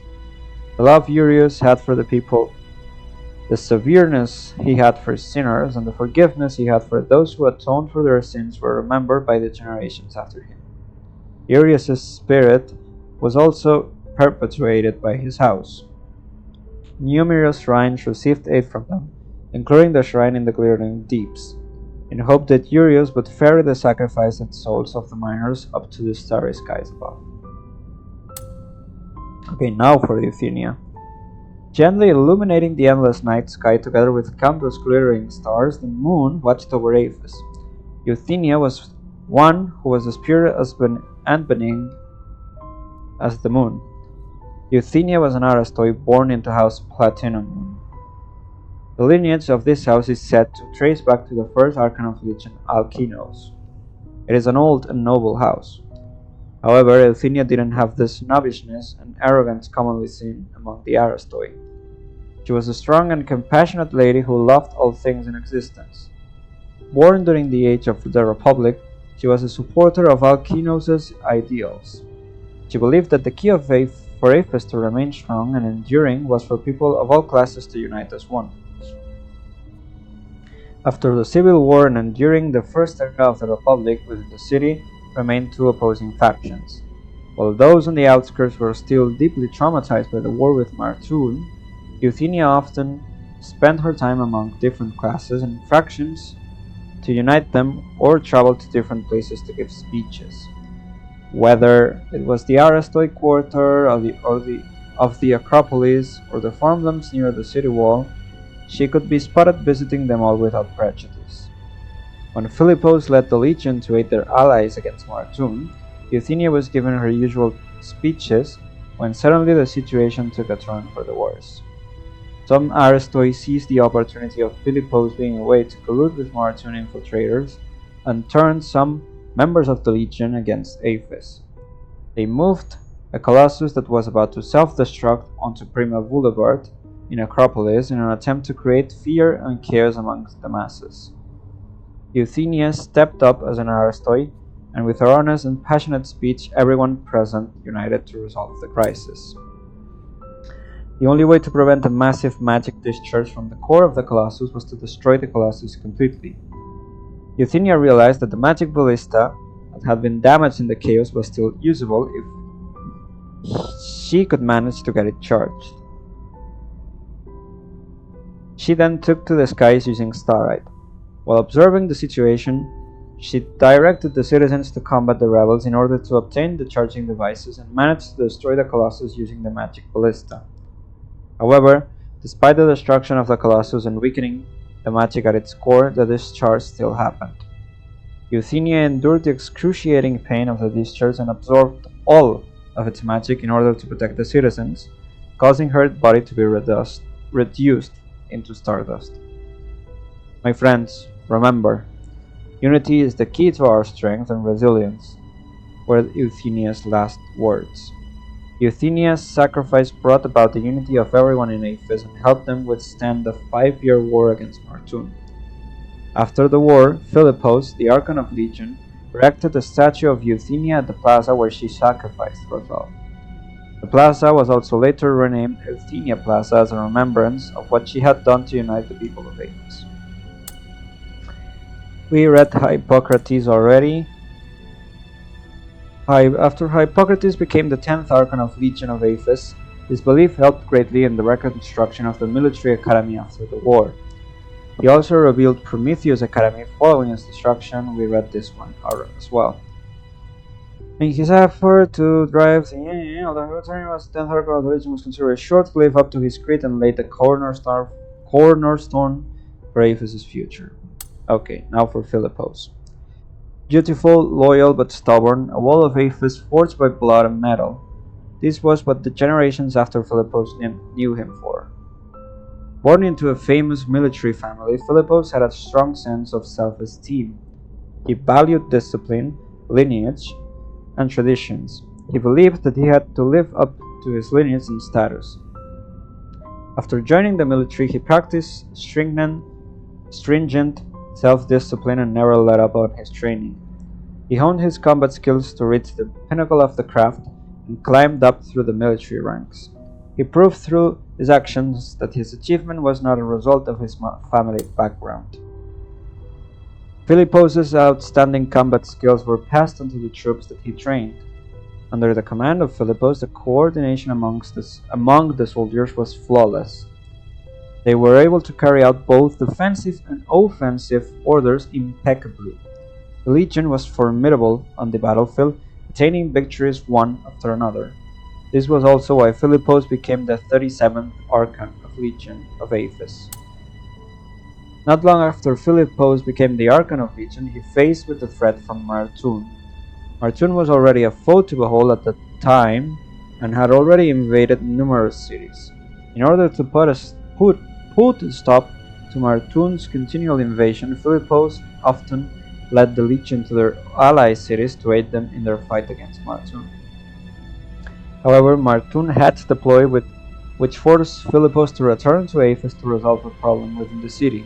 The love Urius had for the people, the severeness he had for sinners, and the forgiveness he had for those who atoned for their sins were remembered by the generations after him. Urius's spirit was also perpetuated by his house. Numerous shrines received aid from them, including the shrine in the Glittering Deeps, in hope that Urius would ferry the sacrificed souls of the miners up to the starry skies above. Okay, now for Euthenia. Gently illuminating the endless night sky together with countless glittering stars, the moon watched over Aphis. Euthenia was one who was as pure and benign as the moon. Euthenia was an Aristoi born into House Platinum Moon. The lineage of this house is said to trace back to the first Archon of Legion, Alkinos. It is an old and noble house. However, Euthenia didn't have the snobbishness and arrogance commonly seen among the Aristoi. She was a strong and compassionate lady who loved all things in existence. Born during the age of the Republic, she was a supporter of Alkinos' ideals. She believed that the key for Aphis to remain strong and enduring was for people of all classes to unite as one. After the Civil War and during the first era of the Republic, within the city remained two opposing factions. While those on the outskirts were still deeply traumatized by the war with Martul, Euthenia often spent her time among different classes and factions to unite them or traveled to different places to give speeches. Whether it was the Aristoi quarter of the Acropolis or the farmlands near the city wall, she could be spotted visiting them all without prejudice. When Philippos led the legion to aid their allies against Martun, Euthenia was given her usual speeches when suddenly the situation took a turn for the worse. Some Aristoi seized the opportunity of Philippos being away to collude with Martun infiltrators and turned some members of the Legion against Aphis. They moved a colossus that was about to self-destruct onto Prima Boulevard in Acropolis in an attempt to create fear and chaos amongst the masses. Euthenia stepped up as an Aristoi, and with her honest and passionate speech, everyone present united to resolve the crisis. The only way to prevent a massive magic discharge from the core of the Colossus was to destroy the Colossus completely. Euthenia realized that the magic ballista that had been damaged in the chaos was still usable if she could manage to get it charged. She then took to the skies using Starlight. While observing the situation, she directed the citizens to combat the rebels in order to obtain the charging devices and managed to destroy the Colossus using the magic ballista. However, despite the destruction of the Colossus and weakening the magic at its core, the discharge still happened. Euthenia endured the excruciating pain of the discharge and absorbed all of its magic in order to protect the citizens, causing her body to be reduced into stardust. My friends, remember, unity is the key to our strength and resilience, were Euthenia's last words. Euthenia's sacrifice brought about the unity of everyone in Aphis and helped them withstand the 5-year war against Martun. After the war, Philippos, the Archon of Legion, erected a statue of Euthenia at the plaza where she sacrificed herself. The plaza was also later renamed Euthymia Plaza as a remembrance of what she had done to unite the people of Athens. We read Hippocrates already. After Hippocrates became the 10th archon of Legion of Ephesus, his belief helped greatly in the reconstruction of the military academy after the war. He also revealed Prometheus Academy following its destruction. We read this one as well. In his effort to drive the return was 10th archon of the Legion was considered a short-lived up to his creed and laid the cornerstone for Ephesus' future. Okay, now for Philippos. Beautiful, loyal, but stubborn, a wall of Ephesus forged by blood and metal. This was what the generations after Philippos knew him for. Born into a famous military family, Philippos had a strong sense of self-esteem. He valued discipline, lineage, and traditions. He believed that he had to live up to his lineage and status. After joining the military, he practiced stringent self-discipline and never let up on his training. He honed his combat skills to reach the pinnacle of the craft and climbed up through the military ranks. He proved through his actions that his achievement was not a result of his family background. Philippos' outstanding combat skills were passed on to the troops that he trained. Under the command of Philippos, the coordination among the soldiers was flawless. They were able to carry out both defensive and offensive orders impeccably. The legion was formidable on the battlefield, attaining victories one after another. This was also why Philippos became the 37th archon of Legion of Ephesus. Not long after Philippos became the archon of Legion, he faced with the threat from Martun. Martun was already a foe to behold at the time and had already invaded numerous cities. In order to put a stop to Martun's continual invasion, Philippos often led the legion to their ally cities to aid them in their fight against Martun. However, Martun had to deploy which forced Philippos to return to Ephesus to resolve a problem within the city.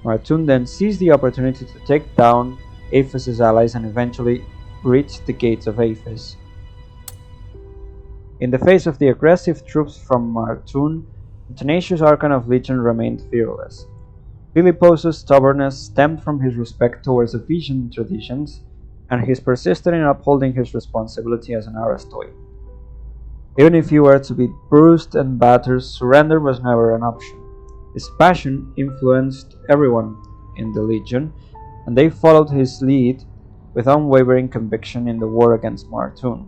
Martun then seized the opportunity to take down Ephesus' allies and eventually reached the gates of Ephesus. In the face of the aggressive troops from Martun, the tenacious archon of Legion remained fearless. Philippos' stubbornness stemmed from his respect towards Ephesian traditions and his persistence in upholding his responsibility as an Aristoi. Even if he were to be bruised and battered, surrender was never an option. His passion influenced everyone in the Legion, and they followed his lead with unwavering conviction in the war against Martun,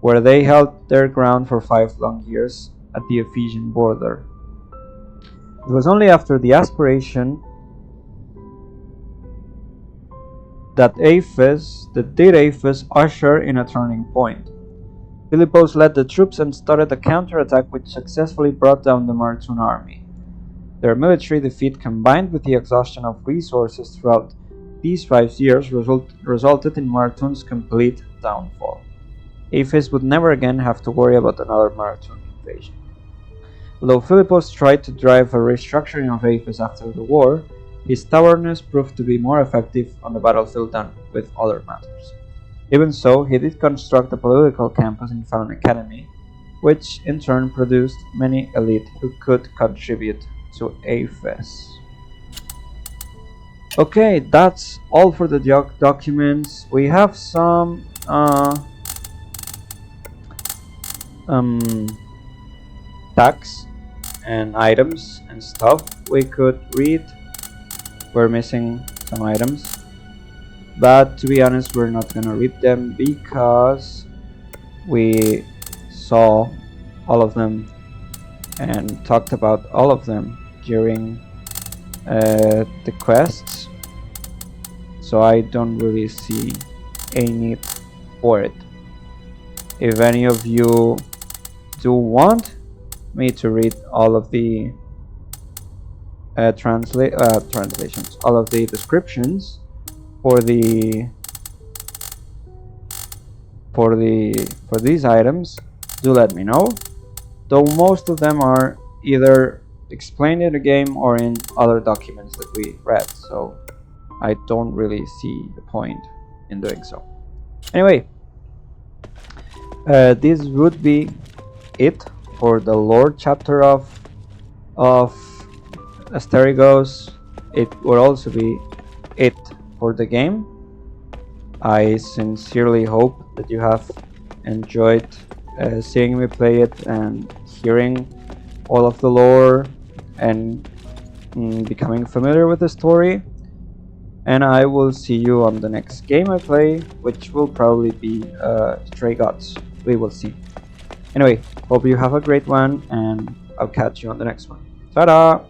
where they held their ground for 5 long years at the Ephesian border. It was only after the aspiration that did Ephesus usher in a turning point. Philippos led the troops and started a counterattack which successfully brought down the Martun army. Their military defeat, combined with the exhaustion of resources throughout these 5 years, resulted in Martun's complete downfall. Ephesus would never again have to worry about another Martun invasion. Although Philippos tried to drive a restructuring of Ephesus after the war, his stubbornness proved to be more effective on the battlefield than with other matters. Even so, he did construct a political campus and found an academy, which in turn produced many elite who could contribute to Ephesus. Okay, that's all for the documents. We have some tags and items and stuff we could read. We're missing some items, but to be honest, we're not gonna read them because we saw all of them and talked about all of them during the quests, so I don't really see a need for it. If any of you do want me to read all of the translations, all of the descriptions for these items, do let me know. Though most of them are either explained in the game or in other documents that we read, so I don't really see the point in doing so. Anyway, This would be it for the lore chapter of Asterigos. It would also be it for the game. I sincerely hope that you have enjoyed seeing me play it and hearing all of the lore and becoming familiar with the story. And I will see you on the next game I play, which will probably be Stray Gods. We will see. Anyway, hope you have a great one, and I'll catch you on the next one. Ta-da!